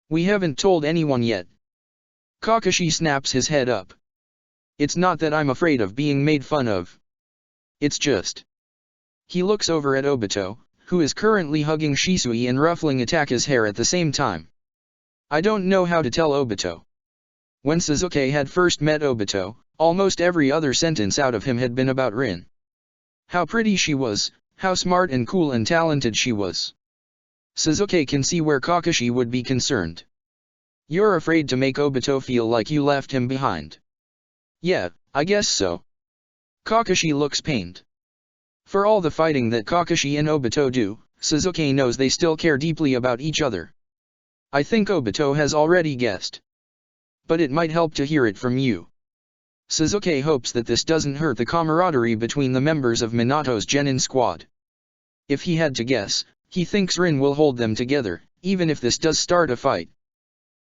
Speaker 1: We haven't told anyone yet. Kakashi snaps his head up. It's not that I'm afraid of being made fun of. It's just. He looks over at Obito, who is currently hugging Shisui and ruffling Ataka's hair at the same time. I don't know how to tell Obito. When Sasuke had first met Obito, almost every other sentence out of him had been about Rin. How pretty she was, how smart and cool and talented she was. Sasuke can see where Kakashi would be concerned. You're afraid to make Obito feel like you left him behind. Yeah, I guess so. Kakashi looks pained. For all the fighting that Kakashi and Obito do, Sasuke knows they still care deeply about each other. I think Obito has already guessed. But it might help to hear it from you. Sasuke hopes that this doesn't hurt the camaraderie between the members of Minato's Genin squad. If he had to guess, he thinks Rin will hold them together, even if this does start a fight.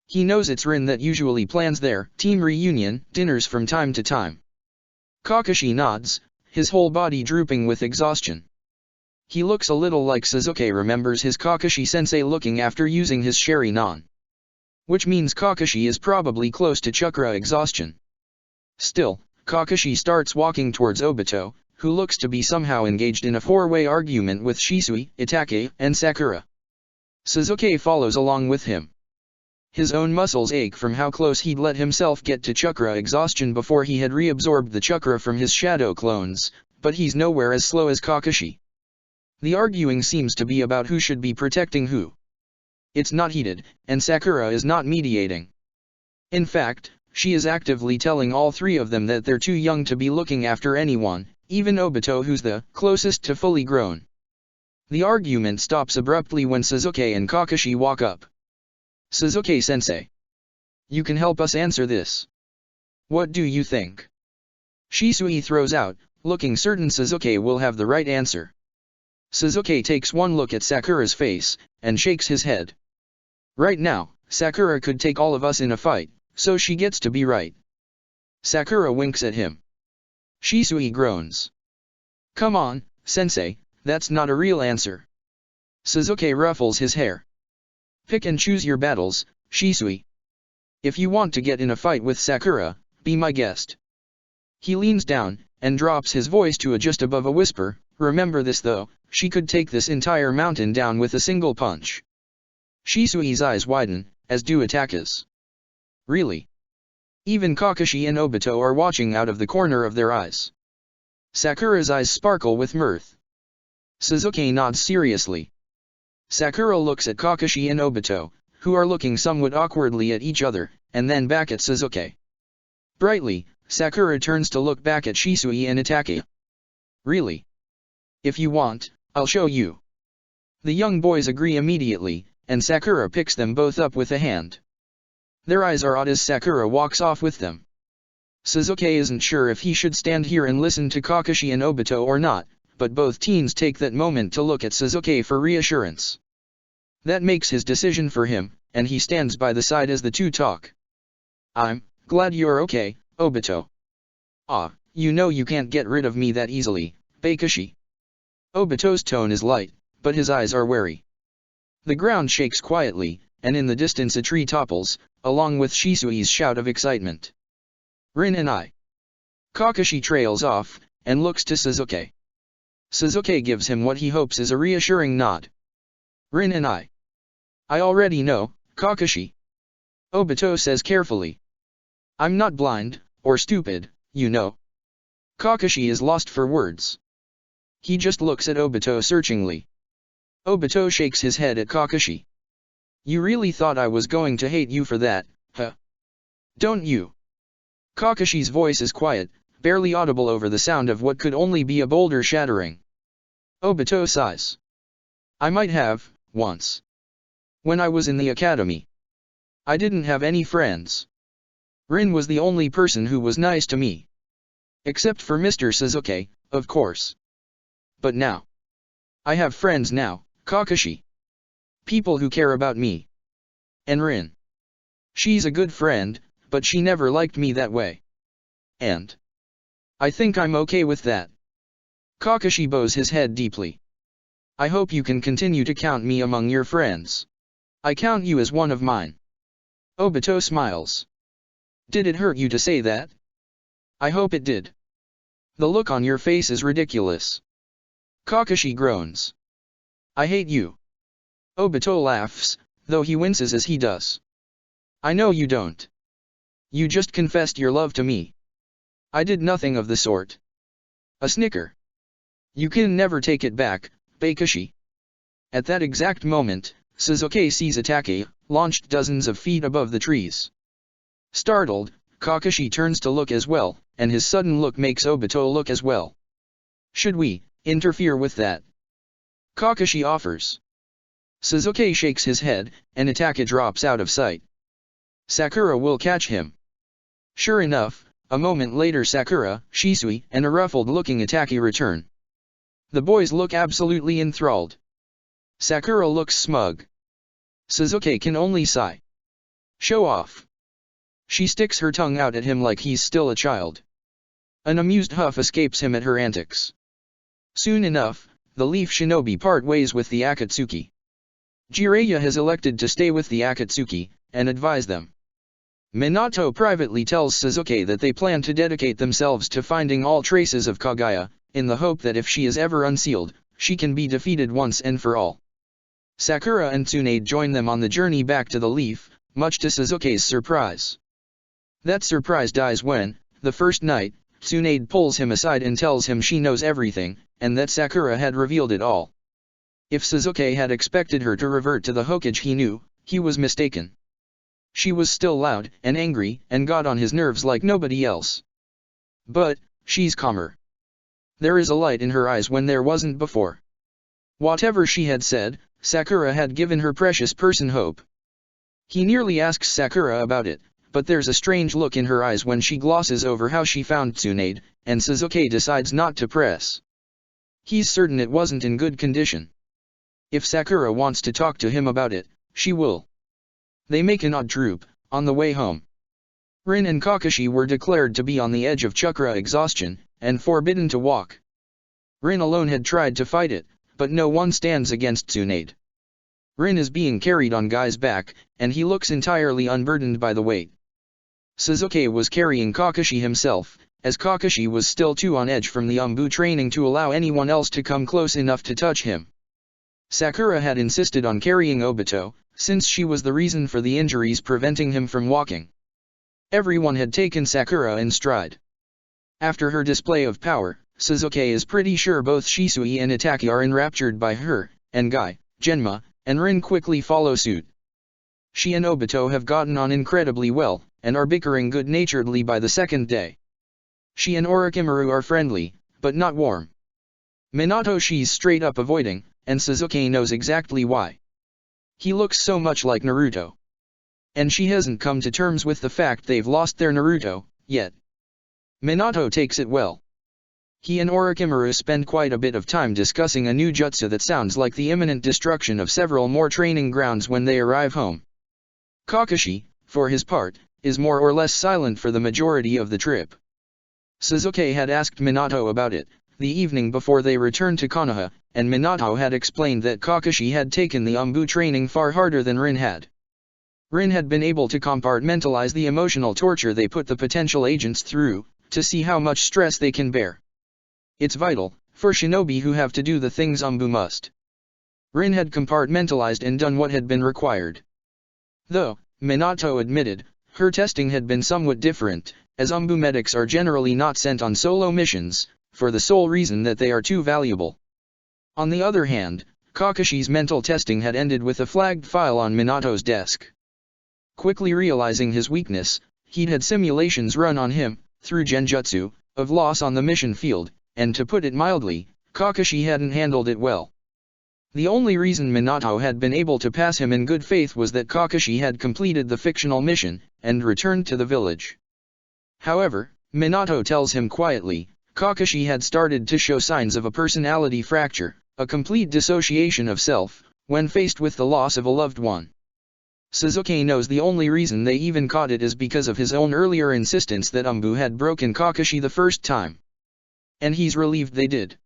Speaker 1: He knows it's Rin that usually plans their team reunion dinners from time to time. Kakashi nods, his whole body drooping with exhaustion. He looks a little like Sasuke remembers his Kakashi-sensei looking after using his Sharingan. Which means Kakashi is probably close to chakra exhaustion. Still, Kakashi starts walking towards Obito, who looks to be somehow engaged in a four-way argument with Shisui, Itachi, and Sakura. Sasuke follows along with him. His own muscles ache from how close he'd let himself get to chakra exhaustion before he had reabsorbed the chakra from his shadow clones, but he's nowhere as slow as Kakashi. The arguing seems to be about who should be protecting who. It's not heated, and Sakura is not mediating. In fact, she is actively telling all three of them that they're too young to be looking after anyone, even Obito who's the closest to fully grown. The argument stops abruptly when Sasuke and Kakashi walk up. Sasuke-sensei. You can help us answer this. What do you think? Shisui throws out, looking certain Sasuke will have the right answer. Sasuke takes one look at Sakura's face, and shakes his head. Right now, Sakura could take all of us in a fight, so she gets to be right. Sakura winks at him. Shisui groans. Come on, sensei, that's not a real answer. Sasuke ruffles his hair. Pick and choose your battles, Shisui. If you want to get in a fight with Sakura, be my guest. He leans down, and drops his voice to just above a whisper, remember this though, she could take this entire mountain down with a single punch. Shisui's eyes widen, as do Ataka's. Really? Even Kakashi and Obito are watching out of the corner of their eyes. Sakura's eyes sparkle with mirth. Sasuke nods seriously. Sakura looks at Kakashi and Obito, who are looking somewhat awkwardly at each other, and then back at Sasuke. Brightly, Sakura turns to look back at Shisui and Itachi. Really? If you want, I'll show you. The young boys agree immediately, and Sakura picks them both up with a hand. Their eyes are odd as Sakura walks off with them. Sasuke isn't sure if he should stand here and listen to Kakashi and Obito or not, but both teens take that moment to look at Sasuke for reassurance. That makes his decision for him, and he stands by the side as the two talk. I'm glad you're okay, Obito. Ah, you know you can't get rid of me that easily, Kakashi. Obito's tone is light, but his eyes are wary. The ground shakes quietly, and in the distance a tree topples, along with Shisui's shout of excitement. Rin and I. Kakashi trails off, and looks to Sasuke. Sasuke gives him what he hopes is a reassuring nod. Rin and I. I already know, Kakashi. Obito says carefully. I'm not blind, or stupid, you know. Kakashi is lost for words. He just looks at Obito searchingly. Obito shakes his head at Kakashi. You really thought I was going to hate you for that, huh? Don't you? Kakashi's voice is quiet, barely audible over the sound of what could only be a boulder shattering. Obito sighs. I might have, once. When I was in the academy. I didn't have any friends. Rin was the only person who was nice to me. Except for Mr. Sasuke, of course. But now. I have friends now, Kakashi. People who care about me. And Rin. She's a good friend, but she never liked me that way. And I think I'm okay with that. Kakashi bows his head deeply. I hope you can continue to count me among your friends. I count you as one of mine. Obito smiles. Did it hurt you to say that? I hope it did. The look on your face is ridiculous. Kakashi groans. I hate you. Obito laughs, though he winces as he does. I know you don't. You just confessed your love to me. I did nothing of the sort. A snicker. You can never take it back, Kakashi. At that exact moment, Sasuke sees Itachi, launched dozens of feet above the trees. Startled, Kakashi turns to look as well, and his sudden look makes Obito look as well. Should we interfere with that? Kakashi offers. Sasuke shakes his head, and Itachi drops out of sight. Sakura will catch him. Sure enough, a moment later Sakura, Shisui, and a ruffled-looking Itachi return. The boys look absolutely enthralled. Sakura looks smug. Sasuke can only sigh. Show off. She sticks her tongue out at him like he's still a child. An amused huff escapes him at her antics. Soon enough, the Leaf Shinobi part ways with the Akatsuki. Jiraiya has elected to stay with the Akatsuki, and advise them. Minato privately tells Sasuke that they plan to dedicate themselves to finding all traces of Kaguya, in the hope that if she is ever unsealed, she can be defeated once and for all. Sakura and Tsunade join them on the journey back to the Leaf, much to Sasuke's surprise. That surprise dies when, the first night, Tsunade pulls him aside and tells him she knows everything, and that Sakura had revealed it all. If Sasuke had expected her to revert to the Hokage he knew, he was mistaken. She was still loud and angry and got on his nerves like nobody else. But, she's calmer. There is a light in her eyes when there wasn't before. Whatever she had said, Sakura had given her precious person hope. He nearly asks Sakura about it, but there's a strange look in her eyes when she glosses over how she found Tsunade, and Sasuke decides not to press. He's certain it wasn't in good condition. If Sakura wants to talk to him about it, she will. They make an odd troop, on the way home. Rin and Kakashi were declared to be on the edge of chakra exhaustion, and forbidden to walk. Rin alone had tried to fight it, but no one stands against Tsunade. Rin is being carried on Guy's back, and he looks entirely unburdened by the weight. Sasuke was carrying Kakashi himself, as Kakashi was still too on edge from the Umbu training to allow anyone else to come close enough to touch him. Sakura had insisted on carrying Obito, since she was the reason for the injuries preventing him from walking. Everyone had taken Sakura in stride. After her display of power, Sasuke is pretty sure both Shisui and Itachi are enraptured by her, and Guy, Genma, and Rin quickly follow suit. She and Obito have gotten on incredibly well, and are bickering good-naturedly by the second day. She and Orochimaru are friendly, but not warm. Minato she's straight up avoiding, and Sasuke knows exactly why. He looks so much like Naruto. And she hasn't come to terms with the fact they've lost their Naruto, yet. Minato takes it well. He and Orochimaru spend quite a bit of time discussing a new jutsu that sounds like the imminent destruction of several more training grounds when they arrive home. Kakashi, for his part, is more or less silent for the majority of the trip. Sasuke had asked Minato about it, the evening before they returned to Konoha, and Minato had explained that Kakashi had taken the Umbu training far harder than Rin had. Rin had been able to compartmentalize the emotional torture they put the potential agents through, to see how much stress they can bear. It's vital, for shinobi who have to do the things Umbu must. Rin had compartmentalized and done what had been required. Though, Minato admitted, her testing had been somewhat different, as Umbu medics are generally not sent on solo missions, for the sole reason that they are too valuable. On the other hand, Kakashi's mental testing had ended with a flagged file on Minato's desk. Quickly realizing his weakness, he'd had simulations run on him, through genjutsu, of loss on the mission field, and to put it mildly, Kakashi hadn't handled it well. The only reason Minato had been able to pass him in good faith was that Kakashi had completed the fictional mission, and returned to the village. However, Minato tells him quietly, Kakashi had started to show signs of a personality fracture, a complete dissociation of self, when faced with the loss of a loved one. Sasuke knows the only reason they even caught it is because of his own earlier insistence that Umbu had broken Kakashi the first time. And he's relieved they did.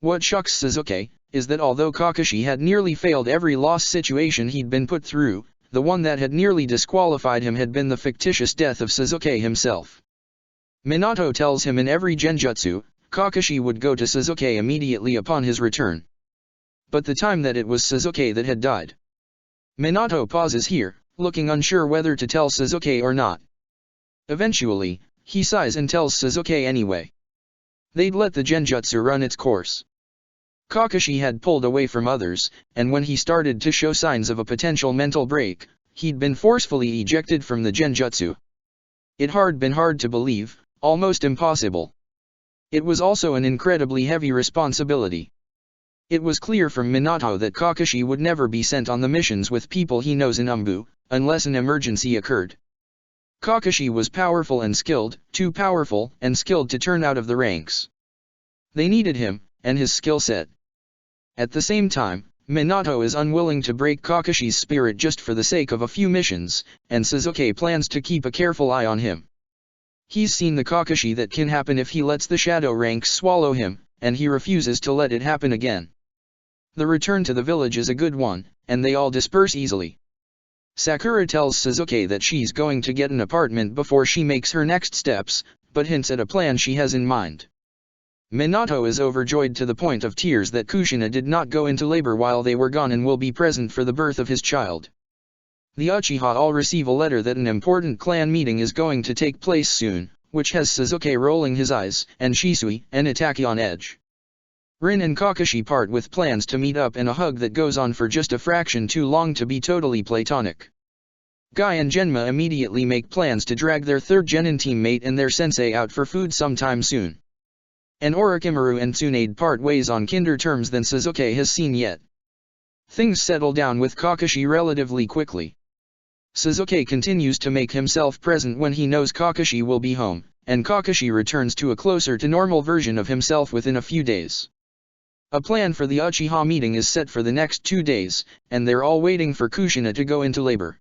Speaker 1: What shocks Sasuke, is that although Kakashi had nearly failed every loss situation he'd been put through, the one that had nearly disqualified him had been the fictitious death of Sasuke himself. Minato tells him in every genjutsu, Kakashi would go to Sasuke immediately upon his return. But the time that it was Sasuke that had died. Minato pauses here, looking unsure whether to tell Sasuke or not. Eventually, he sighs and tells Sasuke anyway. They'd let the genjutsu run its course. Kakashi had pulled away from others, and when he started to show signs of a potential mental break, he'd been forcefully ejected from the genjutsu. It had been hard to believe, almost impossible. It was also an incredibly heavy responsibility. It was clear from Minato that Kakashi would never be sent on the missions with people he knows in Umbu, unless an emergency occurred. Kakashi was powerful and skilled, too powerful and skilled to turn out of the ranks. They needed him, and his skill set. At the same time, Minato is unwilling to break Kakashi's spirit just for the sake of a few missions, and Sasuke plans to keep a careful eye on him. He's seen the Kakashi that can happen if he lets the shadow ranks swallow him, and he refuses to let it happen again. The return to the village is a good one, and they all disperse easily. Sakura tells Sasuke that she's going to get an apartment before she makes her next steps, but hints at a plan she has in mind. Minato is overjoyed to the point of tears that Kushina did not go into labor while they were gone and will be present for the birth of his child. The Uchiha all receive a letter that an important clan meeting is going to take place soon, which has Sasuke rolling his eyes, and Shisui and Itachi on edge. Rin and Kakashi part with plans to meet up and a hug that goes on for just a fraction too long to be totally platonic. Guy and Genma immediately make plans to drag their third genin teammate and their sensei out for food sometime soon. And Orochimaru and Tsunade part ways on kinder terms than Sasuke has seen yet. Things settle down with Kakashi relatively quickly. Sasuke continues to make himself present when he knows Kakashi will be home, and Kakashi returns to a closer to normal version of himself within a few days. A plan for the Uchiha meeting is set for the next 2 days, and they're all waiting for Kushina to go into labor.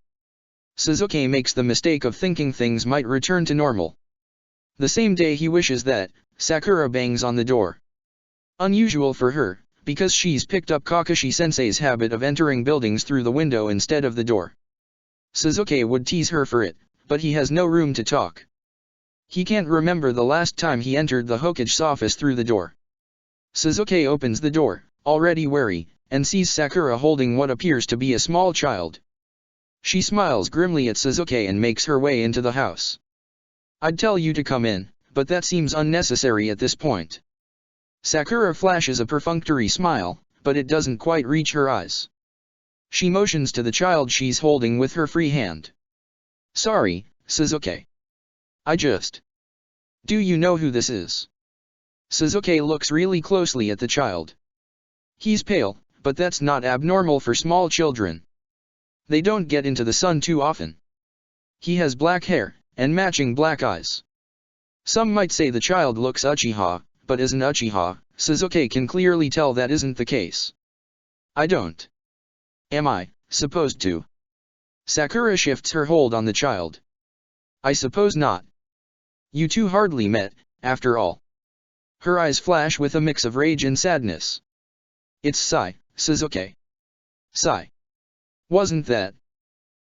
Speaker 1: Sasuke makes the mistake of thinking things might return to normal. The same day he wishes that, Sakura bangs on the door. Unusual for her, because she's picked up Kakashi-sensei's habit of entering buildings through the window instead of the door. Sasuke would tease her for it, but he has no room to talk. He can't remember the last time he entered the Hokage's office through the door. Sasuke opens the door, already wary, and sees Sakura holding what appears to be a small child. She smiles grimly at Sasuke and makes her way into the house. "I'd tell you to come in, but that seems unnecessary at this point." Sakura flashes a perfunctory smile, but it doesn't quite reach her eyes. She motions to the child she's holding with her free hand. "Sorry, Sasuke. I just... Do you know who this is?" Sasuke looks really closely at the child. He's pale, but that's not abnormal for small children. They don't get into the sun too often. He has black hair, and matching black eyes. Some might say the child looks Uchiha, but as an Uchiha, Sasuke can clearly tell that isn't the case. "I don't. Am I supposed to?" Sakura shifts her hold on the child. "I suppose not. You two hardly met, after all." Her eyes flash with a mix of rage and sadness. "It's Sai, Sasuke. Sai. Wasn't that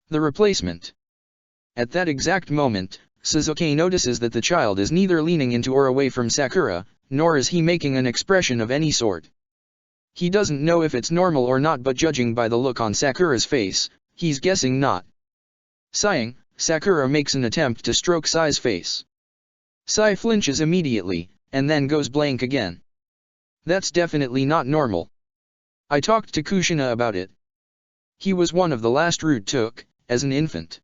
Speaker 1: the replacement?" At that exact moment, Sasuke notices that the child is neither leaning into or away from Sakura, nor is he making an expression of any sort. He doesn't know if it's normal or not, but judging by the look on Sakura's face, he's guessing not. Sighing, Sakura makes an attempt to stroke Sai's face. Sai flinches immediately, and then goes blank again. "That's definitely not normal. I talked to Kushina about it. He was one of the last Root took, as an infant.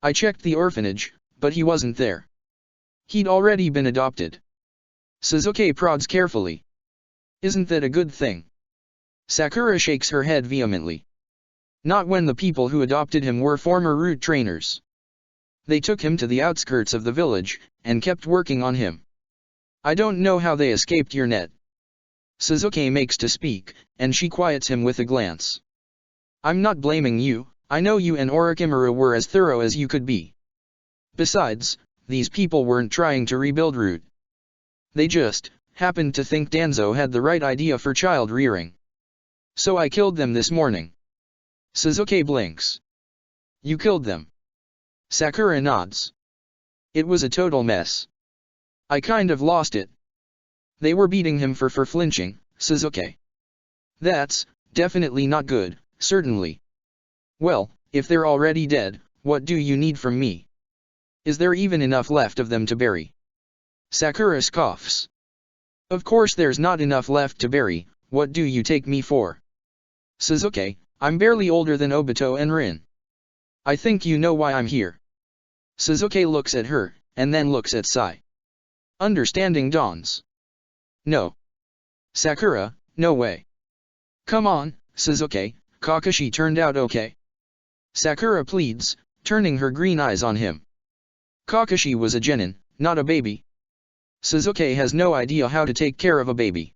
Speaker 1: I checked the orphanage, but he wasn't there. He'd already been adopted." Sasuke prods carefully. "Isn't that a good thing?" Sakura shakes her head vehemently. "Not when the people who adopted him were former Root trainers. They took him to the outskirts of the village, and kept working on him. I don't know how they escaped your net." Sasuke makes to speak, and she quiets him with a glance. "I'm not blaming you, I know you and Orochimaru were as thorough as you could be. Besides, these people weren't trying to rebuild Root. They just happened to think Danzo had the right idea for child rearing. So I killed them this morning." Sasuke blinks. "You killed them?" Sakura nods. "It was a total mess. I kind of lost it. They were beating him for flinching, Sasuke. That's definitely not good, certainly. Well, if they're already dead, what do you need from me? Is there even enough left of them to bury? Sakura scoffs. Of course there's not enough left to bury, what do you take me for? Sasuke, I'm barely older than Obito and Rin. I think you know why I'm here. Sasuke looks at her, and then looks at Sai. Understanding dawns. No. Sakura, no way. Come on, Sasuke, Kakashi turned out okay. Sakura pleads, turning her green eyes on him. Kakashi was a genin, not a baby. Sasuke has no idea how to take care of a baby.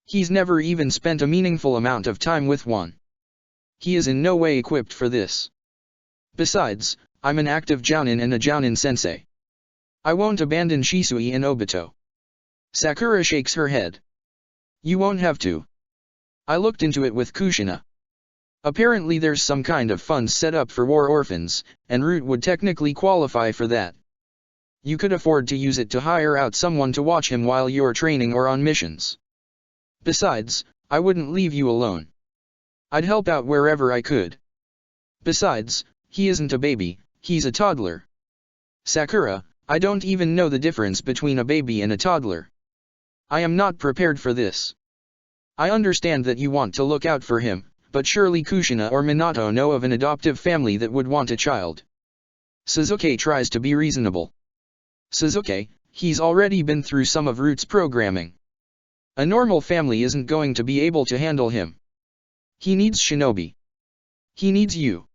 Speaker 1: He's never even spent a meaningful amount of time with one. He is in no way equipped for this. Besides, I'm an active jounin and a jounin sensei. I won't abandon Shisui and Obito. Sakura shakes her head. You won't have to. I looked into it with Kushina. Apparently there's some kind of fund set up for war orphans, and Root would technically qualify for that. You could afford to use it to hire out someone to watch him while you're training or on missions. Besides, I wouldn't leave you alone. I'd help out wherever I could. Besides, he isn't a baby, he's a toddler. Sakura, I don't even know the difference between a baby and a toddler. I am not prepared for this. I understand that you want to look out for him, but surely Kushina or Minato know of an adoptive family that would want a child. Sasuke tries to be reasonable. Sasuke, he's already been through some of Root's programming. A normal family isn't going to be able to handle him. He needs shinobi. He needs you.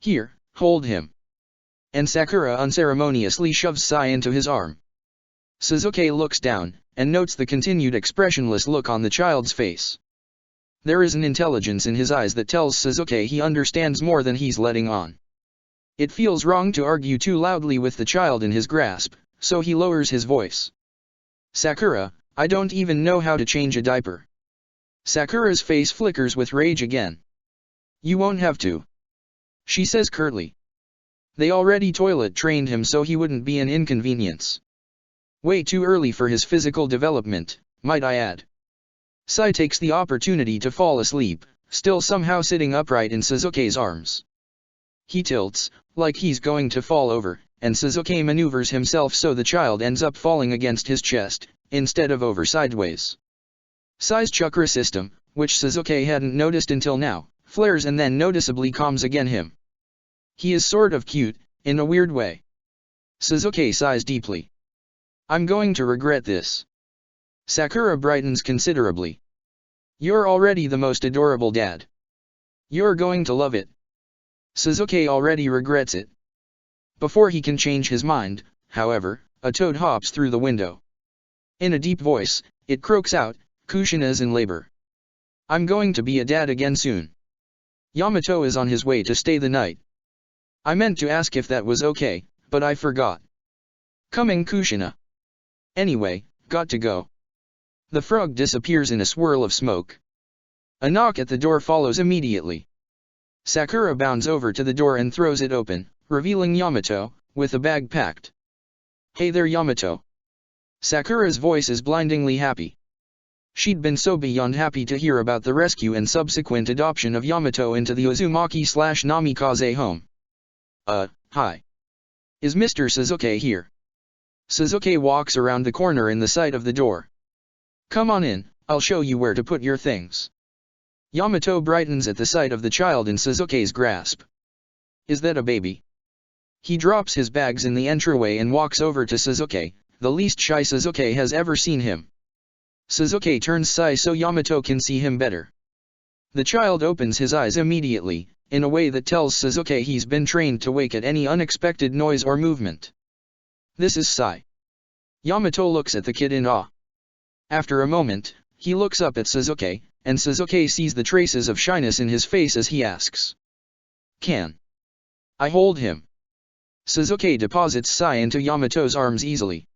Speaker 1: Here, hold him. And Sakura unceremoniously shoves Sai into his arm. Sasuke looks down, and notes the continued expressionless look on the child's face. There is an intelligence in his eyes that tells Sasuke he understands more than he's letting on. It feels wrong to argue too loudly with the child in his grasp, so he lowers his voice. Sakura, I don't even know how to change a diaper. Sakura's face flickers with rage again. You won't have to. She says curtly. They already toilet trained him so he wouldn't be an inconvenience. Way too early for his physical development, might I add. Sai takes the opportunity to fall asleep, still somehow sitting upright in Sasuke's arms. He tilts, like he's going to fall over, and Sasuke maneuvers himself so the child ends up falling against his chest, instead of over sideways. Sai's chakra system, which Sasuke hadn't noticed until now, flares and then noticeably calms again him. He is sort of cute, in a weird way. Sasuke sighs deeply. I'm going to regret this. Sakura brightens considerably. You're already the most adorable dad. You're going to love it. Sasuke already regrets it. Before he can change his mind, however, a toad hops through the window. In a deep voice, it croaks out, Kushina's in labor. I'm going to be a dad again soon. Yamato is on his way to stay the night. I meant to ask if that was okay, but I forgot. Coming, Kushina. Anyway, got to go. The frog disappears in a swirl of smoke. A knock at the door follows immediately. Sakura bounds over to the door and throws it open, revealing Yamato, with a bag packed. Hey there, Yamato. Sakura's voice is blindingly happy. She'd been so beyond happy to hear about the rescue and subsequent adoption of Yamato into the Uzumaki/Namikaze home. Hi. Is Mr. Sasuke here? Sasuke walks around the corner in the sight of the door. Come on in, I'll show you where to put your things. Yamato brightens at the sight of the child in Sasuke's grasp. Is that a baby? He drops his bags in the entryway and walks over to Sasuke, the least shy Sasuke has ever seen him. Sasuke turns Sai so Yamato can see him better. The child opens his eyes immediately, in a way that tells Sasuke he's been trained to wake at any unexpected noise or movement. This is Sai. Yamato looks at the kid in awe. After a moment, he looks up at Sasuke, and Sasuke sees the traces of shyness in his face as he asks. Can I hold him? Sasuke deposits Sai into Yamato's arms easily.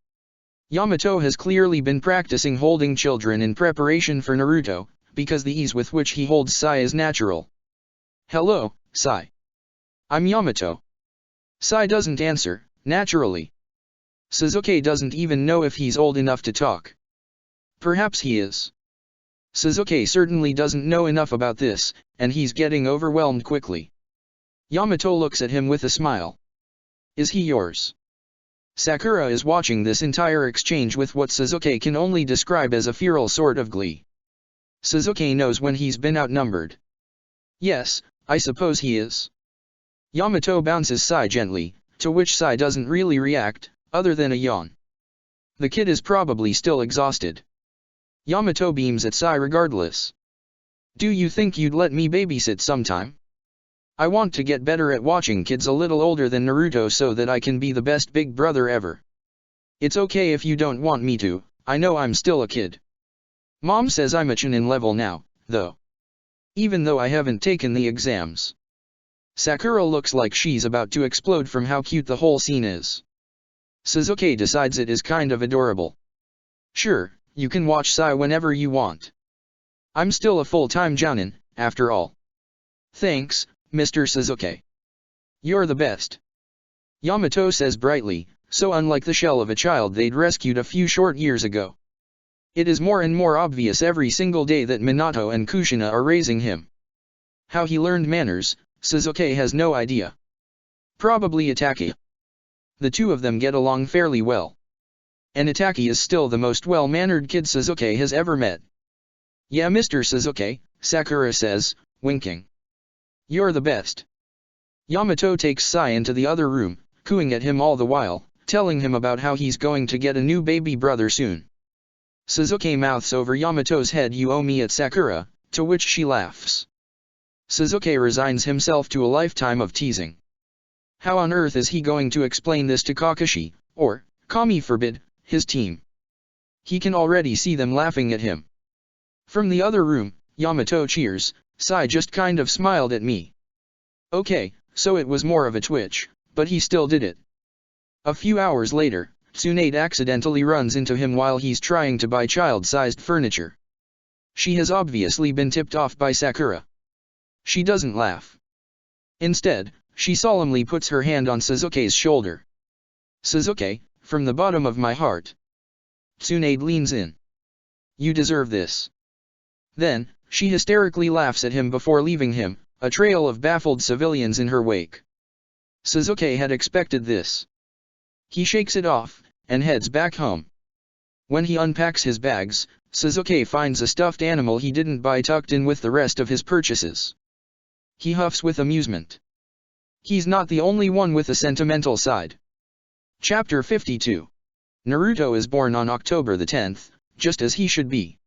Speaker 1: Yamato has clearly been practicing holding children in preparation for Naruto, because the ease with which he holds Sai is natural. Hello, Sai. I'm Yamato. Sai doesn't answer, naturally. Sasuke doesn't even know if he's old enough to talk. Perhaps he is. Suzuki certainly doesn't know enough about this, and he's getting overwhelmed quickly. Yamato looks at him with a smile. Is he yours? Sakura is watching this entire exchange with what Suzuki can only describe as a feral sort of glee. Suzuki knows when he's been outnumbered. Yes, I suppose he is. Yamato bounces Sai gently, to which Sai doesn't really react, other than a yawn. The kid is probably still exhausted. Yamato beams at Sai regardless. Do you think you'd let me babysit sometime? I want to get better at watching kids a little older than Naruto so that I can be the best big brother ever. It's okay if you don't want me to, I know I'm still a kid. Mom says I'm a chunin level now, though. Even though I haven't taken the exams. Sakura looks like she's about to explode from how cute the whole scene is. Suzuki decides it is kind of adorable. Sure, you can watch Sai whenever you want. I'm still a full-time jounin, after all. Thanks, Mr. Suzuki. You're the best. Yamato says brightly, so unlike the shell of a child they'd rescued a few short years ago. It is more and more obvious every single day that Minato and Kushina are raising him. How he learned manners, Suzuki has no idea. Probably Itaki. The two of them get along fairly well. And Itaki is still the most well-mannered kid Suzuki has ever met. Yeah, Mr. Suzuki, Sakura says, winking. You're the best. Yamato takes Sai into the other room, cooing at him all the while, telling him about how he's going to get a new baby brother soon. Suzuki mouths over Yamato's head, "You owe me," at Sakura, to which she laughs. Suzuki resigns himself to a lifetime of teasing. How on earth is he going to explain this to Kakashi, or, Kami forbid, his team? He can already see them laughing at him. From the other room, Yamato cheers, "Sai just kind of smiled at me." Okay, so it was more of a twitch, but he still did it. A few hours later, Tsunade accidentally runs into him while he's trying to buy child-sized furniture. She has obviously been tipped off by Sakura. She doesn't laugh. Instead, she solemnly puts her hand on Suzuki's shoulder. "Suzuki, from the bottom of my heart." Tsunade leans in. "You deserve this." Then, she hysterically laughs at him before leaving him, a trail of baffled civilians in her wake. Suzuki had expected this. He shakes it off, and heads back home. When he unpacks his bags, Suzuki finds a stuffed animal he didn't buy tucked in with the rest of his purchases. He huffs with amusement. He's not the only one with a sentimental side. Chapter 52. Naruto is born on October the 10th, just as he should be.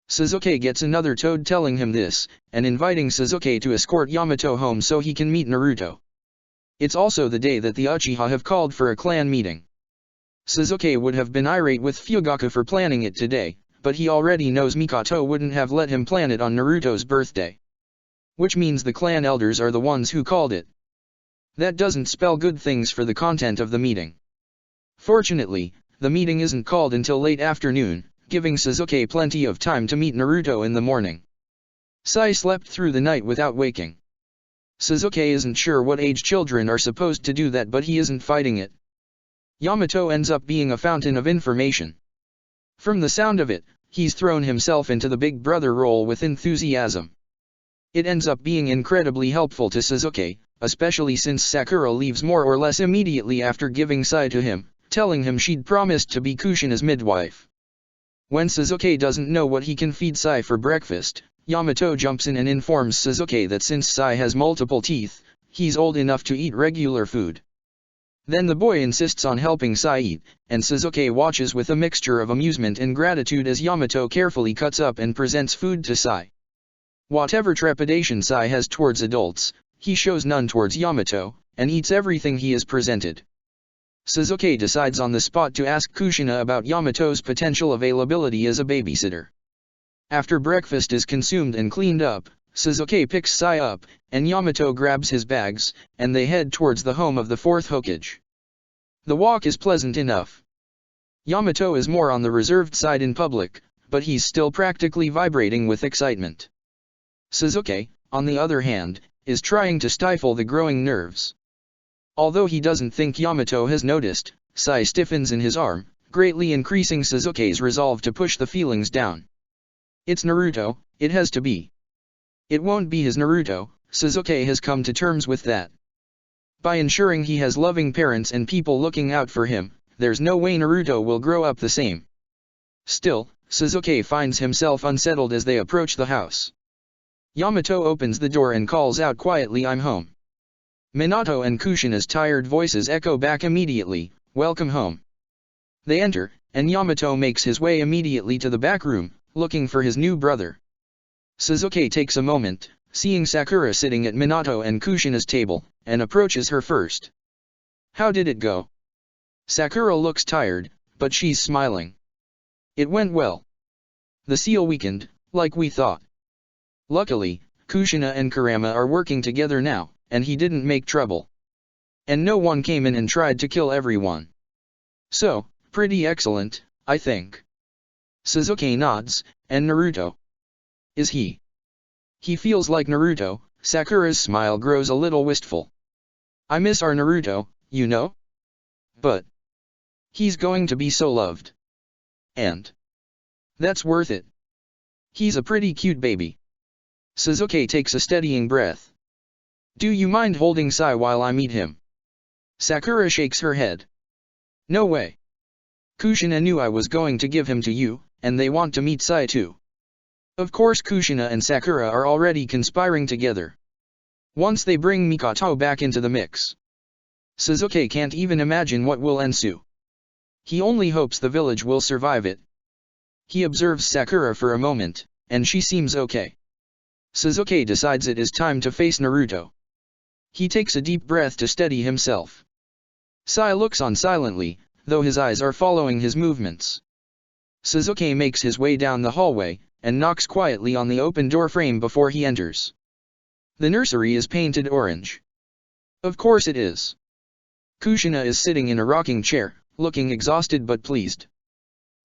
Speaker 1: Suzuki gets another toad telling him this, and inviting Suzuki to escort Yamato home so he can meet Naruto. It's also the day that the Uchiha have called for a clan meeting. Suzuki would have been irate with Fugaku for planning it today, but he already knows Mikoto wouldn't have let him plan it on Naruto's birthday. Which means the clan elders are the ones who called it. That doesn't spell good things for the content of the meeting. Fortunately, the meeting isn't called until late afternoon, giving Suzuki plenty of time to meet Naruto in the morning. Sai slept through the night without waking. Suzuki isn't sure what age children are supposed to do that, but he isn't fighting it. Yamato ends up being a fountain of information. From the sound of it, he's thrown himself into the big brother role with enthusiasm. It ends up being incredibly helpful to Suzuki, especially since Sakura leaves more or less immediately after giving Sai to him, telling him she'd promised to be Kushina's midwife. When Suzuki doesn't know what he can feed Sai for breakfast, Yamato jumps in and informs Suzuki that since Sai has multiple teeth, he's old enough to eat regular food. Then the boy insists on helping Sai eat, and Suzuki watches with a mixture of amusement and gratitude as Yamato carefully cuts up and presents food to Sai. Whatever trepidation Sai has towards adults, he shows none towards Yamato, and eats everything he is presented. Suzuki decides on the spot to ask Kushina about Yamato's potential availability as a babysitter. After breakfast is consumed and cleaned up, Suzuki picks Sai up, and Yamato grabs his bags, and they head towards the home of the fourth Hokage. The walk is pleasant enough. Yamato is more on the reserved side in public, but he's still practically vibrating with excitement. Suzuki, on the other hand, is trying to stifle the growing nerves. Although he doesn't think Yamato has noticed, Sai stiffens in his arm, greatly increasing Sasuke's resolve to push the feelings down. It's Naruto, it has to be. It won't be his Naruto, Sasuke has come to terms with that. By ensuring he has loving parents and people looking out for him, there's no way Naruto will grow up the same. Still, Sasuke finds himself unsettled as they approach the house. Yamato opens the door and calls out quietly, "I'm home." Minato and Kushina's tired voices echo back immediately, "Welcome home." They enter, and Yamato makes his way immediately to the back room, looking for his new brother. Sasuke takes a moment, seeing Sakura sitting at Minato and Kushina's table, and approaches her first. "How did it go?" Sakura looks tired, but she's smiling. "It went well. The seal weakened, like we thought. Luckily, Kushina and Kurama are working together now, and he didn't make trouble. And no one came in and tried to kill everyone. So, pretty excellent, I think." Sasuke nods. "And Naruto? Is he?" "He feels like Naruto." Sakura's smile grows a little wistful. "I miss our Naruto, you know? But he's going to be so loved. And that's worth it. He's a pretty cute baby." Sasuke takes a steadying breath. "Do you mind holding Sai while I meet him?" Sakura shakes her head. "No way. Kushina knew I was going to give him to you, and they want to meet Sai too." Of course, Kushina and Sakura are already conspiring together. Once they bring Mikoto back into the mix, Sasuke can't even imagine what will ensue. He only hopes the village will survive it. He observes Sakura for a moment, and she seems okay. Sasuke decides it is time to face Naruto. He takes a deep breath to steady himself. Sai looks on silently, though his eyes are following his movements. Sasuke makes his way down the hallway, and knocks quietly on the open door frame before he enters. The nursery is painted orange. Of course it is. Kushina is sitting in a rocking chair, looking exhausted but pleased.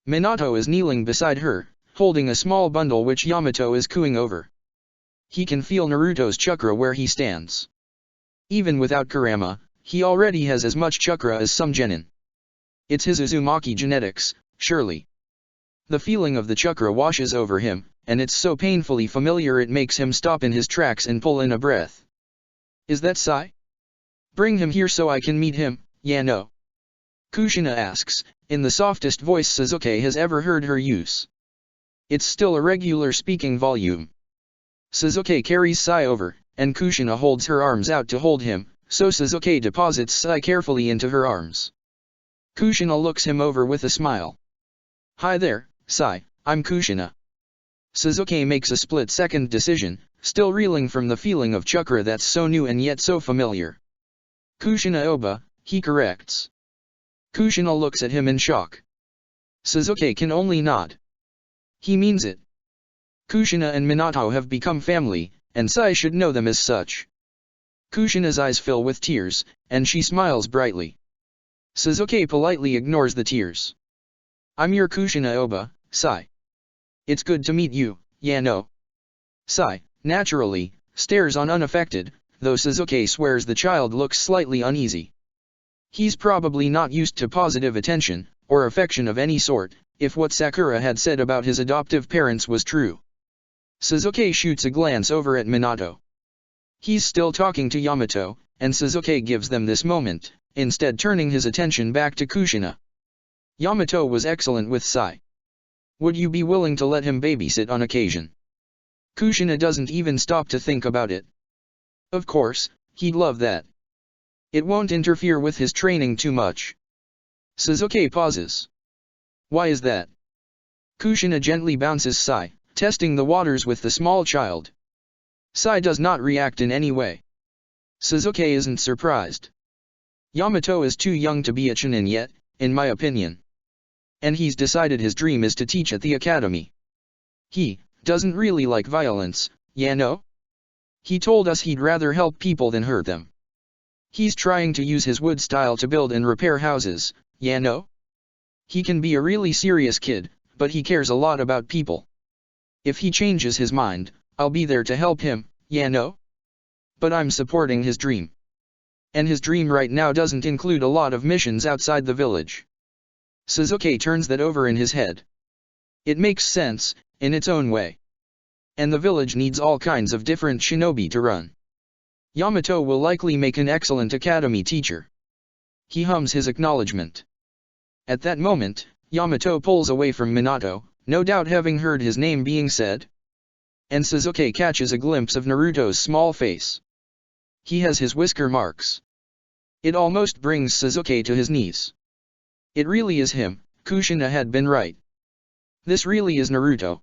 Speaker 1: Minato is kneeling beside her, holding a small bundle which Yamato is cooing over. He can feel Naruto's chakra where he stands. Even without Kurama, he already has as much chakra as some genin. It's his Uzumaki genetics, surely. The feeling of the chakra washes over him, and it's so painfully familiar it makes him stop in his tracks and pull in a breath. "Is that Sai? Bring him here so I can meet him, no?" Kushina asks, in the softest voice Sasuke has ever heard her use. It's still a regular speaking volume. Sasuke carries Sai over, and Kushina holds her arms out to hold him, so Sasuke deposits Sai carefully into her arms. Kushina looks him over with a smile. "Hi there, Sai, I'm Kushina." Sasuke makes a split-second decision, still reeling from the feeling of chakra that's so new and yet so familiar. "Kushina Oba," he corrects. Kushina looks at him in shock. Sasuke can only nod. He means it. Kushina and Minato have become family, and Sai should know them as such. Kushina's eyes fill with tears, and she smiles brightly. Sasuke politely ignores the tears. "I'm your Kushina Oba, Sai. It's good to meet you, no?" Sai, naturally, stares on unaffected, though Sasuke swears the child looks slightly uneasy. He's probably not used to positive attention, or affection of any sort, if what Sakura had said about his adoptive parents was true. Sasuke shoots a glance over at Minato. He's still talking to Yamato, and Sasuke gives them this moment, instead turning his attention back to Kushina. "Yamato was excellent with Sai. Would you be willing to let him babysit on occasion?" Kushina doesn't even stop to think about it. Of course, he'd love that. It won't interfere with his training too much. Sasuke pauses. "Why is that?" Kushina gently bounces Sai, testing the waters with the small child. Sai does not react in any way. Sasuke isn't surprised. Yamato is too young to be a chunin yet, in my opinion. And he's decided his dream is to teach at the academy. He doesn't really like violence, no? He told us he'd rather help people than hurt them. He's trying to use his wood style to build and repair houses, no? He can be a really serious kid, but he cares a lot about people. If he changes his mind, I'll be there to help him, no? But I'm supporting his dream. And his dream right now doesn't include a lot of missions outside the village. Sasuke turns that over in his head. It makes sense, in its own way. And the village needs all kinds of different shinobi to run. Yamato will likely make an excellent academy teacher. He hums his acknowledgement. At that moment, Yamato pulls away from Minato, no doubt having heard his name being said. And Sasuke catches a glimpse of Naruto's small face. He has his whisker marks. It almost brings Sasuke to his knees. It really is him, Kushina had been right. This really is Naruto.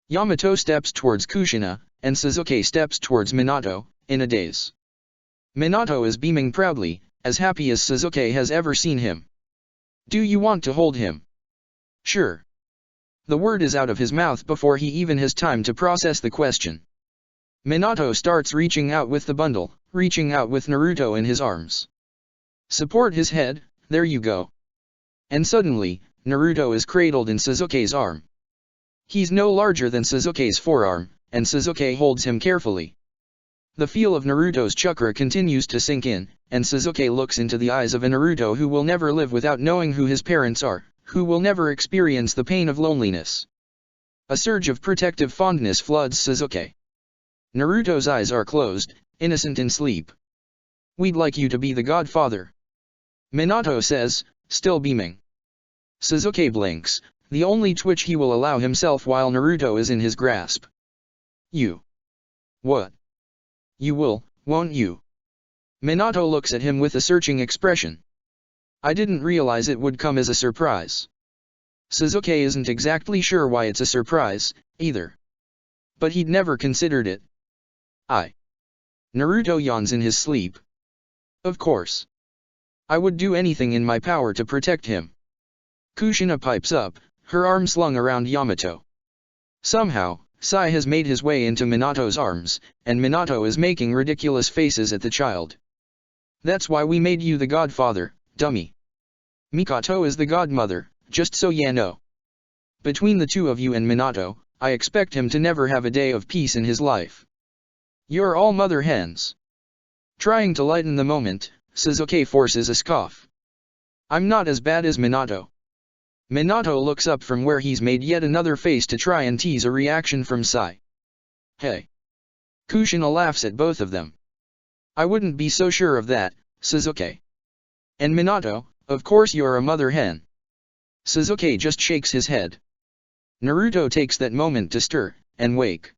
Speaker 1: Yamato steps towards Kushina, and Sasuke steps towards Minato, in a daze. Minato is beaming proudly, as happy as Sasuke has ever seen him. Do you want to hold him? Sure. The word is out of his mouth before he even has time to process the question. Minato starts reaching out with the bundle, reaching out with Naruto in his arms. Support his head, there you go. And suddenly, Naruto is cradled in Sasuke's arm. He's no larger than Sasuke's forearm, and Sasuke holds him carefully. The feel of Naruto's chakra continues to sink in, and Sasuke looks into the eyes of a Naruto who will never live without knowing who his parents are, who will never experience the pain of loneliness. A surge of protective fondness floods Sasuke. Naruto's eyes are closed, innocent in sleep. We'd like you to be the godfather. Minato says, still beaming. Sasuke blinks, the only twitch he will allow himself while Naruto is in his grasp. You. What? You will, won't you? Minato looks at him with a searching expression. I didn't realize it would come as a surprise. Sasuke isn't exactly sure why it's a surprise, either. But he'd never considered it. Naruto yawns in his sleep. Of course. I would do anything in my power to protect him. Kushina pipes up, her arm slung around Yamato. Somehow, Sai has made his way into Minato's arms, and Minato is making ridiculous faces at the child. That's why we made you the godfather, dummy. Mikoto is the godmother, just so ya know. Between the two of you and Minato, I expect him to never have a day of peace in his life. You're all mother hens. Trying to lighten the moment, Sasuke forces a scoff. I'm not as bad as Minato. Minato looks up from where he's made yet another face to try and tease a reaction from Sai. Hey. Kushina laughs at both of them. I wouldn't be so sure of that, Sasuke. And Minato, of course you're a mother hen. Sasuke just shakes his head. Naruto takes that moment to stir, and wake.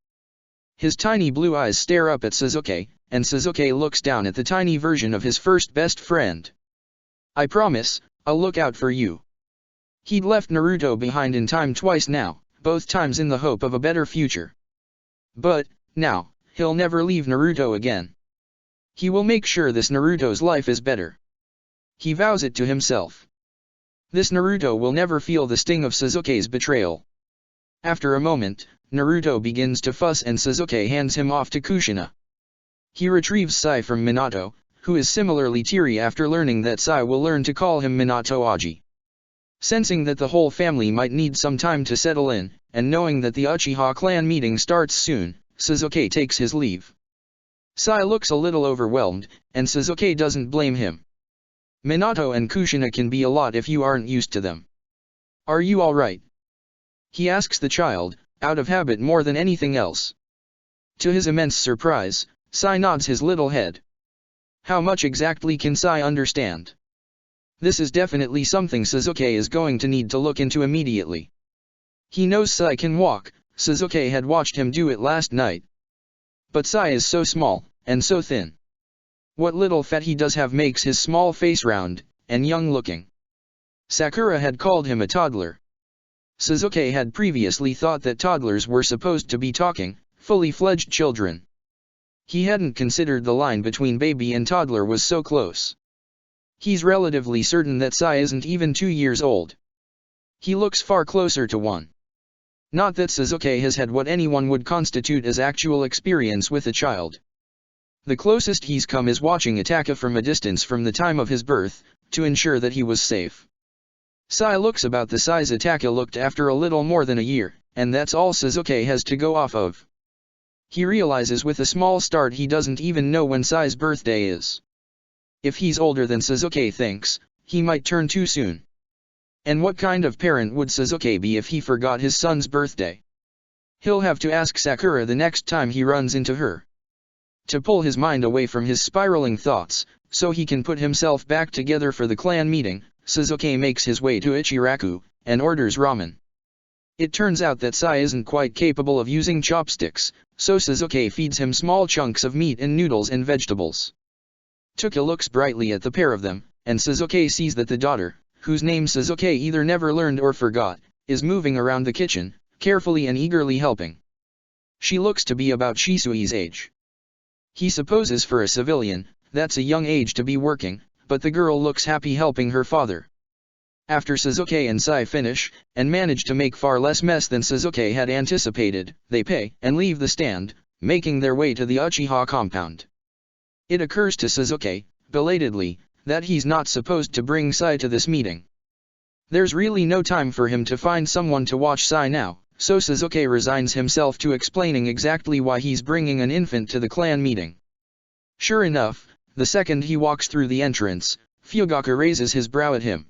Speaker 1: His tiny blue eyes stare up at Sasuke, and Sasuke looks down at the tiny version of his first best friend. I promise, I'll look out for you. He'd left Naruto behind in time twice now, both times in the hope of a better future. But, now, he'll never leave Naruto again. He will make sure this Naruto's life is better. He vows it to himself. This Naruto will never feel the sting of Sasuke's betrayal. After a moment, Naruto begins to fuss and Sasuke hands him off to Kushina. He retrieves Sai from Minato, who is similarly teary after learning that Sai will learn to call him Minato Aji. Sensing that the whole family might need some time to settle in, and knowing that the Uchiha clan meeting starts soon, Sasuke takes his leave. Sai looks a little overwhelmed, and Sasuke doesn't blame him. Minato and Kushina can be a lot if you aren't used to them. Are you alright? He asks the child, out of habit more than anything else. To his immense surprise, Sai nods his little head. How much exactly can Sai understand? This is definitely something Sasuke is going to need to look into immediately. He knows Sai can walk, Sasuke had watched him do it last night. But Sai is so small, and so thin. What little fat he does have makes his small face round, and young looking. Sakura had called him a toddler. Sasuke had previously thought that toddlers were supposed to be talking, fully fledged children. He hadn't considered the line between baby and toddler was so close. He's relatively certain that Sai isn't even 2 years old. He looks far closer to 1. Not that Sasuke has had what anyone would constitute as actual experience with a child. The closest he's come is watching Ataka from a distance from the time of his birth, to ensure that he was safe. Sai looks about the size Ataka looked after a little more than a year, and that's all Sasuke has to go off of. He realizes with a small start he doesn't even know when Sai's birthday is. If he's older than Sasuke thinks, he might turn too soon. And what kind of parent would Sasuke be if he forgot his son's birthday? He'll have to ask Sakura the next time he runs into her. To pull his mind away from his spiraling thoughts, so he can put himself back together for the clan meeting, Sasuke makes his way to Ichiraku, and orders ramen. It turns out that Sai isn't quite capable of using chopsticks, so Sasuke feeds him small chunks of meat and noodles and vegetables. Tuka looks brightly at the pair of them, and Sasuke sees that the daughter, whose name Sasuke either never learned or forgot, is moving around the kitchen, carefully and eagerly helping. She looks to be about Shisui's age. He supposes for a civilian, that's a young age to be working, but the girl looks happy helping her father. After Sasuke and Sai finish, and manage to make far less mess than Sasuke had anticipated, they pay and leave the stand, making their way to the Uchiha compound. It occurs to Sasuke, belatedly, that he's not supposed to bring Sai to this meeting. There's really no time for him to find someone to watch Sai now, so Sasuke resigns himself to explaining exactly why he's bringing an infant to the clan meeting. Sure enough, the second he walks through the entrance, Fugaku raises his brow at him.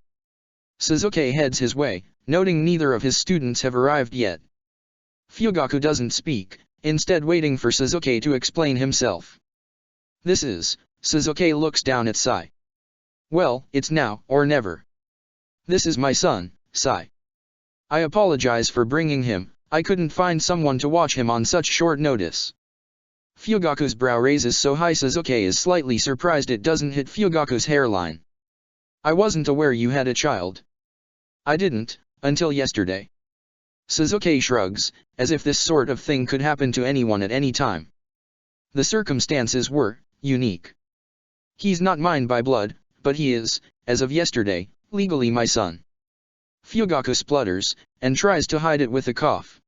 Speaker 1: Sasuke heads his way, noting neither of his students have arrived yet. Fugaku doesn't speak, instead waiting for Sasuke to explain himself. This is, Sasuke looks down at Sai. Well, it's now or never. This is my son, Sai. I apologize for bringing him, I couldn't find someone to watch him on such short notice. Fugaku's brow raises so high Sasuke is slightly surprised it doesn't hit Fugaku's hairline. I wasn't aware you had a child. I didn't, until yesterday. Sasuke shrugs, as if this sort of thing could happen to anyone at any time. The circumstances were unique. He's not mine by blood, but he is, as of yesterday, legally my son. Fugaku splutters, and tries to hide it with a cough.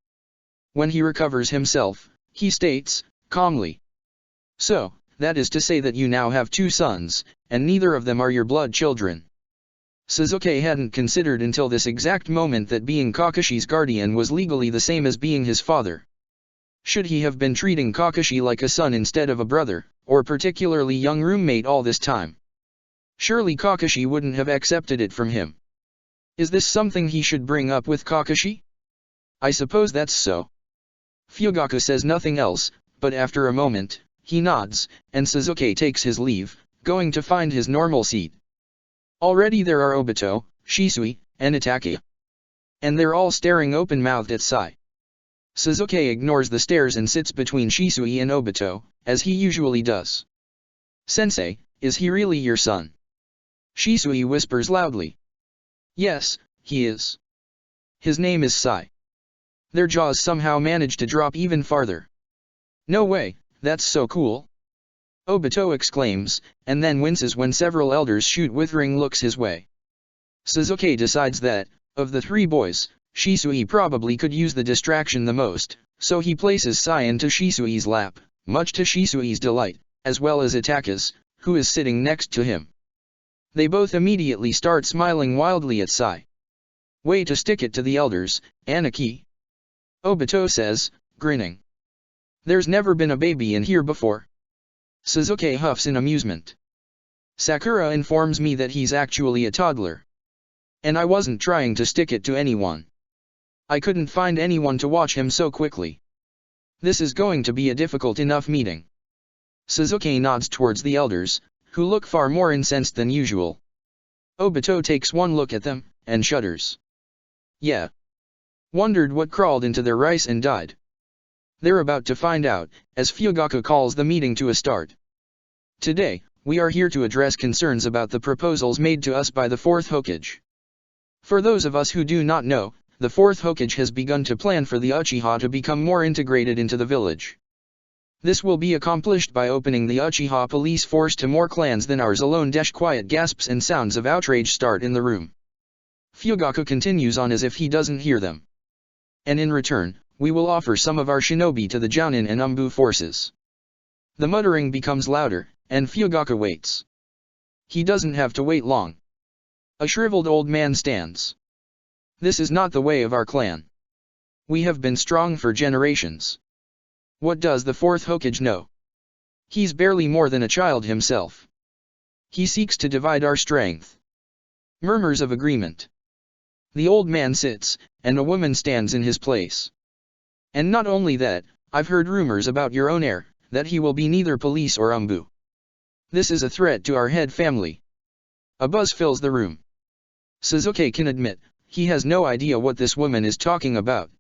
Speaker 1: When he recovers himself, he states, calmly. So, that is to say that you now have two sons, and neither of them are your blood children. Sasuke hadn't considered until this exact moment that being Kakashi's guardian was legally the same as being his father. Should he have been treating Kakashi like a son instead of a brother, or particularly young roommate all this time? Surely Kakashi wouldn't have accepted it from him. Is this something he should bring up with Kakashi? I suppose that's so. Fugaku says nothing else, but after a moment, he nods, and Sasuke takes his leave, going to find his normal seat. Already there are Obito, Shisui, and Itachi. And they're all staring open-mouthed at Sai. Sasuke ignores the stares and sits between Shisui and Obito, as he usually does. Sensei, is he really your son? Shisui whispers loudly. Yes, he is. His name is Sai. Their jaws somehow manage to drop even farther. No way, that's so cool. Obito exclaims, and then winces when several elders shoot withering looks his way. Sasuke decides that, of the three boys, Shisui probably could use the distraction the most, so he places Sai into Shisui's lap, much to Shisui's delight, as well as Itachi's, who is sitting next to him. They both immediately start smiling wildly at Sai. Way to stick it to the elders, Aniki. Obito says, grinning. There's never been a baby in here before. Sasuke huffs in amusement. Sakura informs me that he's actually a toddler. And I wasn't trying to stick it to anyone. I couldn't find anyone to watch him so quickly. This is going to be a difficult enough meeting. Sasuke nods towards the elders, who look far more incensed than usual. Obito takes one look at them, and shudders. Yeah. Wondered what crawled into their rice and died. They're about to find out, as Fugaku calls the meeting to a start. Today, we are here to address concerns about the proposals made to us by the 4th Hokage. For those of us who do not know, the 4th Hokage has begun to plan for the Uchiha to become more integrated into the village. This will be accomplished by opening the Uchiha police force to more clans than ours alone. Quiet gasps and sounds of outrage start in the room. Fugaku continues on as if he doesn't hear them. And in return, we will offer some of our shinobi to the Jounin and Umbu forces. The muttering becomes louder, and Fugaku waits. He doesn't have to wait long. A shriveled old man stands. This is not the way of our clan. We have been strong for generations. What does the 4th Hokage know? He's barely more than a child himself. He seeks to divide our strength. Murmurs of agreement. The old man sits, and a woman stands in his place. And not only that, I've heard rumors about your own heir, that he will be neither police or umbu. This is a threat to our head family. A buzz fills the room. Sasuke can admit, he has no idea what this woman is talking about.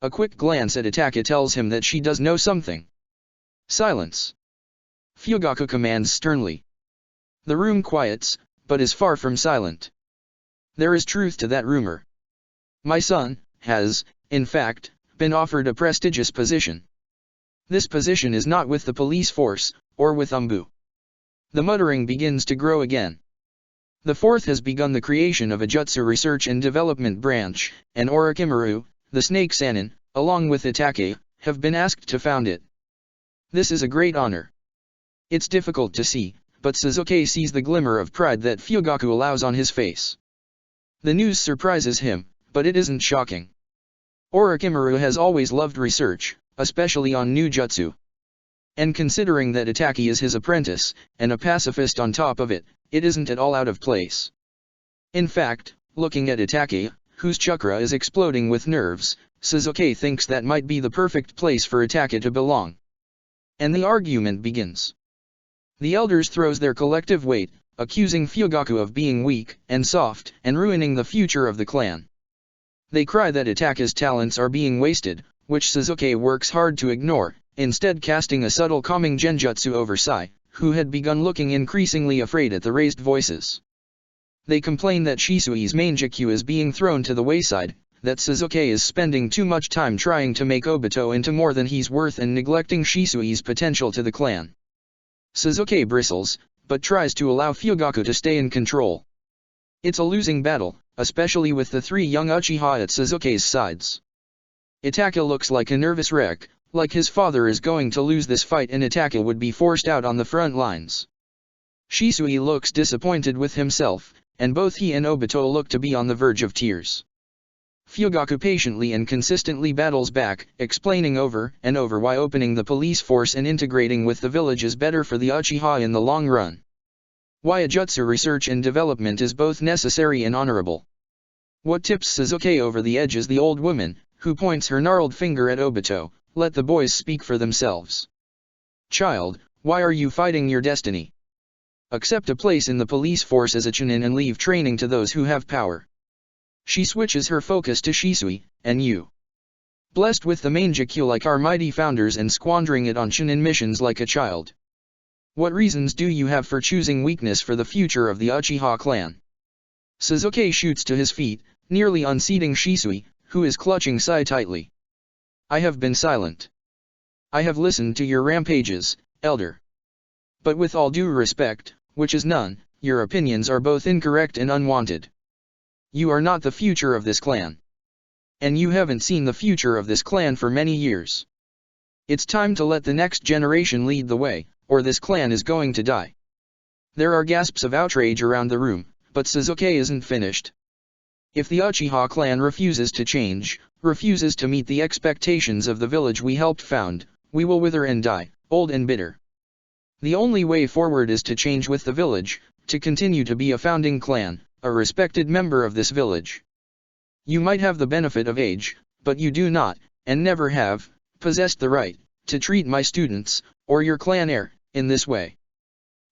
Speaker 1: A quick glance at Itaka tells him that she does know something. Silence. Fugaku commands sternly. The room quiets, but is far from silent. There is truth to that rumor. My son has, in fact, been offered a prestigious position. This position is not with the police force, or with umbu. The muttering begins to grow again. The fourth has begun the creation of a jutsu research and development branch, and Orochimaru, the snake Sannin, along with Itake, have been asked to found it. This is a great honor. It's difficult to see, but Sasuke sees the glimmer of pride that Fugaku allows on his face. The news surprises him, but it isn't shocking. Orochimaru has always loved research, especially on new jutsu. And considering that Itake is his apprentice, and a pacifist on top of it, it isn't at all out of place. In fact, looking at Itake, whose chakra is exploding with nerves, Sasuke thinks that might be the perfect place for Itake to belong. And the argument begins. The elders throws their collective weight, accusing Fugaku of being weak and soft and ruining the future of the clan. They cry that Itake's talents are being wasted, which Sasuke works hard to ignore, instead casting a subtle calming genjutsu over Sai, who had begun looking increasingly afraid at the raised voices. They complain that Shisui's main Jikyu is being thrown to the wayside, that Sasuke is spending too much time trying to make Obito into more than he's worth and neglecting Shisui's potential to the clan. Sasuke bristles, but tries to allow Fugaku to stay in control. It's a losing battle, especially with the three young Uchiha at Sasuke's sides. Itaka looks like a nervous wreck, like his father is going to lose this fight and Itaka would be forced out on the front lines. Shisui looks disappointed with himself, and both he and Obito look to be on the verge of tears. Fugaku patiently and consistently battles back, explaining over and over why opening the police force and integrating with the village is better for the Uchiha in the long run. Why a jutsu research and development is both necessary and honorable. What tips Sasuke over the edge is the old woman, who points her gnarled finger at Obito. Let the boys speak for themselves. Child, why are you fighting your destiny? Accept a place in the police force as a chunin and leave training to those who have power. She switches her focus to Shisui, and you. Blessed with the main Jikyu like our mighty founders and squandering it on chunin missions like a child. What reasons do you have for choosing weakness for the future of the Uchiha clan? Sasuke shoots to his feet, nearly unseating Shisui, who is clutching Sai tightly. I have been silent. I have listened to your rampages, elder. But with all due respect, which is none, your opinions are both incorrect and unwanted. You are not the future of this clan. And you haven't seen the future of this clan for many years. It's time to let the next generation lead the way, or this clan is going to die. There are gasps of outrage around the room, but Sasuke isn't finished. If the Uchiha clan refuses to change, refuses to meet the expectations of the village we helped found, we will wither and die, old and bitter. The only way forward is to change with the village, to continue to be a founding clan, a respected member of this village. You might have the benefit of age, but you do not, and never have, possessed the right, to treat my students, or your clan heir, in this way.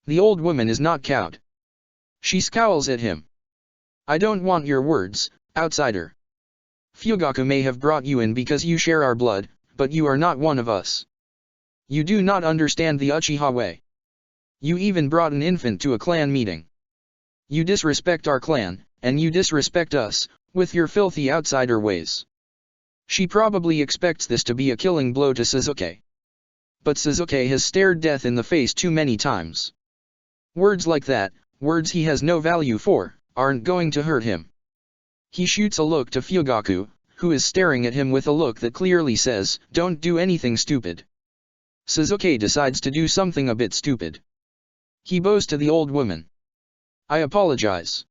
Speaker 1: The old woman is not cowed. She scowls at him. I don't want your words, outsider. Fugaku may have brought you in because you share our blood, but you are not one of us. You do not understand the Uchiha way. You even brought an infant to a clan meeting. You disrespect our clan, and you disrespect us, with your filthy outsider ways. She probably expects this to be a killing blow to Sasuke. But Sasuke has stared death in the face too many times. Words like that, words he has no value for, aren't going to hurt him. He shoots a look to Fugaku, who is staring at him with a look that clearly says, don't do anything stupid. Sasuke decides to do something a bit stupid. He bows to the old woman. I apologize.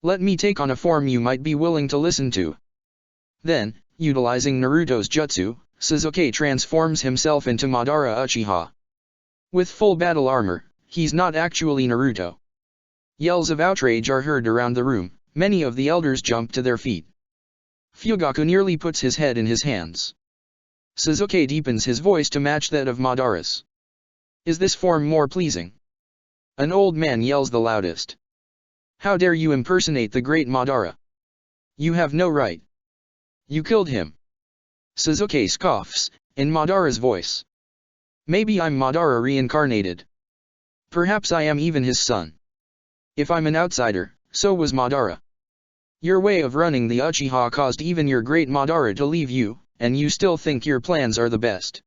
Speaker 1: Let me take on a form you might be willing to listen to. Then, utilizing Naruto's jutsu, Sasuke transforms himself into Madara Uchiha. With full battle armor, he's not actually Naruto. Yells of outrage are heard around the room, Many of the elders jump to their feet. Fugaku nearly puts his head in his hands. Suzuki deepens his voice to match that of Madara's. Is this form more pleasing? An old man yells the loudest. How dare you impersonate the great Madara? You have no right. You killed him. Suzuki scoffs, in Madara's voice. Maybe I'm Madara reincarnated. Perhaps I am even his son. If I'm an outsider, so was Madara. Your way of running the Uchiha caused even your great Madara to leave you, and you still think your plans are the best.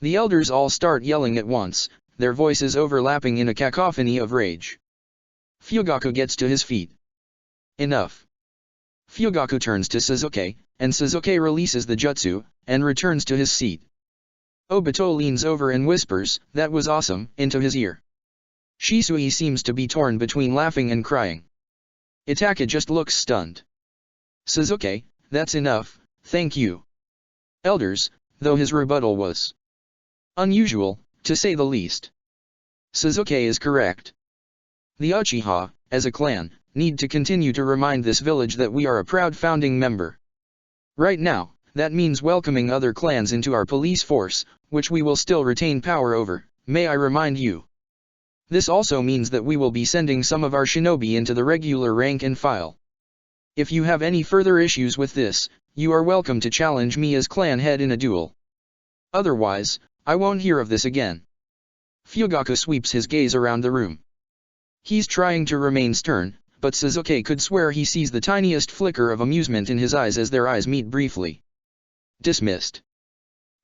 Speaker 1: The elders all start yelling at once, their voices overlapping in a cacophony of rage. Fugaku gets to his feet. Enough. Fugaku turns to Suzuki, and Suzuki releases the jutsu, and returns to his seat. Obito leans over and whispers, "That was awesome," into his ear. Shisui seems to be torn between laughing and crying. Itaka just looks stunned. Suzuki, that's enough, thank you. Elders, though his rebuttal was unusual, to say the least. Suzuki is correct. The Uchiha, as a clan, need to continue to remind this village that we are a proud founding member. Right now, that means welcoming other clans into our police force, which we will still retain power over, may I remind you. This also means that we will be sending some of our shinobi into the regular rank and file. If you have any further issues with this, you are welcome to challenge me as clan head in a duel. Otherwise, I won't hear of this again. Fugaku sweeps his gaze around the room. He's trying to remain stern, but Suzuki could swear he sees the tiniest flicker of amusement in his eyes as their eyes meet briefly. Dismissed.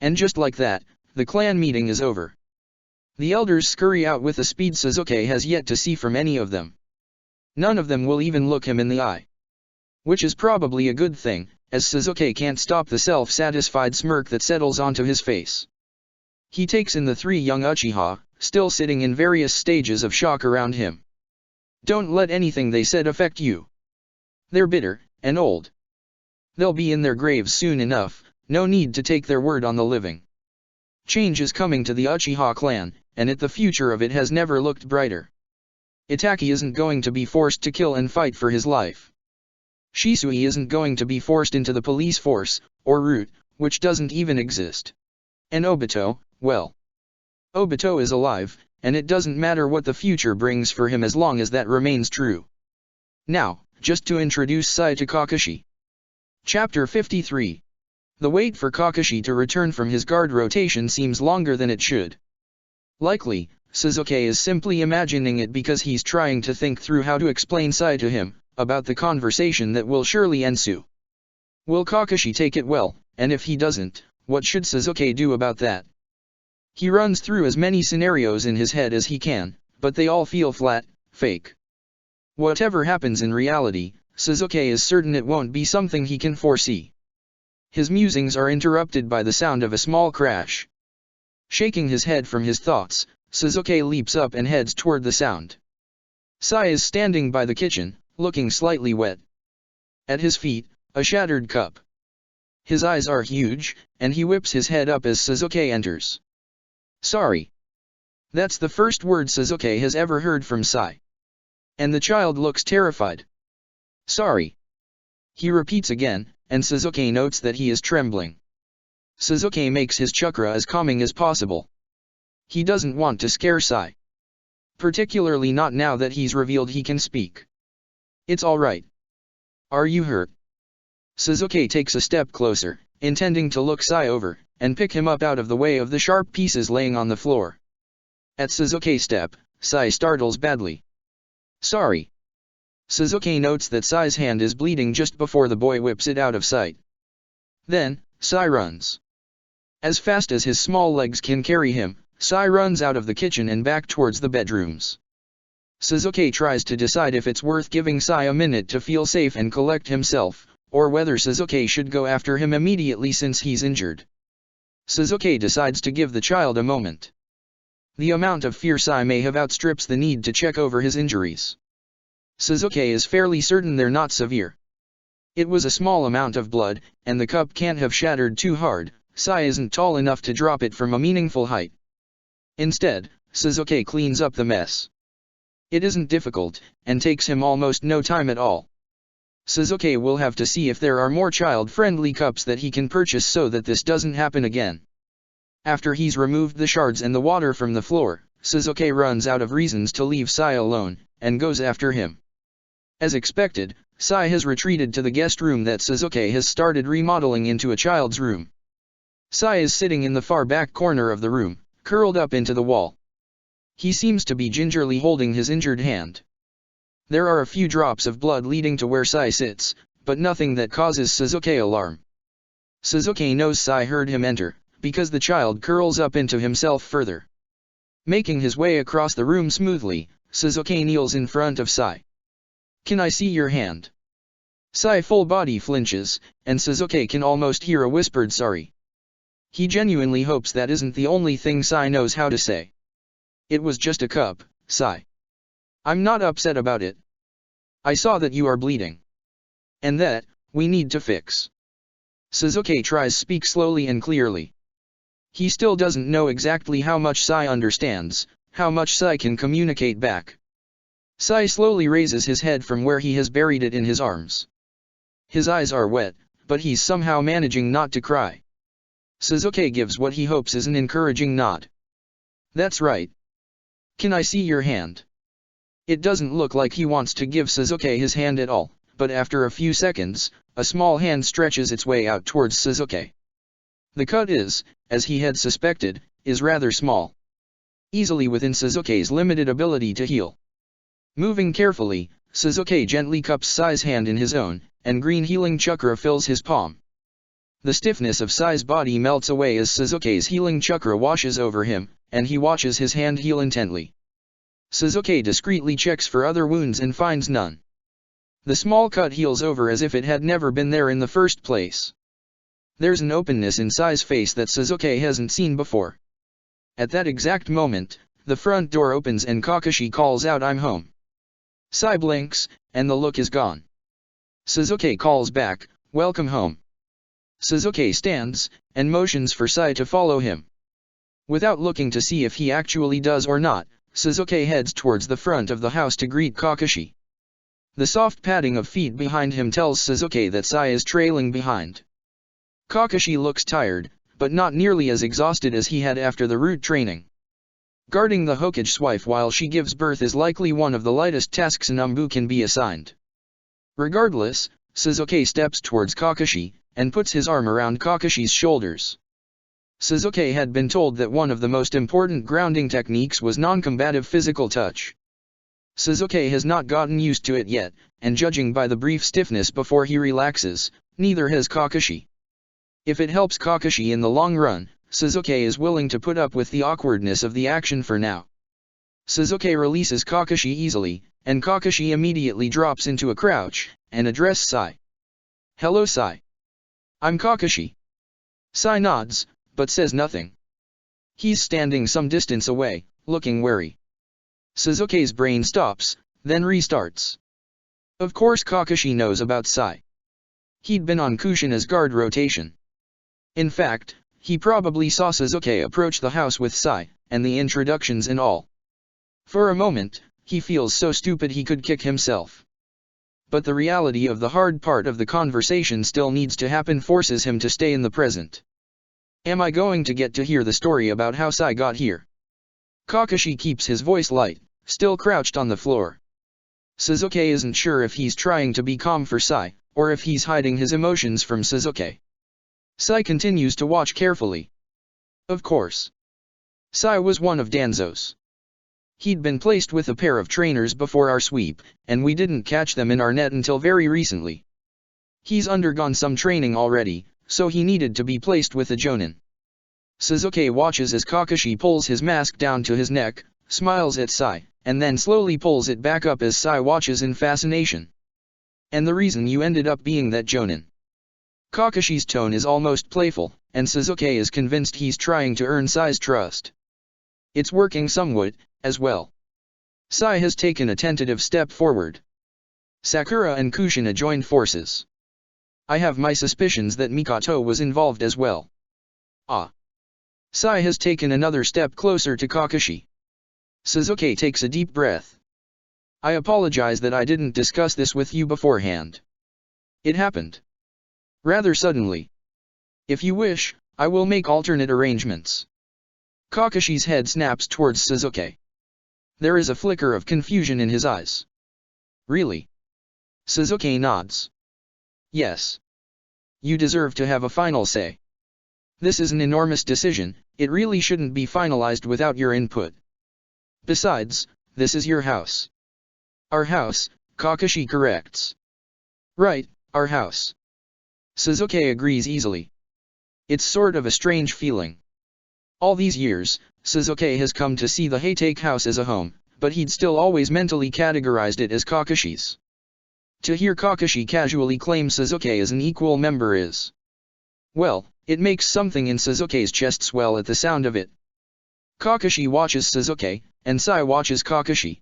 Speaker 1: And just like that, the clan meeting is over. The elders scurry out with a speed Suzuki has yet to see from any of them. None of them will even look him in the eye. Which is probably a good thing, as Suzuki can't stop the self-satisfied smirk that settles onto his face. He takes in the three young Uchiha, still sitting in various stages of shock around him. Don't let anything they said affect you. They're bitter, and old. They'll be in their graves soon enough, no need to take their word on the living. Change is coming to the Uchiha clan, and the future of it has never looked brighter. Itaki isn't going to be forced to kill and fight for his life. Shisui isn't going to be forced into the police force, or route, which doesn't even exist. And Obito, well. Obito is alive, and it doesn't matter what the future brings for him as long as that remains true. Now, just to introduce Sai to Kakashi. Chapter 53. The wait for Kakashi to return from his guard rotation seems longer than it should. Likely, Suzuki is simply imagining it because he's trying to think through how to explain Sai to him, about the conversation that will surely ensue. Will Kakashi take it well, and if he doesn't, what should Suzuki do about that? He runs through as many scenarios in his head as he can, but they all feel flat, fake. Whatever happens in reality, Suzuki is certain it won't be something he can foresee. His musings are interrupted by the sound of a small crash. Shaking his head from his thoughts, Suzuki leaps up and heads toward the sound. Sai is standing by the kitchen, looking slightly wet. At his feet, a shattered cup. His eyes are huge, and he whips his head up as Suzuki enters. Sorry. That's the first word Suzuki has ever heard from Sai. And the child looks terrified. Sorry. He repeats again, and Suzuki notes that he is trembling. Suzuki makes his chakra as calming as possible. He doesn't want to scare Sai. Particularly not now that he's revealed he can speak. It's alright. Are you hurt? Suzuki takes a step closer, intending to look Sai over, and pick him up out of the way of the sharp pieces laying on the floor. At Suzuki's step, Sai startles badly. Sorry. Suzuki notes that Sai's hand is bleeding just before the boy whips it out of sight. Then, Sai runs. As fast as his small legs can carry him, Sai runs out of the kitchen and back towards the bedrooms. Suzuki tries to decide if it's worth giving Sai a minute to feel safe and collect himself, or whether Suzuki should go after him immediately since he's injured. Suzuki decides to give the child a moment. The amount of fear Sai may have outstrips the need to check over his injuries. Suzuki is fairly certain they're not severe. It was a small amount of blood, and the cup can't have shattered too hard. Sai isn't tall enough to drop it from a meaningful height. Instead, Suzuki cleans up the mess. It isn't difficult, and takes him almost no time at all. Sasuke will have to see if there are more child-friendly cups that he can purchase so that this doesn't happen again. After he's removed the shards and the water from the floor, Sasuke runs out of reasons to leave Sai alone, and goes after him. As expected, Sai has retreated to the guest room that Sasuke has started remodeling into a child's room. Sai is sitting in the far back corner of the room, curled up into the wall. He seems to be gingerly holding his injured hand. There are a few drops of blood leading to where Sai sits, but nothing that causes Sasuke alarm. Sasuke knows Sai heard him enter, because the child curls up into himself further. Making his way across the room smoothly, Sasuke kneels in front of Sai. "Can I see your hand?" Sai full body flinches, and Sasuke can almost hear a whispered sorry. He genuinely hopes that isn't the only thing Sai knows how to say. "It was just a cup, Sai. I'm not upset about it. I saw that you are bleeding. And that, we need to fix." Sasuke tries speak slowly and clearly. He still doesn't know exactly how much Sai understands, how much Sai can communicate back. Sai slowly raises his head from where he has buried it in his arms. His eyes are wet, but he's somehow managing not to cry. Sasuke gives what he hopes is an encouraging nod. "That's right. Can I see your hand?" It doesn't look like he wants to give Sasuke his hand at all, but after a few seconds, a small hand stretches its way out towards Sasuke. The cut is, as he had suspected, is rather small. Easily within Sasuke's limited ability to heal. Moving carefully, Sasuke gently cups Sai's hand in his own, and green healing chakra fills his palm. The stiffness of Sai's body melts away as Sasuke's healing chakra washes over him, and he watches his hand heal intently. Sasuke discreetly checks for other wounds and finds none. The small cut heals over as if it had never been there in the first place. There's an openness in Sai's face that Sasuke hasn't seen before. At that exact moment, the front door opens and Kakashi calls out, "I'm home." Sai blinks, and the look is gone. Sasuke calls back, "Welcome home." Sasuke stands, and motions for Sai to follow him. Without looking to see if he actually does or not, Sasuke heads towards the front of the house to greet Kakashi. The soft padding of feet behind him tells Sasuke that Sai is trailing behind. Kakashi looks tired, but not nearly as exhausted as he had after the root training. Guarding the Hokage's wife while she gives birth is likely one of the lightest tasks an Umbu can be assigned. Regardless, Sasuke steps towards Kakashi, and puts his arm around Kakashi's shoulders. Sasuke had been told that one of the most important grounding techniques was non-combative physical touch. Sasuke has not gotten used to it yet, and judging by the brief stiffness before he relaxes, neither has Kakashi. If it helps Kakashi in the long run, Sasuke is willing to put up with the awkwardness of the action for now. Sasuke releases Kakashi easily, and Kakashi immediately drops into a crouch, and addresses Sai. "Hello Sai. I'm Kakashi." Sai nods, but says nothing. He's standing some distance away, looking wary. Sasuke's brain stops, then restarts. Of course Kakashi knows about Sai. He'd been on Kushina's guard rotation. In fact, he probably saw Sasuke approach the house with Sai, and the introductions and all. For a moment, he feels so stupid he could kick himself. But the reality of the hard part of the conversation still needs to happen forces him to stay in the present. Am I going to get to hear the story about how Sai got here? Kakashi keeps his voice light, still crouched on the floor. Sasuke isn't sure if he's trying to be calm for Sai, or if he's hiding his emotions from Sasuke. Sai continues to watch carefully. Of course. Sai was one of Danzo's. He'd been placed with a pair of trainers before our sweep, and we didn't catch them in our net until very recently. He's undergone some training already, so he needed to be placed with a jonin. Sasuke watches as Kakashi pulls his mask down to his neck, smiles at Sai, and then slowly pulls it back up as Sai watches in fascination. "And the reason you ended up being that jonin?" Kakashi's tone is almost playful, and Sasuke is convinced he's trying to earn Sai's trust. It's working somewhat, as well. Sai has taken a tentative step forward. Sakura and Kushina joined forces. I have my suspicions that Mikoto was involved as well. Ah. Sai has taken another step closer to Kakashi. Sasuke takes a deep breath. I apologize that I didn't discuss this with you beforehand. It happened rather suddenly. If you wish, I will make alternate arrangements. Kakashi's head snaps towards Suzuki. There is a flicker of confusion in his eyes. Really? Suzuki nods. Yes. You deserve to have a final say. This is an enormous decision, it really shouldn't be finalized without your input. Besides, this is your house. Our house, Kakashi corrects. Right, our house. Suzuki agrees easily. It's sort of a strange feeling. All these years, Suzuki has come to see the Haytake house as a home, but he'd still always mentally categorized it as Kakashi's. To hear Kakashi casually claim Suzuki as an equal member is... well, it makes something in Suzuki's chest swell at the sound of it. Kakashi watches Suzuki, and Sai watches Kakashi.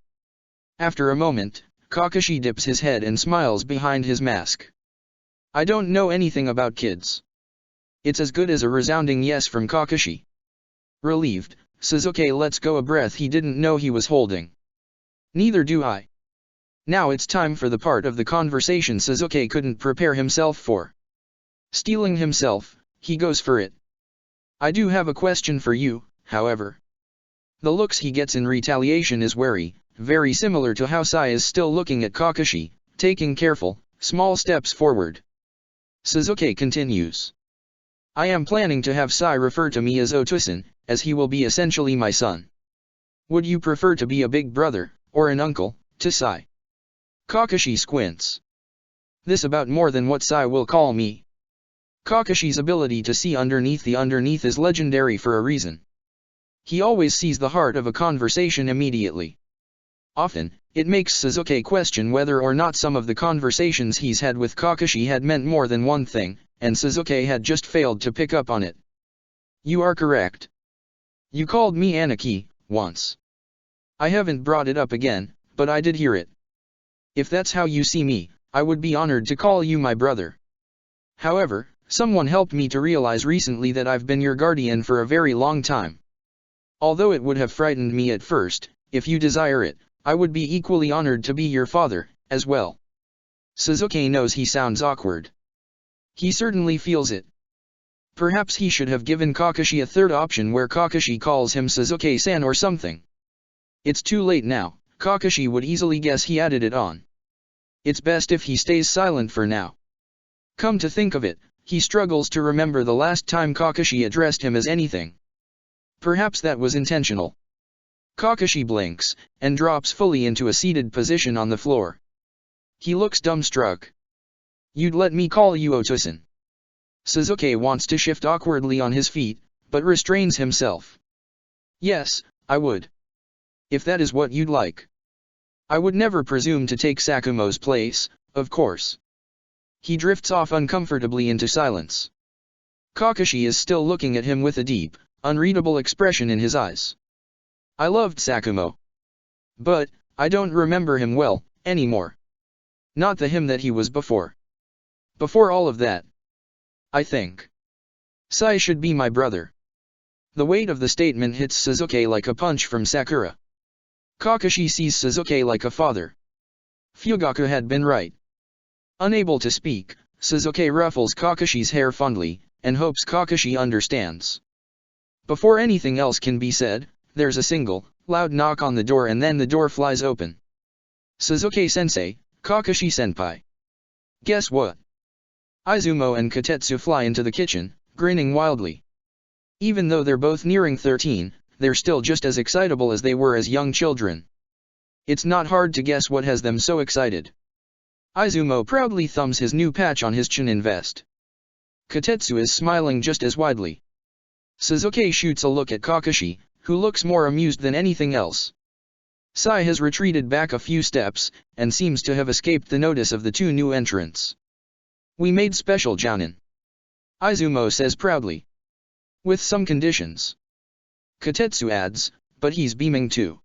Speaker 1: After a moment, Kakashi dips his head and smiles behind his mask. I don't know anything about kids. It's as good as a resounding yes from Kakashi. Relieved, Suzuki lets go a breath he didn't know he was holding. Neither do I. Now it's time for the part of the conversation Suzuki couldn't prepare himself for. Steeling himself, he goes for it. I do have a question for you, however. The looks he gets in retaliation is wary, very similar to how Sai is still looking at Kakashi, taking careful, small steps forward. Suzuki continues. I am planning to have Sai refer to me as Otosan, as he will be essentially my son. Would you prefer to be a big brother, or an uncle, to Sai? Kakashi squints. This about more than what Sai will call me. Kakashi's ability to see underneath the underneath is legendary for a reason. He always sees the heart of a conversation immediately. Often, it makes Suzuki question whether or not some of the conversations he's had with Kakashi had meant more than one thing, and Suzuki had just failed to pick up on it. You are correct. You called me Aniki, once. I haven't brought it up again, but I did hear it. If that's how you see me, I would be honored to call you my brother. However, someone helped me to realize recently that I've been your guardian for a very long time. Although it would have frightened me at first, if you desire it, I would be equally honored to be your father, as well. Suzuki knows he sounds awkward. He certainly feels it. Perhaps he should have given Kakashi a third option where Kakashi calls him Suzuki-san or something. It's too late now, Kakashi would easily guess he added it on. It's best if he stays silent for now. Come to think of it, he struggles to remember the last time Kakashi addressed him as anything. Perhaps that was intentional. Kakashi blinks, and drops fully into a seated position on the floor. He looks dumbstruck. You'd let me call you Otosan. Suzuki wants to shift awkwardly on his feet, but restrains himself. Yes, I would. If that is what you'd like. I would never presume to take Sakumo's place, of course. He drifts off uncomfortably into silence. Kakashi is still looking at him with a deep, unreadable expression in his eyes. I loved Sakumo. But, I don't remember him well, anymore. Not the him that he was before. Before all of that. I think. Sai should be my brother. The weight of the statement hits Suzuki like a punch from Sakura. Kakashi sees Suzuki like a father. Fugaku had been right. Unable to speak, Suzuki ruffles Kakashi's hair fondly, and hopes Kakashi understands. Before anything else can be said, there's a single, loud knock on the door and then the door flies open. Suzuki-sensei, Kakashi-senpai. Guess what? Izumo and Kotetsu fly into the kitchen, grinning wildly. Even though they're both nearing 13, they're still just as excitable as they were as young children. It's not hard to guess what has them so excited. Izumo proudly thumbs his new patch on his Chunin vest. Kotetsu is smiling just as widely. Suzuki shoots a look at Kakashi, who looks more amused than anything else. Sai has retreated back a few steps, and seems to have escaped the notice of the two new entrants. We made special jounin. Izumo says proudly. With some conditions. Kotetsu adds, but he's beaming too.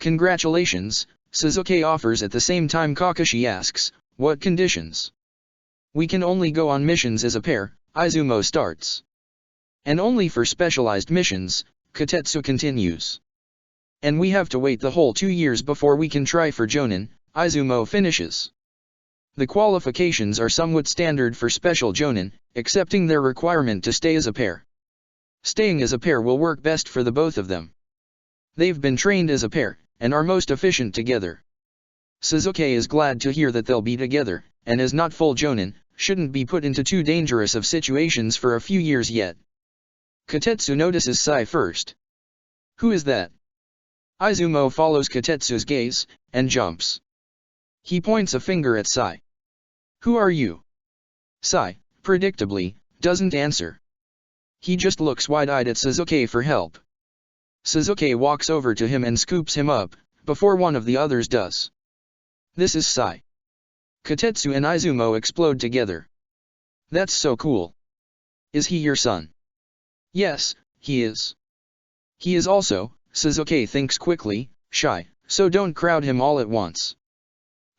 Speaker 1: Congratulations, Suzuki offers at the same time Kakashi asks, what conditions? We can only go on missions as a pair, Izumo starts. And only for specialized missions, Kotetsu continues. And we have to wait the whole 2 years before we can try for jounin, Izumo finishes. The qualifications are somewhat standard for special jonin, excepting their requirement to stay as a pair. Staying as a pair will work best for the both of them. They've been trained as a pair, and are most efficient together. Suzuki is glad to hear that they'll be together, and as not full jonin, shouldn't be put into too dangerous of situations for a few years yet. Kotetsu notices Sai first. Who is that? Izumo follows Kotetsu's gaze, and jumps. He points a finger at Sai. Who are you? Sai, predictably, doesn't answer. He just looks wide-eyed at Suzuki for help. Suzuki walks over to him and scoops him up, before one of the others does. This is Sai. Kotetsu and Izumo explode together. That's so cool. Is he your son? Yes, he is. He is also, Suzuki thinks quickly, shy, so don't crowd him all at once.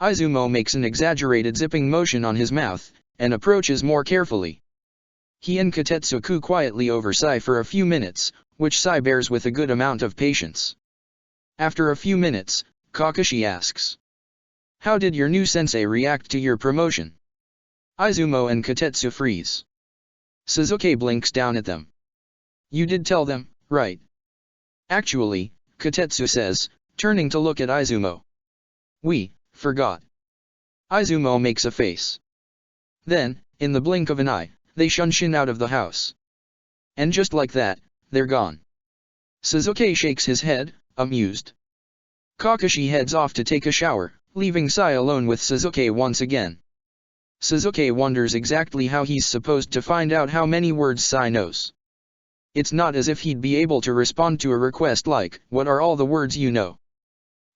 Speaker 1: Izumo makes an exaggerated zipping motion on his mouth, and approaches more carefully. He and Kotetsu coo quietly over Sai for a few minutes, which Sai bears with a good amount of patience. After a few minutes, Kakashi asks. How did your new sensei react to your promotion? Izumo and Kotetsu freeze. Suzuki blinks down at them. You did tell them, right? Actually, Kotetsu says, turning to look at Izumo. We forgot. Izumo makes a face. Then, in the blink of an eye, they shunshin out of the house. And just like that, they're gone. Suzuki shakes his head, amused. Kakashi heads off to take a shower, leaving Sai alone with Suzuki once again. Suzuki wonders exactly how he's supposed to find out how many words Sai knows. It's not as if he'd be able to respond to a request like, "What are all the words you know?"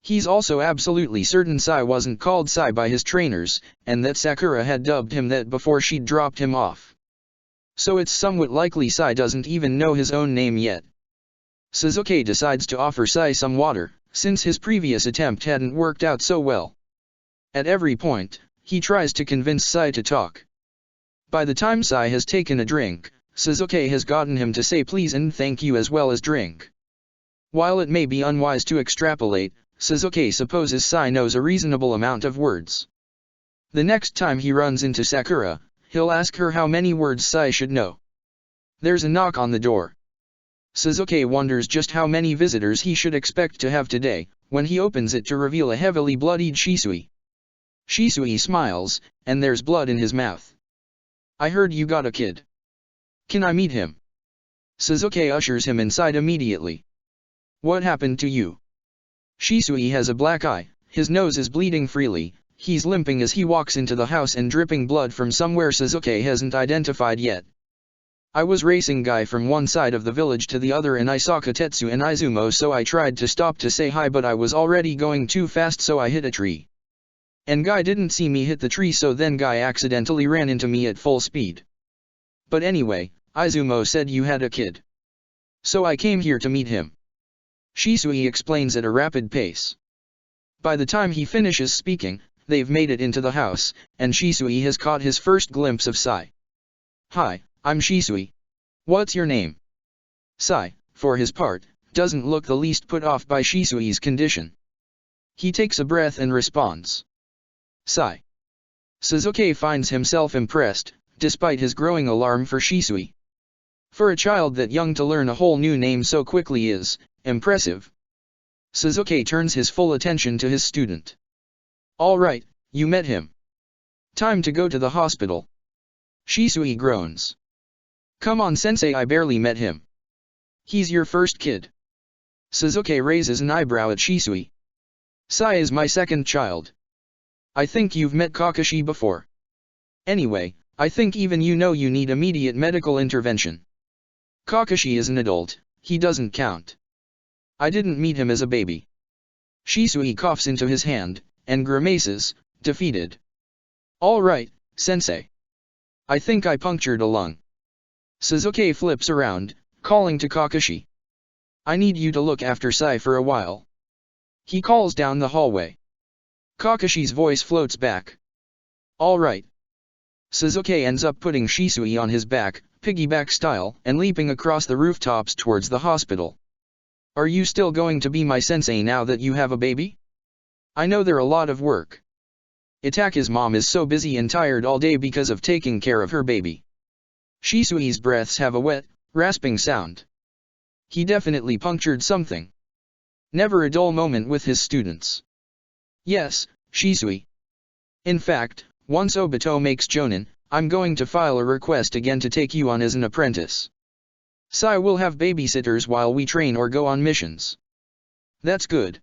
Speaker 1: He's also absolutely certain Sai wasn't called Sai by his trainers, and that Sakura had dubbed him that before she'd dropped him off. So it's somewhat likely Sai doesn't even know his own name yet. Suzuki decides to offer Sai some water, since his previous attempt hadn't worked out so well. At every point, he tries to convince Sai to talk. By the time Sai has taken a drink, Suzuki has gotten him to say please and thank you as well as drink. While it may be unwise to extrapolate, Suzuki supposes Sai knows a reasonable amount of words. The next time he runs into Sakura, he'll ask her how many words Sai should know. There's a knock on the door. Suzuki wonders just how many visitors he should expect to have today, when he opens it to reveal a heavily bloodied Shisui. Shisui smiles, and there's blood in his mouth. I heard you got a kid. Can I meet him? Suzuki ushers him inside immediately. What happened to you? Shisui has a black eye, his nose is bleeding freely, he's limping as he walks into the house and dripping blood from somewhere Suzuki hasn't identified yet. I was racing Guy from one side of the village to the other and I saw Kotetsu and Izumo, so I tried to stop to say hi, but I was already going too fast, so I hit a tree. And Guy didn't see me hit the tree, so then Guy accidentally ran into me at full speed. But anyway, Izumo said you had a kid. So I came here to meet him. Shisui explains at a rapid pace. By the time he finishes speaking, they've made it into the house, and Shisui has caught his first glimpse of Sai. Hi, I'm Shisui. What's your name? Sai, for his part, doesn't look the least put off by Shisui's condition. He takes a breath and responds. Sai. Suzuki finds himself impressed, despite his growing alarm for Shisui. For a child that young to learn a whole new name so quickly is impressive. Suzuki turns his full attention to his student. All right, you met him. Time to go to the hospital. Shisui groans. Come on sensei, I barely met him. He's your first kid. Suzuki raises an eyebrow at Shisui. Sai is my second child. I think you've met Kakashi before. Anyway, I think even you know you need immediate medical intervention. Kakashi is an adult, he doesn't count. I didn't meet him as a baby. Shisui coughs into his hand, and grimaces, defeated. All right, sensei. I think I punctured a lung. Suzuki flips around, calling to Kakashi. I need you to look after Sai for a while. He calls down the hallway. Kakashi's voice floats back. All right. Suzuki ends up putting Shisui on his back, piggyback style, and leaping across the rooftops towards the hospital. Are you still going to be my sensei now that you have a baby? I know they're a lot of work. Itake's mom is so busy and tired all day because of taking care of her baby. Shisui's breaths have a wet, rasping sound. He definitely punctured something. Never a dull moment with his students. Yes, Shisui. In fact, once Obito makes Jonin, I'm going to file a request again to take you on as an apprentice. Sai will have babysitters while we train or go on missions. That's good.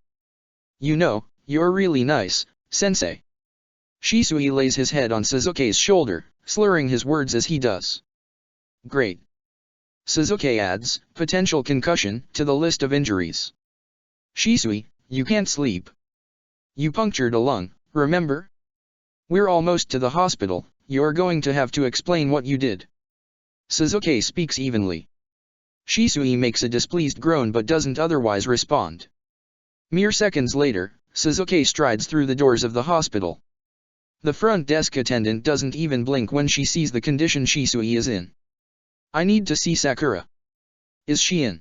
Speaker 1: You know, you're really nice, sensei. Shisui lays his head on Suzuki's shoulder, slurring his words as he does. Great. Suzuki adds, potential concussion, to the list of injuries. Shisui, you can't sleep. You punctured a lung, remember? We're almost to the hospital, you're going to have to explain what you did. Suzuki speaks evenly. Shisui makes a displeased groan but doesn't otherwise respond. Mere seconds later, Suzuki strides through the doors of the hospital. The front desk attendant doesn't even blink when she sees the condition Shisui is in. I need to see Sakura. Is she in?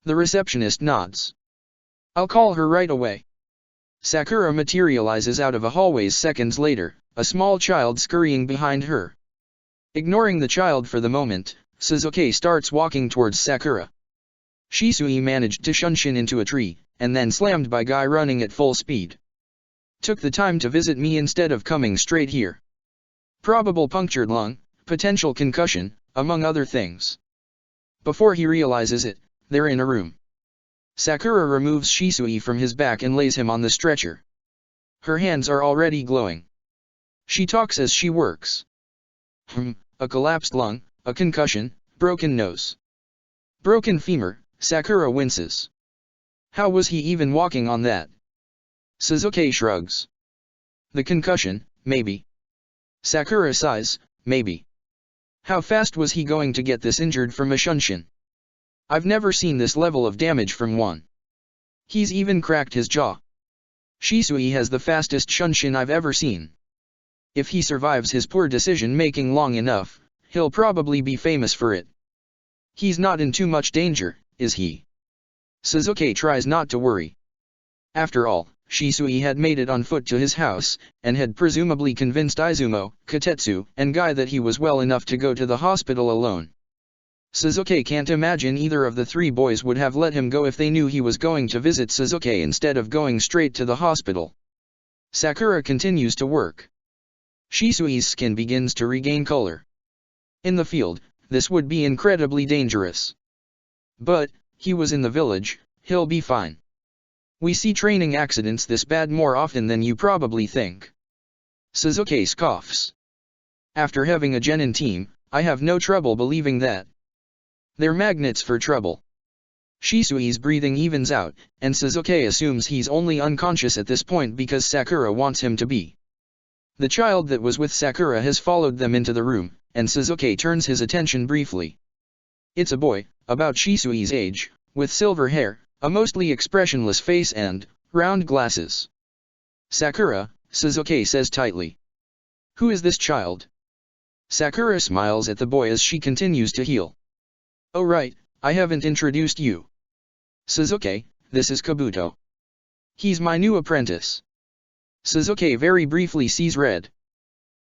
Speaker 1: The receptionist nods. I'll call her right away. Sakura materializes out of a hallway seconds later, a small child scurrying behind her. Ignoring the child for the moment, Suzuki starts walking towards Sakura. Shisui managed to shunshin into a tree, and then slammed by guy running at full speed. Took the time to visit me instead of coming straight here. Probable punctured lung, potential concussion, among other things. Before he realizes it, they're in a room. Sakura removes Shisui from his back and lays him on the stretcher. Her hands are already glowing. She talks as she works. A collapsed lung, a concussion, broken nose. Broken femur, Sakura winces. How was he even walking on that? Suzuki shrugs. The concussion, maybe. Sakura sighs, maybe. How fast was he going to get this injured from a shunshin? I've never seen this level of damage from one. He's even cracked his jaw. Shisui has the fastest shunshin I've ever seen. If he survives his poor decision-making long enough, he'll probably be famous for it. He's not in too much danger, is he? Suzuki tries not to worry. After all, Shisui had made it on foot to his house, and had presumably convinced Izumo, Katetsu, and Guy that he was well enough to go to the hospital alone. Suzuki can't imagine either of the three boys would have let him go if they knew he was going to visit Suzuki instead of going straight to the hospital. Sakura continues to work. Shisui's skin begins to regain color. In the field, this would be incredibly dangerous. But, he was in the village, he'll be fine. We see training accidents this bad more often than you probably think. Suzuki scoffs. After having a genin team, I have no trouble believing that. They're magnets for trouble. Shisui's breathing evens out, and Suzuki assumes he's only unconscious at this point because Sakura wants him to be. The child that was with Sakura has followed them into the room, and Suzuki turns his attention briefly. It's a boy, about Shisui's age, with silver hair, a mostly expressionless face and round glasses. Sakura, Suzuki says tightly. Who is this child? Sakura smiles at the boy as she continues to heal. Oh right, I haven't introduced you. Suzuki, this is Kabuto. He's my new apprentice. Suzuki very briefly sees red.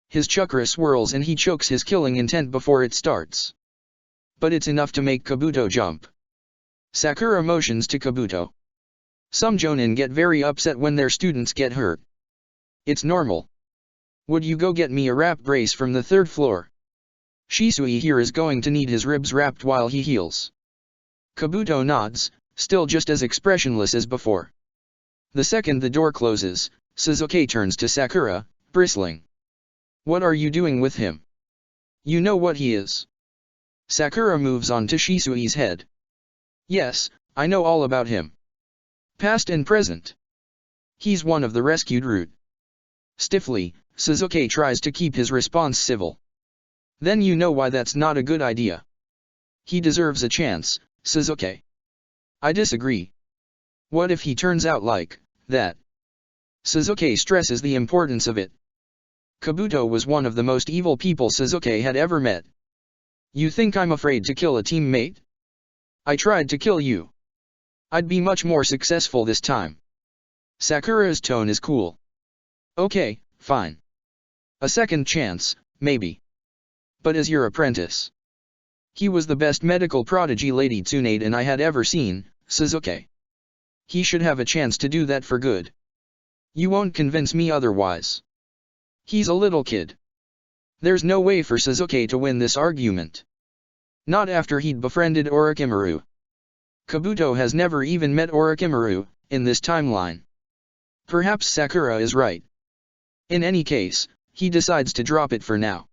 Speaker 1: His chakra swirls and he chokes his killing intent before it starts. But it's enough to make Kabuto jump. Sakura motions to Kabuto. Some jonin get very upset when their students get hurt. It's normal. Would you go get me a wrap brace from the 3rd floor? Shisui here is going to need his ribs wrapped while he heals. Kabuto nods, still just as expressionless as before. The second the door closes, Suzuki turns to Sakura, bristling. What are you doing with him? You know what he is. Sakura moves on to Shisui's head. Yes, I know all about him. Past and present. He's one of the rescued root. Stiffly, Suzuki tries to keep his response civil. Then you know why that's not a good idea. He deserves a chance, Suzuki. I disagree. What if he turns out like that? Suzuki stresses the importance of it. Kabuto was one of the most evil people Suzuki had ever met. You think I'm afraid to kill a teammate? I tried to kill you. I'd be much more successful this time. Sakura's tone is cool. Okay, fine. A second chance, maybe. But as your apprentice. He was the best medical prodigy Lady Tsunade and I had ever seen, Sasuke. He should have a chance to do that for good. You won't convince me otherwise. He's a little kid. There's no way for Sasuke to win this argument. Not after he'd befriended Orochimaru. Kabuto has never even met Orochimaru, in this timeline. Perhaps Sakura is right. In any case, he decides to drop it for now.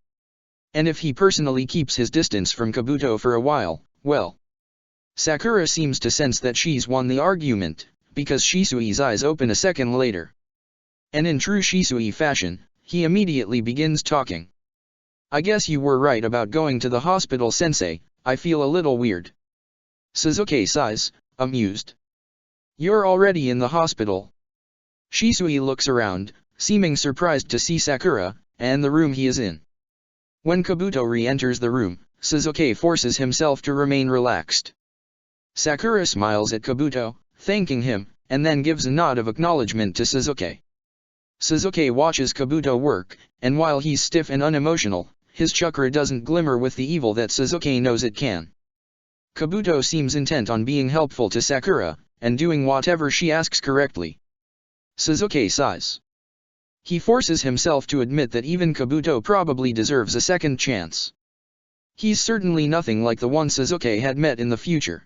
Speaker 1: And if he personally keeps his distance from Kabuto for a while, well. Sakura seems to sense that she's won the argument, because Shisui's eyes open a second later. And in true Shisui fashion, he immediately begins talking. I guess you were right about going to the hospital, sensei. I feel a little weird. Sasuke sighs, amused. You're already in the hospital. Shisui looks around, seeming surprised to see Sakura, and the room he is in. When Kabuto re-enters the room, Sasuke forces himself to remain relaxed. Sakura smiles at Kabuto, thanking him, and then gives a nod of acknowledgement to Sasuke. Sasuke watches Kabuto work, and while he's stiff and unemotional, his chakra doesn't glimmer with the evil that Sasuke knows it can. Kabuto seems intent on being helpful to Sakura, and doing whatever she asks correctly. Sasuke sighs. He forces himself to admit that even Kabuto probably deserves a second chance. He's certainly nothing like the one Sasuke had met in the future.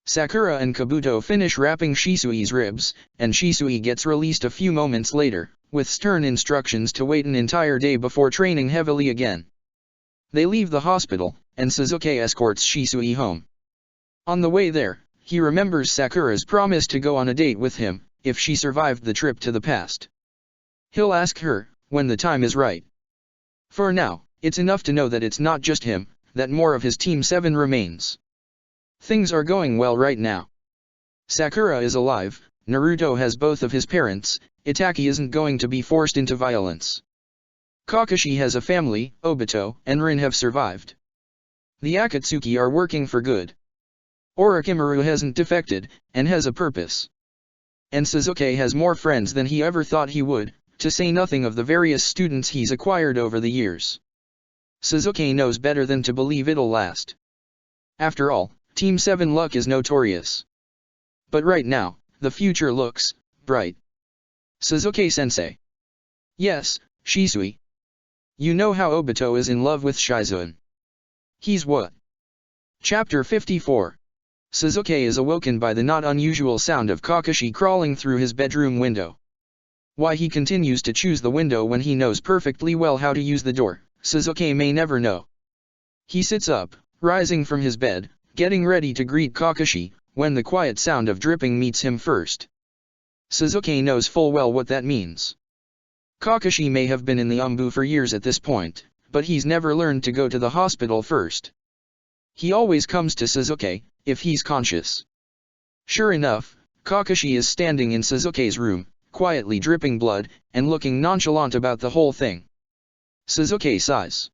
Speaker 1: Sakura and Kabuto finish wrapping Shisui's ribs, and Shisui gets released a few moments later, with stern instructions to wait an entire day before training heavily again. They leave the hospital, and Sasuke escorts Shisui home. On the way there, he remembers Sakura's promise to go on a date with him, if she survived the trip to the past. He'll ask her, when the time is right. For now, it's enough to know that it's not just him, that more of his Team 7 remains. Things are going well right now. Sakura is alive, Naruto has both of his parents, Itachi isn't going to be forced into violence. Kakashi has a family, Obito and Rin have survived. The Akatsuki are working for good. Orochimaru hasn't defected, and has a purpose. And Sasuke has more friends than he ever thought he would, to say nothing of the various students he's acquired over the years. Sasuke knows better than to believe it'll last. After all, Team 7 luck is notorious. But right now, the future looks bright. Sasuke-sensei. Yes, Shisui. You know how Obito is in love with Shizune. He's what? Chapter 54. Sasuke is awoken by the not unusual sound of Kakashi crawling through his bedroom window. Why he continues to choose the window when he knows perfectly well how to use the door, Sasuke may never know. He sits up, rising from his bed, getting ready to greet Kakashi, when the quiet sound of dripping meets him first. Sasuke knows full well what that means. Kakashi may have been in the Umbu for years at this point, but he's never learned to go to the hospital first. He always comes to Sasuke, if he's conscious. Sure enough, Kakashi is standing in Sasuke's room, quietly dripping blood, and looking nonchalant about the whole thing. Sasuke sighs.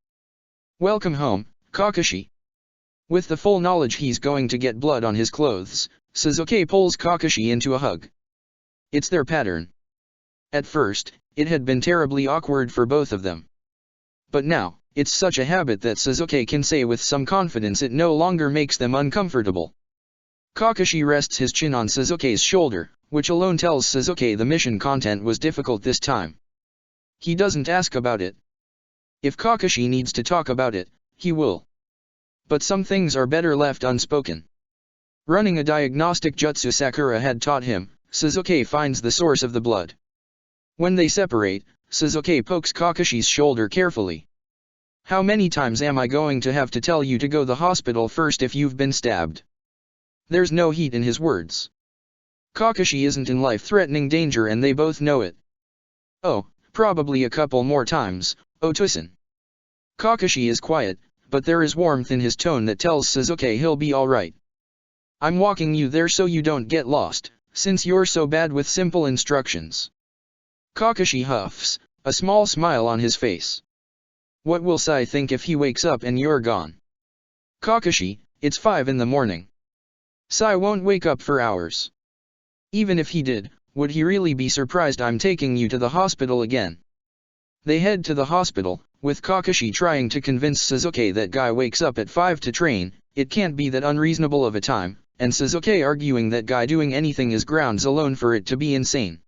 Speaker 1: Welcome home, Kakashi. With the full knowledge he's going to get blood on his clothes, Sasuke pulls Kakashi into a hug. It's their pattern. At first, it had been terribly awkward for both of them. But now, it's such a habit that Sasuke can say with some confidence it no longer makes them uncomfortable. Kakashi rests his chin on Sasuke's shoulder, which alone tells Sasuke the mission content was difficult this time. He doesn't ask about it. If Kakashi needs to talk about it, he will. But some things are better left unspoken. Running a diagnostic jutsu Sakura had taught him, Sasuke finds the source of the blood. When they separate, Sasuke pokes Kakashi's shoulder carefully. How many times am I going to have to tell you to go to the hospital first if you've been stabbed? There's no heat in his words. Kakashi isn't in life-threatening danger and they both know it. Oh, probably a couple more times, Otosan. Kakashi is quiet, but there is warmth in his tone that tells Sasuke he'll be alright. I'm walking you there so you don't get lost, since you're so bad with simple instructions. Kakashi huffs, a small smile on his face. What will Sai think if he wakes up and you're gone? Kakashi, it's 5 in the morning. Sai won't wake up for hours. Even if he did, would he really be surprised I'm taking you to the hospital again? They head to the hospital, with Kakashi trying to convince Sasuke that Guy wakes up at 5 to train, it can't be that unreasonable of a time, and Sasuke arguing that Guy doing anything is grounds alone for it to be insane.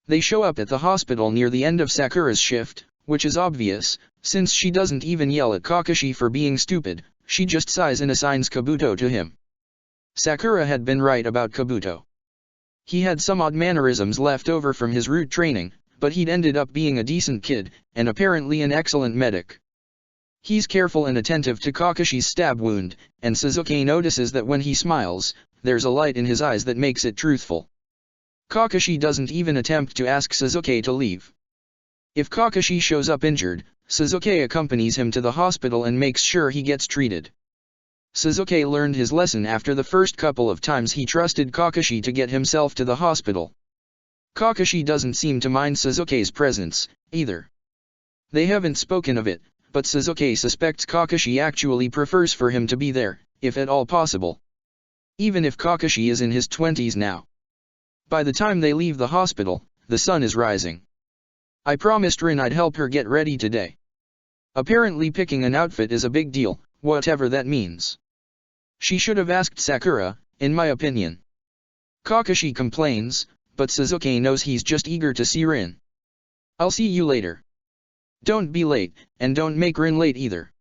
Speaker 1: They show up at the hospital near the end of Sakura's shift, which is obvious, since she doesn't even yell at Kakashi for being stupid, she just sighs and assigns Kabuto to him. Sakura had been right about Kabuto. He had some odd mannerisms left over from his root training, but he'd ended up being a decent kid, and apparently an excellent medic. He's careful and attentive to Kakashi's stab wound, and Sasuke notices that when he smiles, there's a light in his eyes that makes it truthful. Kakashi doesn't even attempt to ask Sasuke to leave. If Kakashi shows up injured, Sasuke accompanies him to the hospital and makes sure he gets treated. Sasuke learned his lesson after the first couple of times he trusted Kakashi to get himself to the hospital. Kakashi doesn't seem to mind Sasuke's presence, either. They haven't spoken of it, but Sasuke suspects Kakashi actually prefers for him to be there, if at all possible. Even if Kakashi is in his 20s now. By the time they leave the hospital, the sun is rising. I promised Rin I'd help her get ready today. Apparently picking an outfit is a big deal, whatever that means. She should have asked Sakura, in my opinion. Kakashi complains, but Sasuke knows he's just eager to see Rin. I'll see you later. Don't be late, and don't make Rin late either.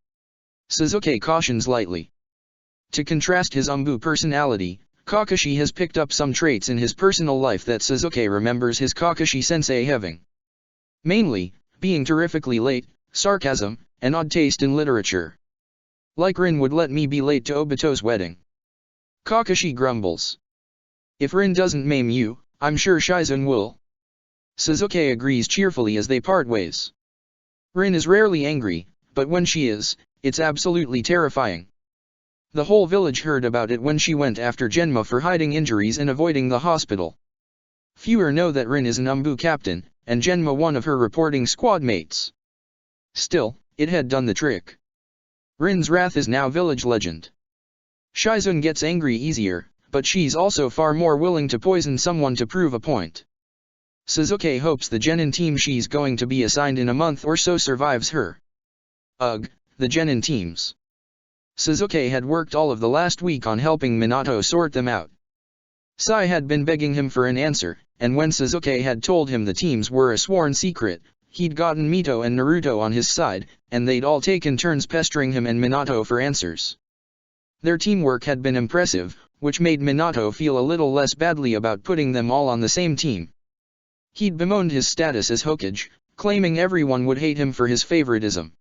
Speaker 1: Sasuke cautions lightly. To contrast his umbu personality, Kakashi has picked up some traits in his personal life that Sasuke remembers his Kakashi-sensei having. Mainly, being terrifically late, sarcasm, and odd taste in literature. Like Rin would let me be late to Obito's wedding. Kakashi grumbles. If Rin doesn't maim you, I'm sure Shizun will. Sasuke agrees cheerfully as they part ways. Rin is rarely angry, but when she is, it's absolutely terrifying. The whole village heard about it when she went after Genma for hiding injuries and avoiding the hospital. Fewer know that Rin is an umbu captain, and Genma one of her reporting squad mates. Still, it had done the trick. Rin's wrath is now village legend. Shizun gets angry easier, but she's also far more willing to poison someone to prove a point. Sasuke hopes the genin team she's going to be assigned in a month or so survives her. Ugh, the genin teams. Sasuke had worked all of the last week on helping Minato sort them out. Sai had been begging him for an answer, and when Sasuke had told him the teams were a sworn secret, he'd gotten Mito and Naruto on his side, and they'd all taken turns pestering him and Minato for answers. Their teamwork had been impressive, which made Minato feel a little less badly about putting them all on the same team. He'd bemoaned his status as Hokage, claiming everyone would hate him for his favoritism.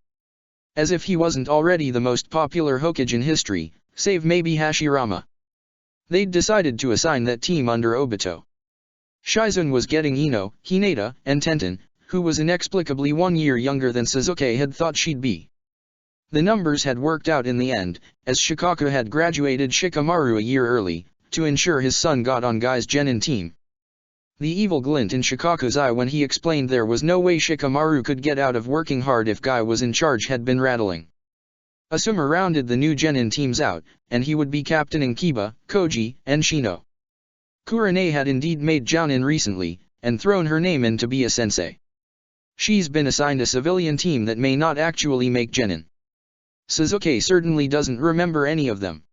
Speaker 1: As if he wasn't already the most popular Hokage in history, save maybe Hashirama. They'd decided to assign that team under Obito. Shizun was getting Ino, Hinata, and Tenten, who was inexplicably 1 year younger than Sasuke had thought she'd be. The numbers had worked out in the end, as Shikaku had graduated Shikamaru a year early, to ensure his son got on Guy's genin team. The evil glint in Shikaku's eye when he explained there was no way Shikamaru could get out of working hard if Guy was in charge had been rattling. Asuma rounded the new genin teams out, and he would be captaining Kiba, Koji, and Shino. Kurane had indeed made Jounin recently, and thrown her name in to be a sensei. She's been assigned a civilian team that may not actually make genin. Sasuke certainly doesn't remember any of them.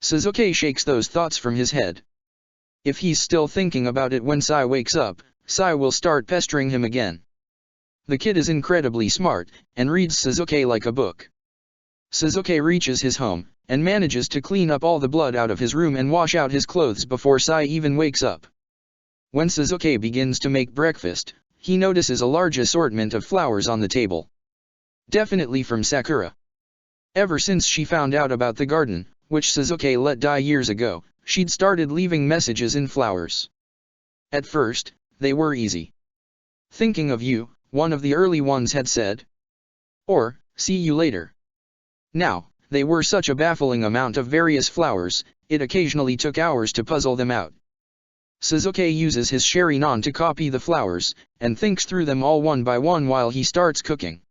Speaker 1: Sasuke shakes those thoughts from his head. If he's still thinking about it when Sai wakes up, Sai will start pestering him again. The kid is incredibly smart, and reads Sasuke like a book. Sasuke reaches his home, and manages to clean up all the blood out of his room and wash out his clothes before Sai even wakes up. When Sasuke begins to make breakfast, he notices a large assortment of flowers on the table. Definitely from Sakura. Ever since she found out about the garden, which Sasuke let die years ago, she'd started leaving messages in flowers. At first, they were easy. Thinking of you, one of the early ones had said. Or, see you later. Now, they were such a baffling amount of various flowers, it occasionally took hours to puzzle them out. Sasuke uses his Sharingan to copy the flowers, and thinks through them all one by one while he starts cooking.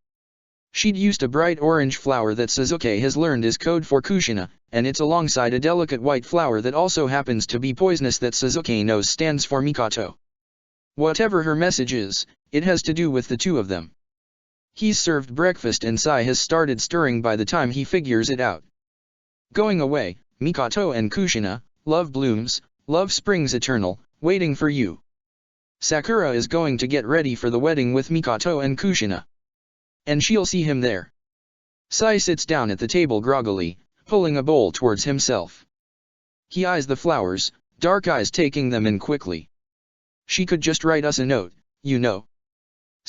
Speaker 1: She'd used a bright orange flower that Sasuke has learned is code for Kushina, and it's alongside a delicate white flower that also happens to be poisonous that Sasuke knows stands for Mikato. Whatever her message is, it has to do with the two of them. He's served breakfast and Sai has started stirring by the time he figures it out. Going away, Mikoto and Kushina, love blooms, love springs eternal, waiting for you. Sakura is going to get ready for the wedding with Mikoto and Kushina. And she'll see him there. Sai sits down at the table groggily, pulling a bowl towards himself. He eyes the flowers, dark eyes taking them in quickly. She could just write us a note, you know.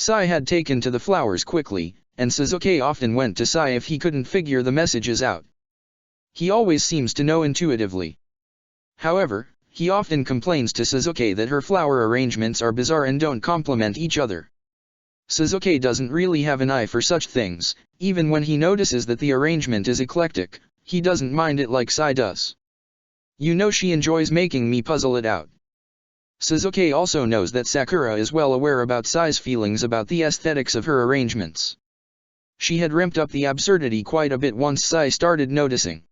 Speaker 1: Sai had taken to the flowers quickly, and Suzuki often went to Sai if he couldn't figure the messages out. He always seems to know intuitively. However, he often complains to Suzuki that her flower arrangements are bizarre and don't complement each other. Suzuki doesn't really have an eye for such things, even when he notices that the arrangement is eclectic, he doesn't mind it like Sai does. You know she enjoys making me puzzle it out. Suzuki also knows that Sakura is well aware about Sai's feelings about the aesthetics of her arrangements. She had ramped up the absurdity quite a bit once Sai started noticing.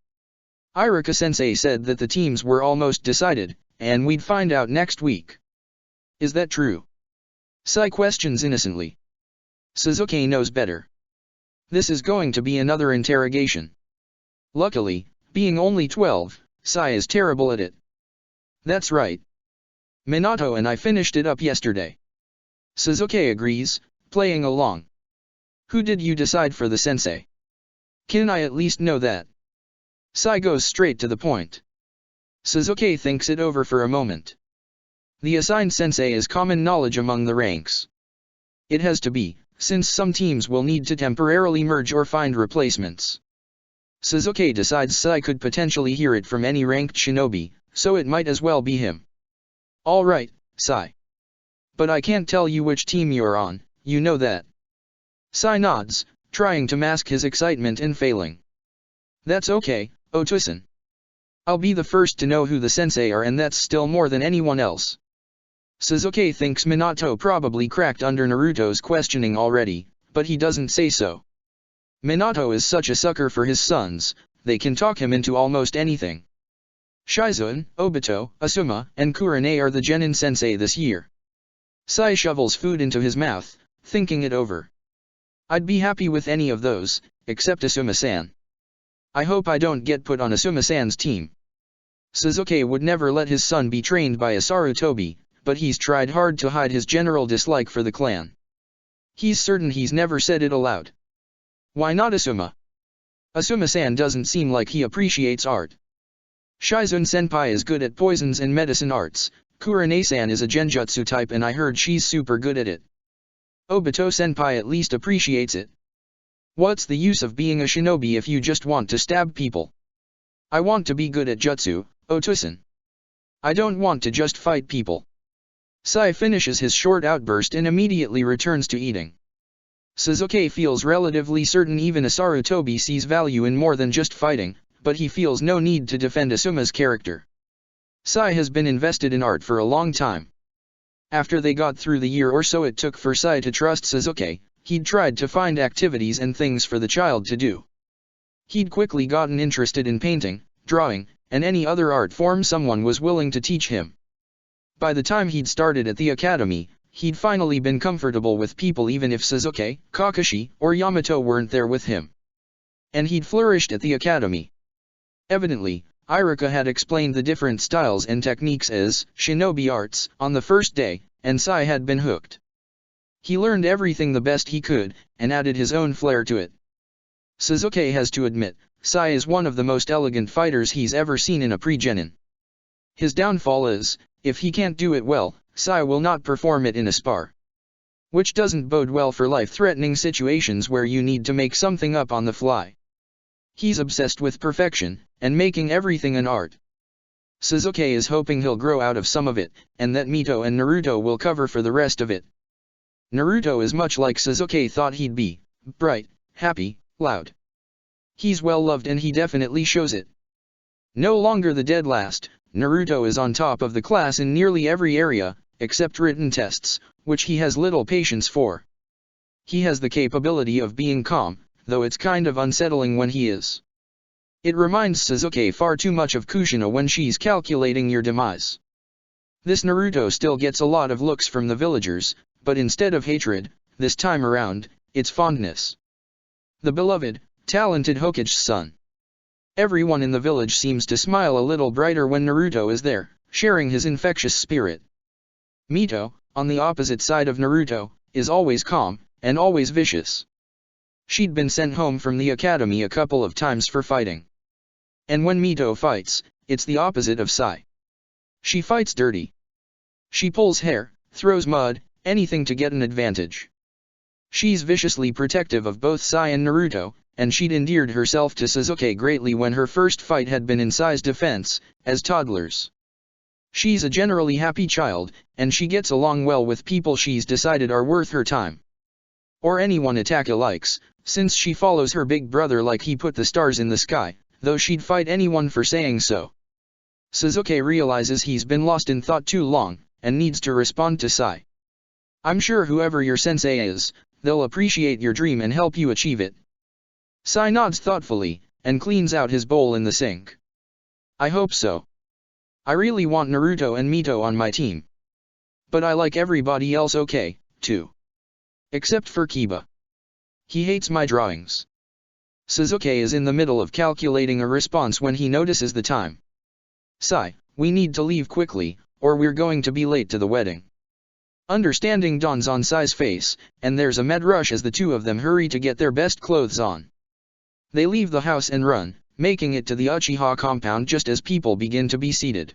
Speaker 1: Iruka-sensei said that the teams were almost decided, and we'd find out next week. Is that true? Sai questions innocently. Suzuki knows better. This is going to be another interrogation. Luckily, being only 12, Sai is terrible at it. That's right. Minato and I finished it up yesterday. Suzuki agrees, playing along. Who did you decide for the sensei? Can I at least know that? Sai goes straight to the point. Suzuki thinks it over for a moment. The assigned sensei is common knowledge among the ranks. It has to be, since some teams will need to temporarily merge or find replacements. Suzuki decides Sai could potentially hear it from any ranked shinobi, so it might as well be him. Alright, Sai. But I can't tell you which team you're on, you know that. Sai nods, trying to mask his excitement and failing. That's okay, Otosan. I'll be the first to know who the sensei are, and that's still more than anyone else. Suzuki thinks Minato probably cracked under Naruto's questioning already, but he doesn't say so. Minato is such a sucker for his sons, they can talk him into almost anything. Shizen, Obito, Asuma, and Kurane are the Genin sensei this year. Sai shovels food into his mouth, thinking it over. I'd be happy with any of those, except Asuma-san. I hope I don't get put on Asuma-san's team. Suzuki would never let his son be trained by a Sarutobi, but he's tried hard to hide his general dislike for the clan. He's certain he's never said it aloud. Why not Asuma? Asuma-san doesn't seem like he appreciates art. Shizen-senpai is good at poisons and medicine arts, Kurane-san is a genjutsu type and I heard she's super good at it. Obito-senpai at least appreciates it. What's the use of being a shinobi if you just want to stab people? I want to be good at jutsu, Otosan. I don't want to just fight people. Sai finishes his short outburst and immediately returns to eating. Suzuki feels relatively certain even a Sarutobi sees value in more than just fighting, but he feels no need to defend Asuma's character. Sai has been invested in art for a long time. After they got through the year or so it took for Sai to trust Suzuki, he'd tried to find activities and things for the child to do. He'd quickly gotten interested in painting, drawing, and any other art form someone was willing to teach him. By the time he'd started at the academy, he'd finally been comfortable with people even if Suzuki, Kakashi, or Yamato weren't there with him. And he'd flourished at the academy. Evidently, Iruka had explained the different styles and techniques as shinobi arts on the first day, and Sai had been hooked. He learned everything the best he could, and added his own flair to it. Suzuki has to admit, Sai is one of the most elegant fighters he's ever seen in a pre-genin. His downfall is, if he can't do it well, Sai will not perform it in a spar. Which doesn't bode well for life-threatening situations where you need to make something up on the fly. He's obsessed with perfection, and making everything an art. Suzuki is hoping he'll grow out of some of it, and that Mito and Naruto will cover for the rest of it. Naruto is much like Suzuki thought he'd be, bright, happy, loud. He's well loved and he definitely shows it. No longer the dead last, Naruto is on top of the class in nearly every area, except written tests, which he has little patience for. He has the capability of being calm, though it's kind of unsettling when he is. It reminds Suzuki far too much of Kushina when she's calculating your demise. This Naruto still gets a lot of looks from the villagers, but instead of hatred, this time around, it's fondness. The beloved, talented Hokage's son. Everyone in the village seems to smile a little brighter when Naruto is there, sharing his infectious spirit. Mito, on the opposite side of Naruto, is always calm, and always vicious. She'd been sent home from the academy a couple of times for fighting. And when Mito fights, it's the opposite of Sai. She fights dirty. She pulls hair, throws mud, anything to get an advantage. She's viciously protective of both Sai and Naruto, and she'd endeared herself to Sasuke greatly when her first fight had been in Sai's defense, as toddlers. She's a generally happy child, and she gets along well with people she's decided are worth her time. Or anyone Ataka likes, since she follows her big brother like he put the stars in the sky, though she'd fight anyone for saying so. Sasuke realizes he's been lost in thought too long, and needs to respond to Sai. I'm sure whoever your sensei is, they'll appreciate your dream and help you achieve it. Sai nods thoughtfully, and cleans out his bowl in the sink. I hope so. I really want Naruto and Mito on my team. But I like everybody else okay, too. Except for Kiba. He hates my drawings. Sasuke is in the middle of calculating a response when he notices the time. Sai, we need to leave quickly, or we're going to be late to the wedding. Understanding dawns on Sai's face, and there's a mad rush as the two of them hurry to get their best clothes on. They leave the house and run, making it to the Uchiha compound just as people begin to be seated.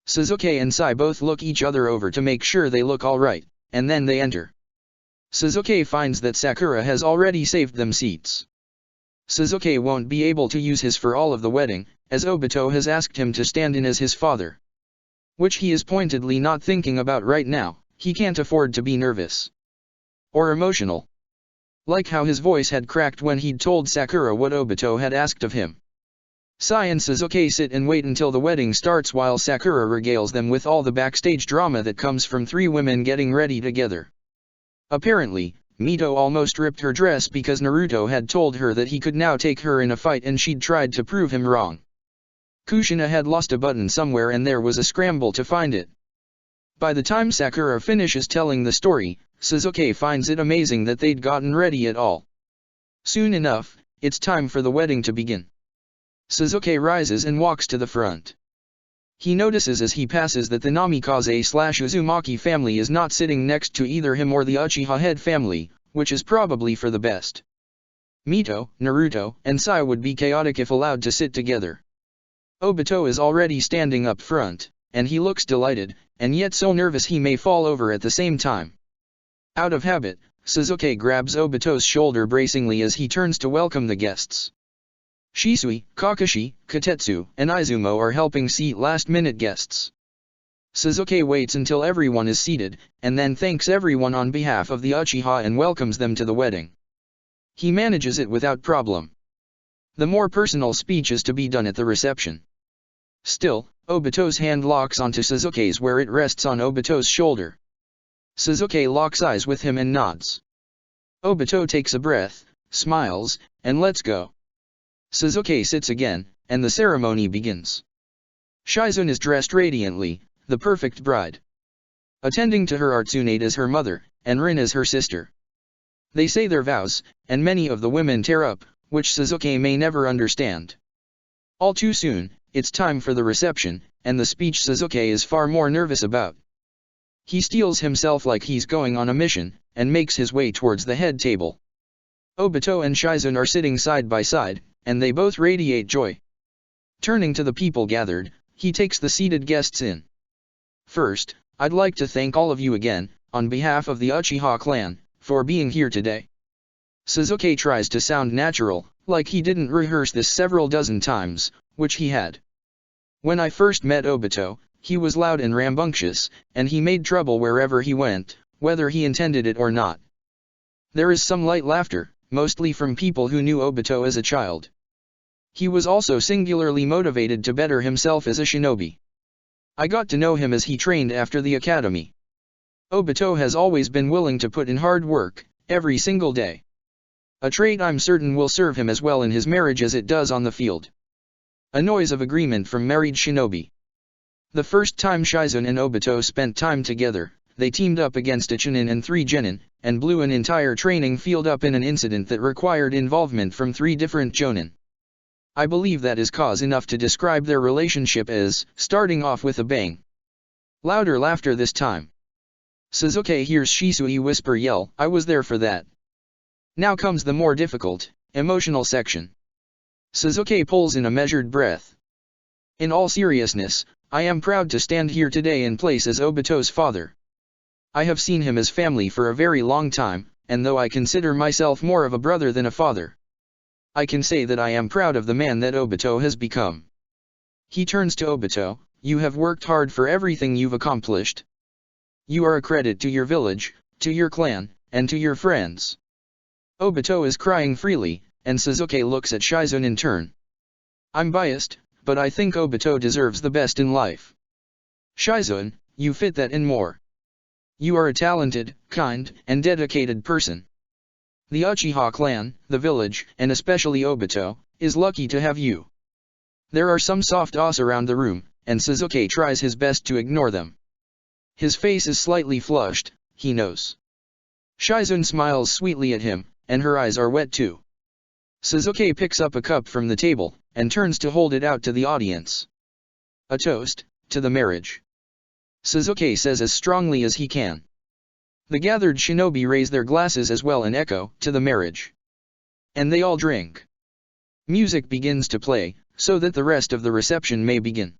Speaker 1: Sasuke and Sai both look each other over to make sure they look alright, and then they enter. Sasuke finds that Sakura has already saved them seats. Sasuke won't be able to use his for all of the wedding, as Obito has asked him to stand in as his father. Which he is pointedly not thinking about right now. He can't afford to be nervous. Or emotional. Like how his voice had cracked when he'd told Sakura what Obito had asked of him. Sai and Sasuke sit and wait until the wedding starts while Sakura regales them with all the backstage drama that comes from three women getting ready together. Apparently, Mito almost ripped her dress because Naruto had told her that he could now take her in a fight and she'd tried to prove him wrong. Kushina had lost a button somewhere and there was a scramble to find it. By the time Sakura finishes telling the story, Sasuke finds it amazing that they'd gotten ready at all. Soon enough, it's time for the wedding to begin. Sasuke rises and walks to the front. He notices as he passes that the Namikaze/Uzumaki family is not sitting next to either him or the Uchiha head family, which is probably for the best. Mito, Naruto, and Sai would be chaotic if allowed to sit together. Obito is already standing up front, and he looks delighted, and yet so nervous he may fall over at the same time. Out of habit, Sasuke grabs Obito's shoulder bracingly as he turns to welcome the guests. Shisui, Kakashi, Katetsu, and Izumo are helping seat last-minute guests. Sasuke waits until everyone is seated, and then thanks everyone on behalf of the Uchiha and welcomes them to the wedding. He manages it without problem. The more personal speech is to be done at the reception. Still, Obito's hand locks onto Sasuke's where it rests on Obito's shoulder. Sasuke locks eyes with him and nods. Obito takes a breath, smiles, and lets go. Sasuke sits again, and the ceremony begins. Shizune is dressed radiantly, the perfect bride. Attending to her are Tsunade as her mother, and Rin as her sister. They say their vows, and many of the women tear up, which Sasuke may never understand. All too soon, it's time for the reception, and the speech Sasuke is far more nervous about. He steels himself like he's going on a mission, and makes his way towards the head table. Obito and Shizune are sitting side by side, and they both radiate joy. Turning to the people gathered, he takes the seated guests in. First, I'd like to thank all of you again, on behalf of the Uchiha clan, for being here today. Sasuke tries to sound natural, like he didn't rehearse this several dozen times, which he had. When I first met Obito, he was loud and rambunctious, and he made trouble wherever he went, whether he intended it or not. There is some light laughter, mostly from people who knew Obito as a child. He was also singularly motivated to better himself as a shinobi. I got to know him as he trained after the academy. Obito has always been willing to put in hard work, every single day. A trait I'm certain will serve him as well in his marriage as it does on the field. A noise of agreement from married shinobi. The first time Shizune and Obito spent time together, they teamed up against a Chunin and 3 Genin, and blew an entire training field up in an incident that required involvement from 3 different Jonin. I believe that is cause enough to describe their relationship as starting off with a bang. Louder laughter this time. Sasuke hears Shisui whisper yell, "I was there for that." Now comes the more difficult, emotional section. Sasuke pulls in a measured breath. In all seriousness, I am proud to stand here today in place as Obito's father. I have seen him as family for a very long time, and though I consider myself more of a brother than a father, I can say that I am proud of the man that Obito has become. He turns to Obito, "You have worked hard for everything you've accomplished. You are a credit to your village, to your clan, and to your friends." Obito is crying freely, and Sasuke looks at Shizune in turn. I'm biased, but I think Obito deserves the best in life. Shizune, you fit that and more. You are a talented, kind, and dedicated person. The Uchiha clan, the village, and especially Obito, is lucky to have you. There are some soft ahs around the room, and Sasuke tries his best to ignore them. His face is slightly flushed, he knows. Shizune smiles sweetly at him, and her eyes are wet too. Sasuke picks up a cup from the table, and turns to hold it out to the audience. A toast, to the marriage. Sasuke says as strongly as he can. The gathered shinobi raise their glasses as well and echo, to the marriage. And they all drink. Music begins to play, so that the rest of the reception may begin.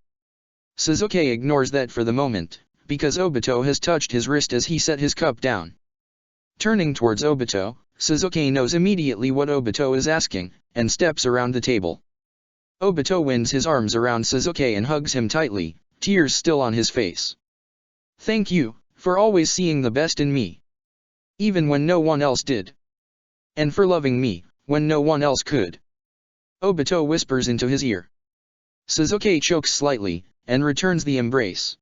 Speaker 1: Sasuke ignores that for the moment, because Obito has touched his wrist as he set his cup down. Turning towards Obito, Sasuke knows immediately what Obito is asking, and steps around the table. Obito winds his arms around Sasuke and hugs him tightly, tears still on his face. Thank you, for always seeing the best in me. Even when no one else did. And for loving me, when no one else could. Obito whispers into his ear. Sasuke chokes slightly, and returns the embrace.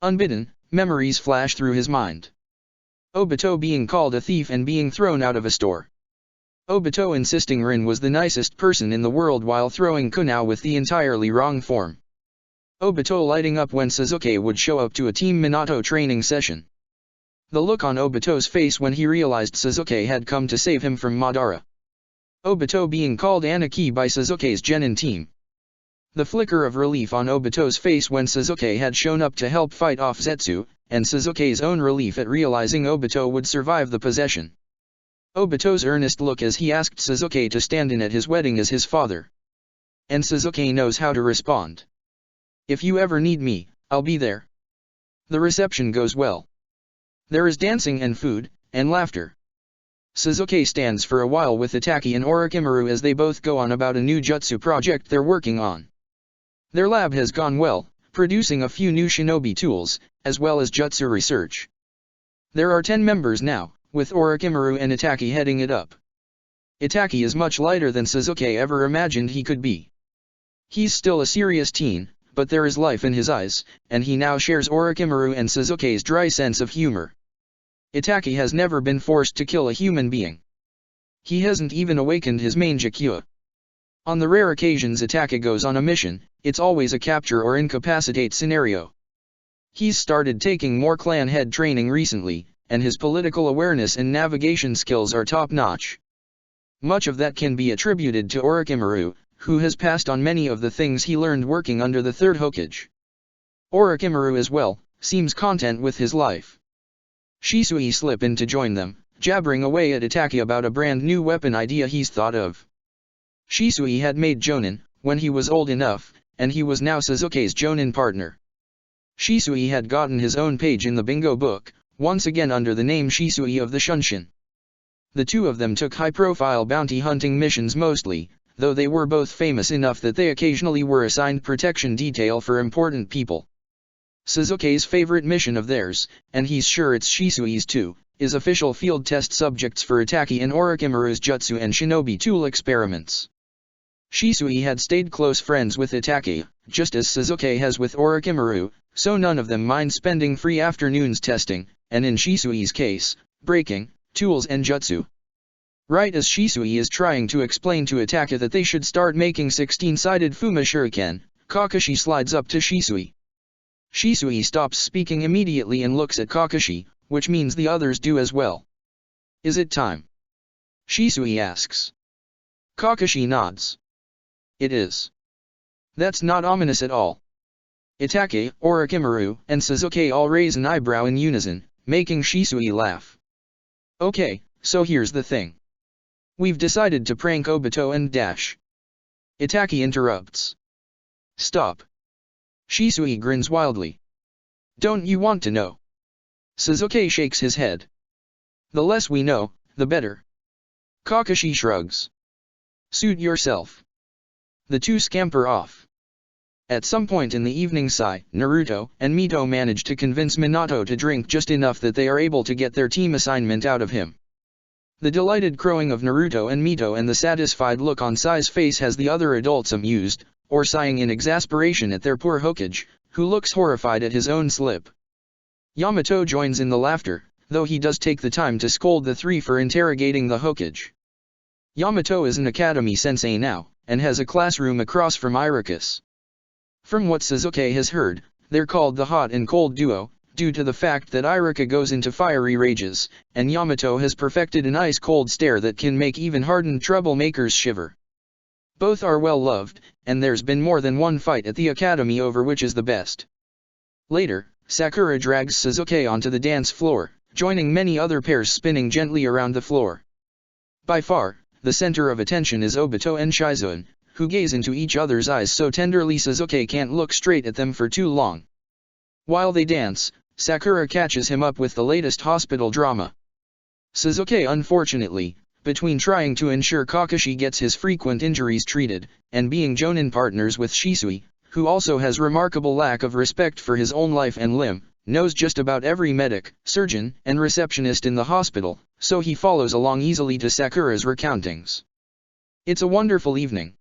Speaker 1: Unbidden, memories flash through his mind. Obito being called a thief and being thrown out of a store. Obito insisting Rin was the nicest person in the world while throwing Kunao with the entirely wrong form. Obito lighting up when Sasuke would show up to a Team Minato training session. The look on Obito's face when he realized Sasuke had come to save him from Madara. Obito being called Aniki by Sasuke's Genin team. The flicker of relief on Obito's face when Sasuke had shown up to help fight off Zetsu, and Sasuke's own relief at realizing Obito would survive the possession. Obito's earnest look as he asked Sasuke to stand in at his wedding as his father. And Sasuke knows how to respond. If you ever need me, I'll be there. The reception goes well. There is dancing and food, and laughter. Sasuke stands for a while with Itachi and Orochimaru as they both go on about a new jutsu project they're working on. Their lab has gone well, producing a few new shinobi tools, as well as jutsu research. There are 10 members now, with Orochimaru and Itachi heading it up. Itachi is much lighter than Sasuke ever imagined he could be. He's still a serious teen, but there is life in his eyes, and he now shares Orochimaru and Sasuke's dry sense of humor. Itachi has never been forced to kill a human being. He hasn't even awakened his main Jakkyuha. On the rare occasions Itachi goes on a mission, it's always a capture or incapacitate scenario. He's started taking more clan head training recently, and his political awareness and navigation skills are top-notch. Much of that can be attributed to Orochimaru, who has passed on many of the things he learned working under the third Hokage. Orochimaru as well, seems content with his life. Shisui slip in to join them, jabbering away at Itachi about a brand new weapon idea he's thought of. Shisui had made Jonin, when he was old enough, and he was now Sasuke's Jonin partner. Shisui had gotten his own page in the bingo book, once again under the name Shisui of the Shunshin. The two of them took high-profile bounty hunting missions mostly, though they were both famous enough that they occasionally were assigned protection detail for important people. Sasuke's favorite mission of theirs, and he's sure it's Shisui's too, is official field test subjects for Itachi and Orochimaru's jutsu and shinobi tool experiments. Shisui had stayed close friends with Itachi, just as Sasuke has with Orochimaru, so none of them mind spending free afternoons testing, and in Shisui's case, breaking, tools and jutsu. Right as Shisui is trying to explain to Itachi that they should start making 16-sided Fuma Shuriken, Kakashi slides up to Shisui. Shisui stops speaking immediately and looks at Kakashi, which means the others do as well. Is it time? Shisui asks. Kakashi nods. It is. That's not ominous at all. Itake, Orochimaru, and Sasuke all raise an eyebrow in unison, making Shisui laugh. Okay, so here's the thing. We've decided to prank Obito and Dash. Itake interrupts. Stop. Shisui grins wildly. Don't you want to know? Sasuke shakes his head. The less we know, the better. Kakashi shrugs. Suit yourself. The two scamper off. At some point in the evening, Sai, Naruto, and Mito manage to convince Minato to drink just enough that they are able to get their team assignment out of him. The delighted crowing of Naruto and Mito and the satisfied look on Sai's face has the other adults amused, or sighing in exasperation at their poor Hokage, who looks horrified at his own slip. Yamato joins in the laughter, though he does take the time to scold the three for interrogating the Hokage. Yamato is an academy sensei now, and has a classroom across from Refocus. From what Sasuke has heard, they're called the hot and cold duo, due to the fact that Iruka goes into fiery rages, and Yamato has perfected an ice-cold stare that can make even hardened troublemakers shiver. Both are well loved, and there's been more than one fight at the academy over which is the best. Later, Sakura drags Sasuke onto the dance floor, joining many other pairs spinning gently around the floor. By far, the center of attention is Obito and Shizen, who gaze into each other's eyes so tenderly Sasuke can't look straight at them for too long. While they dance, Sakura catches him up with the latest hospital drama. Sasuke, unfortunately, between trying to ensure Kakashi gets his frequent injuries treated, and being Jonin partners with Shisui, who also has remarkable lack of respect for his own life and limb, knows just about every medic, surgeon, and receptionist in the hospital, so he follows along easily to Sakura's recountings. It's a wonderful evening.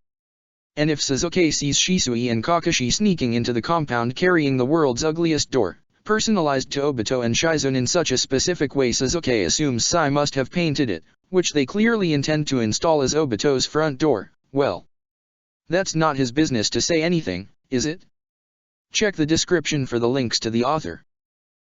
Speaker 1: And if Sasuke sees Shisui and Kakashi sneaking into the compound carrying the world's ugliest door, personalized to Obito and Shizen in such a specific way, Sasuke assumes Sai must have painted it, which they clearly intend to install as Obito's front door. Well, that's not his business to say anything, is it? Check the description for the links to the author.